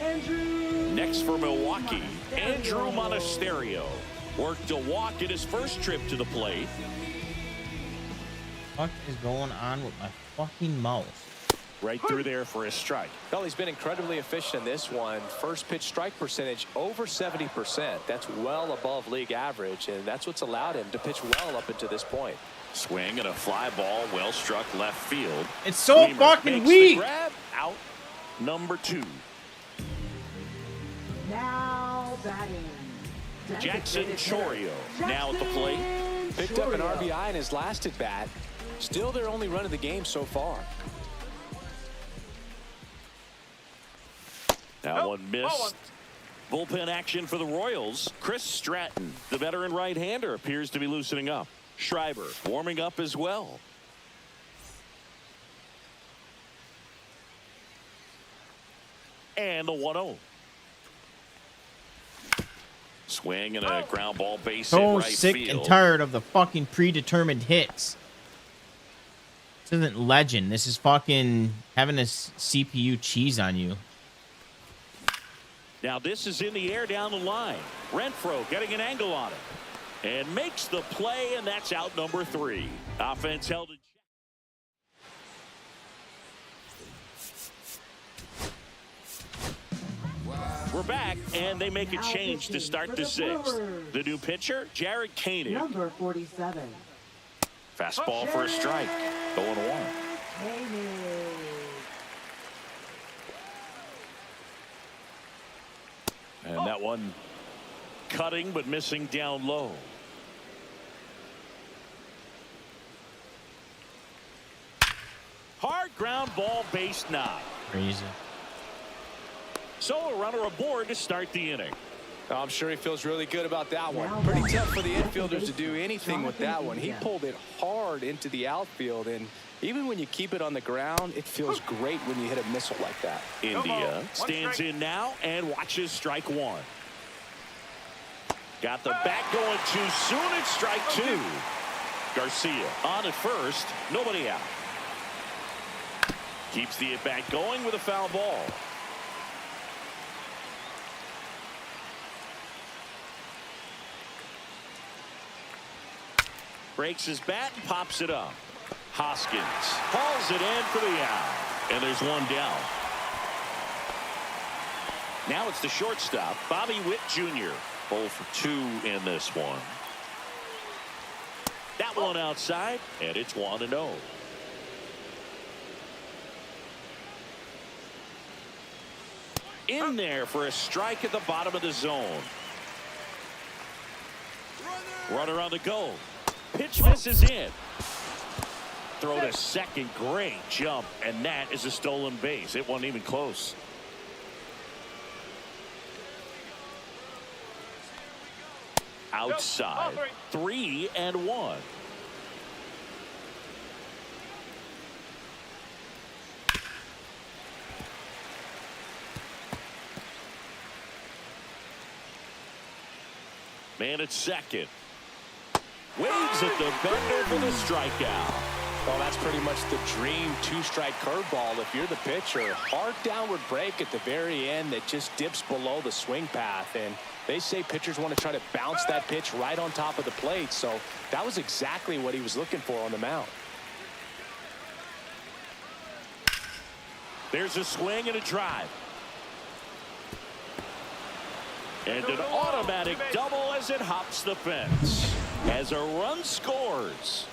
Next for Milwaukee, Andrew Monasterio worked a walk in his first trip to the plate. What is going on with my fucking mouse? Right through there for a strike. Well, he's been incredibly efficient in this one. First pitch strike percentage over 70%. That's well above league average, and that's what's allowed him to pitch well up until this point. Swing and a fly ball, well struck left field. It's so Weimer fucking makes weak. the grab. Out number 2. Now batting. Jackson Chorio now at the plate. Picked up an RBI in his last at bat. Still their only run of the game so far. That one missed. Bullpen action for the Royals. Chris Stratton, the veteran right-hander, appears to be loosening up. Schreiber warming up as well. And the 1-0. Swing and a ground ball base hit So right sick field. and tired of the fucking predetermined hits. This isn't legend. This is fucking having a CPU cheese on you. Now this is in the air down the line. Renfroe getting an angle on it. And makes the play, and that's out number 3. Offense held in check. We're back, and they make a change to start the 6th. The new pitcher, Jared Koenig. Number 47. Fastball for a strike. 0-1. And that one cutting but missing down low. Hard ground ball, base knock. Crazy. So a runner aboard to start the inning. I'm sure he feels really good about that one. Pretty tough for the infielders to do anything with that one. He pulled it hard into the outfield, and even when you keep it on the ground, it feels great when you hit a missile like that. India stands in now and watches strike 1. Got the bat going too soon. It's strike 2. Garcia on at first. Nobody out. Keeps the at bat going with a foul ball. Breaks his bat and pops it up. Hoskins hauls it in for the out. And there's one down. Now it's the shortstop, Bobby Witt Jr. 0 for 2 in this one. That one outside, and it's 1-0. In there for a strike at the bottom of the zone. Runner on the go. Pitch misses in. Throw to second. Great jump. And that is a stolen base. It wasn't even close. Outside. 3-1. Man at second. Waves at the bender for the strikeout. Well, that's pretty much the dream 2-strike curveball if you're the pitcher. Hard downward break at the very end that just dips below the swing path. And they say pitchers want to try to bounce that pitch right on top of the plate. So that was exactly what he was looking for on the mound. There's a swing and a drive. And an automatic double as it hops the fence. As a run scores.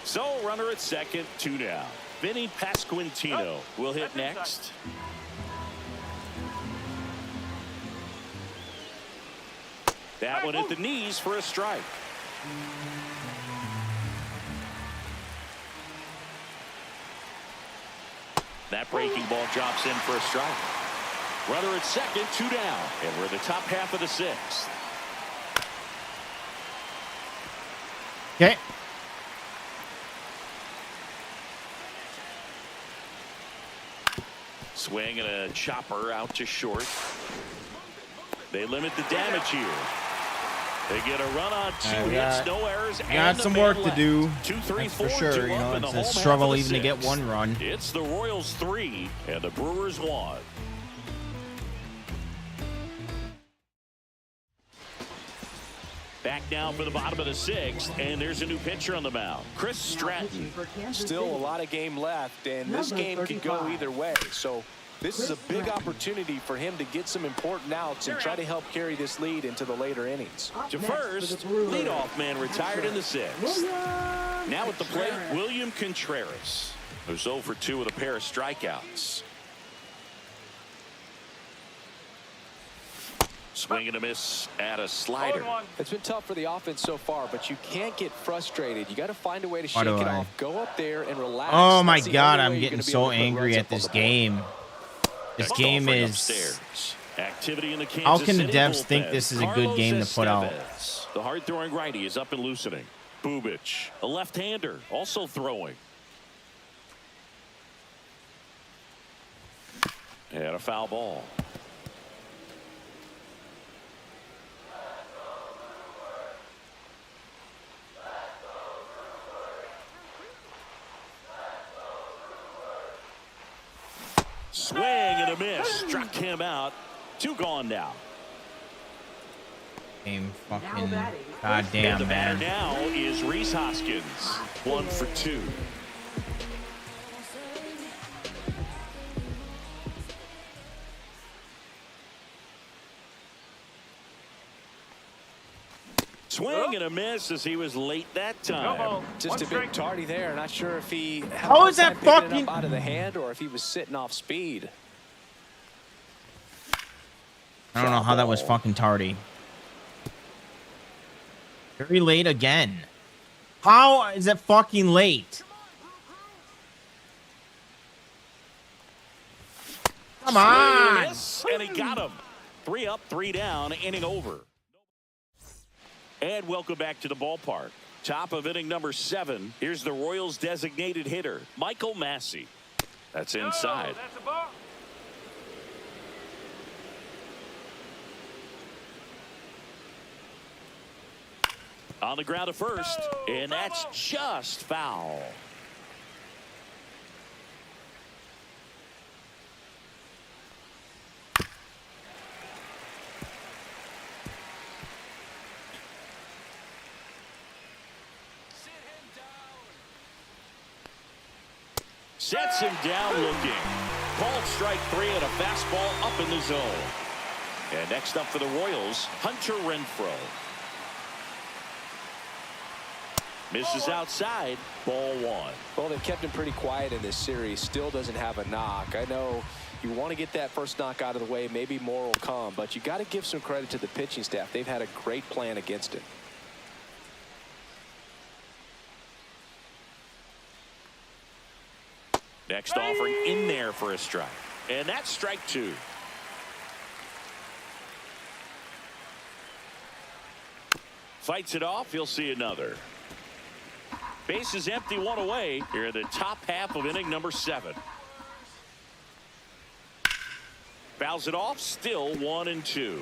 So runner at second, 2 down. Vinny Pasquantino will hit next. That one at the knees for a strike. That breaking ball drops in for a strike. Runner at second, 2 down. And we're in the top half of the 6th. Okay. Swing and a chopper out to short. They limit the damage here. They get a run on 2 we hits, got- no errors, Got and the some man work to left. do. 2, 3, That's 4, for sure. 2 You know, up in the it's home a half struggle of the even to get 6th. one run. It's the Royals 3 and the Brewers 1. Back now for the bottom of the 6th, and there's a new pitcher on the mound, Chris Stratton. Still a lot of game left, and this game could go either way. So this is a big opportunity for him to get some important outs and try to help carry this lead into the later innings. To first, leadoff man retired in the 6th. Now at the plate, William Contreras, who's 0 for 2 with a pair of strikeouts. Swing and a miss at a slider. It's been tough for the offense so far, but you can't get frustrated. You got to find a way to Why shake do it I? off. Go up there and relax. Oh my That's the God, only way I'm you're getting gonna be so able to put angry runs at up on this the board. game. This Next game offering is. upstairs. Activity in the Kansas How can the City devs bullpen. think this is a good Carlos game to put out? Estevez. The hard-throwing righty is up and loosening. Bubich, a left-hander, also throwing. And a foul ball. Swing and a miss. Struck him out. 2 gone now. Game fucking And the goddamn batter man. now is Rhys Hoskins. 1 for 2. Swing and a miss as he was late that time. Just a bit tardy there. Not sure if he had a How hard is that time picking it fucking- up out of the hand or if he was sitting off speed. I don't know how that was fucking tardy. Very late again. How is it fucking late? Come Swing and a on. miss, and he got him. 3 up, 3 down, inning over. And welcome back to the ballpark. Top of inning number 7. Here's the Royals designated hitter, Michael Massey. That's inside. That's a ball. On the ground to first, and that's just foul. Sets him down looking. Called strike 3 and a fastball up in the zone. And next up for the Royals, Hunter Renfroe. Misses outside, ball 1. Well, they've kept him pretty quiet in this series. Still doesn't have a knock. I know you want to get that first knock out of the way. Maybe more will come, but you got to give some credit to the pitching staff. They've had a great plan against it. Next offering in there for a strike. And that's strike 2. Fights it off. He'll see another. Base is empty, 1 away. Here in the top half of inning number 7. Fouls it off. Still 1 and 2.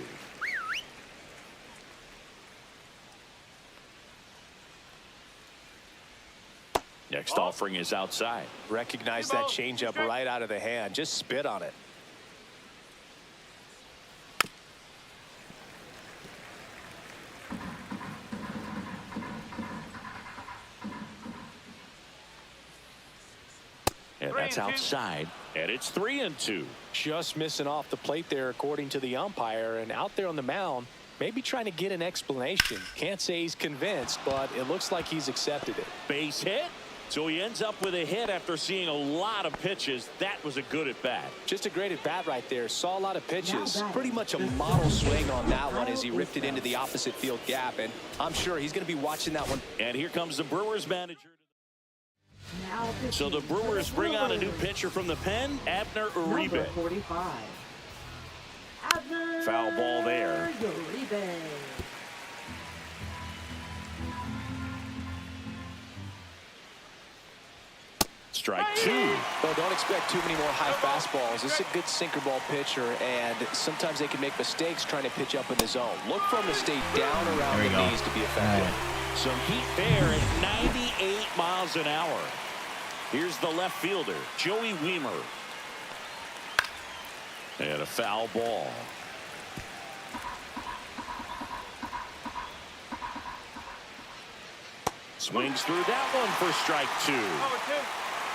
Next offering is outside. Recognize that changeup right out of the hand. Just spit on it. And that's outside. And it's 3 and 2. Just missing off the plate there, according to the umpire. And out there on the mound, maybe trying to get an explanation. Can't say he's convinced, but it looks like he's accepted it. Base hit. So he ends up with a hit after seeing a lot of pitches. That was a good at bat. Just a great at bat right there. Saw a lot of pitches. Pretty much a model swing on that one as he ripped it into the opposite field gap. And I'm sure he's going to be watching that one. And here comes the Brewers manager. Now So the Brewers bring out a new pitcher from the pen, Abner number Uribe. 45. Abner Foul ball there. Uribe. strike two. Well, don't expect too many more high fastballs. This is a good sinker ball pitcher, and sometimes they can make mistakes trying to pitch up in the zone. Look for him to stay down around the knees to be effective. Some heat there at 98 miles an hour. Here's the left fielder, Joey Weimer. And a foul ball. Swings through that one for strike two.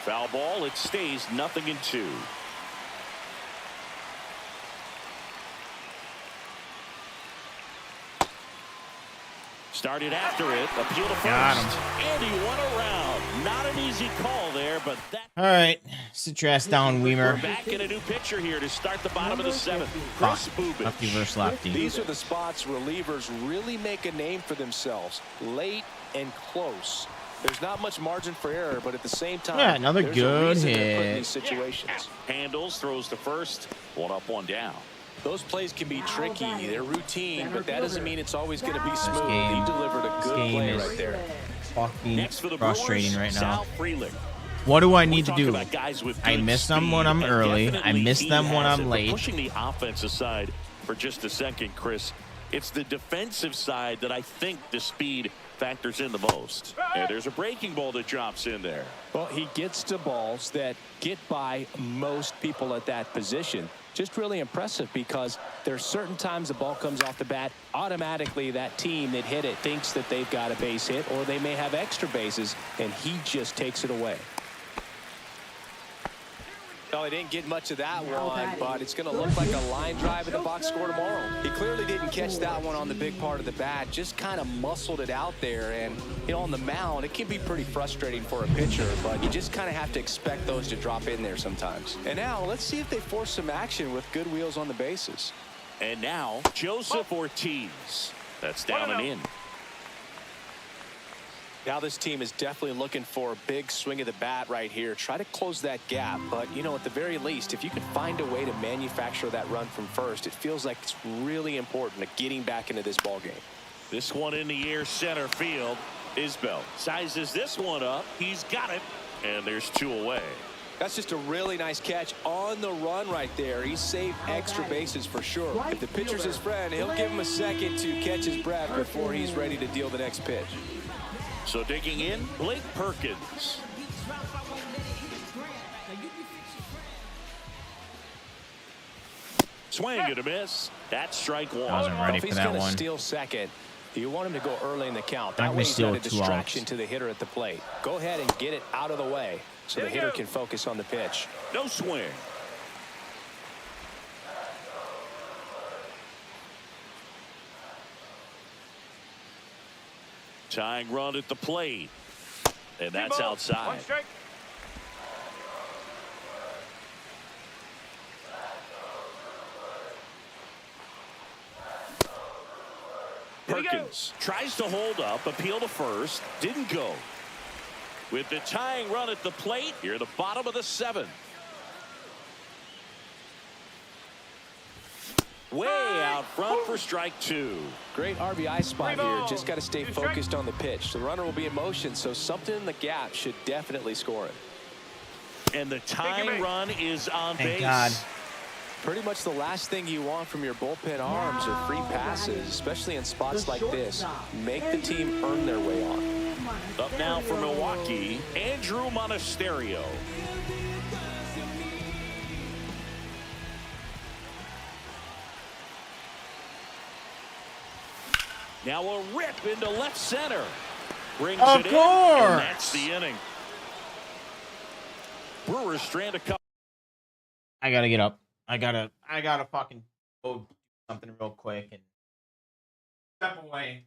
Foul ball. It stays 0-2. Started after it. Appeal to first. And he won around. Not an easy call there, but that. All right. Sit your ass down, Weimer. We're back in a new pitcher here to start the bottom of the seventh. Chris Bubic. Lefty versus lefty. These are the spots relievers really make a name for themselves. Late and close. There's not much margin for error, but at the same time, yeah, another there's good a reason they're put in hit. these situations. Handles, throws to first. One up, one down. Those plays can be tricky. They're routine, but that doesn't mean it's always going to be smooth. game- He delivered a good game play is- right there. Fucking Next for the frustrating Brewers, right now. Sal Frelick. What do I We need to talk do? about guys with I good miss them when speed, I'm and early. I definitely miss he them when has I'm it. But late. pushing the offense aside for just a second, Chris, it's the defensive side that I think the speed factors in the most. And there's a breaking ball that drops in there. Well, he gets to balls that get by most people at that position. Just really impressive because there's certain times the ball comes off the bat, automatically that team that hit it thinks that they've got a base hit, or they may have extra bases, and he just takes it away. No, he didn't get much of that one, but it's going to look like a line drive in the box score tomorrow. He clearly didn't catch that one on the big part of the bat, just kind of muscled it out there. And, you know, on the mound, it can be pretty frustrating for a pitcher, but you just kind of have to expect those to drop in there sometimes. And now, let's see if they force some action with good wheels on the bases. And now, Joseph Ortiz. That's down and in. Now this team is definitely looking for a big swing of the bat right here. Try to close that gap. But, you know, at the very least, if you can find a way to manufacture that run from first, it feels like it's really important to getting back into this ball game. This one in the air center field. Isbell sizes this one up. He's got it. And there's two away. That's just a really nice catch on the run right there. He saved extra bases for sure. If the pitcher's his friend, he'll give him a second to catch his breath before he's ready to deal the next pitch. So digging in, Blake Perkins. Swing and a miss. That's strike one. I wasn't ready If for he's that going to one. steal second, you want him to go early in the count. I'm That gonna way he's steal not a two distraction outs. to the hitter at the plate. Go ahead and get it out of the way so the hitter can focus on the pitch. No swing. Tying run at the plate. And that's outside. Perkins tries to hold up, appeal to first, didn't go. With the tying run at the plate, here at the bottom of the seventh. Way out front for strike two. Great RBI spot here. Just got to stay focused on the pitch. The runner will be in motion, so something in the gap should definitely score it. And the tying run is on Thank base. God. Pretty much the last thing you want from your bullpen arms are free passes, especially in spots like this. Make the team earn their way on. Up now for Milwaukee, Andrew Monasterio. Now a rip into left center. Brings Of it in, course. and that's the inning. Brewers strand a couple. I gotta get up. I gotta fucking go do something real quick and step away.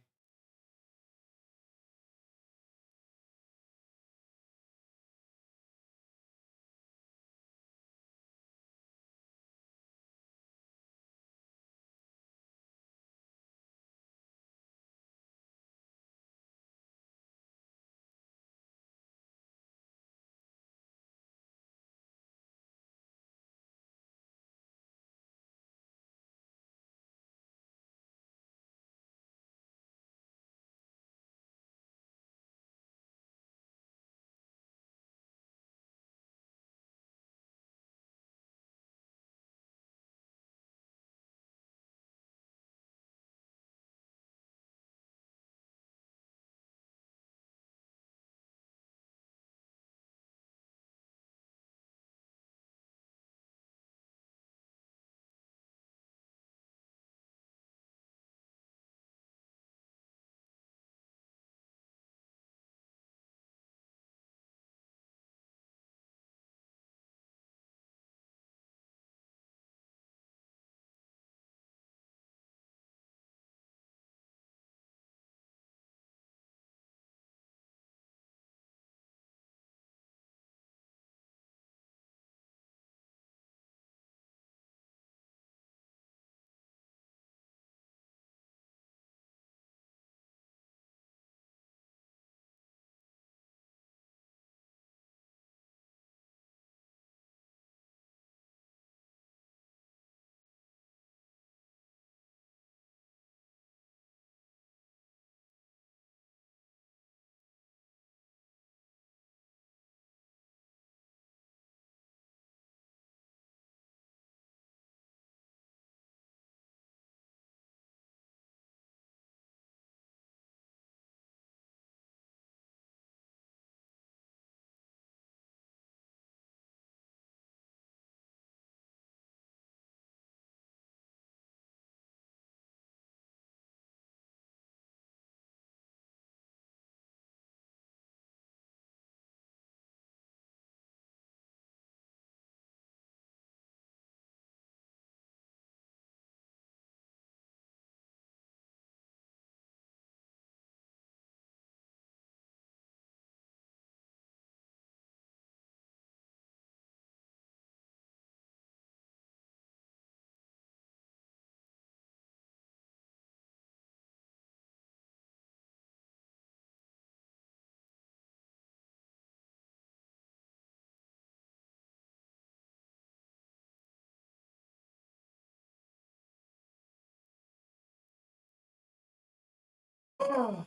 All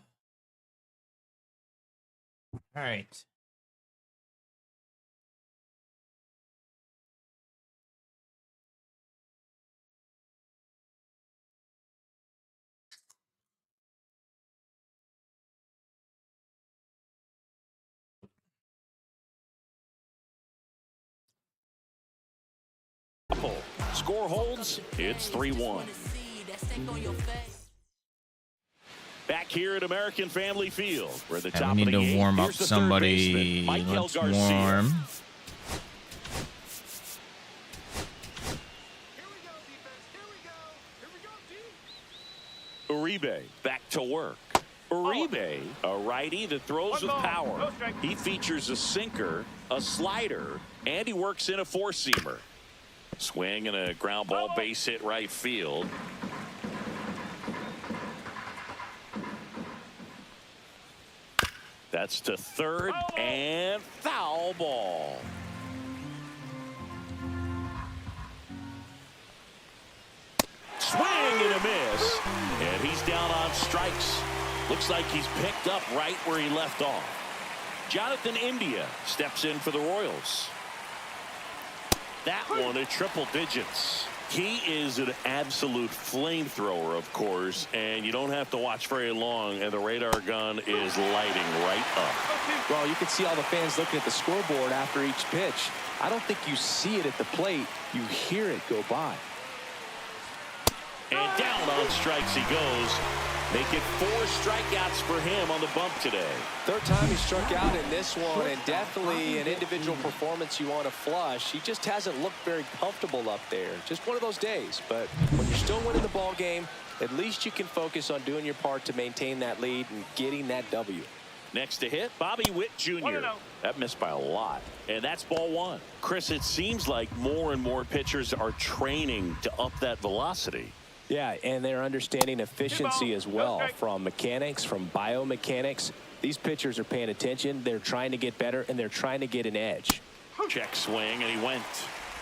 right. Score holds. It's 3-1. Back here at American Family Field, where the top we of need the to eighth, warm up here's the third somebody. baseman, Michael Let's Garcia. warm. Uribe back to work. Uribe, a righty that throws with power. He features a sinker, a slider, and he works in a four-seamer. Swing and a ground ball base hit right field. That's to third and foul ball. Swing and a miss. And he's down on strikes. Looks like he's picked up right where he left off. Jonathan India steps in for the Royals. That one at triple digits. He is an absolute flamethrower, of course, and you don't have to watch very long, and the radar gun is lighting right up. Well, you can see all the fans looking at the scoreboard after each pitch. I don't think you see it at the plate. You hear it go by. And down on strikes he goes. Make it 4 strikeouts for him on the bump today. Third time he struck out in this one, and definitely an individual performance you want to flush. He just hasn't looked very comfortable up there. Just one of those days. But when you're still winning the ball game, at least you can focus on doing your part to maintain that lead and getting that W. Next to hit, Bobby Witt Jr. That missed by a lot. And that's ball 1. Chris, it seems like more and more pitchers are training to up that velocity. Yeah, and they're understanding efficiency as well, from mechanics, from biomechanics. These pitchers are paying attention. They're trying to get better, and they're trying to get an edge. Check swing, and he went.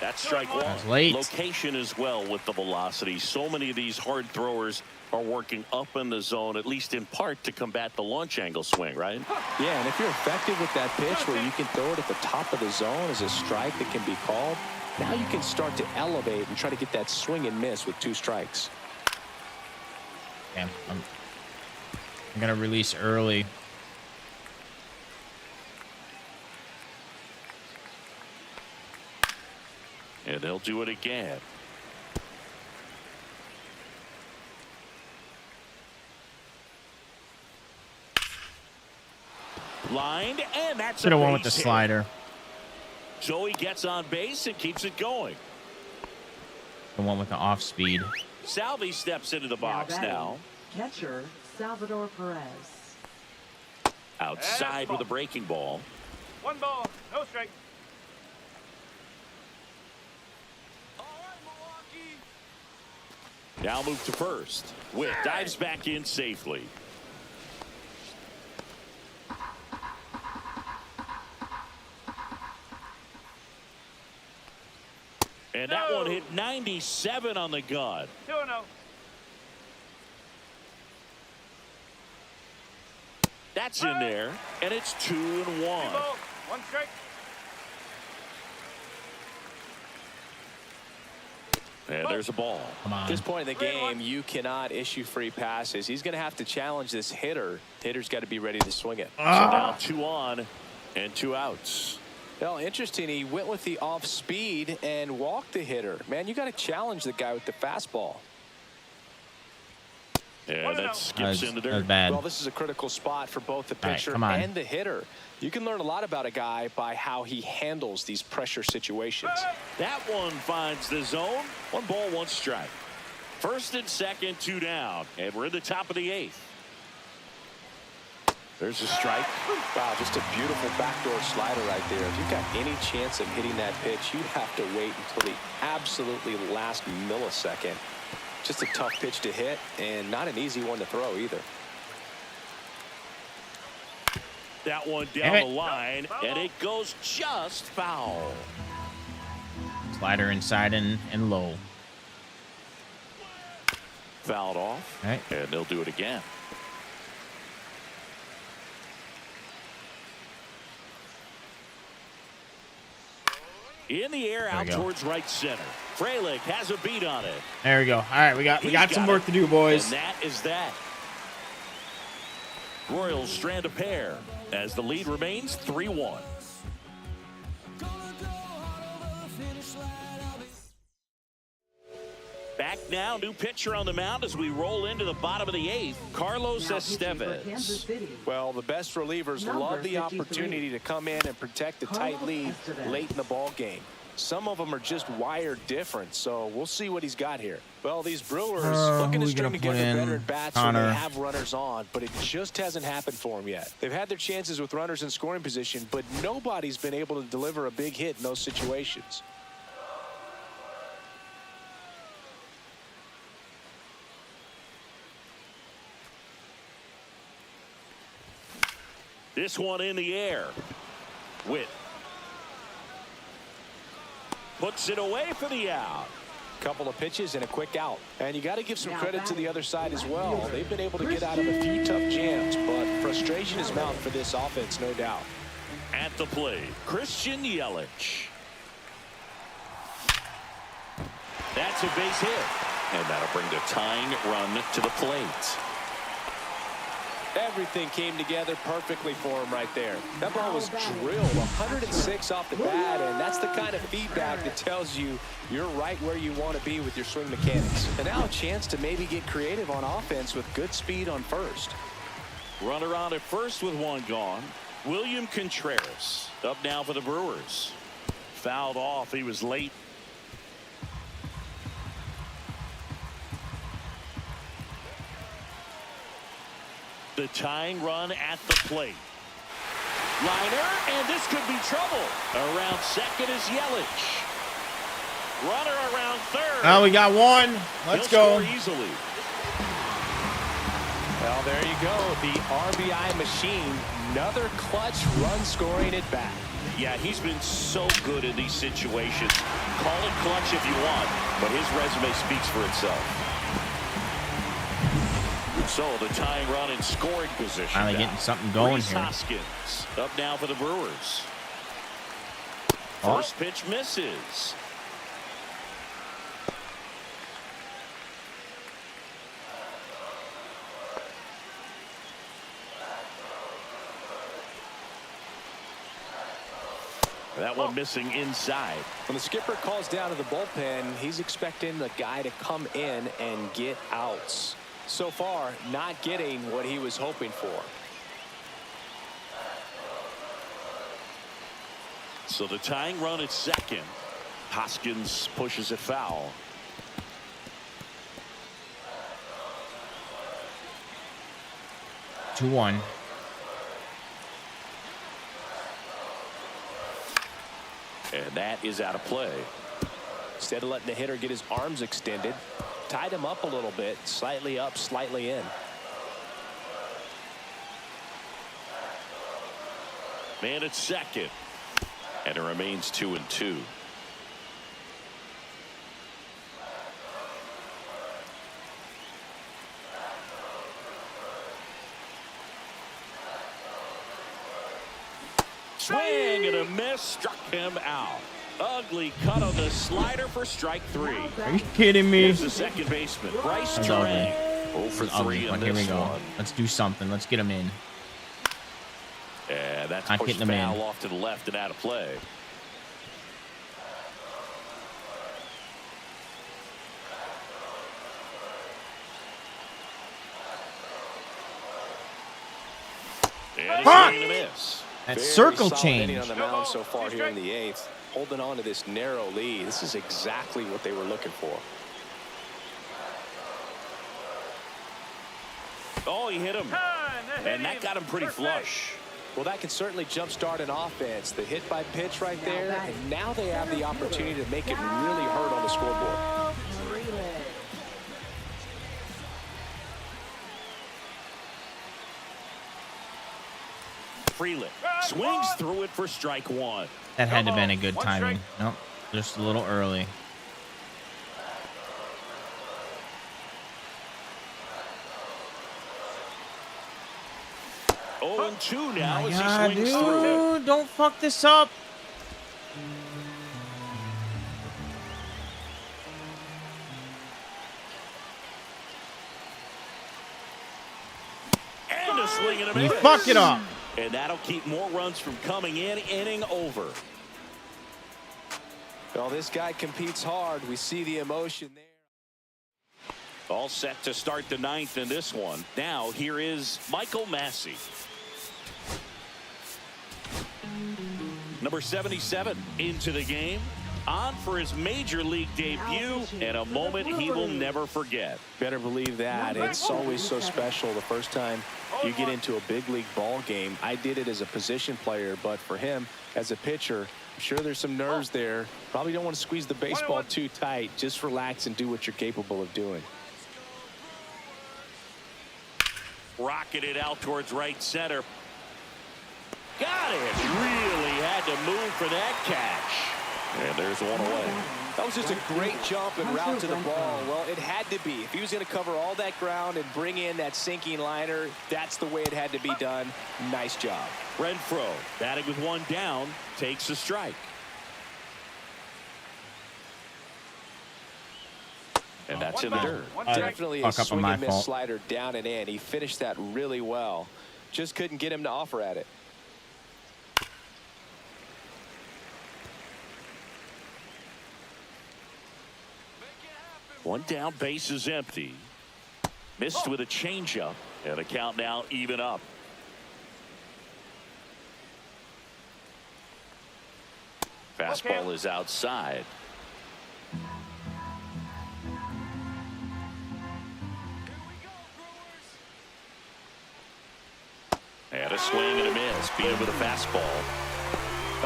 That's strike 1. Late. Location as well with the velocity. So many of these hard throwers are working up in the zone, at least in part, to combat the launch angle swing, right? Yeah, and if you're effective with that pitch where you can throw it at the top of the zone as a strike that can be called, now you can start to elevate and try to get that swing and miss with 2 strikes. Damn, I'm gonna release early. And they'll do it again. Lined, and that's Should have a won with the base hit. slider. So he gets on base and keeps it going. The one with the off speed. Salvi steps into the box batting, now. Catcher Salvador Perez. Outside with a breaking ball. 1 ball, no strike. Now move to first. Witt dives back in safely. And that one hit 97 on the gun. 2-0. That's in there, and it's 2-1. 1 strike. And there's a ball. Come At on. this point in the game, you cannot issue free passes. He's going to have to challenge this hitter. Hitter's got to be ready to swing it. So now 2 on and 2 outs. Well, interesting. He went with the off speed and walked the hitter. Man, you got to challenge the guy with the fastball. And that skips in the dirt. bad. Well, this is a critical spot for both the All right, pitcher come on. and the hitter. You can learn a lot about a guy by how he handles these pressure situations. That one finds the zone. 1 ball, 1 strike. First and second, 2 down. And we're in the top of the 8th. There's a strike. Wow, just a beautiful backdoor slider right there. If you've got any chance of hitting that pitch, you have to wait until the absolutely last millisecond. Just a tough pitch to hit, and not an easy one to throw either. That one down the line, and it goes just foul. Slider inside and low. Fouled off, All right. and they'll do it again. In the air, out towards right center. Frelick has a beat on it. There we go. All right, we got some work to do, boys. And that is that. Royals strand a pair as the lead remains 3-1. Back now, new pitcher on the mound as we roll into the bottom of the 8th, Carlos Estevez. Well, the best relievers love the opportunity to come in and protect a tight lead late in the ball game. Some of them are just wired different, so we'll see what he's got here. Well, these Brewers looking to string together better at bats when they have runners on, but it just hasn't happened for them yet. They've had their chances with runners in scoring position, but nobody's been able to deliver a big hit in those situations. This one in the air. Witt puts it away for the out. Couple of pitches and a quick out. And you got to give some credit to the other side as well. They've been able to get out of a few tough jams, but frustration is mounting for this offense, no doubt. At the plate, Christian Yelich. That's a base hit. And that'll bring the tying run to the plate. Everything came together perfectly for him right there. That ball was drilled 106 off the bat, and that's the kind of feedback that tells you you're right where you want to be with your swing mechanics. And now a chance to maybe get creative on offense with good speed on first. Runner on at first with one gone. William Contreras up now for the Brewers. Fouled off. He was late. The tying run at the plate. Liner, and this could be trouble. Around second is Yelich. Runner around third. Oh, we got one. Let's go. Score easily. Well, there you go. The RBI machine. Another clutch run scoring at bat. Yeah, he's been so good in these situations. Call it clutch if you want, but his resume speaks for itself. So the tying run in scoring position. Finally getting something going Rhys here. Hoskins up now for the Brewers. Oh. First pitch misses. That one missing inside. When the skipper calls down to the bullpen, he's expecting the guy to come in and get outs. So far, not getting what he was hoping for. So the tying run at second. Hoskins pushes it foul. Two one. And that is out of play. Instead of letting the hitter get his arms extended, tied him up a little bit, slightly up, slightly in. Man at second. And it remains 2-2. Swing and a miss, struck him out. Ugly cut on the slider for strike 3. Are you kidding me? Here's the second baseman, Bryce That's Terang. ugly. 0 for Ugly 3 one. on Here we this go. one. Let's do something. Let's get him in. And that's Not pushed getting him in. foul off to the left and out of play. And Huh! he's going to miss. That Very circle solid change. inning on the mound so far here in the 8th. Holding on to this narrow lead. This is exactly what they were looking for. Oh, he hit him. And that got him pretty flush. Well, that can certainly jumpstart an offense. The hit by pitch right there, and now they have the opportunity to make it really hurt on the scoreboard. Frelick swings through it for strike 1. That had to have been a good timing. Nope. Just a little early. Oh, and 2 now Oh my as God, he swings through it. dude, don't fuck this up. a swing and a You miss. fuck it up. And that'll keep more runs from coming in. Inning over. Well, this guy competes hard. We see the emotion there. All set to start the ninth in this one. Now here is Michael Massey. Number 77 into the game. On for his major league debut and a moment he will never forget. Better believe that. It's always so special the first time you get into a big league ball game. I did it as a position player, but for him as a pitcher, I'm sure there's some nerves there. Probably don't want to squeeze the baseball too tight. Just relax and do what you're capable of doing. Rocketed out towards right center. Got it. Really had to move for that catch. And there's one away. That was just a great jump and route to the ball. Well, it had to be. If he was going to cover all that ground and bring in that sinking liner, that's the way it had to be done. Nice job. Renfroe batting with one down, takes a strike. And that's in the dirt. Definitely a Fuck up on swing my and miss fault. slider down and in. He finished that really well. Just couldn't get him to offer at it. One down, base is empty. Missed with a changeup, and the count now even up. Fastball is outside. And a swing and a miss. Beat him with a fastball.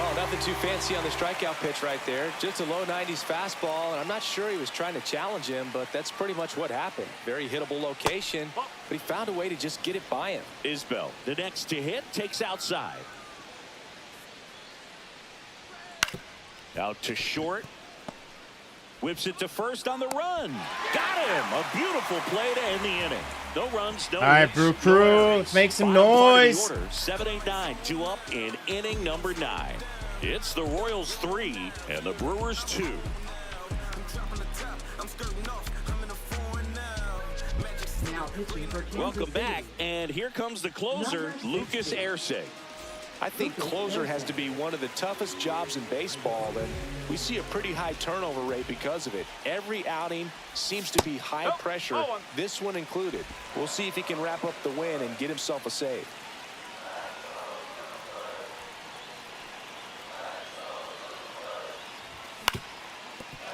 Oh, nothing too fancy on the strikeout pitch right there. Just a low 90s fastball, and I'm not sure he was trying to challenge him, but that's pretty much what happened. Very hittable location, but he found a way to just get it by him. Isbell, the next to hit, takes outside. Out to short. Whips it to first on the run. Got him. A beautiful play to end the inning. No runs, no All right, hits, Brew no Crew, errors. let's make some Bottom part of the noise. order, 7, 8, 9, 2 up in inning number 9. It's the Royals 3 and the Brewers 2. Now pitching for Kansas Welcome City. back, and here comes the closer, Lucas Erceg. I think closer has to be one of the toughest jobs in baseball, and we see a pretty high turnover rate because of it. Every outing seems to be high pressure, this one included. We'll see if he can wrap up the win and get himself a save.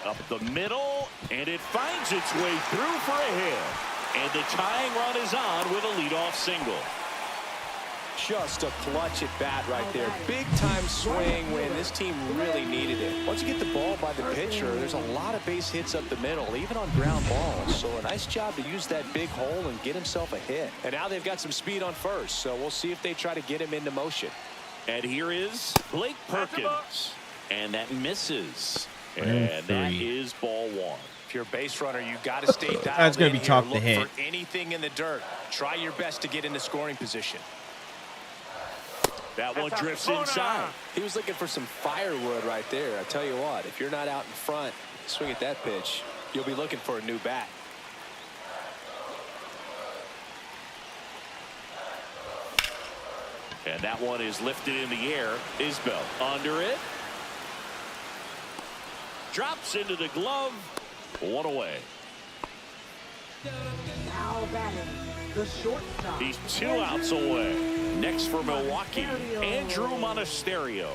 Up the middle, and it finds its way through for a hit. And the tying run is on with a leadoff single. Just a clutch at bat right there. Big time swing when this team really needed it. Once you get the ball by the pitcher, there's a lot of base hits up the middle, even on ground balls. So a nice job to use that big hole and get himself a hit. And now they've got some speed on first, so we'll see if they try to get him into motion. And here is Blake Perkins. And that misses. And that is ball 1. If you're a base runner, you got to stay dialed That's gonna in be tough to here. hit. Look for anything in the dirt. Try your best to get into scoring position. That one drifts inside. He was looking for some firewood right there. I tell you what, if you're not out in front, swing at that pitch, you'll be looking for a new bat. And that one is lifted in the air. Isbell under it. Drops into the glove. One away. Now batting, the shortstop. He's 2 outs away. Next for Milwaukee, Andrew Monasterio.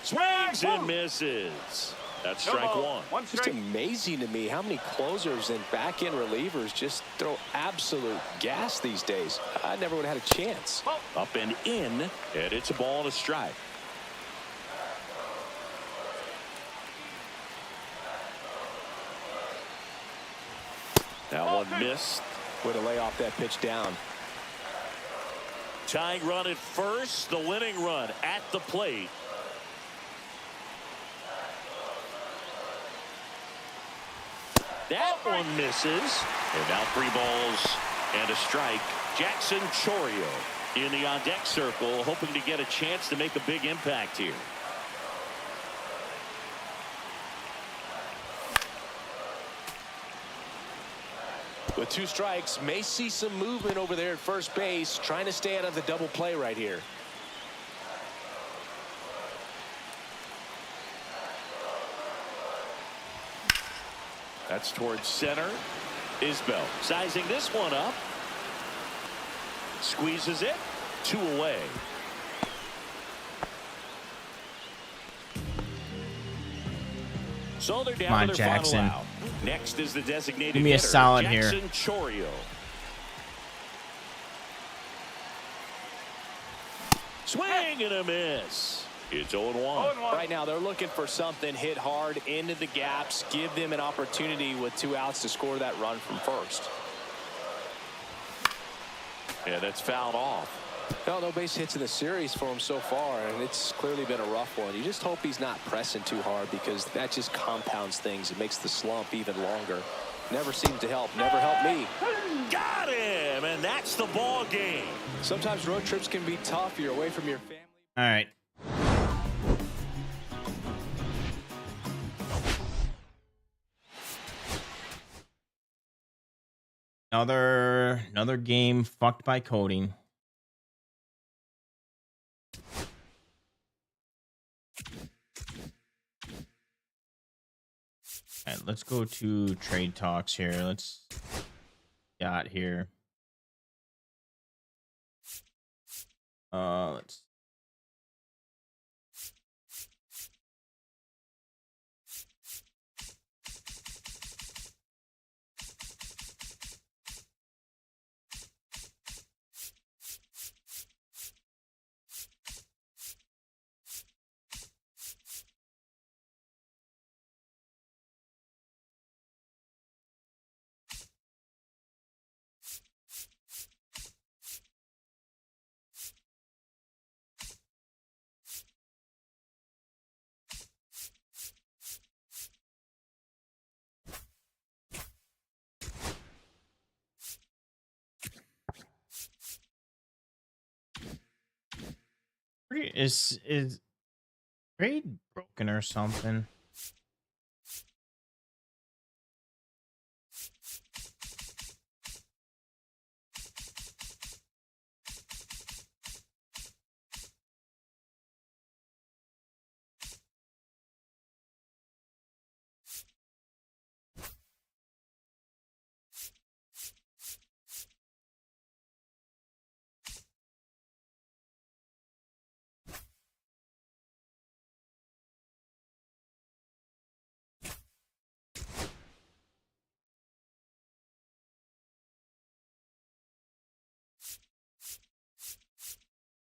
Swings and misses. That's strike 1. Just amazing to me how many closers and back-end relievers just throw absolute gas these days. I never would have had a chance. Up and in, and it's a ball and a strike. That one missed. Way to lay off that pitch down. Tying run at first, the winning run at the plate. That one misses. And now 3 balls and a strike. Jackson Chourio in the on-deck circle, hoping to get a chance to make a big impact here. With 2 strikes, may see some movement over there at first base, trying to stay out of the double play right here. That's towards center. Isbell sizing this one up. Squeezes it. 2 away. So they're down Come on, to their Jackson. final out. Next is the designated Give me a hitter, solid here. Jackson Chourio. Swing and a miss. It's 0-1. Right now, they're looking for something, hit hard into the gaps, give them an opportunity with 2 outs to score that run from first. Yeah, that's fouled off. No base hits in the series for him so far, and it's clearly been a rough one. You just hope he's not pressing too hard, because that just compounds things. It makes the slump even longer. Never seems to help. Never helped me. Got him, and that's the ball game. Sometimes road trips can be tough. You're away from your family. All right. Another game fucked by coding. All right, let's go to trade talks here. Let's got here. Let's. Is trade broken or something?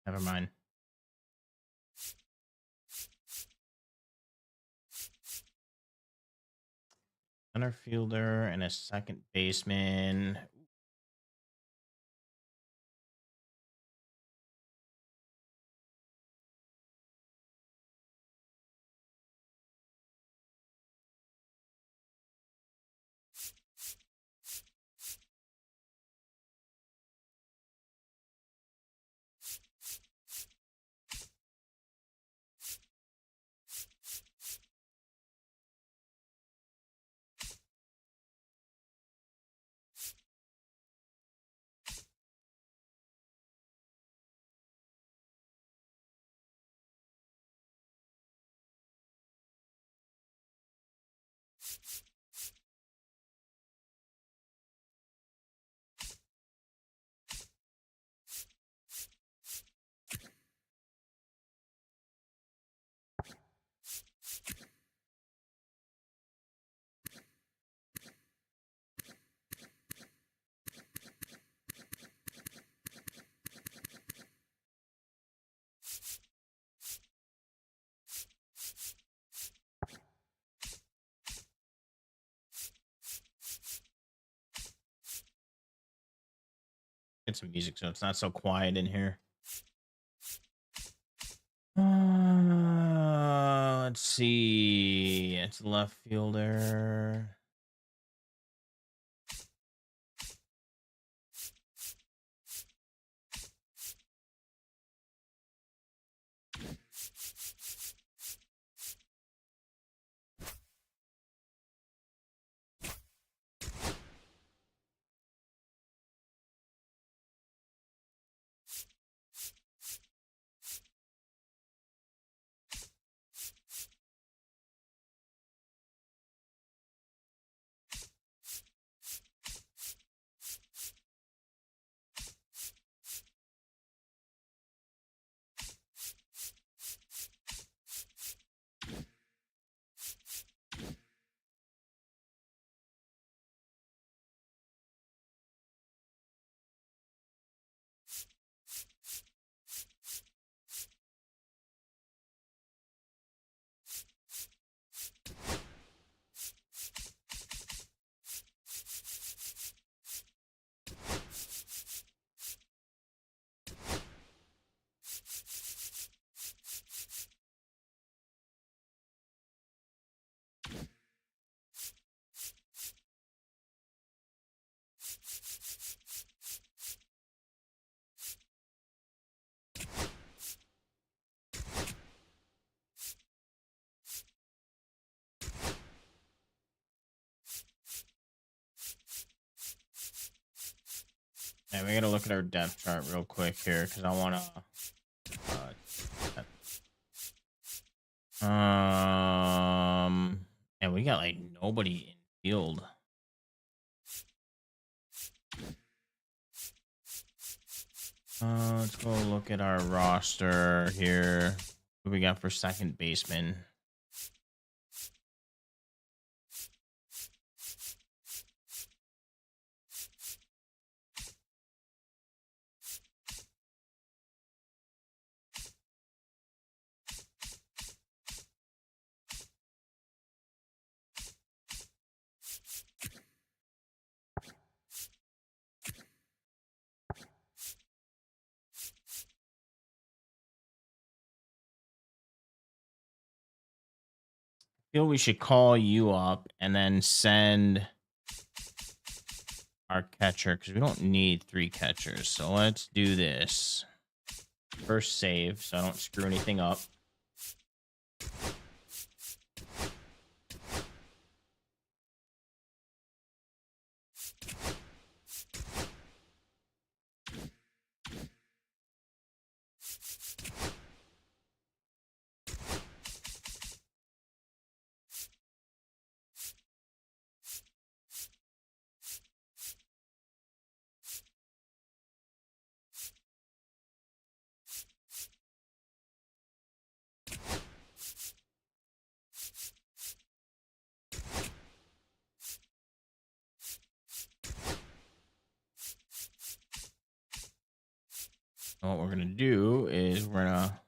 Never mind. Center fielder and a second baseman. Get some music so it's not so quiet in here. Let's see. It's a left fielder. Yeah, we gotta look at our depth chart real quick here because I want to. And we got like nobody in field. Let's go look at our roster here. What we got for second baseman? Feel we should call you up and then send our catcher because we don't need 3 catchers. So let's do this. First save so I don't screw anything up. And what we're gonna do is we're gonna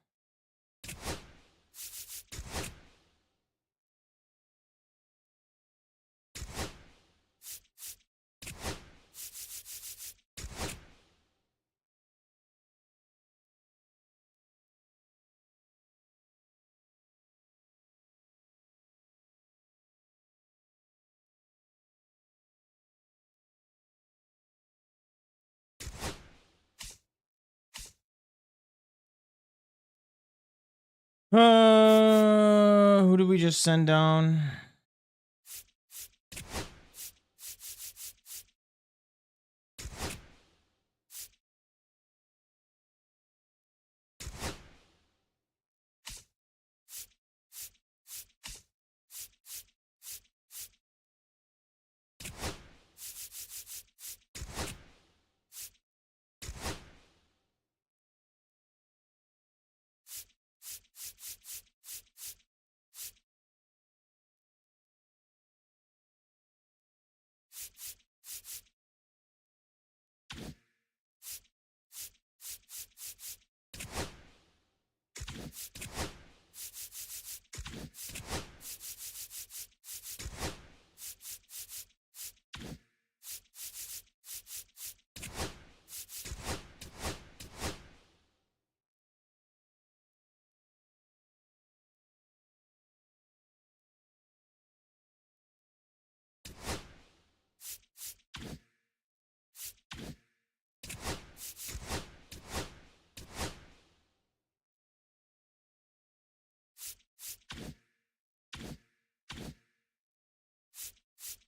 who did we just send down?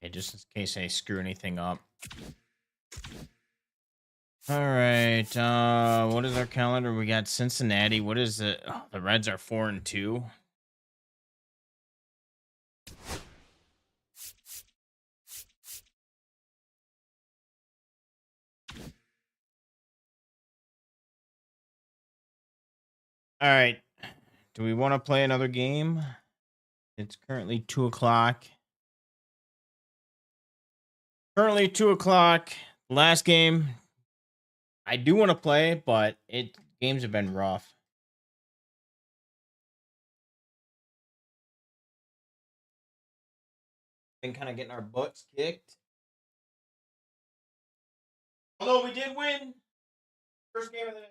Okay, just in case I screw anything up. All right. What is our calendar? We got Cincinnati. What is it? Oh, the Reds are 4-2. All right. Do we want to play another game? It's currently 2 o'clock. Currently 2 o'clock. Last game. I do want to play, but games have been rough. Been kind of getting our butts kicked. Although we did win. First game of the day.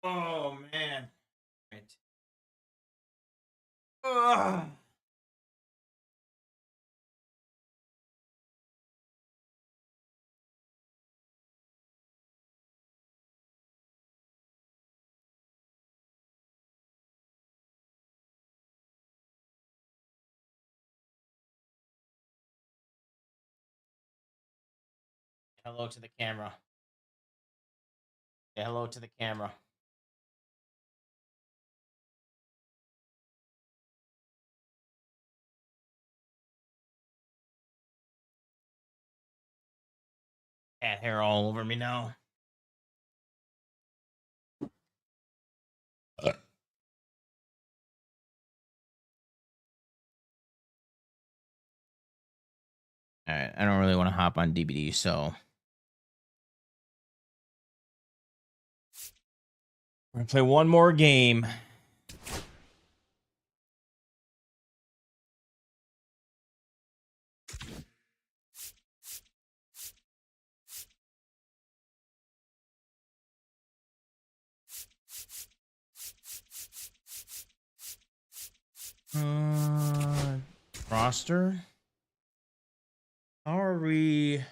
Oh man. Right. Ugh. Hello to the camera. Say hello to the camera. Cat hair all over me now. All right, I don't really want to hop on DBD, so we're gonna play one more game. Roster. How are we?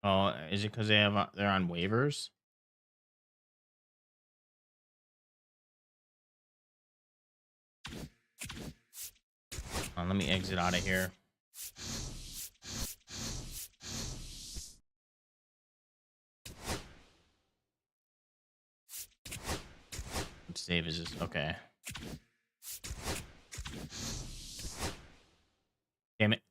Oh, is it because they're on waivers? Let me exit out of here. What save is this? Okay. Damn it.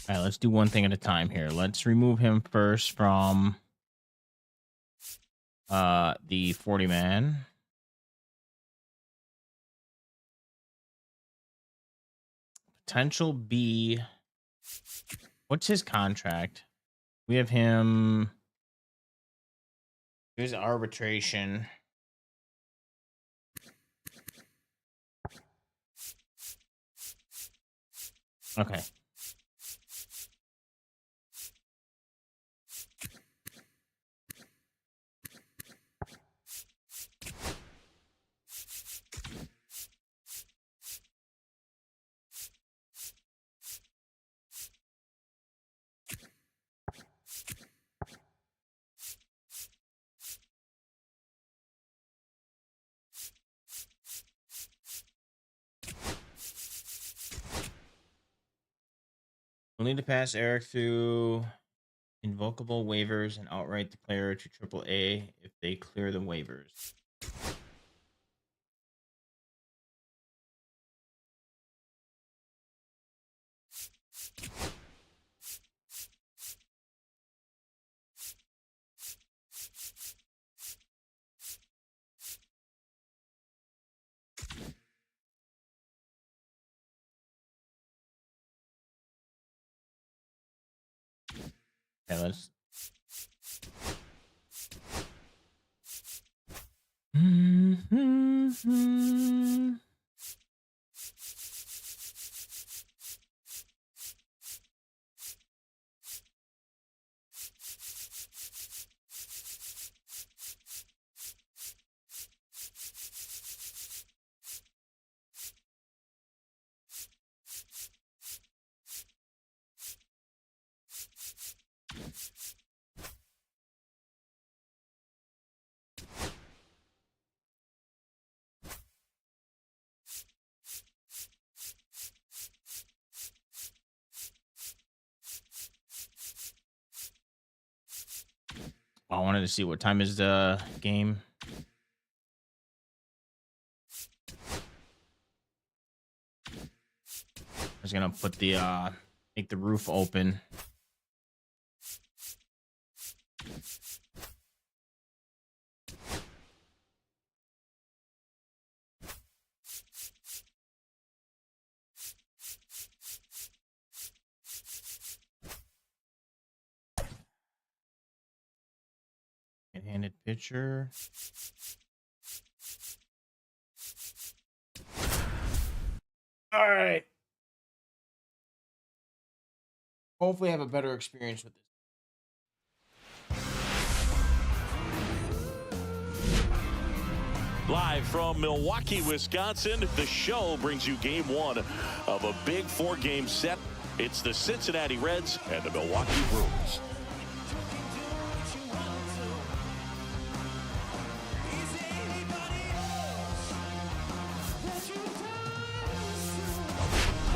All right, let's do one thing at a time here. Let's remove him first from the 40 man. Potential B. What's his contract? We have him. Here's arbitration. Okay. We'll need to pass Eric through invocable waivers and outright declare to AAA if they clear the waivers. Okay, let's. I wanted to see what time is the game. I was gonna put the make the roof open. Handed pitcher. All right. Hopefully, I have a better experience with this. Live from Milwaukee, Wisconsin, the show brings you game one of a big 4-game set. It's the Cincinnati Reds and the Milwaukee Brewers.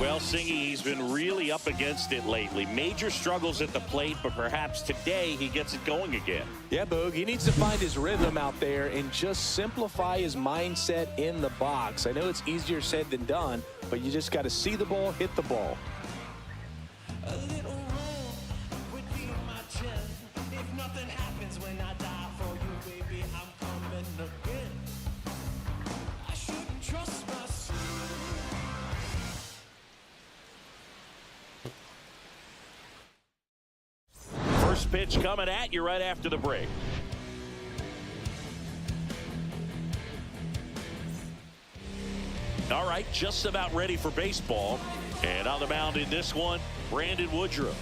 Well, Singy, he's been really up against it lately. Major struggles at the plate, but perhaps today he gets it going again. Yeah, Boog, he needs to find his rhythm out there and just simplify his mindset in the box. I know it's easier said than done, but you just got to see the ball, hit the ball. A little room would be my chest. If nothing happens when I die for you, baby, I'm coming again. I shouldn't trust myself. First pitch coming at you right after the break. All right, just about ready for baseball. And on the mound in this one, Brandon Woodruff.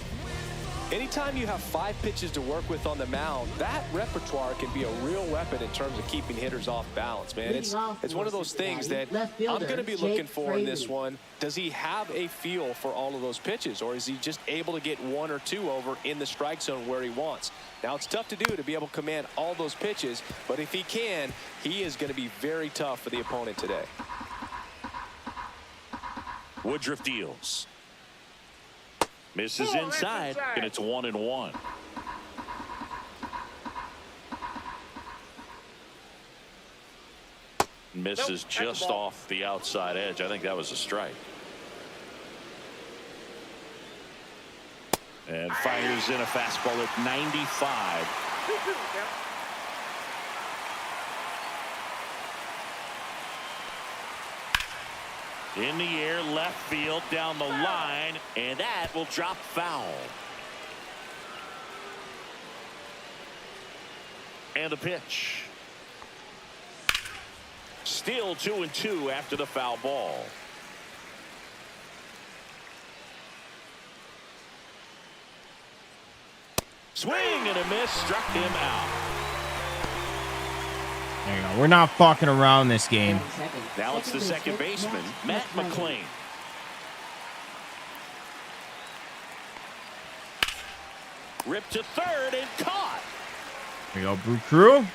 Anytime you have 5 pitches to work with on the mound, that repertoire can be a real weapon in terms of keeping hitters off balance, man. It's one of those things that I'm going to be looking for in this one. Does he have a feel for all of those pitches, or is he just able to get 1 or 2 over in the strike zone where he wants? Now, it's tough to do to be able to command all those pitches, but if he can, he is going to be very tough for the opponent today. Woodruff deals. Misses inside, and it's 1-1. Misses just off the outside edge. I think that was a strike. And fires in a fastball at 95. In the air, left field, down the line, and that will drop foul. And the pitch. Still 2-2 after the foul ball. Swing and a miss, struck him out. There you go. We're not fucking around this game. Now it's the second baseman, Matt McClain. Ripped to third and caught. There you go, Brew Crew.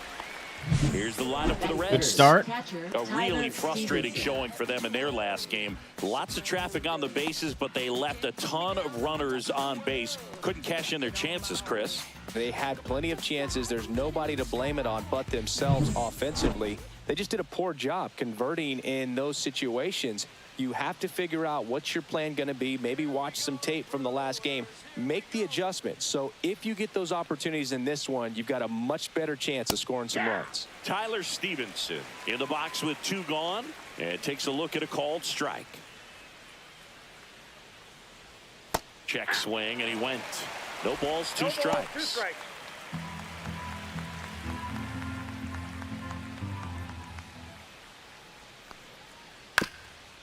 Here's the lineup for the Reds. Good start. Catcher, A Tyler really frustrating Stevenson. showing for them in their last game. Lots of traffic on the bases, but they left a ton of runners on base. Couldn't cash in their chances, Chris. They had plenty of chances. There's nobody to blame it on but themselves offensively. They just did a poor job converting in those situations. You have to figure out what's your plan going to be. Maybe watch some tape from the last game. Make the adjustment. So if you get those opportunities in this one, you've got a much better chance of scoring some runs. Tyler Stevenson in the box with 2 gone and takes a look at a called strike. Check swing, and he went. No balls, 2 strikes.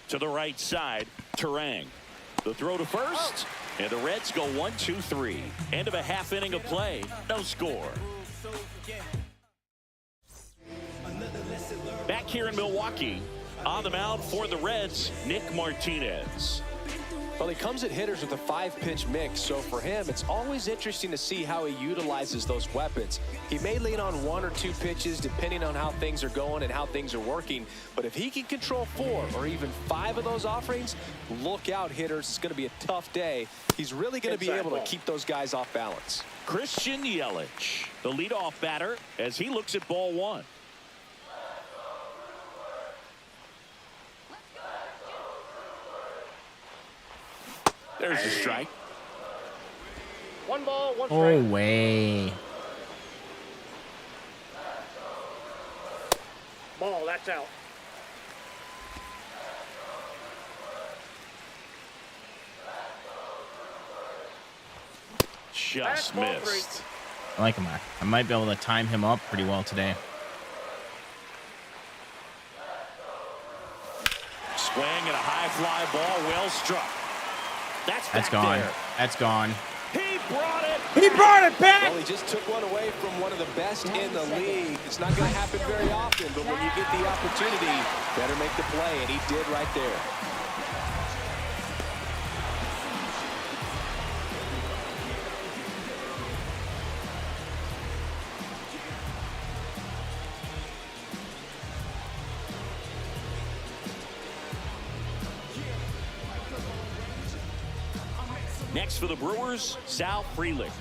To the right side, Terang. The throw to first, and the Reds go 1-2-3. End of a half inning of play, no score. Back here in Milwaukee, on the mound for the Reds, Nick Martinez. Well, he comes at hitters with a 5-pitch mix, so for him, it's always interesting to see how he utilizes those weapons. He may lean on 1 or 2 pitches depending on how things are going and how things are working, but if he can control 4 or even 5 of those offerings, look out, hitters. It's going to be a tough day. He's really going to be able to keep those guys off balance. Christian Yelich, the leadoff batter, as he looks at ball 1. There's a strike. 1 ball, 1 strike. Oh, way. Ball, that's out. Just Ball 3. missed. I like him. I might be able to time him up pretty well today. Swing and a high fly ball, well struck. That's back gone. there. That's gone. He brought it. He brought it back. Well, he just took one away from one of the best in the league. It's not going to happen very often, but when you get the opportunity, better make the play, and he did right there. Next for the Brewers, Sal Frelick.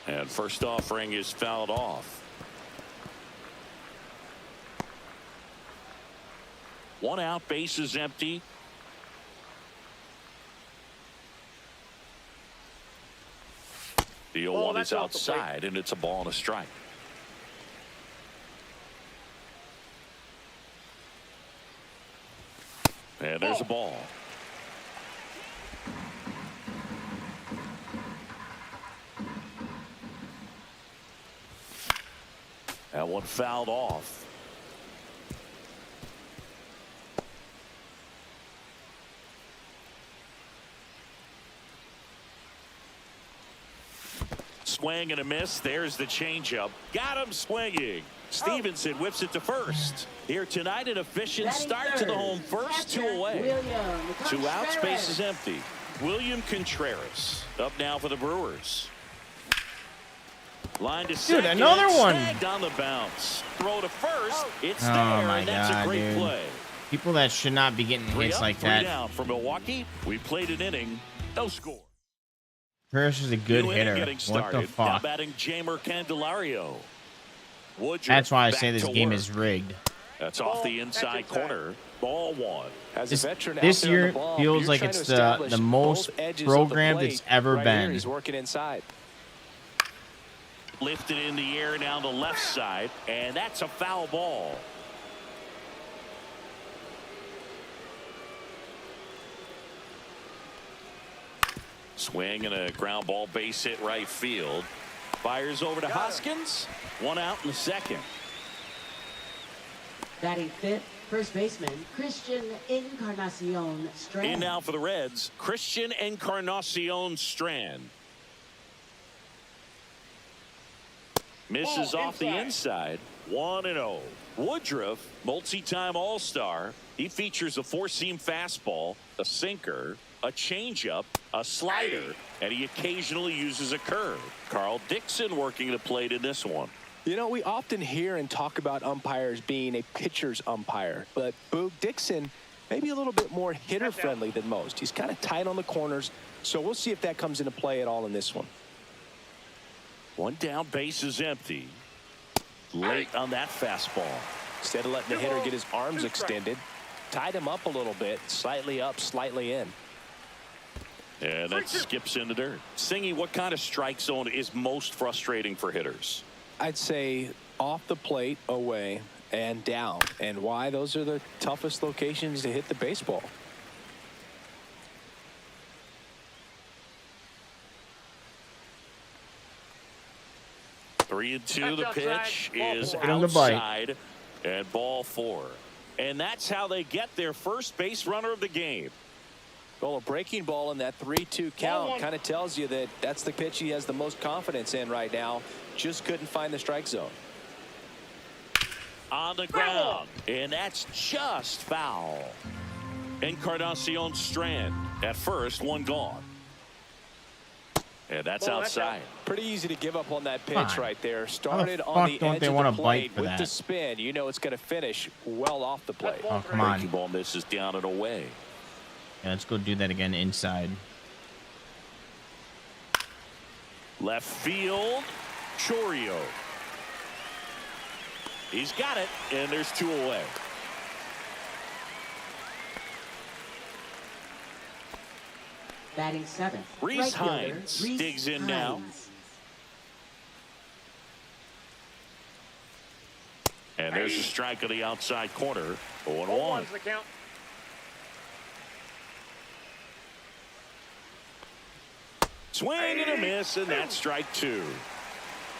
And first offering is fouled off. 1 out, base is empty. The 0-1 is outside, and it's a ball and a strike. And there's a ball. That one fouled off. Swing and a miss. There's the changeup. Got him swinging. Stevenson whips it to first. Here tonight, an efficient start to the home first. 2 away. 2 outs, base is empty. William Contreras up now for the Brewers. Line to second. another one. Snagged on the bounce. Throw to first. It's Oh, there, my and that's God, a great dude. play. People that should not be getting 3 hits up, like 3 that. down for Milwaukee. We played an inning, no score. Chris is a good New inning hitter. getting What started. the Now fuck? batting Jamer Candelario. Woodruff That's why I back say this to game work. is rigged. That's off the inside corner. Ball 1. As This- a veteran this out there on year the ball, feels you're like trying it's to the establish most both edges of the programmed plate. it's ever Right here, been. he's working inside. Lifted in the air down the left side, and that's a foul ball. Swing and a ground ball, base hit right field. Fires over to Hoskins. 1 out in the second. Batting 5th, first baseman, Christian Encarnacion Strand. In now for the Reds, Christian Encarnacion Strand. Misses off the inside. 1-0. Woodruff, multi-time All-Star. He features a 4-seam fastball, a sinker, a changeup, a slider, and he occasionally uses a curve. Carl Dixon working the plate in this one. You know, we often hear and talk about umpires being a pitcher's umpire, but Boog Dixon maybe a little bit more hitter-friendly than most. He's kind of tight on the corners, so we'll see if that comes into play at all in this one. One down, base is empty. Late on that fastball. Instead of letting the hitter get his arms extended, tied him up a little bit, slightly up, slightly in. And that skips in the dirt. Singy, what kind of strike zone is most frustrating for hitters? I'd say off the plate, away, and down. And why? Those are the toughest locations to hit the baseball. Three and two. The pitch is Get him to bite. outside, and ball 4. And that's how they get their first base runner of the game. Well, a breaking ball in that 3-2 count kind of tells you that that's the pitch he has the most confidence in right now. Just couldn't find the strike zone. On the ground, and that's just foul. Encarnacion Strand at first, one gone. And that's outside. Pretty easy to give up on that pitch right there. Started fuck on the don't edge they of wanna the bite plate for with that? the spin. You know it's going to finish well off the plate. Oh, come on. Breaking ball misses down and away. Yeah, let's go do that again inside. Left field, Chorio. He's got it, and there's 2 away. Batting 7th. Reese right fielder, Hines Reese digs in now. Hines. And there's a strike on the outside corner. 0-1. 0-1's the count. Swing and a miss, and that's strike 2.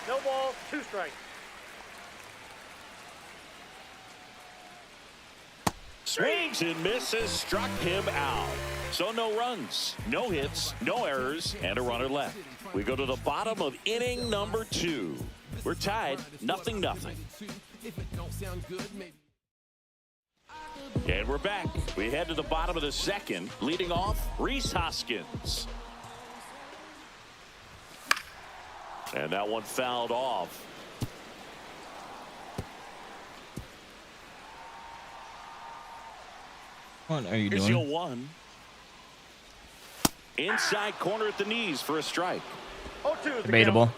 No ball, 2 strikes. Swings and misses, struck him out. So no runs, no hits, no errors, and a runner left. We go to the bottom of inning number 2. We're tied, 0-0. And we're back. We head to the bottom of the second. Leading off, Reese Hoskins. And that one fouled off. What are you Here's doing? 0-1. Inside corner at the knees for a strike. 0-2 is Debatable.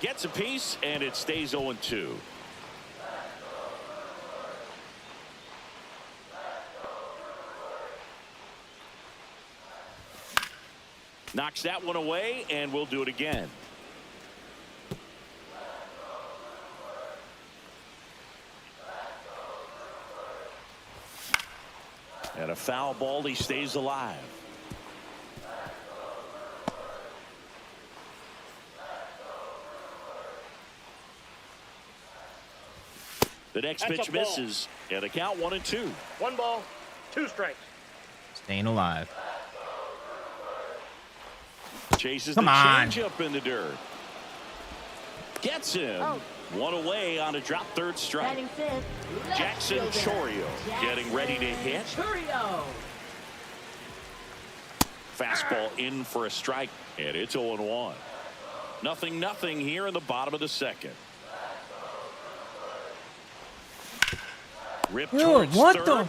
Gets a piece, and it stays 0-2. Knocks that one away, and we'll do it again. And a foul ball, he stays alive. The next That's pitch a ball. misses, and the count 1-2. 1 ball, 2 strikes. Staying alive. Chases Come the on. changeup in the dirt. Gets him. Out. One away on a drop third strike. Batting 5th. left Jackson fielder, Chorio getting ready to Jackson hit. Chorio. Fastball in for a strike, and it's 0-1. 0-0 here in the bottom of the second. Ripped Dude, towards what third. the?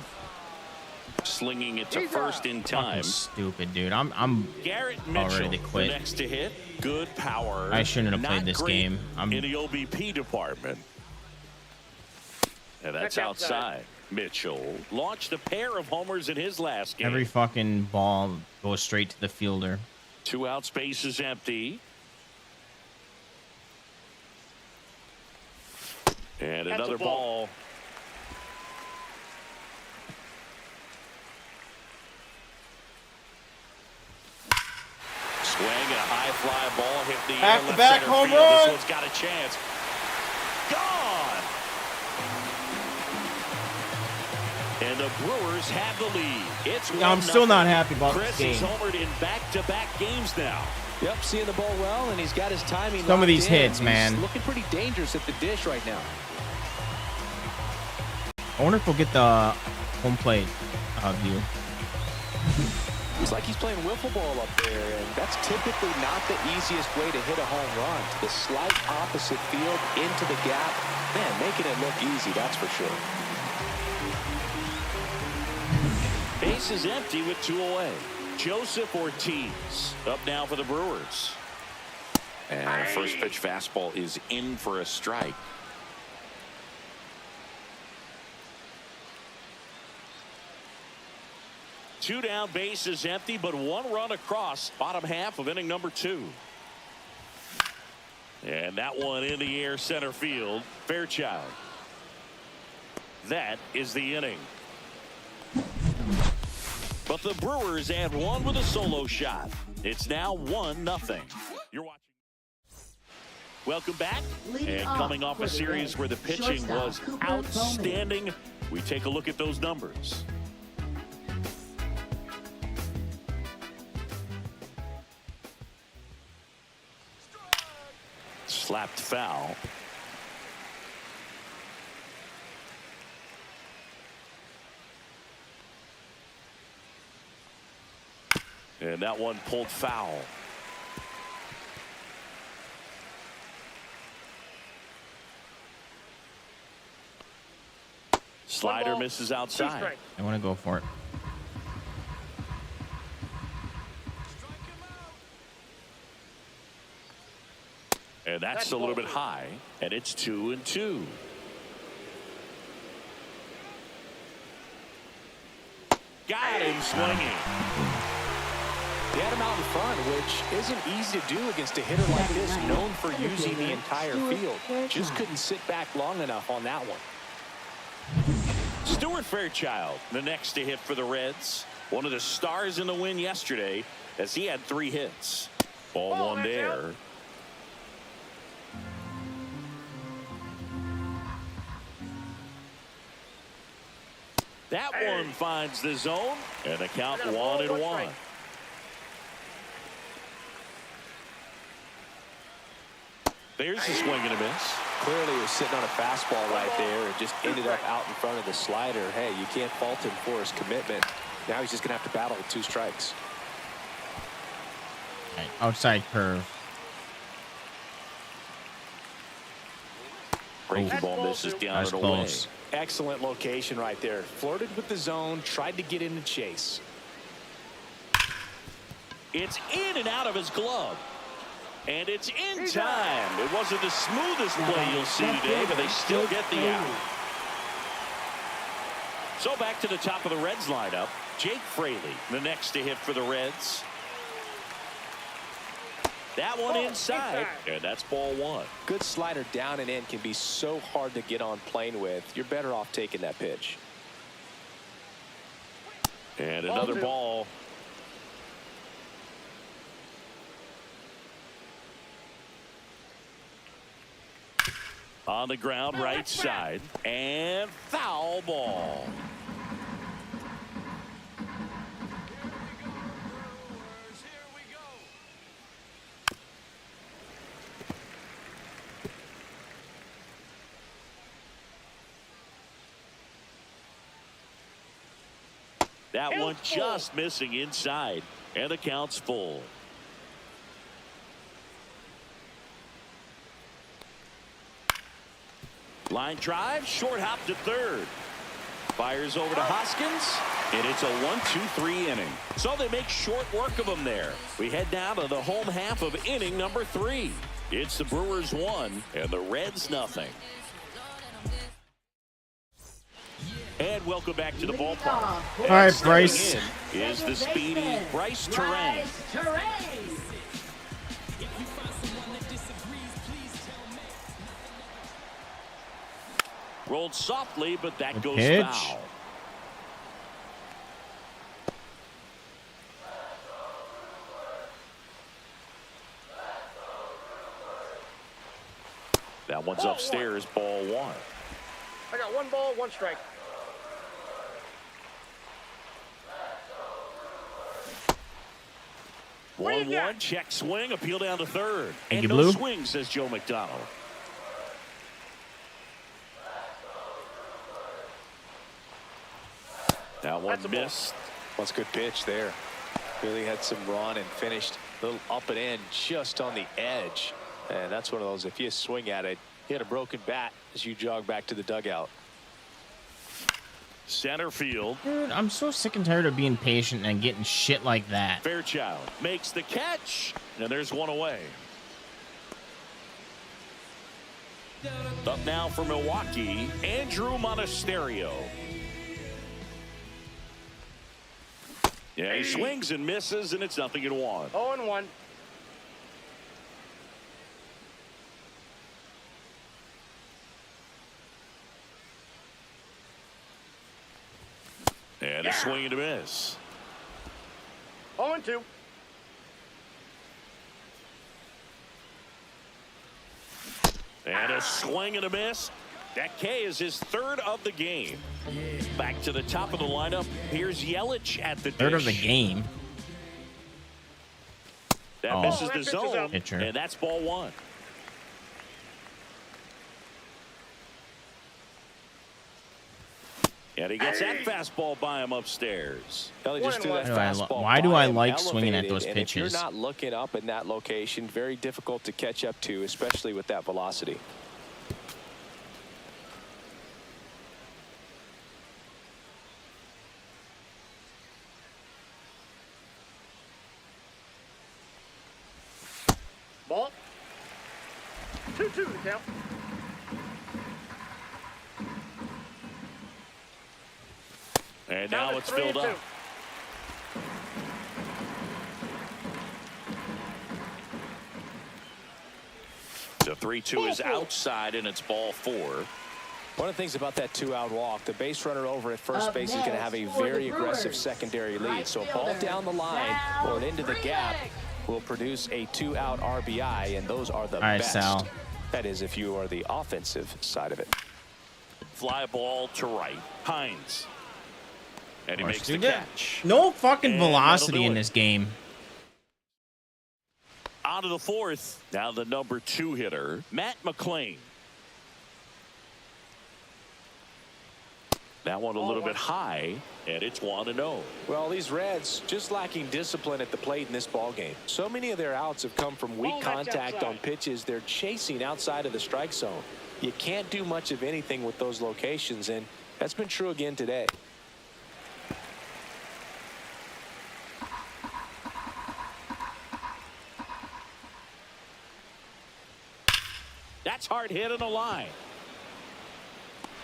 Slinging it to first in time. Fucking stupid, dude. I'm Garrett already Mitchell, to quit. the next to hit. Good power. I shouldn't have played Not this great game. I'm in the OBP department. And that's That's outside. outside. Mitchell launched a pair of homers in his last game. every fucking ball goes straight to the fielder. 2 out, space is empty. And That's another a ball. ball. Swing and a high fly ball hit the left Back-to-back center home field. run. This one's got a chance. Gone. And the Brewers have the lead. It's I'm 1-0. still not happy about Chris this is game. homered in back-to-back games now. Yep, seeing the ball well, and he's got his timing. Some of locked these in. hits, He's man. looking pretty dangerous at the dish right now. I wonder if we'll get the home plate view. It's like he's playing wiffle ball up there, and that's typically not the easiest way to hit a home run. To the slight opposite field, into the gap. Man, making it look easy, that's for sure. Base is empty with 2 away. Joseph Ortiz up now for the Brewers. And the first pitch fastball is in for a strike. Two down, base is empty, but 1 run across. Bottom half of inning number 2. And that one in the air, center field. Fairchild. That is the inning. But the Brewers add 1 with a solo shot. It's now 1-0. You're watching. Welcome back. And coming off a series where the pitching was outstanding, we take a look at those numbers. Slapped foul. And that one pulled foul. Slider misses outside. I want to go for it. And that's a little bit high, and it's 2-2. Got him swinging. He had him out in front, which isn't easy to do against a hitter like this, known for using the entire field. Just couldn't sit back long enough on that one. Stuart Fairchild, the next to hit for the Reds. One of the stars in the win yesterday, as he had 3 hits. Ball 1 there. That one finds the zone, and the count 1-1. There's a swing and a miss. Clearly he was sitting on a fastball right there and just ended up out in front of the slider. Hey, you can't fault him for his commitment. Now he's just going to have to battle with 2 strikes. Right, outside curve. Breaking ball misses down That's and away. close. Excellent location right there. Flirted with the zone, tried to get into chase. It's in and out of his glove. And it's in time. It wasn't the smoothest play you'll see today, but they still get the out. So back to the top of the Reds lineup. Jake Fraley, the next to hit for the Reds. That one inside, and that's ball 1. Good slider down and in can be so hard to get on plane with. You're better off taking that pitch. And another ball. On the ground, right side, and foul ball. That one just missing inside, and the count's full. Line drive, short hop to third. Fires over to Hoskins, and it's a 1-2-3 inning. So they make short work of him there. We head down to the home half of inning number 3. It's the Brewers 1 and the Reds 0. And welcome back to the ballpark. All right, Bryce. Is the speedy Bryce Terang. Rolled softly, but that goes pitch. foul. That one's upstairs, ball 1. I got 1 ball, 1 strike. What do you 1-1, got? check swing, appeal down to third. Thank and you, no Blue. swing, says Joe McDonald. one missed. That's a good pitch there. Really had some run and finished a little up and in just on the edge. And that's one of those, if you swing at it, you had a broken bat as you jog back to the dugout. Center field. Dude, I'm so sick and tired of being patient and getting shit like that. Fairchild makes the catch, and there's one away. Up now for Milwaukee, Andrew Monasterio. Yeah, he swings and misses, and it's 0-1. 0-1. And a swing and a miss. 0-2. And a swing and a miss. That K is his third of the game. Back to the top of the lineup. Here's Yelich at the Third of the dish. game. That misses the zone, Pitcher. and that's ball one. And he gets that fastball by him upstairs. Kelly just threw that fastball. Why do I by him, like swinging at elevated, those and if you're pitches? not looking up in that location, very difficult to catch up to, especially with that velocity. Ball. 2-2 the count. And now Count it's it, filled 3-2. up. The 3-2 is outside, and it's ball four. One of the things about that two-out walk, the base runner over at first Up base is going to have a next for the very aggressive Brewers, secondary lead. right So a ball fielder, down the line or into the gap Frelick. will produce a two-out RBI, and those are the All right, best. Sal. That is if you are the offensive side of it. Fly ball to right. Hines. And he makes the Dude, that- catch. No fucking And velocity that'll do in it. this game. Out of the fourth. Now the number 2 hitter, Matt McClain. That one a little bit high, and it's 1-0. Well, these Reds just lacking discipline at the plate in this ball game. So many of their outs have come from weak contact on pitches they're chasing outside of the strike zone. You can't do much of anything with those locations, and that's been true again today. That's hard hit on the line.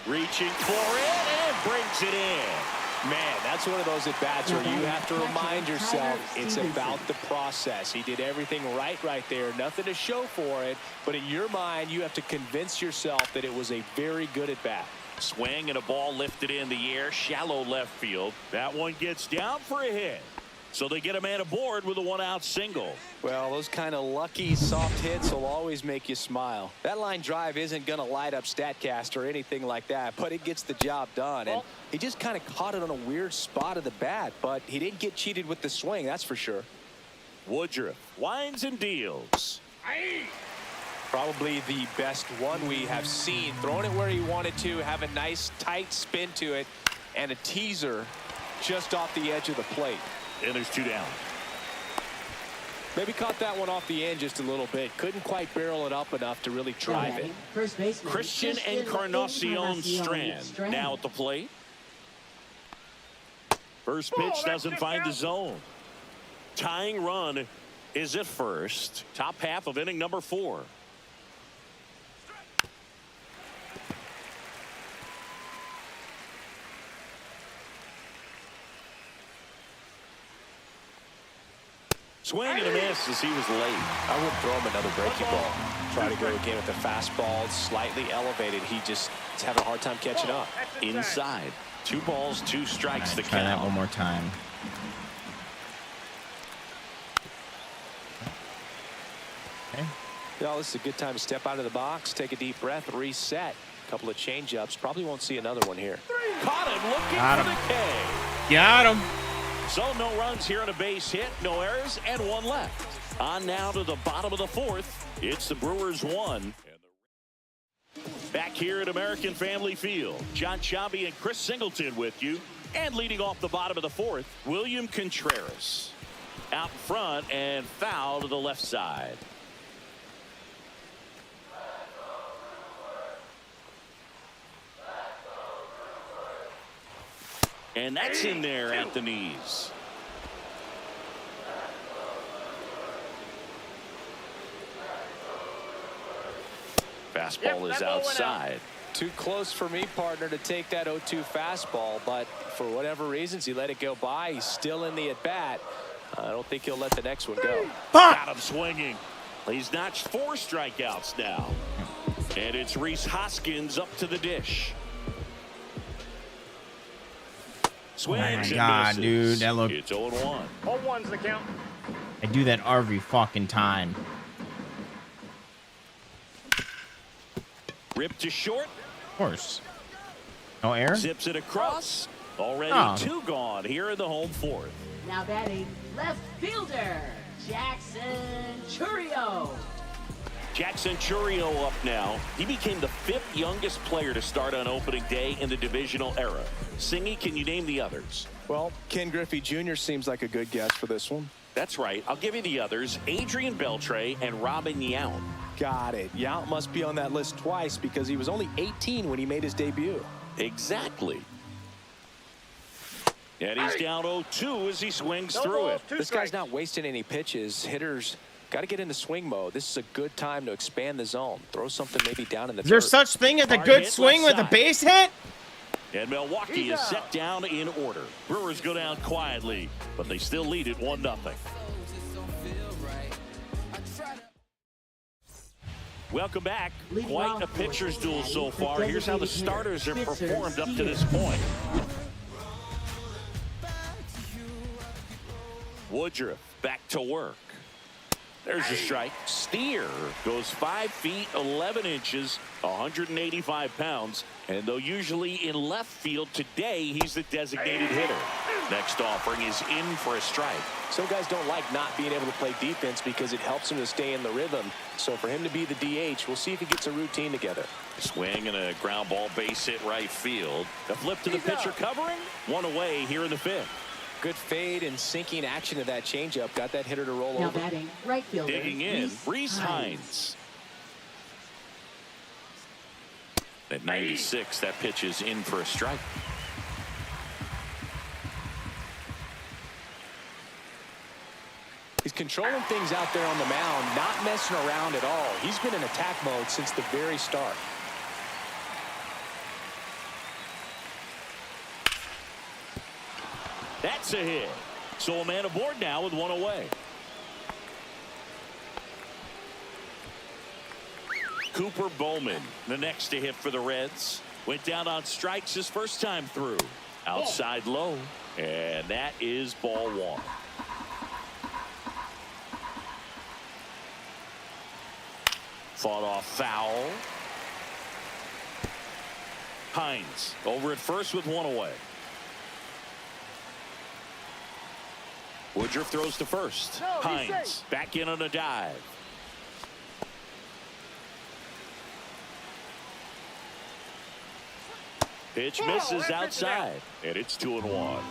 Reaching for it and brings it in. Man, that's one of those at-bats where you have to remind yourself it's about the process. He did everything right there. Nothing to show for it. But in your mind, you have to convince yourself that it was a very good at-bat. Swing and a ball lifted in the air. Shallow left field. That one gets down for a hit. So they get a man aboard with a 1-out single. Well, those kind of lucky soft hits will always make you smile. That line drive isn't going to light up StatCast or anything like that, but it gets the job done. And he just kind of caught it on a weird spot of the bat, but he didn't get cheated with the swing, that's for sure. Woodruff winds and deals. Probably the best one we have seen. Throwing it where he wanted to, have a nice tight spin to it, and a teaser just off the edge of the plate. And there's 2 down. Maybe caught that one off the end just a little bit. Couldn't quite barrel it up enough to really drive it. First baseman Christian Encarnacion Strand now at the plate. First pitch doesn't find the zone. Tying run is at first. Top half of inning number 4. Swing and a miss as he was late. I would throw him another breaking ball. Try to go again with the fastball, slightly elevated. He just is having a hard time catching up. Inside. 2 balls, 2 strikes to Try that count. one more time. Okay. You know, this is a good time to step out of the box, take a deep breath, reset. A couple of change-ups. Probably won't see another one here. Caught him looking Got for him. the K. Got him. So no runs here on a base hit, no errors, and 1 left. On now to the bottom of the 4th. It's the Brewers 1. Back here at American Family Field, John Sciambi and Chris Singleton with you. And leading off the bottom of the fourth, William Contreras. Out in front and foul to the left side. And that's in there at the knees. Fastball is outside. Too close for me, partner, to take that 0-2 fastball, but for whatever reasons, he let it go by. He's still in the at-bat. I don't think he'll let the next one go. Got him swinging. He's notched 4 strikeouts now. And it's Rhys Hoskins up to the dish. Swings Oh my and God, misses. dude, that looked. It's 0-1. All one's the count. I do that every fucking time. Ripped to short. Of course. No air? Zips it across. Already Oh. 2 gone here in the home fourth. Now batting left fielder, Jackson Churio. Jackson Churio up now. He became the 5th youngest player to start on opening day in the divisional era. Singy, can you name the others? Well, Ken Griffey Jr. seems like a good guess for this one. That's right. I'll give you the others. Adrian Beltre and Robin Yount. Got it. Yount must be on that list twice because he was only 18 when he made his debut. Exactly. And he's down 0-2 as he swings through it. This guy's not wasting any pitches. Hitters got to get into swing mode. This is a good time to expand the zone. Throw something maybe down in the Is there dirt. such thing as a Hard good hit swing left with a side. base hit? And Milwaukee is set down in order. Brewers go down quietly, but they still lead it 1-0. Welcome back. Leading Quite off a pitcher's for duel so the far. Here's how the designated starters have hitter, performed up to Spencer this point. Woodruff back to work. There's a strike. Steer goes 5 feet 11 inches, 185 pounds. And though usually in left field, today he's the designated hitter. Next offering is in for a strike. Some guys don't like not being able to play defense because it helps them to stay in the rhythm. So for him to be the DH, we'll see if he gets a routine together. Swing and a ground ball base hit right field. A flip to the pitcher covering. 1 away here in the 5th. Good fade and sinking action of that changeup. Got that hitter to roll Now over. batting right fielder, Digging in, Rhys Hines. At 96, that pitch is in for a strike. He's controlling things out there on the mound, not messing around at all. He's been in attack mode since the very start. That's a hit. So a man aboard now with 1 away. Cooper Bowman, the next to hit for the Reds. Went down on strikes his first time through. Outside low. And that is ball 1. Fought off foul. Hines over at first with 1 away. Woodruff throws to first. Hines back in on a dive. Pitch misses outside, and it's 2-1.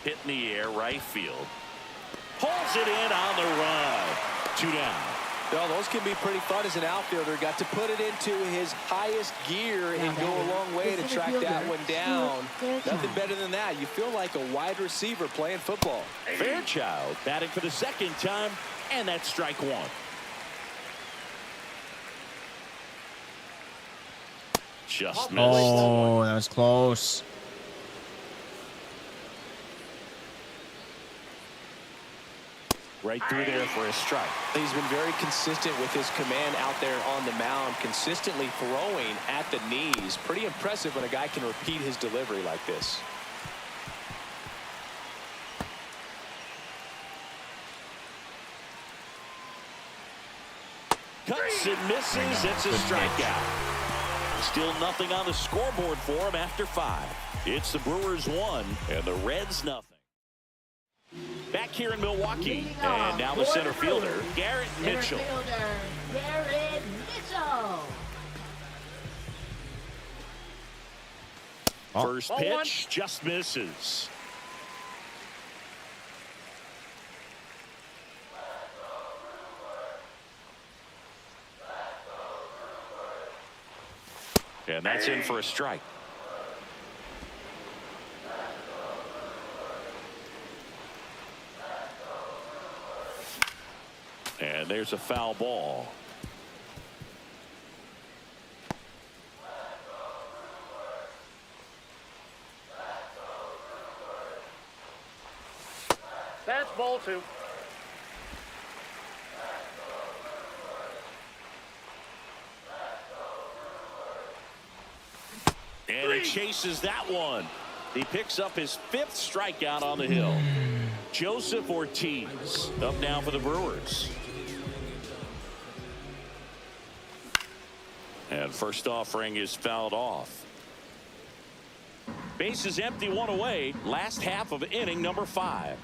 Hit in the air, right field. Pulls it in on the run. 2 down. Well, those can be pretty fun as an outfielder. Got to put it into his highest gear and go a long way to track that one down. Nothing better than that. You feel like a wide receiver playing football. Fairchild batting for the second time, and that's strike 1. Just missed. Oh, that was close. Right through there for a strike. He's been very consistent with his command out there on the mound, consistently throwing at the knees. Pretty impressive when a guy can repeat his delivery like this. Cuts and misses. It's a strikeout. Still nothing on the scoreboard for him after 5. It's the Brewers 1 and the Reds nothing. Back here in Milwaukee, and now the center fielder, Garrett Mitchell. Center fielder, Garrett Mitchell. Oh. First pitch just misses. And that's in for a strike. And there's a foul ball. That's ball 2. And he chases that one. He picks up his 5th strikeout on the hill. Joseph Ortiz up now for the Brewers. And first offering is fouled off. Base is empty, 1 away. Last half of inning number 5.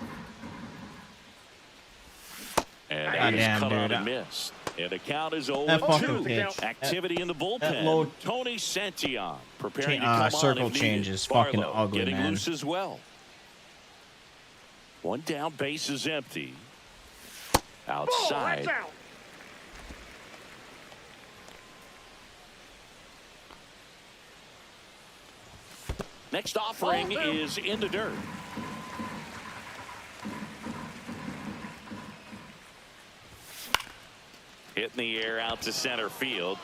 And that is cut on and missed. And the count is 0-2. Activity in the bullpen. Tony Santillan preparing to come on circle if change needed. is fucking Barlow ugly, getting man. loose as well. 1 down, base is empty. Outside. Out. Next offering is in the dirt. Hit in the air out to center field.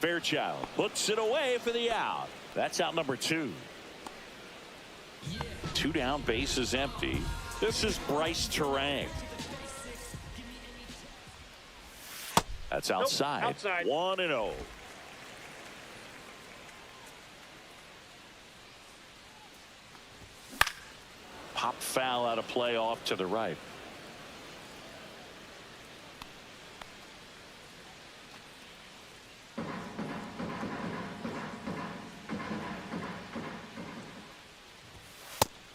Fairchild puts it away for the out. That's out number 2. 2 down, base is empty. This is Bryce Terang. That's outside. Outside. 1-0. Pop foul out of play off to the right.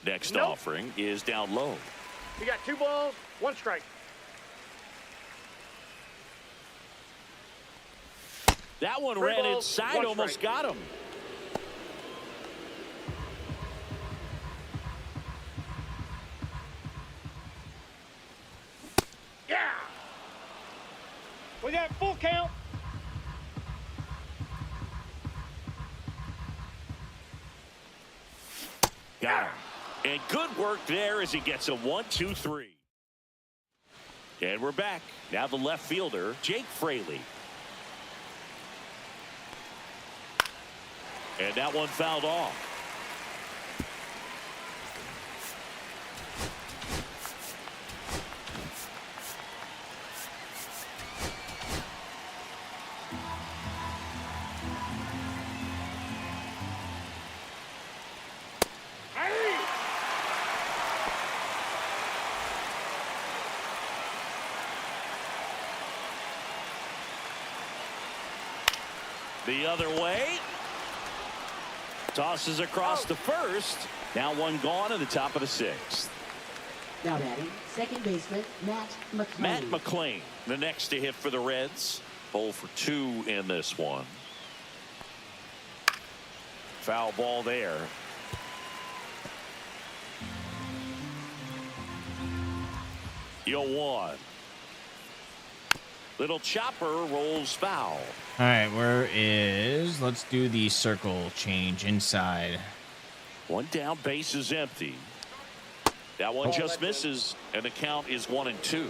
Next offering is down low. You got 2 balls, 1 strike. That one 3 ran balls, inside, 1 almost strike. got him. Yeah. We got full count. Got him. And good work there as he gets a 1-2-3. And we're back. Now the left fielder, Jake Fraley. And that one fouled off. The other way. Tosses across the first. Now 1 gone in the top of the 6th. Now batting, second baseman Matt McClain. Matt McClain, the next to hit for the Reds. 0 for 2 in this one. Foul ball there. Yo 1. Little chopper rolls foul. All right, where is? Let's do the circle change inside. 1 down, base is empty. That one just misses, and the count is 1-2.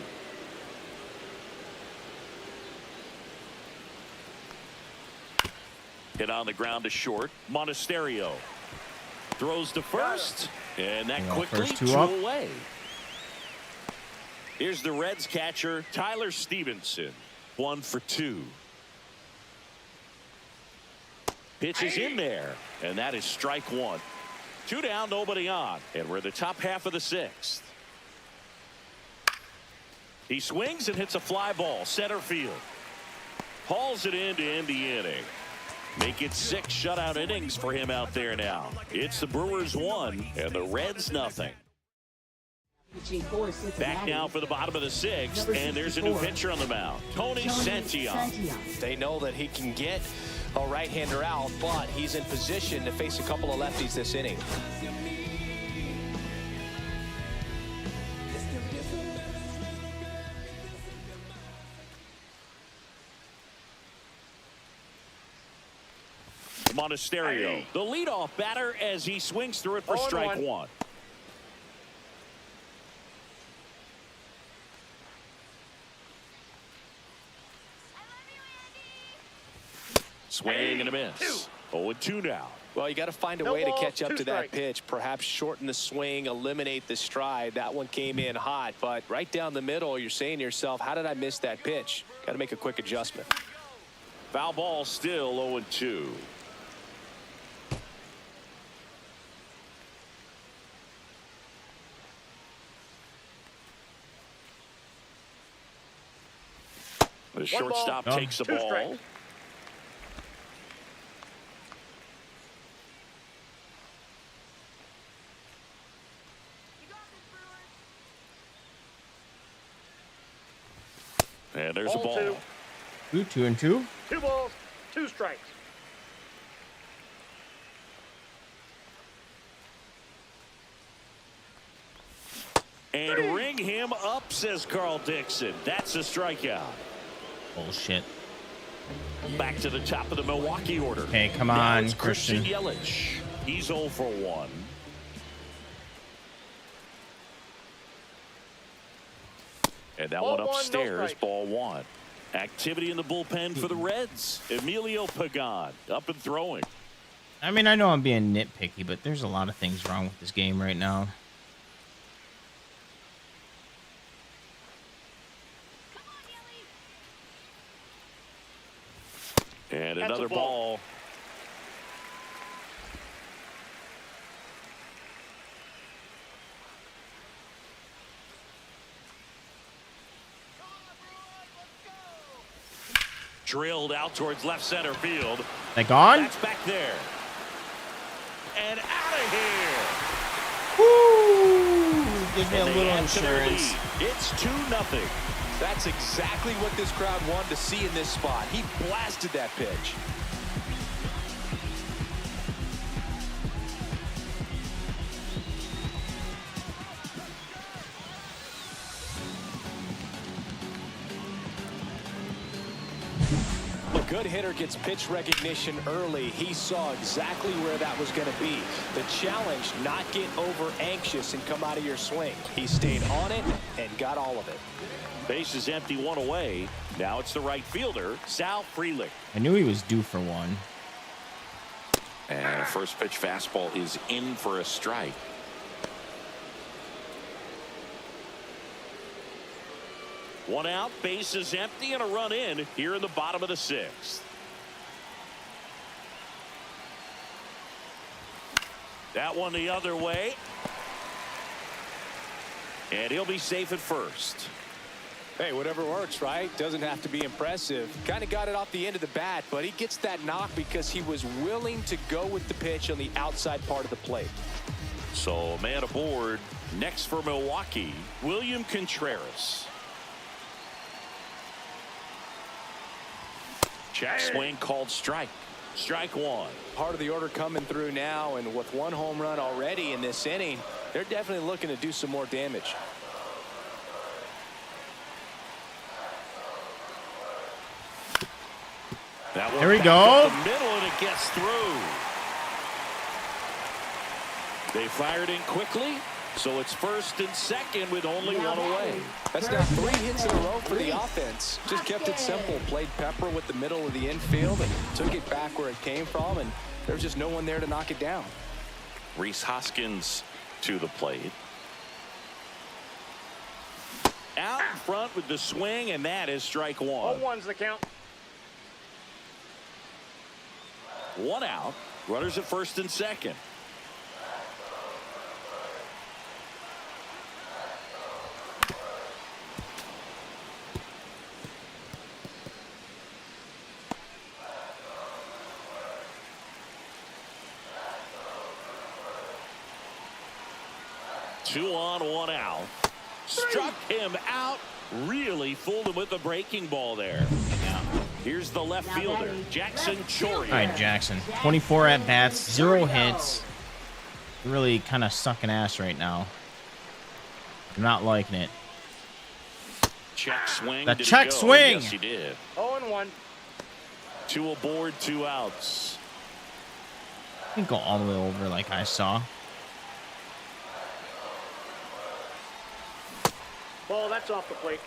Hit on the ground to short. Monasterio throws to first, and that quickly first 2 2 up. away. Here's the Reds catcher, Tyler Stevenson. 1 for 2. Pitch is in there, and that is strike 1. 2 down, nobody on, and we're in the top half of the 6th. He swings and hits a fly ball, center field. Hauls it in to end the inning. Make it 6 shutout innings for him out there now. It's the Brewers 1 and the Reds nothing. Back now for the bottom of the 6th, and there's a new pitcher on the mound, Tony Santillan. They know that he can get a right-hander out, but he's in position to face a couple of lefties this inning. Monasterio, the leadoff batter, as he swings through it for strike one. Swing and a miss. 0-2 now. Well, you got to find a way to catch up to that pitch, perhaps shorten the swing, eliminate the stride. That one came in hot, but right down the middle, you're saying to yourself, how did I miss that pitch? Got to make a quick adjustment. Foul ball, still 0-2. The shortstop takes the ball. Strikes. And there's a ball. 2-2. 2 balls, 2 strikes. And ring him up, says Carl Dixon. That's a strikeout. Bullshit. Back to the top of the Milwaukee order. Okay, come Now on, it's Christian Christian. Yelich. He's 0 for 1. And that Ball one one, no upstairs, strike. ball 1. Activity in the bullpen for the Reds. Emilio Pagan up and throwing. I mean, I know I'm being nitpicky, but there's a lot of things wrong with this game right now. And That's another a ball. ball. Drilled out towards left center field. They gone? That's back there. And out of here. Woo! Gives me a And they little add to their insurance. lead. It's 2-0. That's exactly what this crowd wanted to see in this spot. He blasted that pitch. A good hitter gets pitch recognition early. He saw exactly where that was going to be. The challenge, not get over anxious and come out of your swing. He stayed on it and got all of it. Base is empty, 1 away. Now it's the right fielder, Sal Frelick. I knew he was due for one. And a first pitch fastball is in for a strike. One out, base is empty, and a run in here in the bottom of the 6th. That one the other way. And he'll be safe at first. Hey, whatever works, right? Doesn't have to be impressive. Kind of got it off the end of the bat, but he gets that knock because he was willing to go with the pitch on the outside part of the plate. So, man aboard. Next for Milwaukee, William Contreras. Check swing called strike. Strike 1. Part of the order coming through now, and with 1 home run already in this inning, they're definitely looking to do some more damage. That one There we back go. up the middle, and it gets through. They fired in quickly, so it's first and second with only 1 away. That's now 3 hits in a row for the offense. Just kept it simple. Played Pepper with the middle of the infield and took it back where it came from, and there's just no one there to knock it down. Rhys Hoskins to the plate. Out in front with the swing, and that is strike 1. 0-1's the count. 1 out. Runners at first and second. Two on, 1 out. Struck him out. Really fooled him with the breaking ball there. Yeah. Here's the left fielder, Jackson Choria. All right, Jackson. 24 at bats, 0 hits. Really kind of sucking ass right now. I'm not liking it. Check swing. The Did he check go? swing. Yes, he did. 0-1. 2 aboard, 2 outs. You can go all the way over like I saw. Ball, that's off the plate.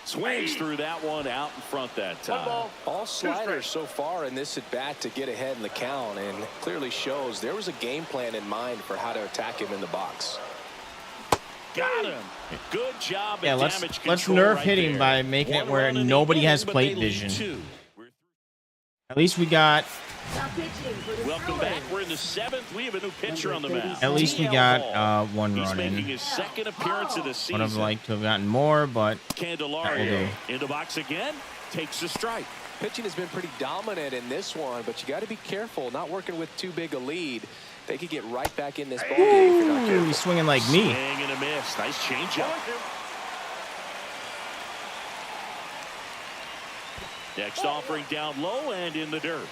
Swings through that one out in front that One time. ball. All sliders strikes. so far in this at bat to get ahead in the count, and clearly shows there was a game plan in mind for how to attack him in the box. Got him. Good job Yeah, at let's damage nerf control right hitting there. by making it 1 where run in the nobody has inning, but plate they lead vision. 2. At least we got Welcome back. We're in the 7th. We have a new pitcher on the mound. at least we TL got Hall. 1 He's run making in. his 2nd appearance of the season. Would have liked to have gotten more, but Candelario in the box again. Takes a strike. Pitching has been pretty dominant in this one, but you got to be careful not working with too big a lead. They could get right back in this ballgame if you're not ooh, careful. he's swinging like me. Swing and a miss. Nice changeup. 1-2. Next offering down low and in the dirt.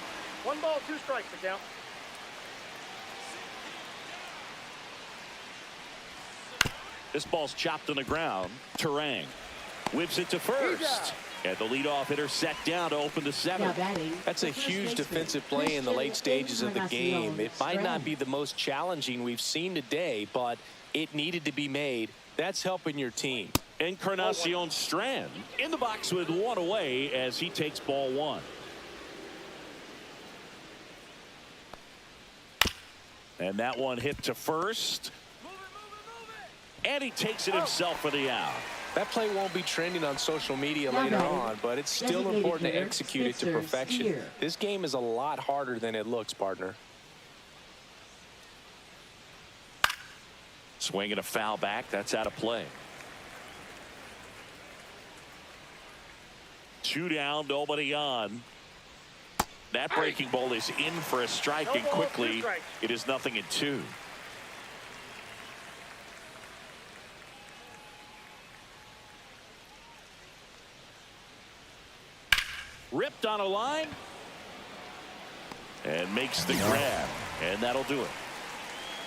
1 ball, 2 strikes to count. This ball's chopped on the ground. Terang whips it to first. And the leadoff hitter set down to open the 7th. That's a huge defensive play in the late stages of the game. It might not be the most challenging we've seen today, but it needed to be made. That's helping your team. Encarnacion Strand in the box with 1 away as he takes ball 1. And that one hit to first. And he takes it himself for the out. That play won't be trending on social media later on, but it's still important to execute it to perfection. This game is a lot harder than it looks, partner. Swinging a foul back. That's out of play. 2 down, nobody on. That breaking ball is in for a strike, and quickly it is 0-2. Ripped on a line and makes the grab, and that'll do it.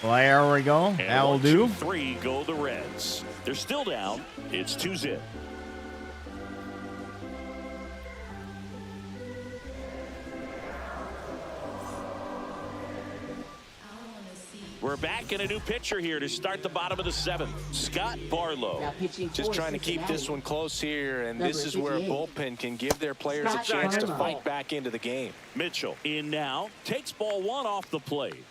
Well, there we go. And That will 1, do. 2, 3 go the Reds. They're still down. It's 2-0. We're back in a new pitcher here to start the bottom of the 7th. Scott Barlow. Just trying to keep this one close here, and this is where a bullpen can give their players a chance to fight back into the game. Mitchell in now. Takes ball 1 off the plate.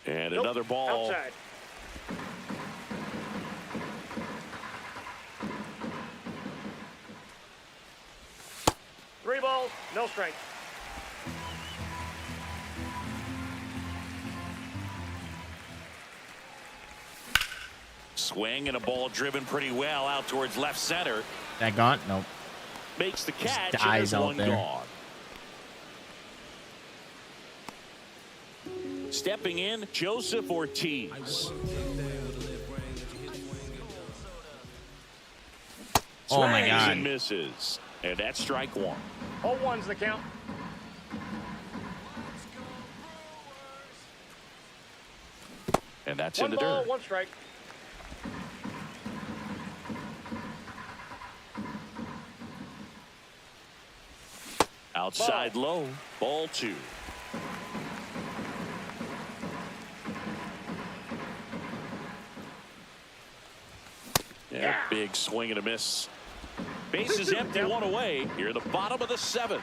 And another ball. Outside. Three balls, no strikes. Swing and a ball driven pretty well out towards left center. That gone? Nope. Makes the catch. Just And dies there's out 1 there. gone. Stepping in, Joseph Ortiz. Oh my Swings God. and misses. And that's strike 1. 0-1's the count. And that's 1 in the ball, dirt. 1 strike. Outside low, ball 2. Yeah, big swing and a miss. Base is empty, 1 away. Here at the bottom of the 7th.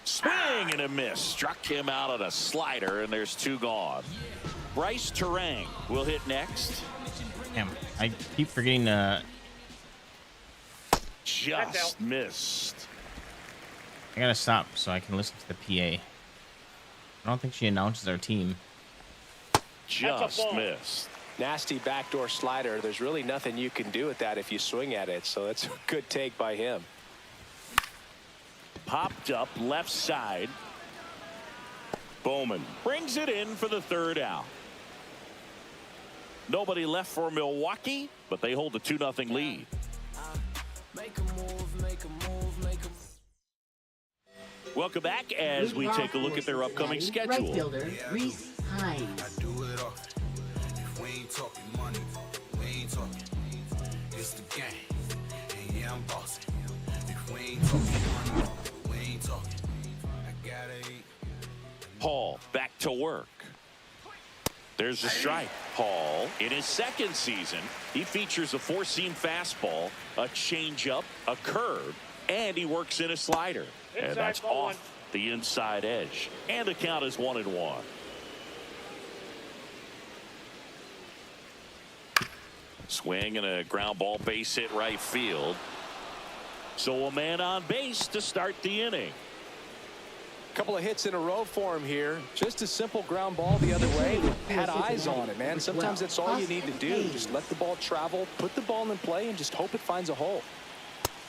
Swing and a miss. Struck him out on a slider, and there's 2 gone. Bryce Terang will hit next. Damn, I keep forgetting to. Just missed. I gotta stop so I can listen to the PA. I don't think she announces our team. Just missed. Nasty backdoor slider. There's really nothing you can do with that if you swing at it. So that's a good take by him. Popped up left side. Bowman brings it in for the third out. Nobody left for Milwaukee, but they hold a 2-0 lead. Make a move, make a move, make a Welcome back as we take a look at their upcoming Right schedule. fielder, Reese Hines. I do it often. If we ain't talking money, we ain't talking. It's the game. And yeah, I'm bossing. If we ain't talking money, we ain't talking. I gotta eat. Hall back to work. There's a strike. Hall, in his second season, he features a four-seam fastball, a changeup, a curve, and he works in a slider. And that's off the inside edge. And the count is 1-1. Swing and a ground ball base hit right field. So a man on base to start the inning. Couple of hits in a row for him here. Just a simple ground ball the other way. Had eyes on it, man. Sometimes that's all you need to do. Just let the ball travel, put the ball in play, and just hope it finds a hole.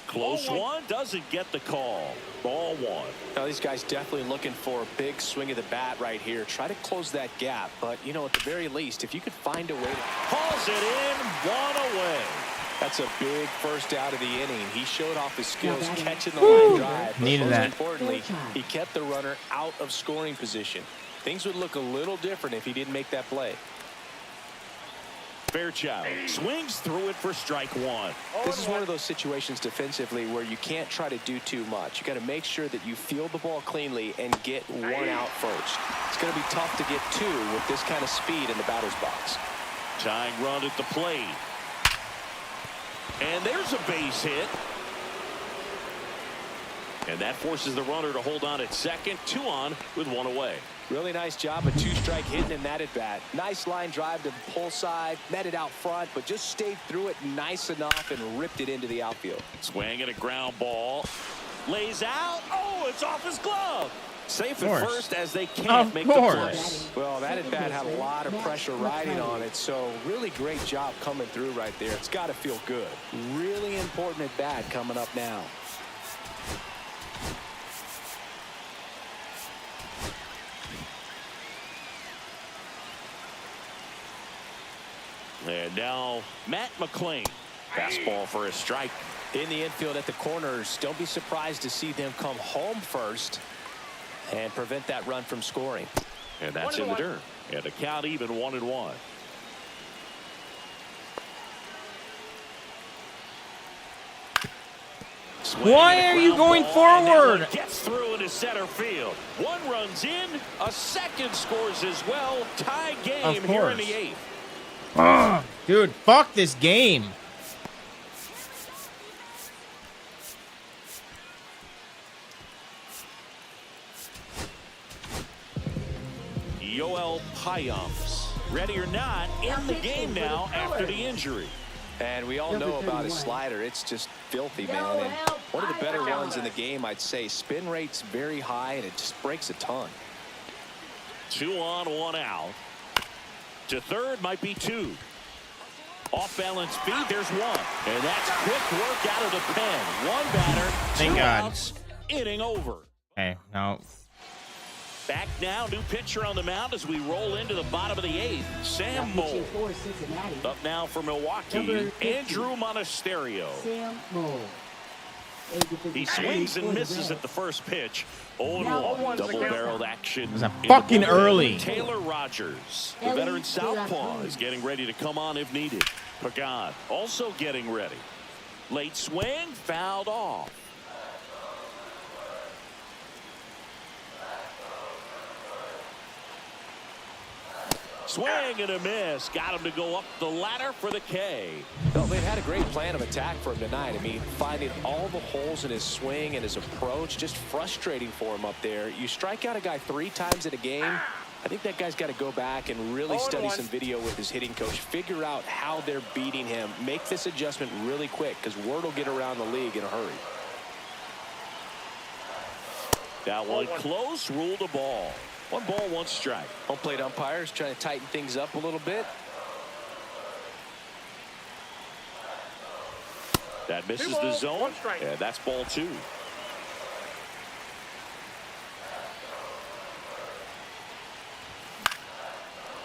Close one, doesn't get the call. Ball one. Now, these guys definitely looking for a big swing of the bat right here. Try to close that gap. But, you know, at the very least, if you could find a way to... Hauls it in, one away. That's a big first out of the inning. He showed off his skills catching the line drive. But Needed most that. importantly, he kept the runner out of scoring position. Things would look a little different if he didn't make that play. Fairchild swings through it for strike one. This is one of those situations defensively where you can't try to do too much. You got to make sure that you field the ball cleanly and get one out first. It's going to be tough to get two with this kind of speed in the batter's box. Tying run at the plate. And there's a base hit. And that forces the runner to hold on at second. 2 on with 1 away. Really nice job of 2-strike hitting in that at bat. Nice line drive to the pull side, met it out front, but just stayed through it nice enough and ripped it into the outfield. Swing and a ground ball. Lays out. Oh, it's off his glove. Safe at first as they can't make the play. Well, that at bat had a lot of pressure riding on it, so really great job coming through right there. It's got to feel good. Really important at bat coming up now. And now Matt McClain. Fastball for a strike. In the infield at the corners, don't be surprised to see them come home first and prevent that run from scoring. And that's in the dirt. And the count even 1-1. Why are you going forward? Gets through into center field. One runs in. A second scores as well. Tie game here in the 8th. Dude, fuck this game. Yoel Payams, ready or not, in the game now after the injury. And we all know about his slider. It's just filthy, man. And one of the better ones in the game, I'd say. Spin rate's very high, and it just breaks a ton. 2 on, 1 out. To third might be 2. Off balance feed, there's 1. And that's quick work out of the pen. 1 batter, 2 Thank God. outs, inning over. Okay, now Back now, new pitcher on the mound as we roll into the bottom of the 8th. Sam Moll. For Cincinnati, Up now for Milwaukee, Number 50. Andrew Monasterio. Sam Moll. He swings and misses at the first pitch. 0-1. Double-barreled action. was a in fucking the middle. early. Taylor Rogers, the veteran southpaw, is getting ready to come on if needed. Pagan also getting ready. Late swing, fouled off. Swing and a miss. Got him to go up the ladder for the K. Well, they've had a great plan of attack for him tonight. I mean, finding all the holes in his swing and his approach, just frustrating for him up there. You strike out a guy 3 times in a game, I think that guy's got to go back and really study some video with his hitting coach, figure out how they're beating him, make this adjustment really quick, because word will get around the league in a hurry. That one close, ruled a ball. 1 ball, 1 strike. Home plate umpires trying to tighten things up a little bit. That misses Two the balls, zone, one strike. and that's ball 2.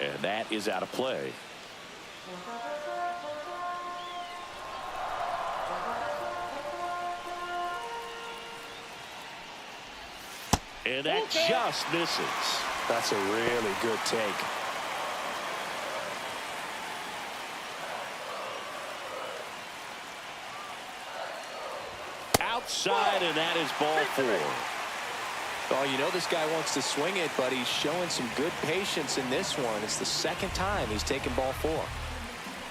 And that is out of play. And that just misses. That's a really good take. Outside, and that is ball 4. Oh, you know this guy wants to swing it, but he's showing some good patience in this one. It's the second time he's taken ball 4.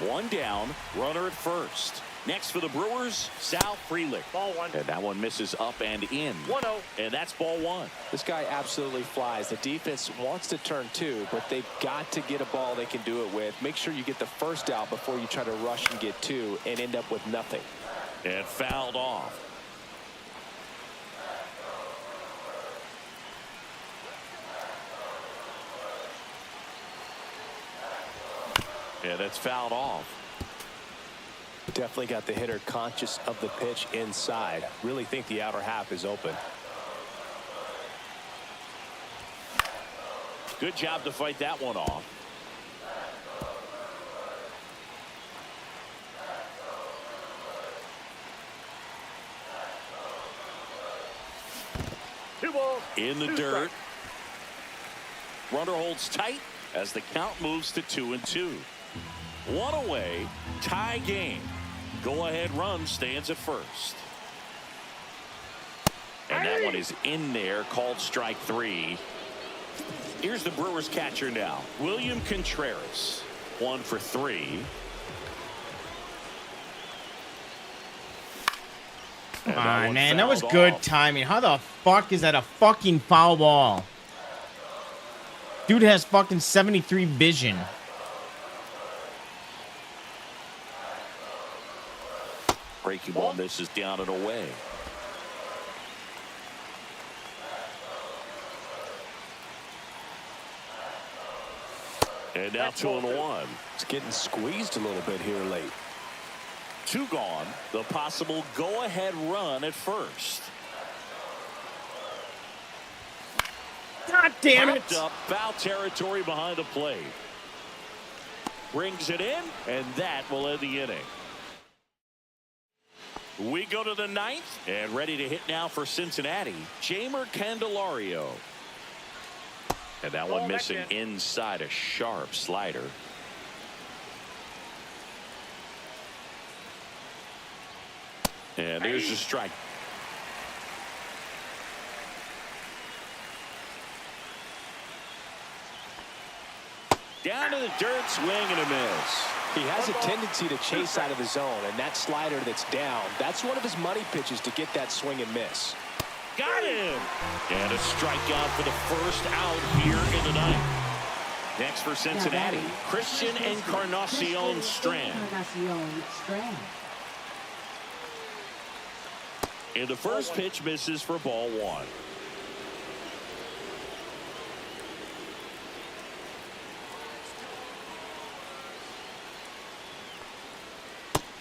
1 down, runner at first. Next for the Brewers, Sal Frelick. Ball 1. And that one misses up and in. 1-0. And that's ball 1. This guy absolutely flies. The defense wants to turn 2, but they've got to get a ball they can do it with. Make sure you get the first out before you try to rush and get 2 and end up with nothing. And fouled off. Yeah, that's fouled off. Definitely got the hitter conscious of the pitch inside. Really think the outer half is open. Good job to fight that one off. Two balls. In the two dirt. strikes. Runner holds tight as the count moves to 2-2. 1 away, tie game. Go ahead run stands at first. And that one is in there, called strike 3. Here's the Brewers catcher now, William Contreras. 1 for 3. Come And that on, one man. That was fouled good off. timing. How the fuck is that a fucking foul ball? Dude has fucking 73 vision. Breaking ball misses down and away. And now 2-1. It's getting squeezed a little bit here late. 2 gone. The possible go-ahead run at first. God damn it. Popped up, foul territory behind the plate. Brings it in, and that will end the inning. We go to the 9th, and ready to hit now for Cincinnati, Jeimer Candelario. And that one missing inside, a sharp slider. And there's the strike. Down to the dirt, swing and a miss. He has a tendency to chase out of the zone, and that slider that's down, that's one of his money pitches to get that swing and miss. Got him. And a strikeout for the first out here in the 9th. Next for Cincinnati, Christian Encarnacion Strand. Encarnacion Strand. And the first pitch misses for ball 1.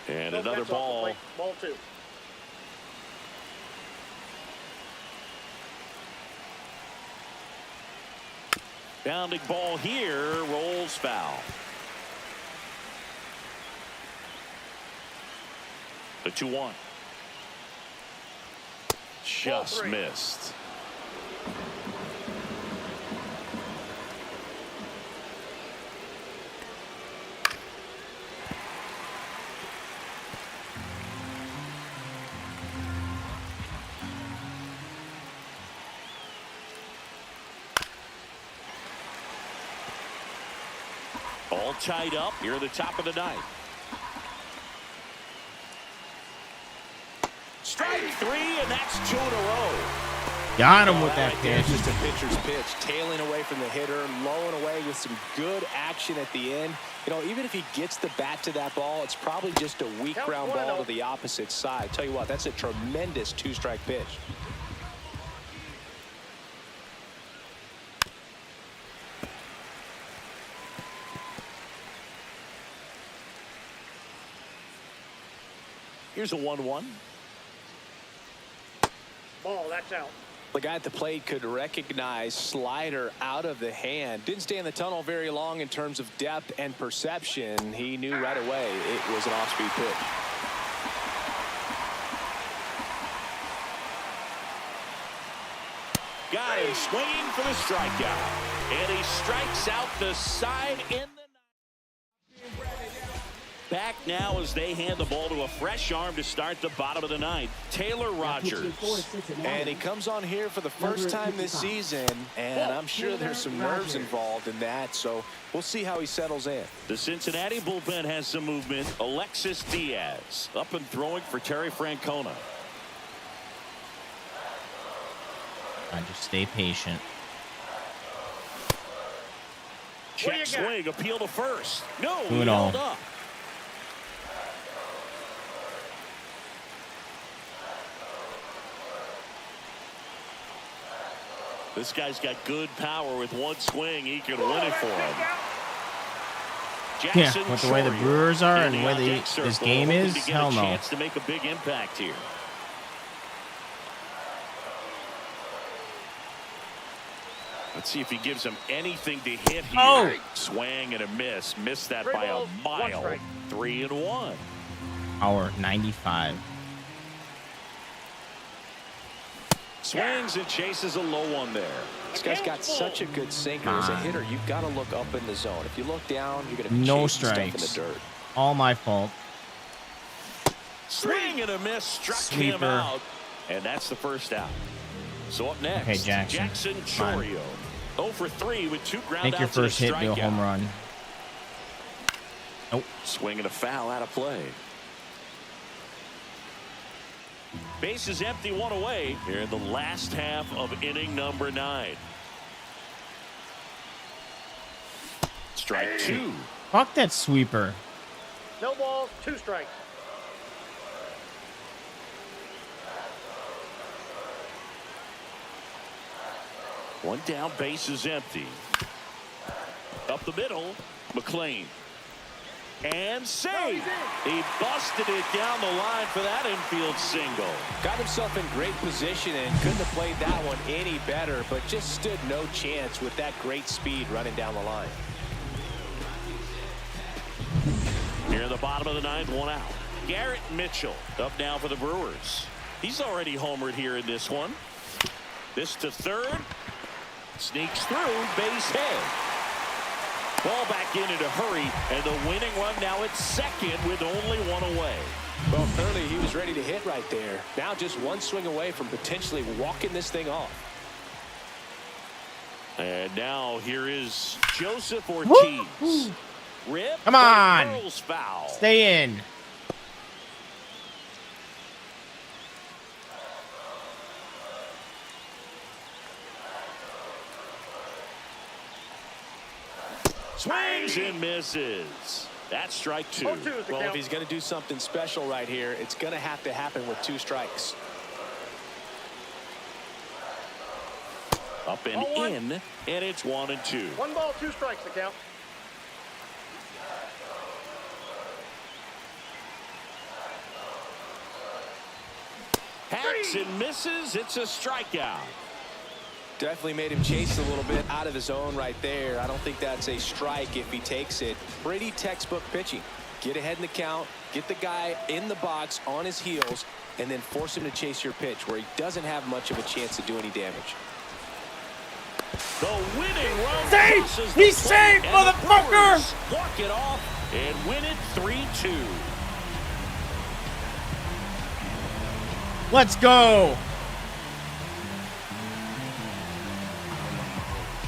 And another ball. Ball 2. Bounding ball here, rolls foul. The 2-1. Just missed. All tied up here at the top of the 9th. Strike 3, and that's 2 in a row. Got him with that There's pitch. just a pitcher's pitch, tailing away from the hitter, lowing away with some good action at the end. You know, even if he gets the bat to that ball, it's probably just a weak ground ball to the opposite side. Tell you what, that's a tremendous 2-strike pitch. Here's a 1-1. Ball, that's out. The guy at the plate could recognize slider out of the hand. Didn't stay in the tunnel very long in terms of depth and perception. He knew right away it was an off-speed pitch. Got him swinging for the strikeout. And he strikes out the side in the back now as they hand the ball to a fresh arm to start the bottom of the ninth. Taylor Rogers. And he comes on here for the first time this season, and I'm sure there's some nerves involved in that, so we'll see how he settles in. The Cincinnati bullpen has some movement. Alexis Diaz up and throwing for Terry Francona. I just stay patient. Check swing, appeal to first. No, Do he it all. held up. This guy's got good power. With one swing, he can win it for him. Yeah, Jackson with the way the Chourio Brewers are in and the way object this circle, game hoping is, to get hell a no. chance to make a big impact here. Let's see if he gives him anything to hit here. Oh! Swing and a miss. Missed that Three by balls, a one mile. strike. 3-1. Power 95. Swings and chases a low one there. This guy's got such a good sinker. As a hitter, you've got to look up in the zone. If you look down, you're going to be No chasing stuff in the strikes. dirt. All my fault. Swing and a miss. Struck him Sweeper. out. And that's the first out. So up next, Okay, Jackson. Jackson Come on. Chourio. 0 for 3 with 2 ground Make your outs and a first hit be a strikeout. home run. Nope. Swing and a foul out of play. Base is empty, 1 away here in the last half of inning number 9. Strike 2. Fuck that sweeper. No balls, 2 strikes. One down, base is empty. Up the middle, McLean. And save. He busted it down the line for that infield single. Got himself in great position and couldn't have played that one any better, but just stood no chance with that great speed running down the line. Near the bottom of the 9th, 1 out. Garrett Mitchell up now for the Brewers. He's already homered here in this one. This to third. Sneaks through, base hit. Ball back in a hurry, and the winning run now at second with only 1 away. Well, clearly he was ready to hit right there. Now just one swing away from potentially walking this thing off. And now here is Joseph Ortiz. Rip. Come on. Curls foul. Stay in. Swings and misses. That's strike 2. 0-2 is the Well, if count. he's going to do something special right here, it's going to have to happen with 2 strikes. Up and 0-1. in, and it's 1-2. 1 ball, 2 strikes, the count. Hacks and misses. It's a strikeout. Definitely made him chase a little bit out of his own right there. I don't think that's a strike if he takes it. Pretty textbook pitching. Get ahead in the count, get the guy in the box on his heels, and then force him to chase your pitch where he doesn't have much of a chance to do any damage. The winning run. Save! crosses He the saved, plate, and the motherfucker! Brewers walk it off and win it 3-2. Let's go.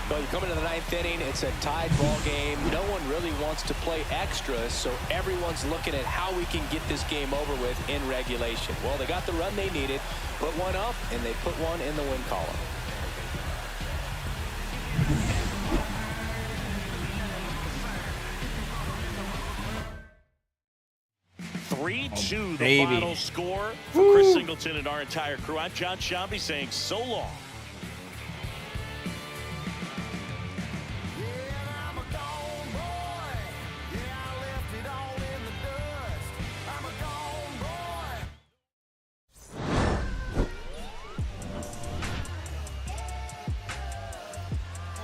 So you come into the 9th inning, it's a tied ball game. No one really wants to play extra, so everyone's looking at how we can get this game over with in regulation. Well, they got the run they needed, put one up, and they put one in the win column. 3-2 the baby. final score for Chris Singleton and our entire crew. I'm John Shambi saying so long. I'm a gone boy. Yeah, I left it all in the dust. I'm a gone boy.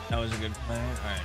That was a good play. All right.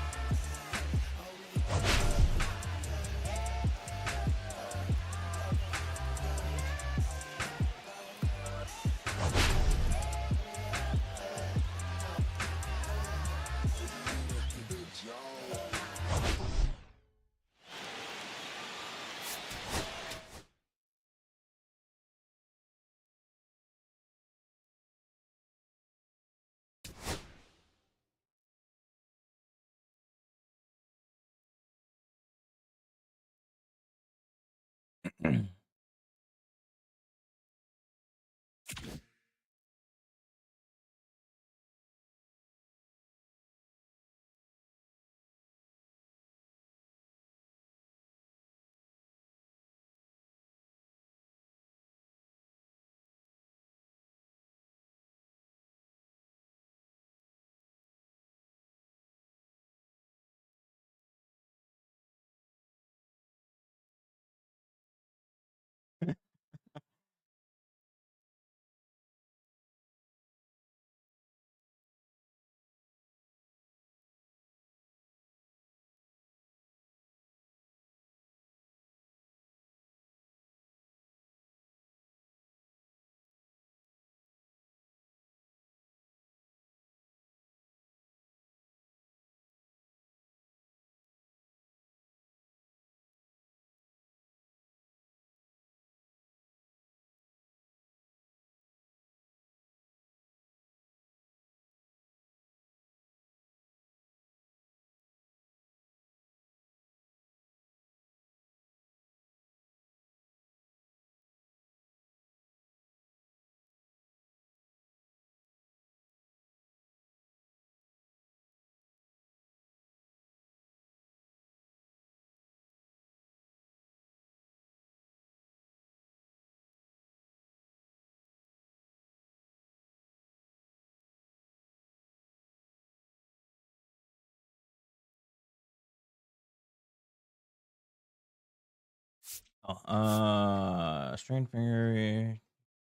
Oh, strain finger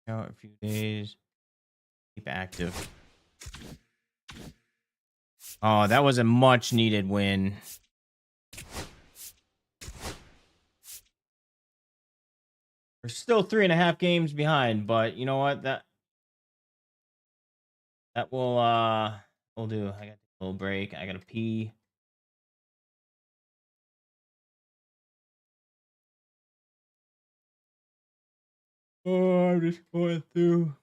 out a few days. Keep active. Oh, that was a much needed win. We're still 3.5 games behind, but you know what? That will do. I got a little break. I gotta pee. Oh, I'm just going through.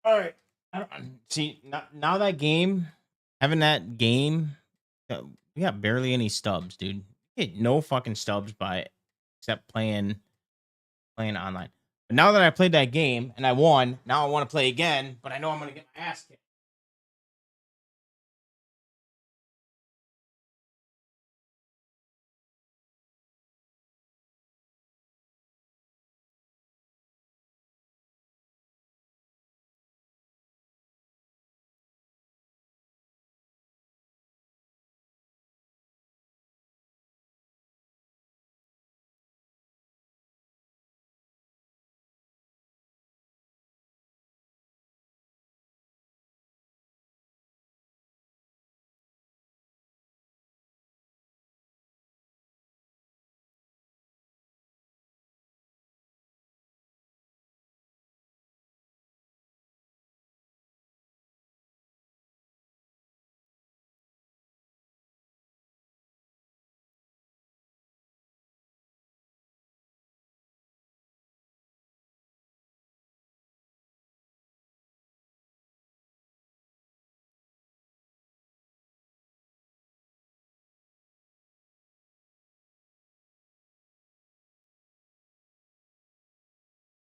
All right. I don't see now that game, having that game, we got barely any stubs, dude. We get no fucking stubs by except playing online. But now that I played that game and I won, now I want to play again, but I know I'm gonna get my ass kicked.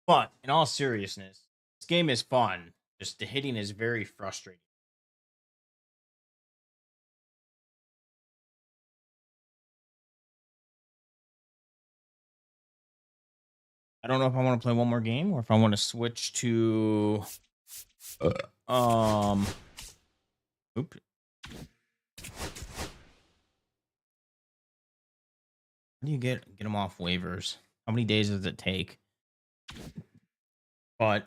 But in all seriousness, this game is fun. Just the hitting is very frustrating. I don't know if I want to play one more game or if I want to switch to oop. How do you get them off waivers? How many days does it take? But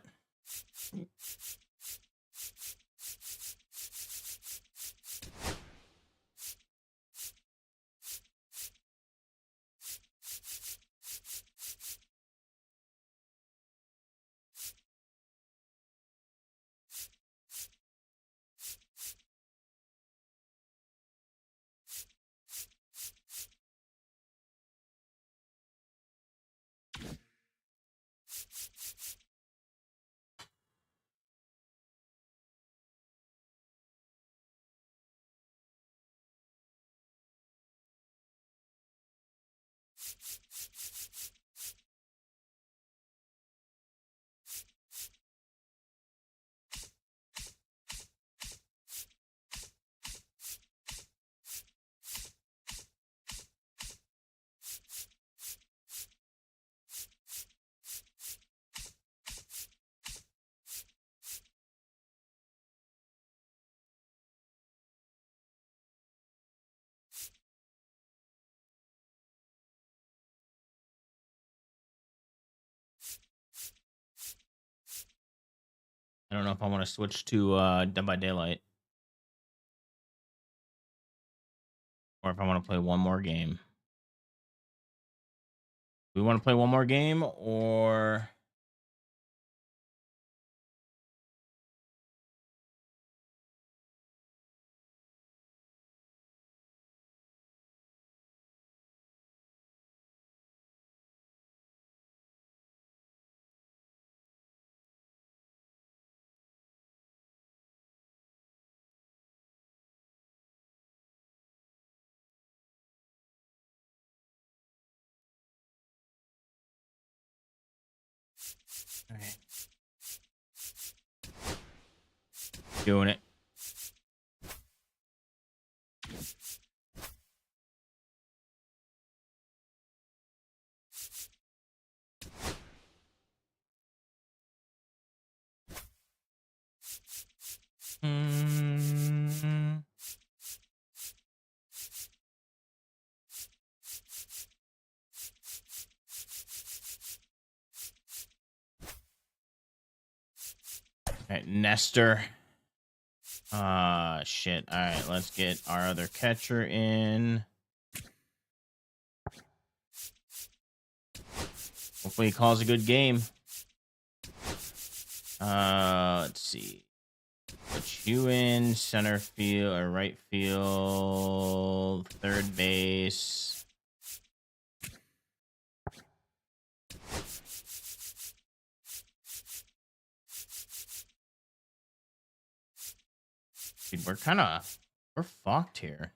I don't know if I want to switch to Dead by Daylight or if I want to play one more game. We want to play one more game or all right. Doing it. Mm. All right, Nestor. Shit. All right, let's get our other catcher in. Hopefully he calls a good game. Let's see. Put you in center field or right field, third base. Dude, we're fucked here.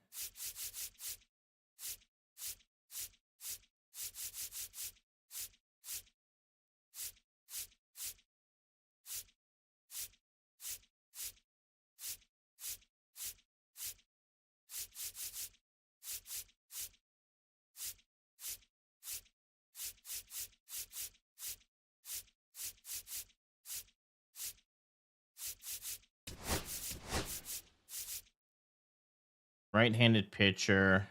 Right-handed pitcher.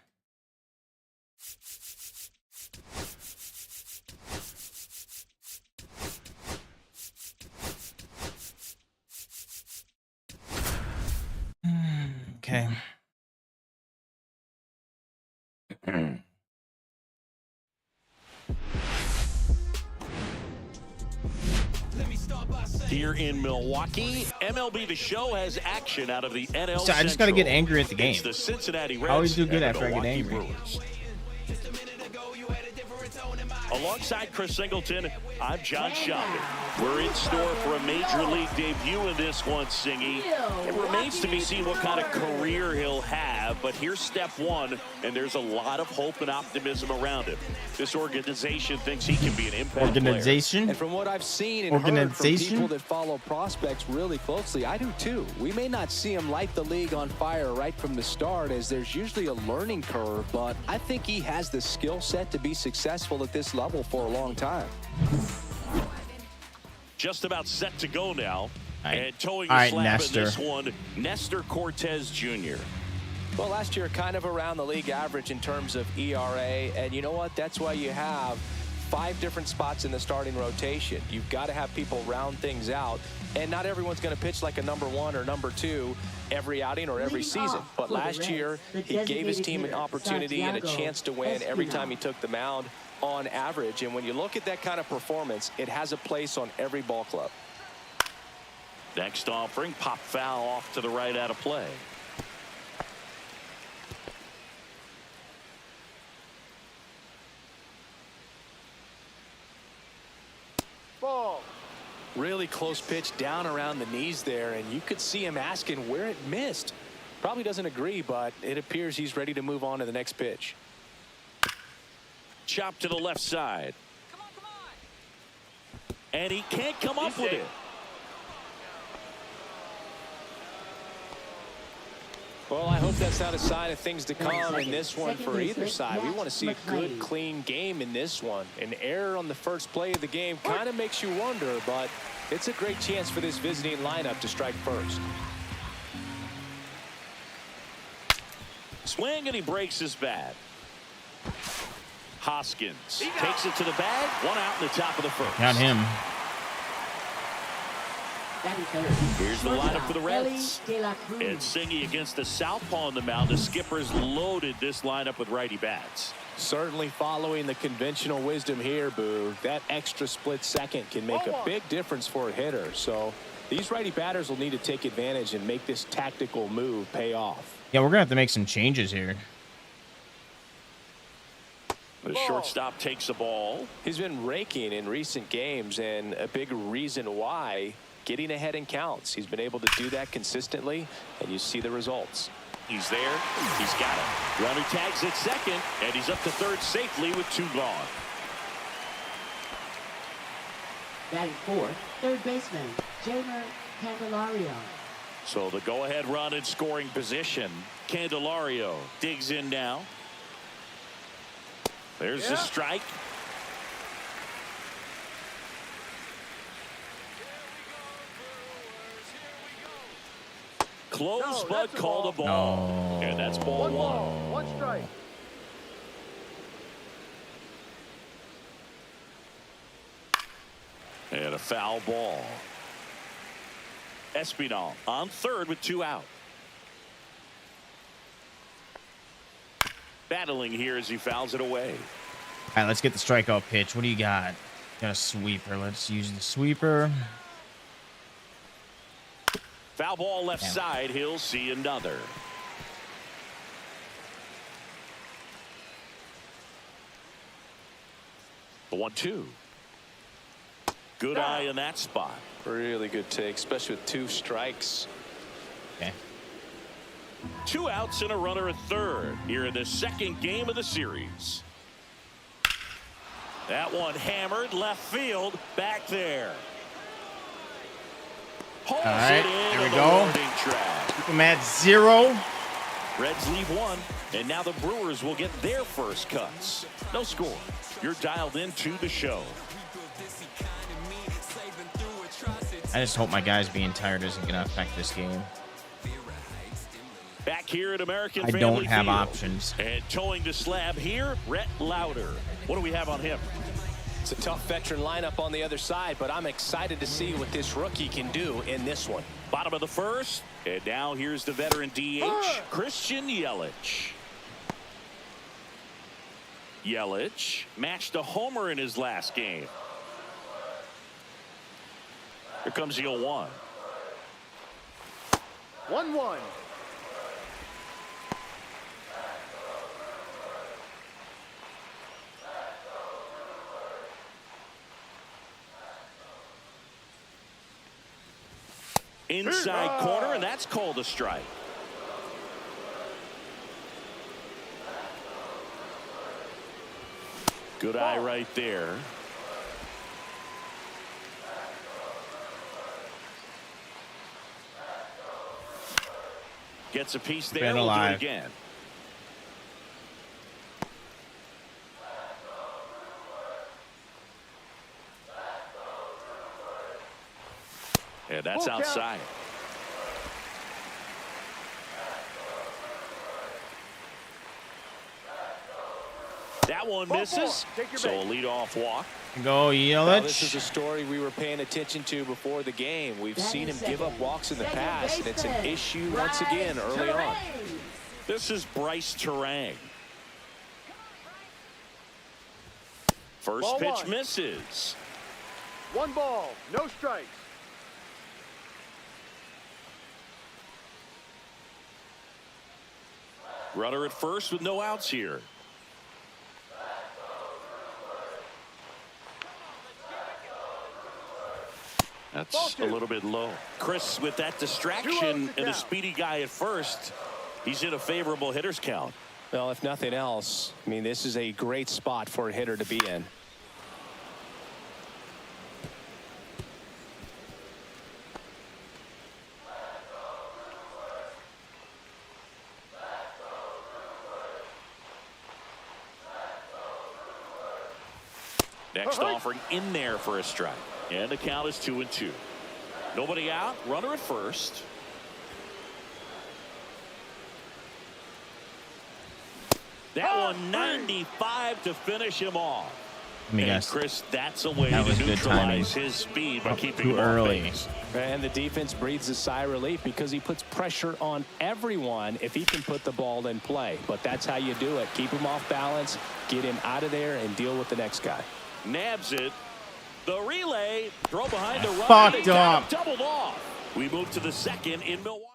Okay. Here in Milwaukee, MLB The Show has action out of the NL So I just got to get Central. angry at the game. It's the Cincinnati Reds I always do good and the after I get Milwaukee angry. Brewers. Alongside Chris Singleton, I'm John Shelby. We're in store for a major league debut in this one, Singy. It remains to be seen what kind of career he'll have, but here's step one, and there's a lot of hope and optimism around him. This organization thinks he can be an impact Organization? And from what I've seen and heard from Organization? people that follow prospects really closely, I do too. We may not see him light the league on fire right from the start, as there's usually a learning curve, but I think he has the skill set to be successful at this level for a long time. Just about set to go now. All right. And towing All the right, slab Nestor. in this one, Nestor Cortez Jr. Well, last year kind of around the league average in terms of ERA, and you know what? That's why you have 5 different spots in the starting rotation. You've got to have people round things out, and not everyone's going to pitch like a number 1 or number 2 every outing or every season. But last year, he gave his team an opportunity and a chance to win every time he took the mound on average. And when you look at that kind of performance, it has a place on every ball club. Next offering, pop foul off to the right out of play. Ball. Really close pitch down around the knees there, and you could see him asking where it missed. Probably doesn't agree, but it appears he's ready to move on to the next pitch. Chop to the left side. And he can't come up with it. Well, I hope that's not a sign of things to come in this one for either side. We want to see a good, clean game in this one. An error on the first play of the game kind of makes you wonder, but it's a great chance for this visiting lineup to strike first. Swing, and he breaks his bat. Hoskins takes it to the bag. 1 out in the top of the first. Got him. Here's the lineup for the Reds. And Singy against the southpaw on the mound. The skipper's loaded this lineup with righty bats. Certainly following the conventional wisdom here, Boo. That extra split second can make a big difference for a hitter. So these righty batters will need to take advantage and make this tactical move pay off. Yeah, we're going to have to make some changes here. The shortstop takes a ball. He's been raking in recent games, and a big reason why, getting ahead in counts. He's been able to do that consistently, and you see the results. He's there. He's got it. Runner tags at second, and he's up to third safely with 2 gone. Batting fourth, third baseman, Jamer Candelario. So the go-ahead run in scoring position. Candelario digs in now. There's the strike. Close, but called a ball. No. And that's ball 1. 1 strike. And a foul ball. Espinal on third with 2 out. Battling here as he fouls it away. All right, let's get the strikeout pitch. What do you got? Got a sweeper. Let's use the sweeper. Foul ball left side. He'll see another. The 1-2. Good eye in that spot. Really good take, especially with 2 strikes. Okay. 2 outs and a runner at third here in the second game of the series. That one hammered left field back there. Holds All right, it in here we on the go. warning track. Keep them at 0. Reds leave 1, and now the Brewers will get their first cuts. No score. You're dialed into the show. I just hope my guys being tired isn't going to affect this game. Back here at American I Family don't have Field. options. And towing the slab here, Rhett Lauder. What do we have on him? It's a tough veteran lineup on the other side, but I'm excited to see what this rookie can do in this one. Bottom of the first, and now here's the veteran DH, Christian Yelich. Yelich matched a homer in his last game. Here comes the 0-1. 1-1. Inside corner, and that's called a strike. Good eye right there. Gets a piece there. Been We'll do it alive. again. And that's Full count. outside. That one misses. Take your So bait. a leadoff walk. Go Now, this is a Yelich. story we were paying attention to before the game. We've Batting seen him give up second. walks in the Second past, and it's an baseman, issue once again Bryce early on. Terang. This is Bryce Terang. First Ball pitch one. misses. 1 ball, no strikes. Runner at first with no outs here. That's a little bit low. Chris, with that distraction and a speedy guy at first, he's in a favorable hitter's count. Well, if nothing else, I mean, this is a great spot for a hitter to be in. Next offering in there for a strike. And the count is 2-2. Nobody out. Runner at first. That one 95 to finish him off. Let me And guess. Chris, that's a way That to was good timing. neutralize his speed by Up keeping too him off early. base. And the defense breathes a sigh of relief because he puts pressure on everyone if he can put the ball in play. But that's how you do it. Keep him off balance, get him out of there, and deal with the next guy. Nabs it. The relay. Throw behind the run. Fucked They got him up. doubled off. We move to the second in Milwaukee.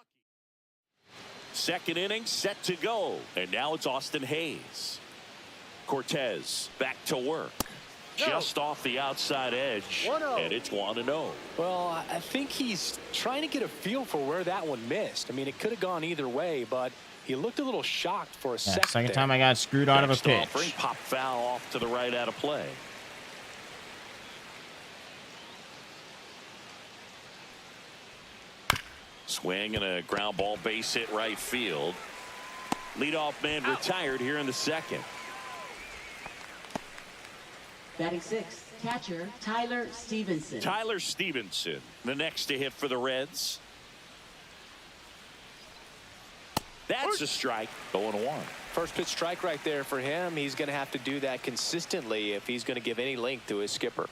Second inning set to go. And now it's Austin Hayes. Cortez back to work. Just off the outside edge. 1-0. And it's 1-0. Well, I think he's trying to get a feel for where that one missed. I mean, it could have gone either way, but he looked a little shocked for a Yeah, second. second there. time I got screwed out of a Next offering, pitch. pop foul off to the right out of play. Swing and a ground ball base hit right field. Leadoff man retired here in the second. Batting sixth, catcher Tyler Stevenson. Tyler Stevenson, the next to hit for the Reds. That's a strike. 0-1. First pitch strike right there for him. He's going to have to do that consistently if he's going to give any length to his skipper.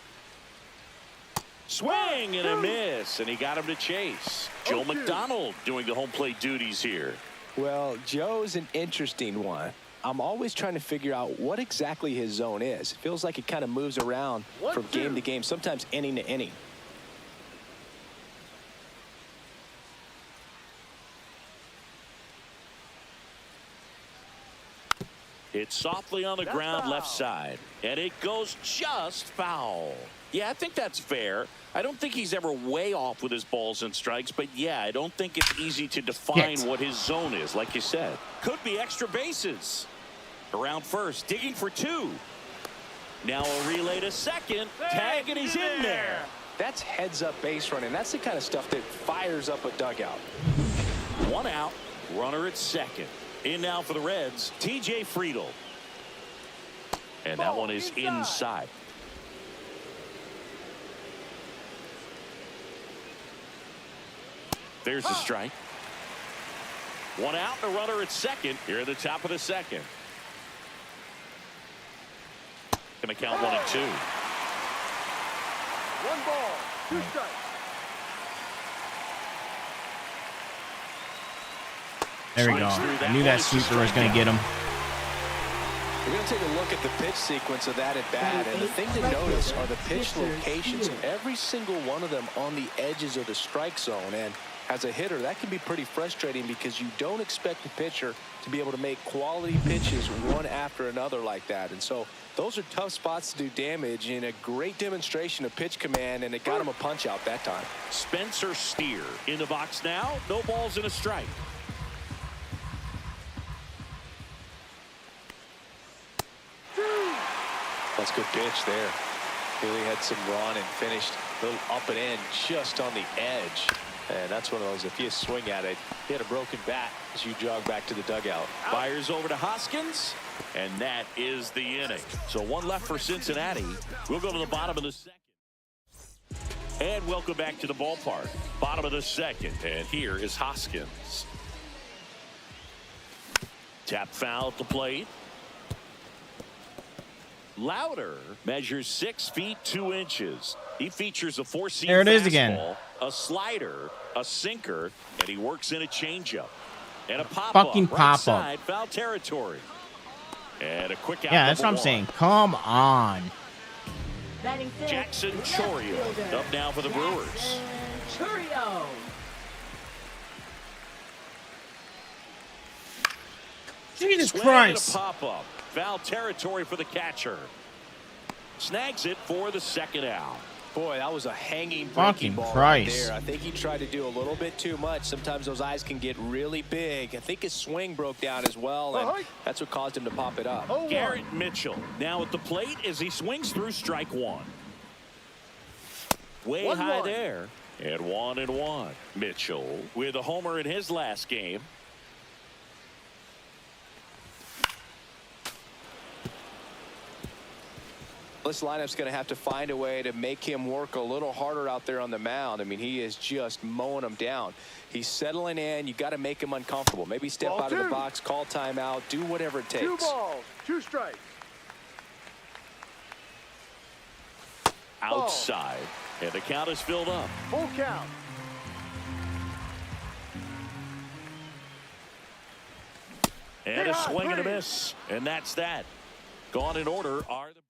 Swing and a miss, and he got him to chase. Joe McDonald doing the home plate duties here. Well, Joe's an interesting one. I'm always trying to figure out what exactly his zone is. It feels like it kind of moves around from game to game, sometimes inning to inning. It's softly on the ground left side, and it goes just foul. Yeah, I think that's fair. I don't think he's ever way off with his balls and strikes, but yeah, I don't think it's easy to define what his zone is, like you said. Could be extra bases. Around first, digging for 2. Now a relay to second. Tag, and he's in there. That's heads-up base running. That's the kind of stuff that fires up a dugout. 1 out, runner at second. In now for the Reds, TJ Friedl. And that one is inside. There's the strike. 1 out, and a runner at second. Here at the top of the second. Gonna count 1 and 2. 1 ball, 2 strikes. There we go. I knew that sweeper was going to get him. We're going to take a look at the pitch sequence of that at bat, and the thing to notice are the pitch locations, every single one of them on the edges of the strike zone. And as a hitter, that can be pretty frustrating because you don't expect the pitcher to be able to make quality pitches one after another like that. And so those are tough spots to do damage, and a great demonstration of pitch command, and it got him a punch out that time. Spencer Steer in the box now. No balls and a strike. That's a good pitch there. Really had some run and finished a little up and in just on the edge. And that's one of those, if you swing at it, hit a broken bat as you jog back to the dugout. Fires over to Hoskins, and that is the inning. So 1 left for Cincinnati. We'll go to the bottom of the second. And welcome back to the ballpark. Bottom of the second, and here is Hoskins. Tap foul at the plate. Lauder measures 6 feet 2 inches. He features a 4-seam There it is fastball, again. a slider, a sinker, and he works in a changeup. And a pop Fucking up, right pop-up. side, foul territory. And a quick out. Yeah, that's what I'm number 1. saying. Come on. Batting fifth, Jackson left Chorio fielder, up now for the Brewers. Jackson Chorio. Jesus Swing Christ. and a pop up. Foul territory for the catcher. Snags it for the second out. Boy, that was a hanging breaking Fucking ball right Christ. there. I think he tried to do a little bit too much. Sometimes those eyes can get really big. I think his swing broke down as well, and that's what caused him to pop it up. Garrett Mitchell now at the plate as he swings through strike 1. Way high there. And 1-1. Mitchell with a homer in his last game. This lineup's going to have to find a way to make him work a little harder out there on the mound. I mean, he is just mowing them down. He's settling in. You got to make him uncomfortable. Maybe step out of the box, call timeout, do whatever it takes. 2 balls, 2 strikes. Outside. And the count is filled up. Full count. And a swing and a miss. And that's that. Gone in order are the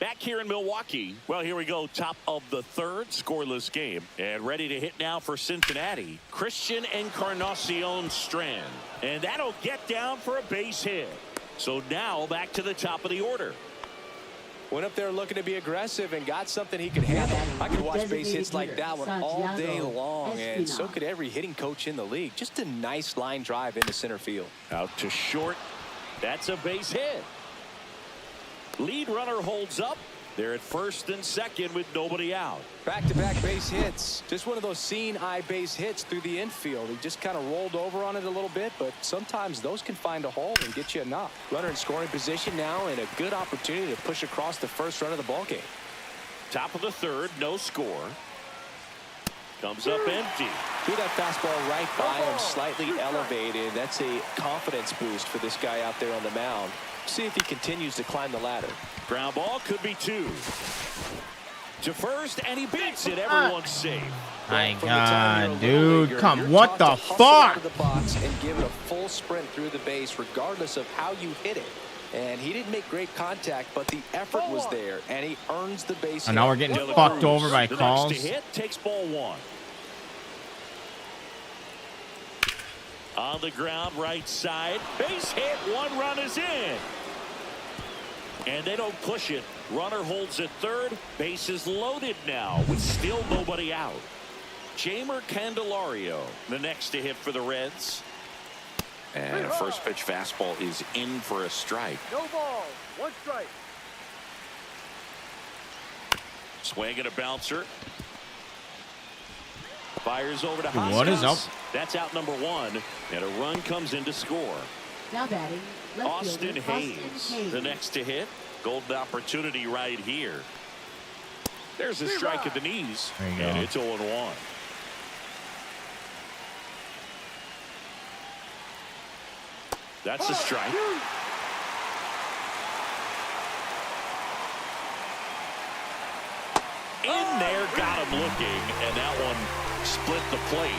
back here in Milwaukee. Well, here we go. Top of the third, scoreless game. And ready to hit now for Cincinnati, Christian Encarnacion Strand. And that'll get down for a base hit. So now back to the top of the order. Went up there looking to be aggressive and got something he could handle. I could watch base hits like that one all day long, and so could every hitting coach in the league. Just a nice line drive into center field. Out to short. That's a base hit. Lead runner holds up. They're at first and second with nobody out. Back-to-back base hits. Just one of those seeing eye base hits through the infield. He just kind of rolled over on it a little bit, but sometimes those can find a hole and get you a knock. Runner in scoring position now, and a good opportunity to push across the first run of the ball game. Top of the third, no score. Comes up empty. Threw that fastball right by him, slightly elevated. That's a confidence boost for this guy out there on the mound. See if he continues to climb the ladder. Ground ball could be 2. To first, and he beats it. Everyone's safe. My From the time God, you're a little dude. leaguer, Come, you're what taught the to hustle fuck? into the box and give it a full sprint through the base, regardless of how you hit it. And he didn't make great contact, but the effort was there, and he earns the base. And now we're getting fucked over by the calls. Next to hit takes ball 1. On the ground, right side. Base hit. 1 run is in. And they don't push it. Runner holds at third. Base is loaded now with still nobody out. Jamer Candelario, the next to hit for the Reds. And a first pitch fastball is in for a strike. No ball. 1 strike. Swing and a bouncer. Fires over to Dude, what is Hoskins. up? That's out number 1. And a run comes in to score. Now batting, left Austin fielder, Hayes, the next to hit. Golden opportunity right here. There's a strike at the knees. There you go. And it's 0-1. That's a strike. In there, got him looking, and that one split the plate.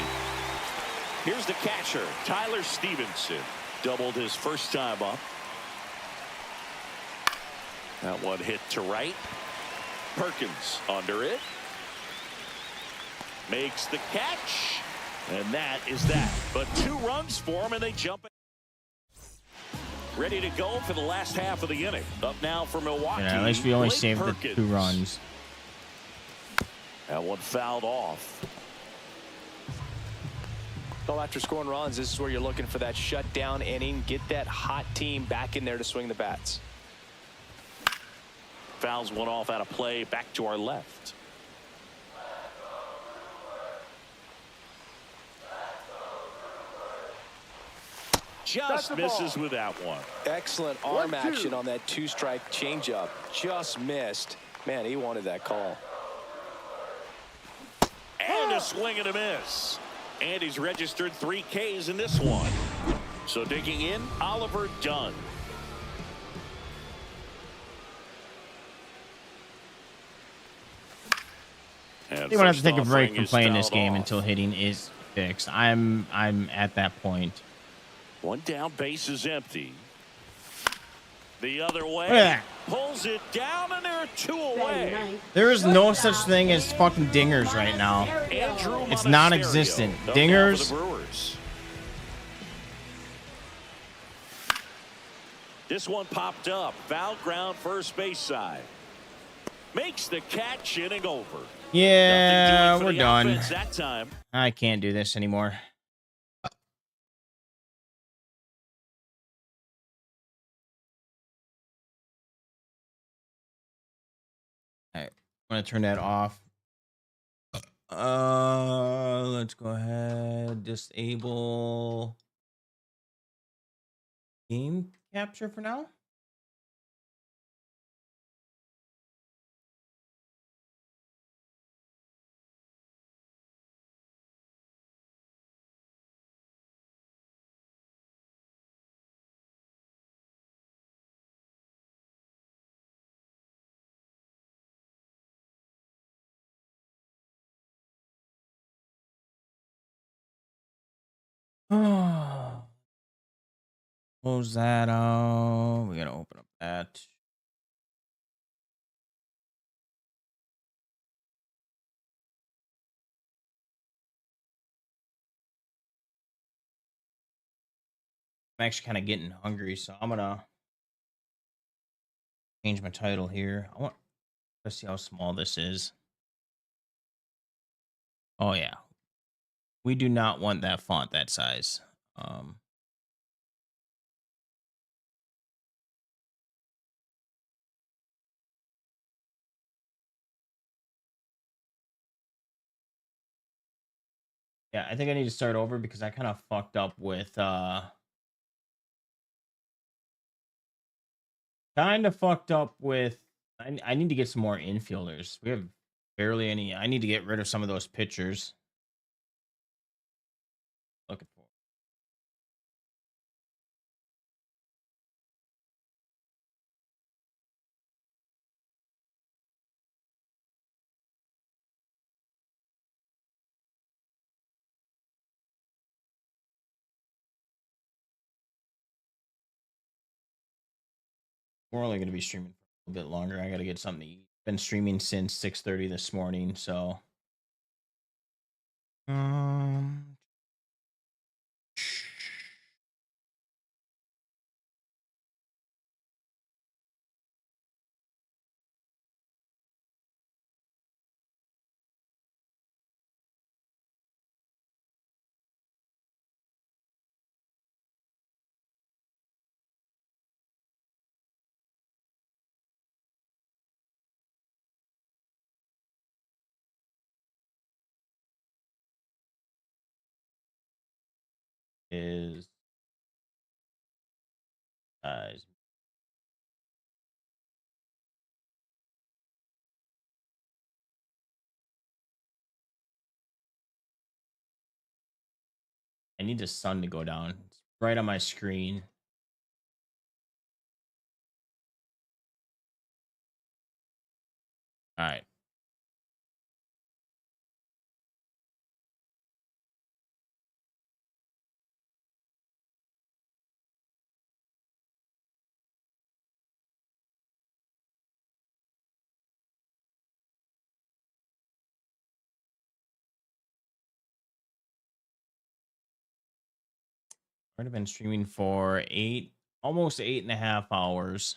Here's the catcher, Tyler Stevenson. Doubled his first time up. That one hit to right. Perkins under it. Makes the catch. And that is that. But 2 runs for him, and they jump it. Ready to go for the last half of the inning. Up now for Milwaukee. Yeah, at least we only Blake saved the Perkins. 2 runs. That one fouled off. Well, after scoring runs, this is where you're looking for that shutdown inning. Get that hot team back in there to swing the bats. Fouls one off out of play. Back to our left. Just misses with that one. Excellent arm action on that 2-strike changeup. Just missed. Man, he wanted that call. And a swing and a miss. And he's registered 3 Ks in this one. So digging in, Oliver Dunn. And You won't have to first take a break offering from is playing this fouled game off. until hitting is fixed. I'm at that point. 1 down, base is empty. The other way. Look at that. Pulls it down, and there are 2 batting away. ninth, There is no such thing as fucking dingers right now. Andrew It's Monasterio non-existent. up now Dingers. for the Brewers. This one popped up. Foul ground, first base side. Makes the catch, inning over. Yeah, Nothing doing for we're the done. offense that time. I can't do this anymore. All right, I'm gonna turn that off. Let's go ahead. Disable game capture for now. Close that out. We gotta open up that. I'm actually kind of getting hungry, so I'm gonna change my title here. Let's see how small this is. Oh yeah, we do not want that font that size. Yeah, I think I need to start over because I kind of fucked up with I need to get some more infielders. We have barely any. I need to get rid of some of those pitchers. Looking for. We're only going to be streaming for a little bit longer. I got to get something to eat. Been streaming since 6:30 this morning, so is uh I need the sun to go down. It's right on my screen. All right. I've been streaming for almost 8.5 hours.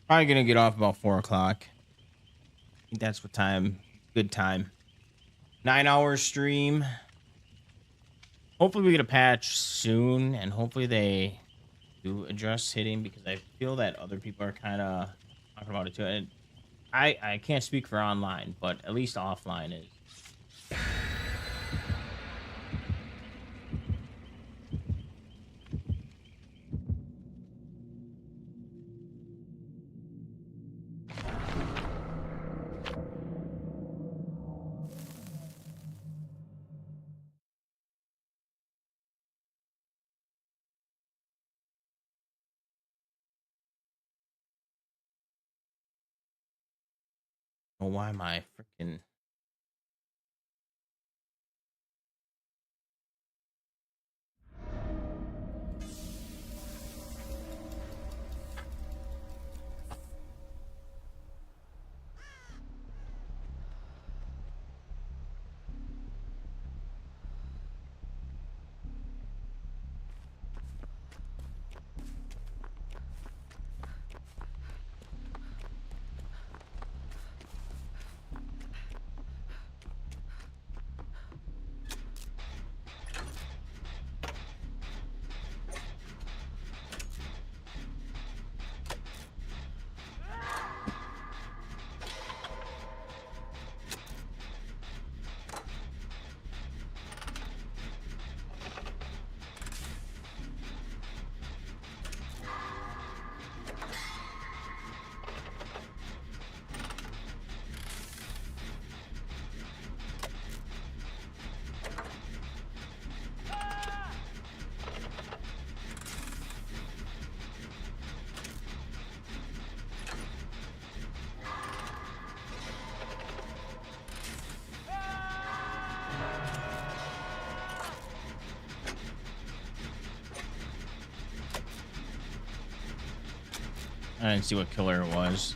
Probably gonna get off about 4 o'clock. I think that's what time. Good time. 9 hour stream. Hopefully we get a patch soon, and hopefully they do address hitting, because I feel that other people are kind of talking about it too. And I can't speak for online, but at least offline is. Oh, why am I freaking? I didn't see what killer it was.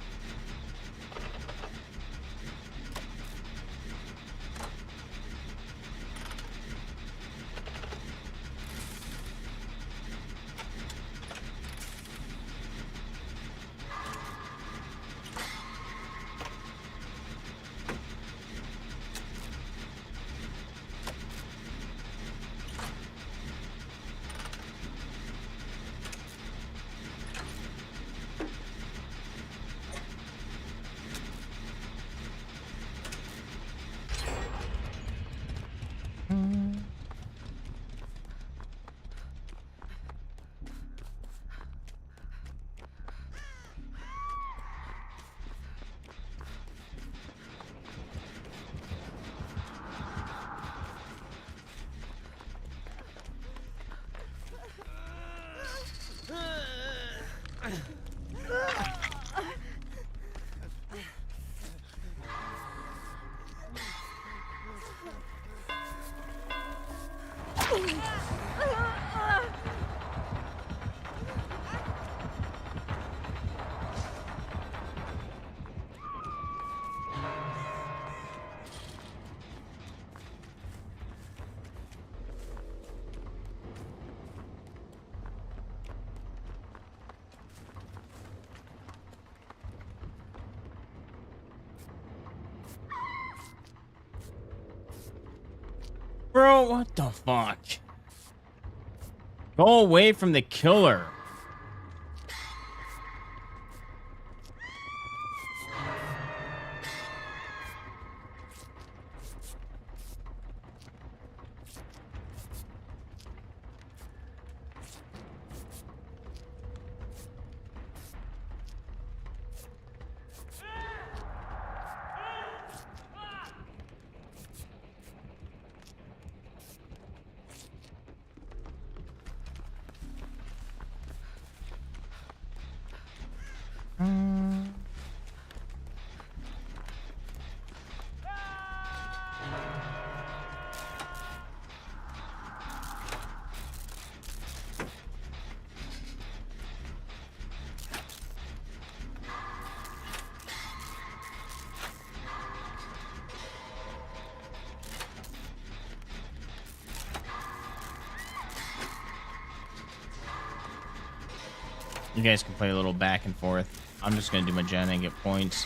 Bro, what the fuck? Go away from the killer. You guys can play a little back and forth. I'm just gonna do magenta and get points.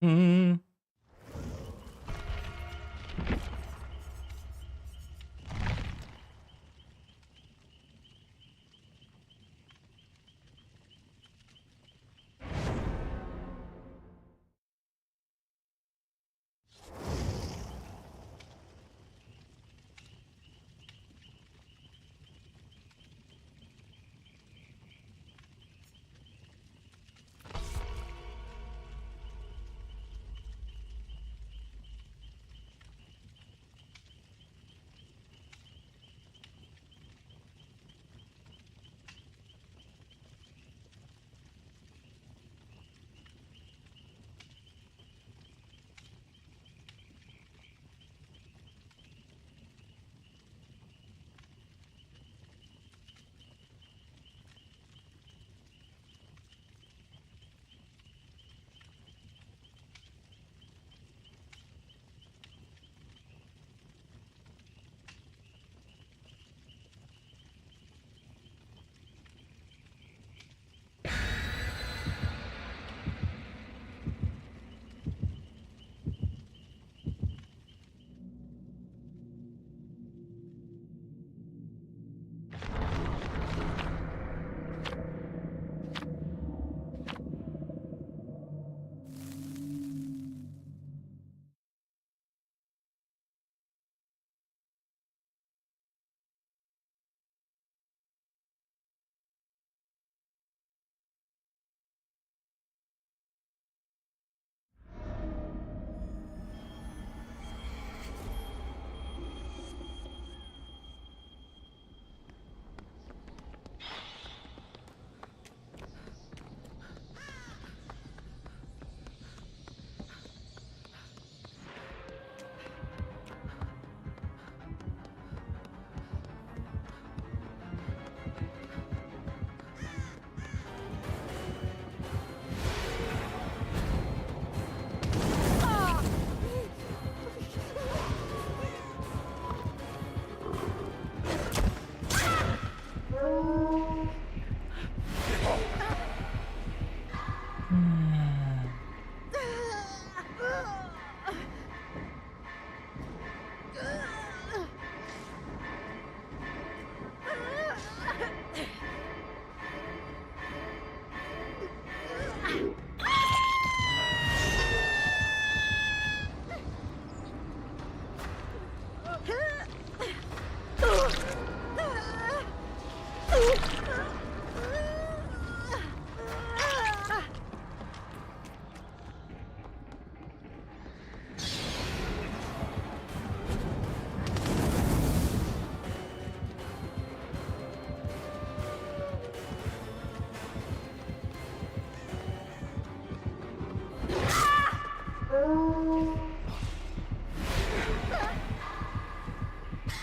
Mm.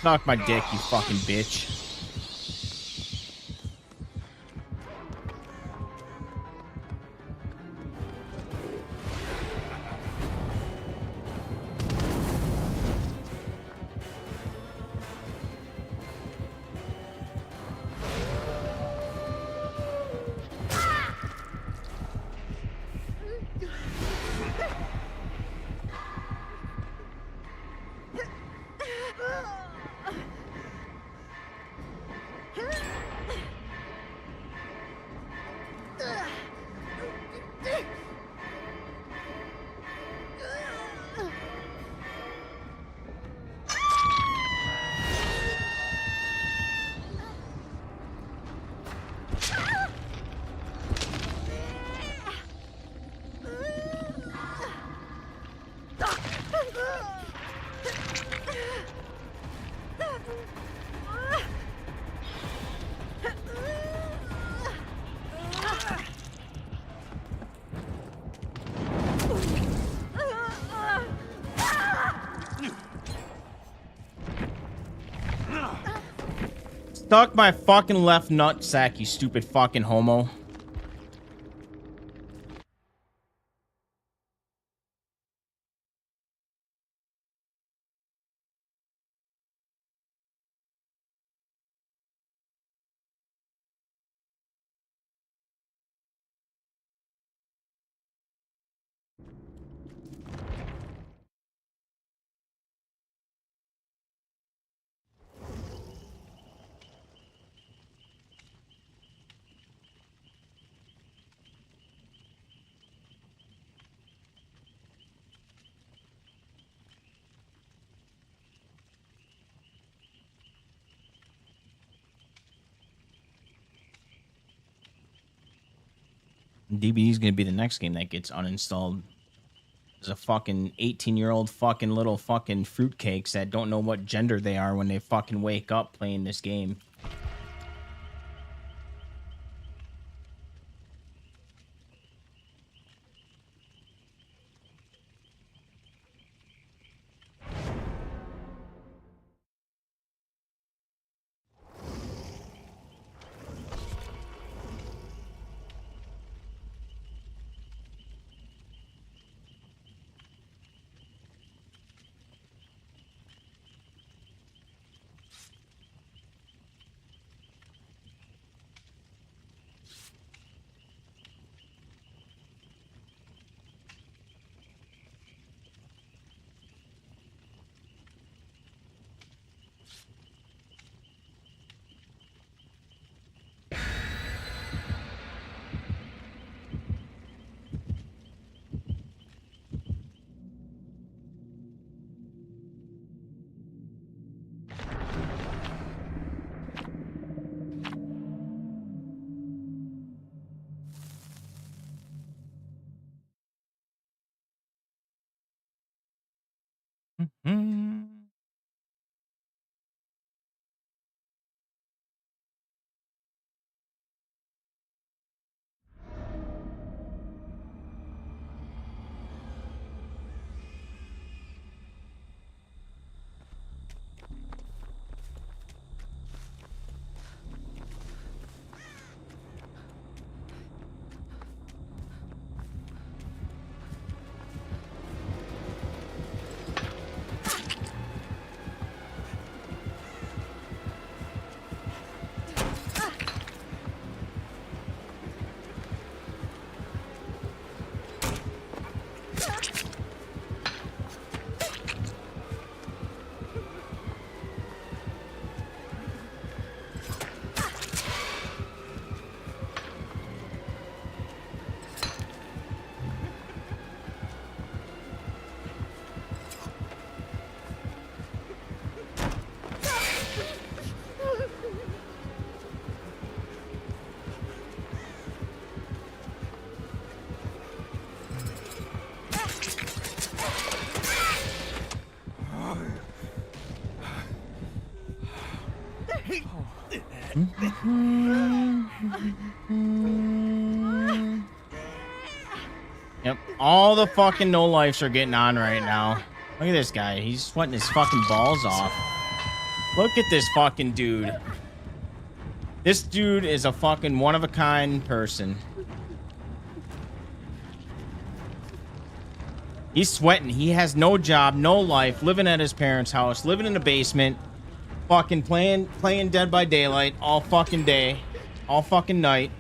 Knock my dick, you fucking bitch. Stuck my fucking left nut sack, you stupid fucking homo. DBD is gonna be the next game that gets uninstalled. There's a fucking 18-year-old fucking little fucking fruitcakes that don't know what gender they are when they fucking wake up playing this game. Yep, all the fucking no-lifes are getting on right now. Look at this guy. He's sweating his fucking balls off. Look at this fucking dude. This dude is a fucking one-of-a-kind person. He's sweating. He has no job, no life, living at his parents' house, living in a basement, fucking playing Dead by Daylight all fucking day, all fucking night.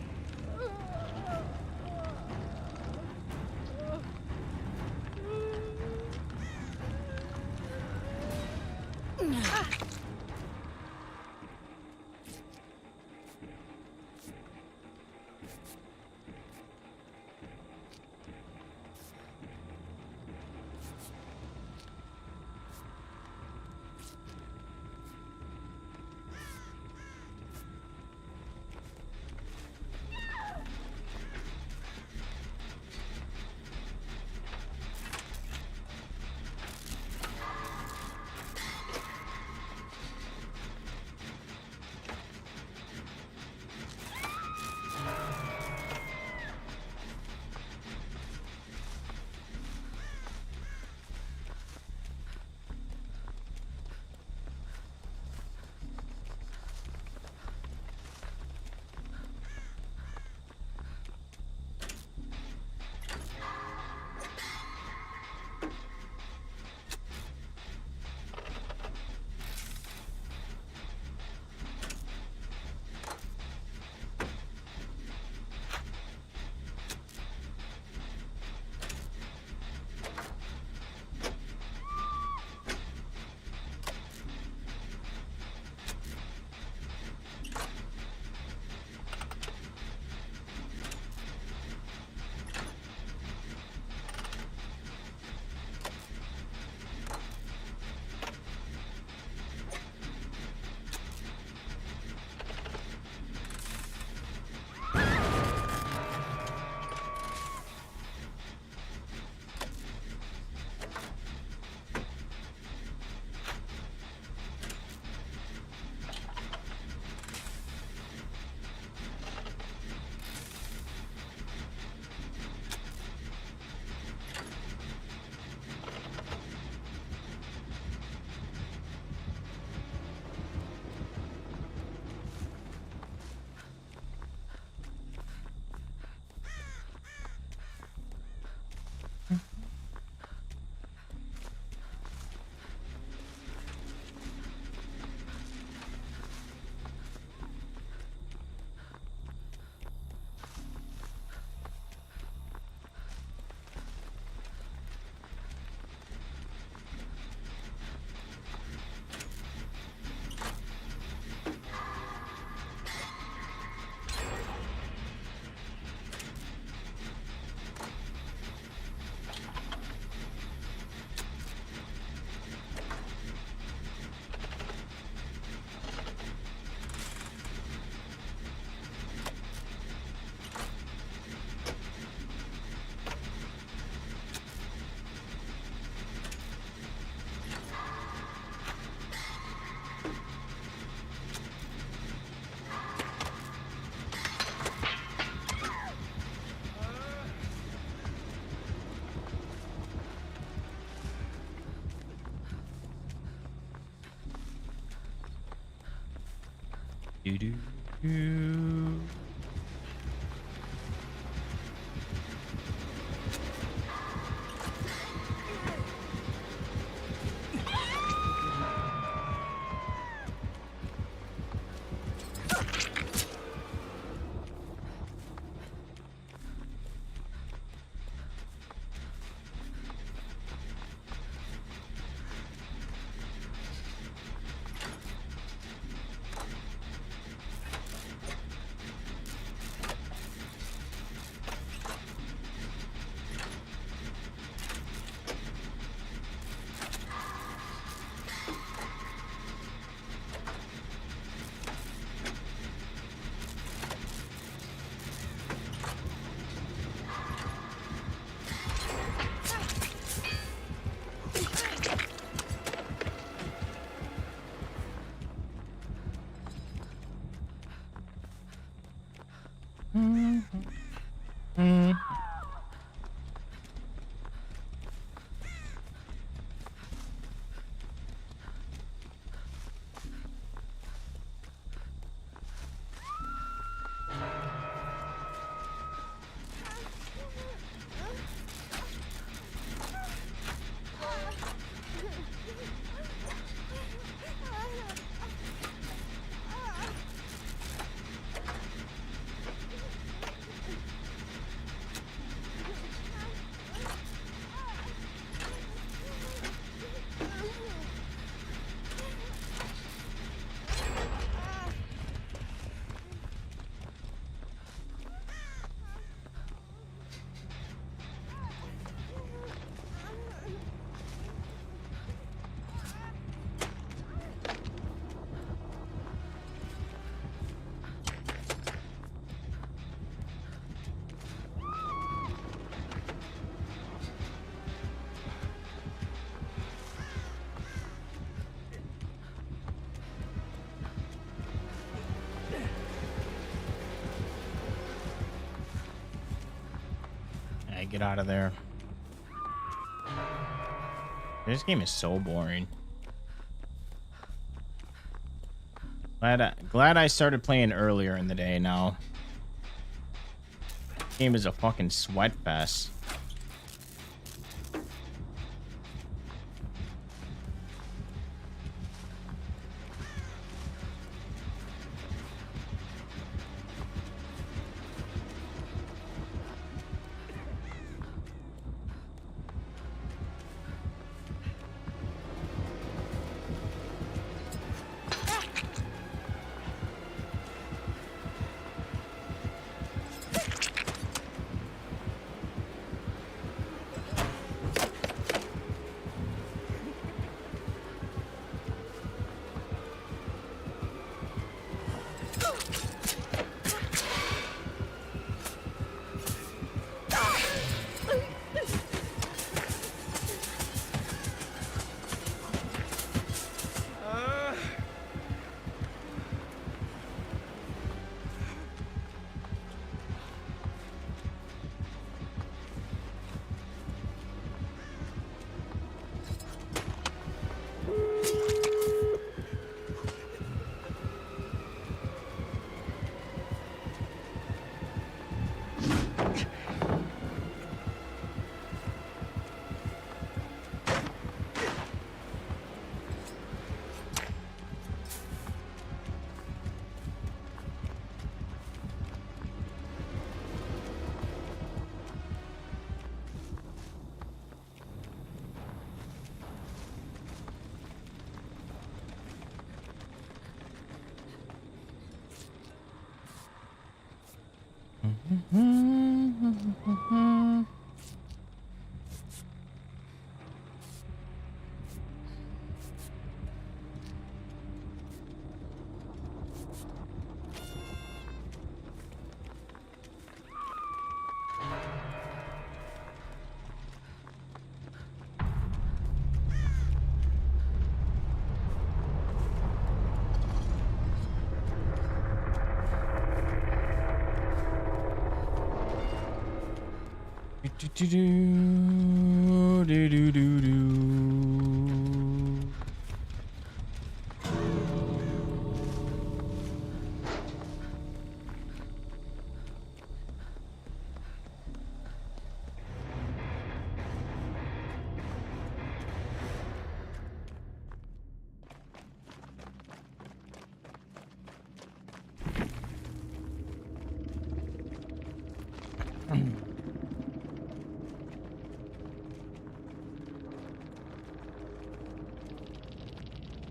Do-do-do. Hey, get out of there. This game is so boring. Glad I started playing earlier in the day now. This game is a fucking sweat fest.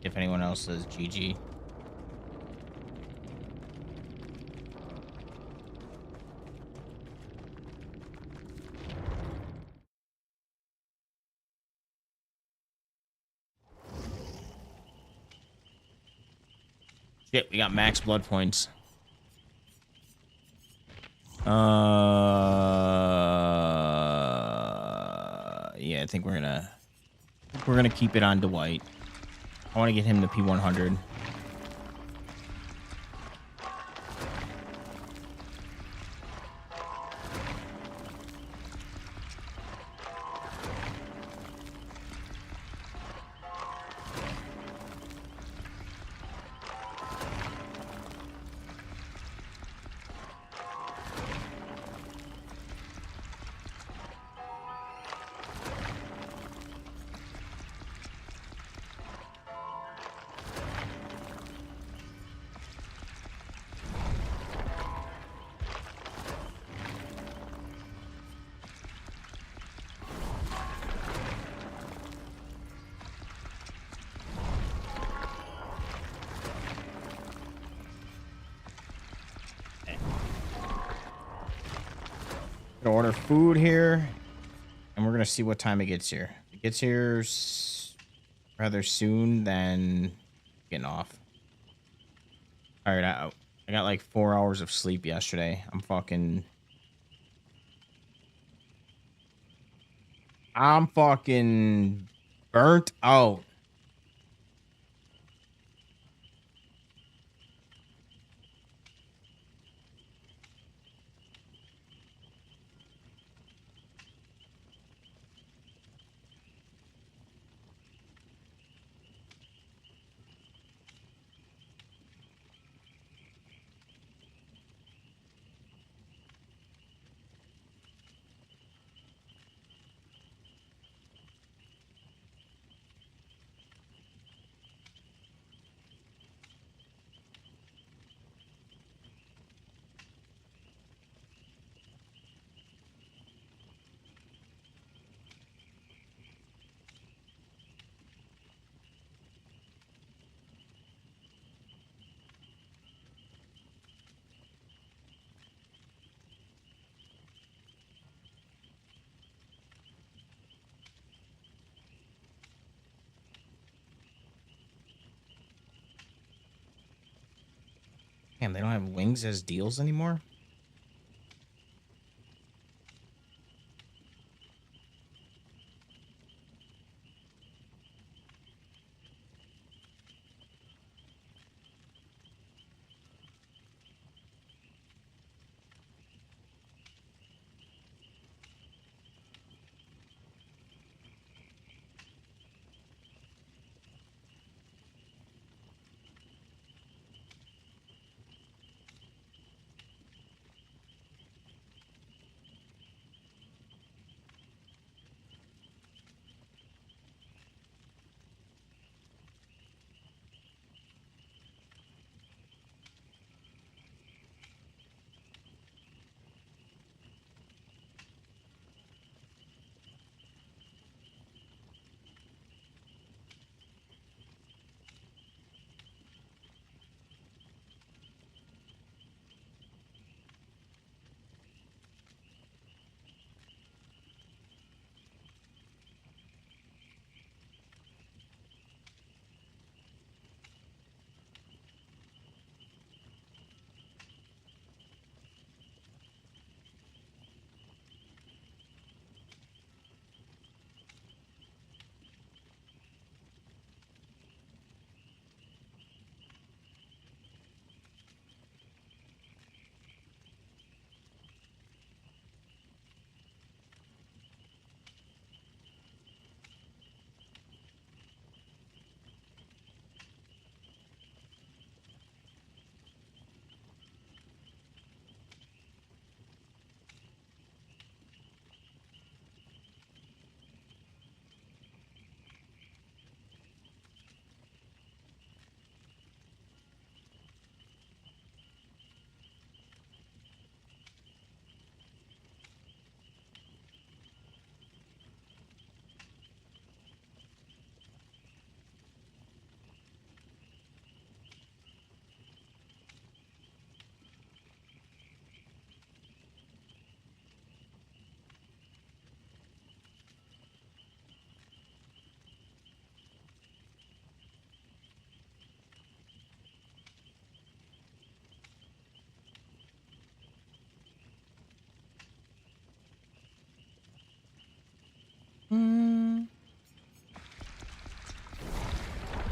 if anyone else says GG. Shit, we got max blood points. Yeah, I think we're gonna keep it on Dwight. I want to get him to P100. Gonna order food here, and we're gonna see what time it gets here. If it gets here rather soon than getting off. All right, I got like 4 hours of sleep yesterday. I'm fucking burnt out. Damn, they don't have wings as deals anymore?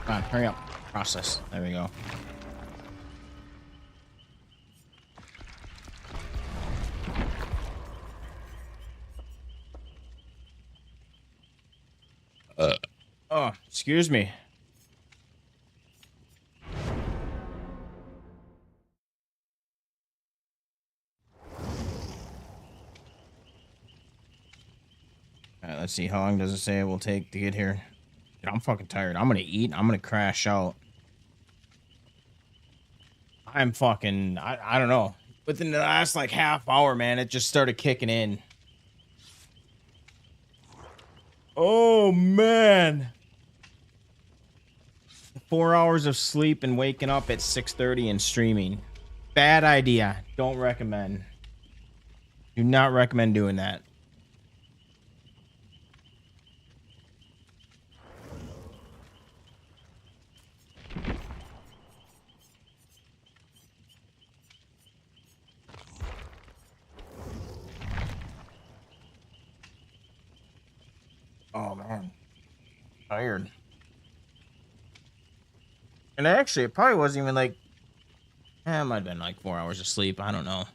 Come on, hurry up. Process. There we go. Oh, excuse me. All right, let's see. How long does it say it will take to get here? Dude, I'm fucking tired. I'm gonna eat. I'm gonna crash out. I'm fucking. I don't know. Within the last like half hour, man, it just started kicking in. Oh man. 4 hours of sleep and waking up at 6:30 and streaming. Bad idea. Don't recommend. Do not recommend doing that. Oh man. Tired. And actually, it probably wasn't even like, it might have been like 4 hours of sleep. I don't know.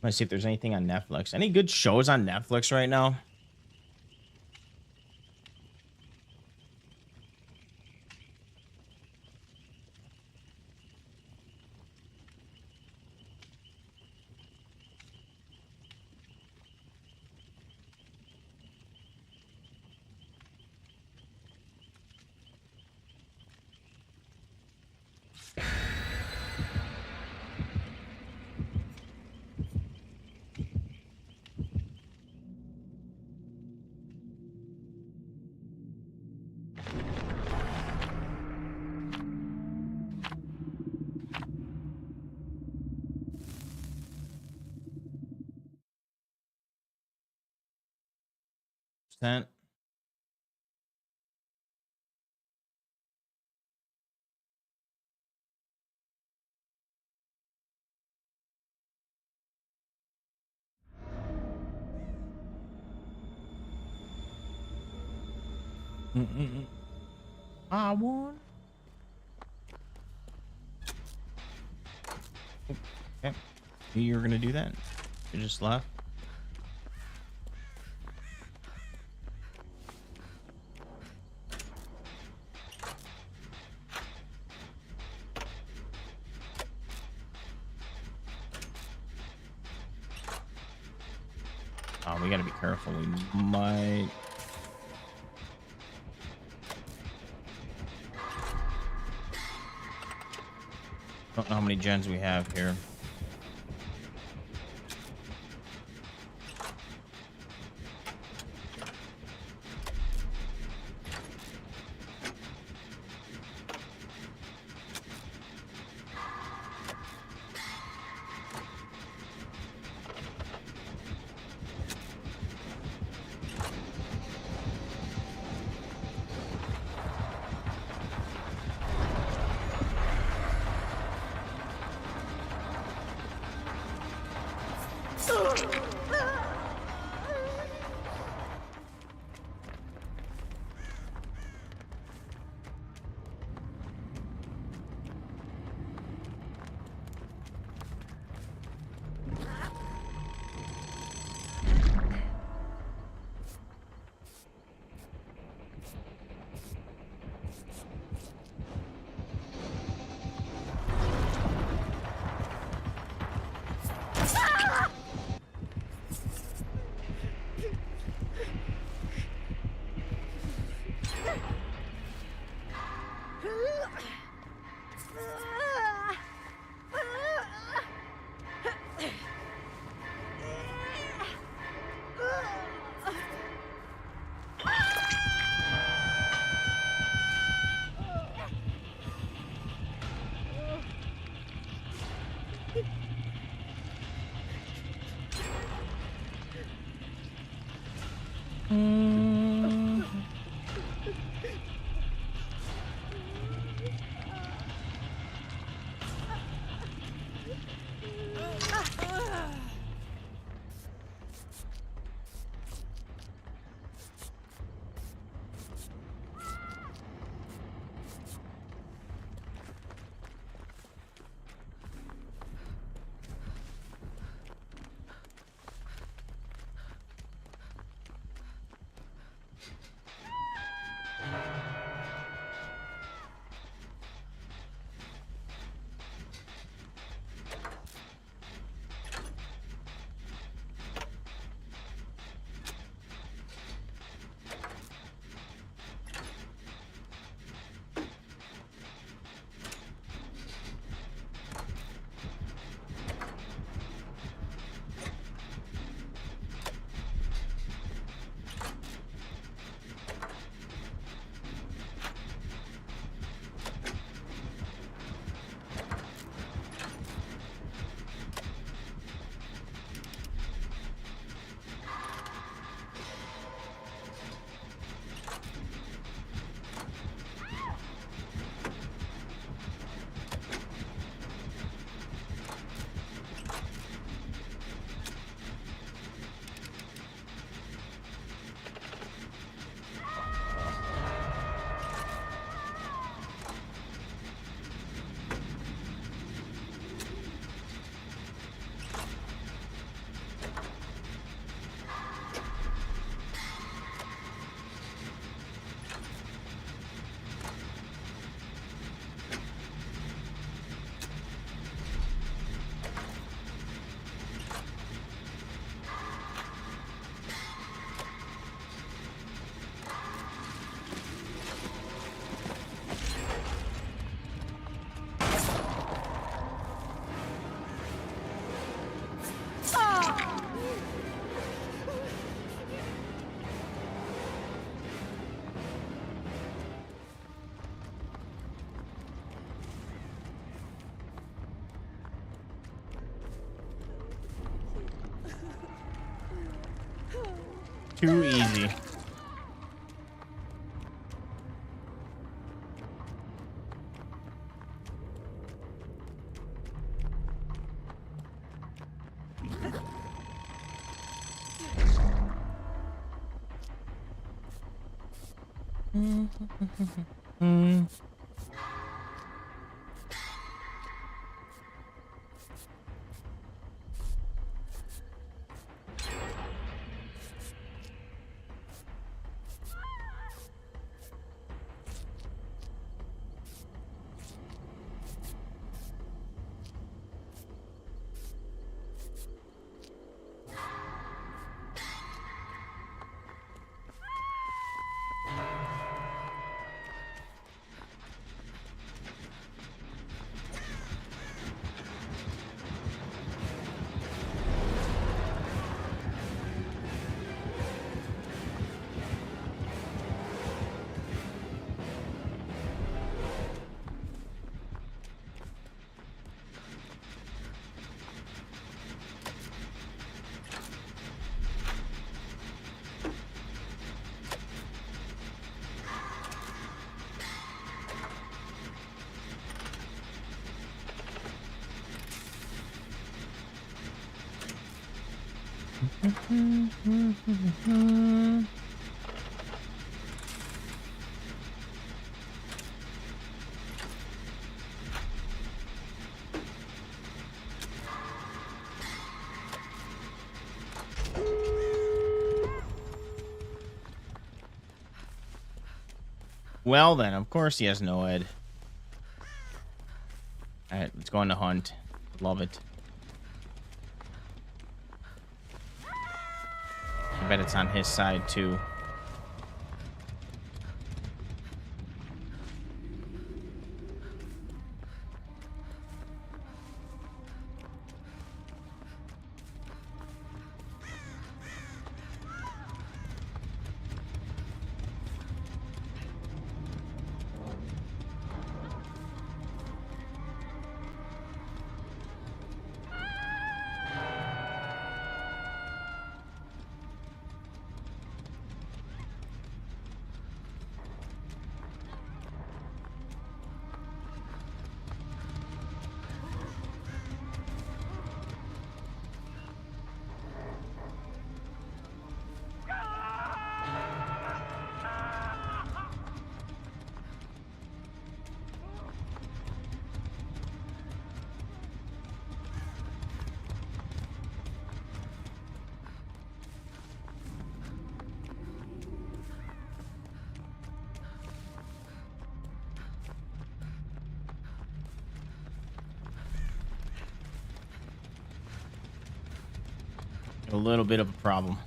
Let's see if there's anything on Netflix. Any good shows on Netflix right now? Percent. I won. Okay. You were gonna do that. You just left. Oh, we gotta be careful. We might. Don't know how many gens we have here. Too easy. Well then, of course he has no head. Alright, let's go on the hunt. Love it. I bet it's on his side too. A little bit of a problem.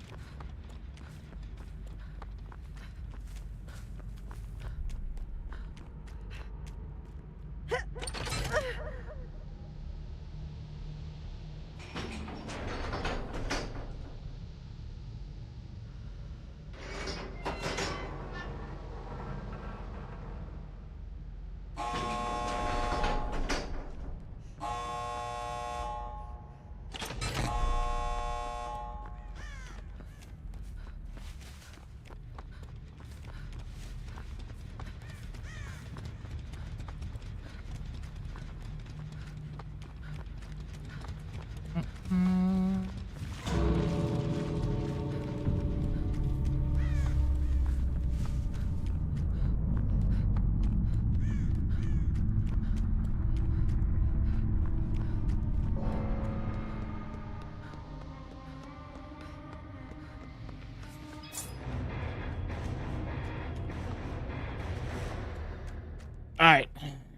All right,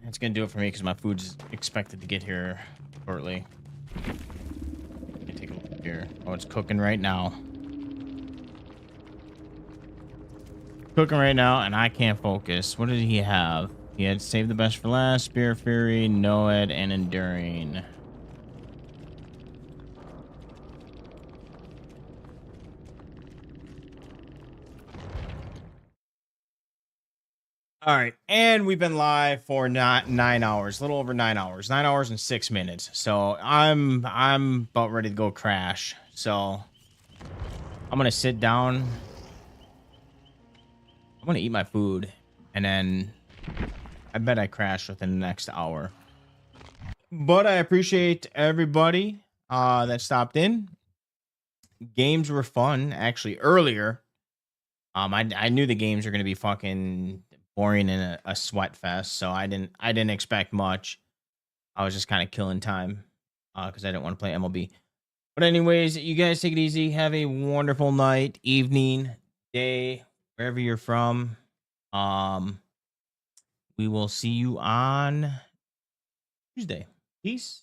that's gonna do it for me because my food's expected to get here shortly. Let me take a look here. Oh, it's cooking right now. Cooking right now, and I can't focus. What did he have? He had Save the Best for Last, Spear Fury, Noed, and Enduring. All right, and we've been live for not 9 hours, a little over 9 hours, 9 hours and 6 minutes. So I'm about ready to go crash. So I'm gonna sit down. I'm gonna eat my food, and then I bet I crash within the next hour. But I appreciate everybody that stopped in. Games were fun, actually. Earlier, I knew the games were gonna be fucking boring and a sweat fest, so I didn't expect much. I was just kind of killing time because I didn't want to play MLB. But anyways, you guys take it easy. Have a wonderful night, evening, day, wherever you're from. We will see you on Tuesday. Peace.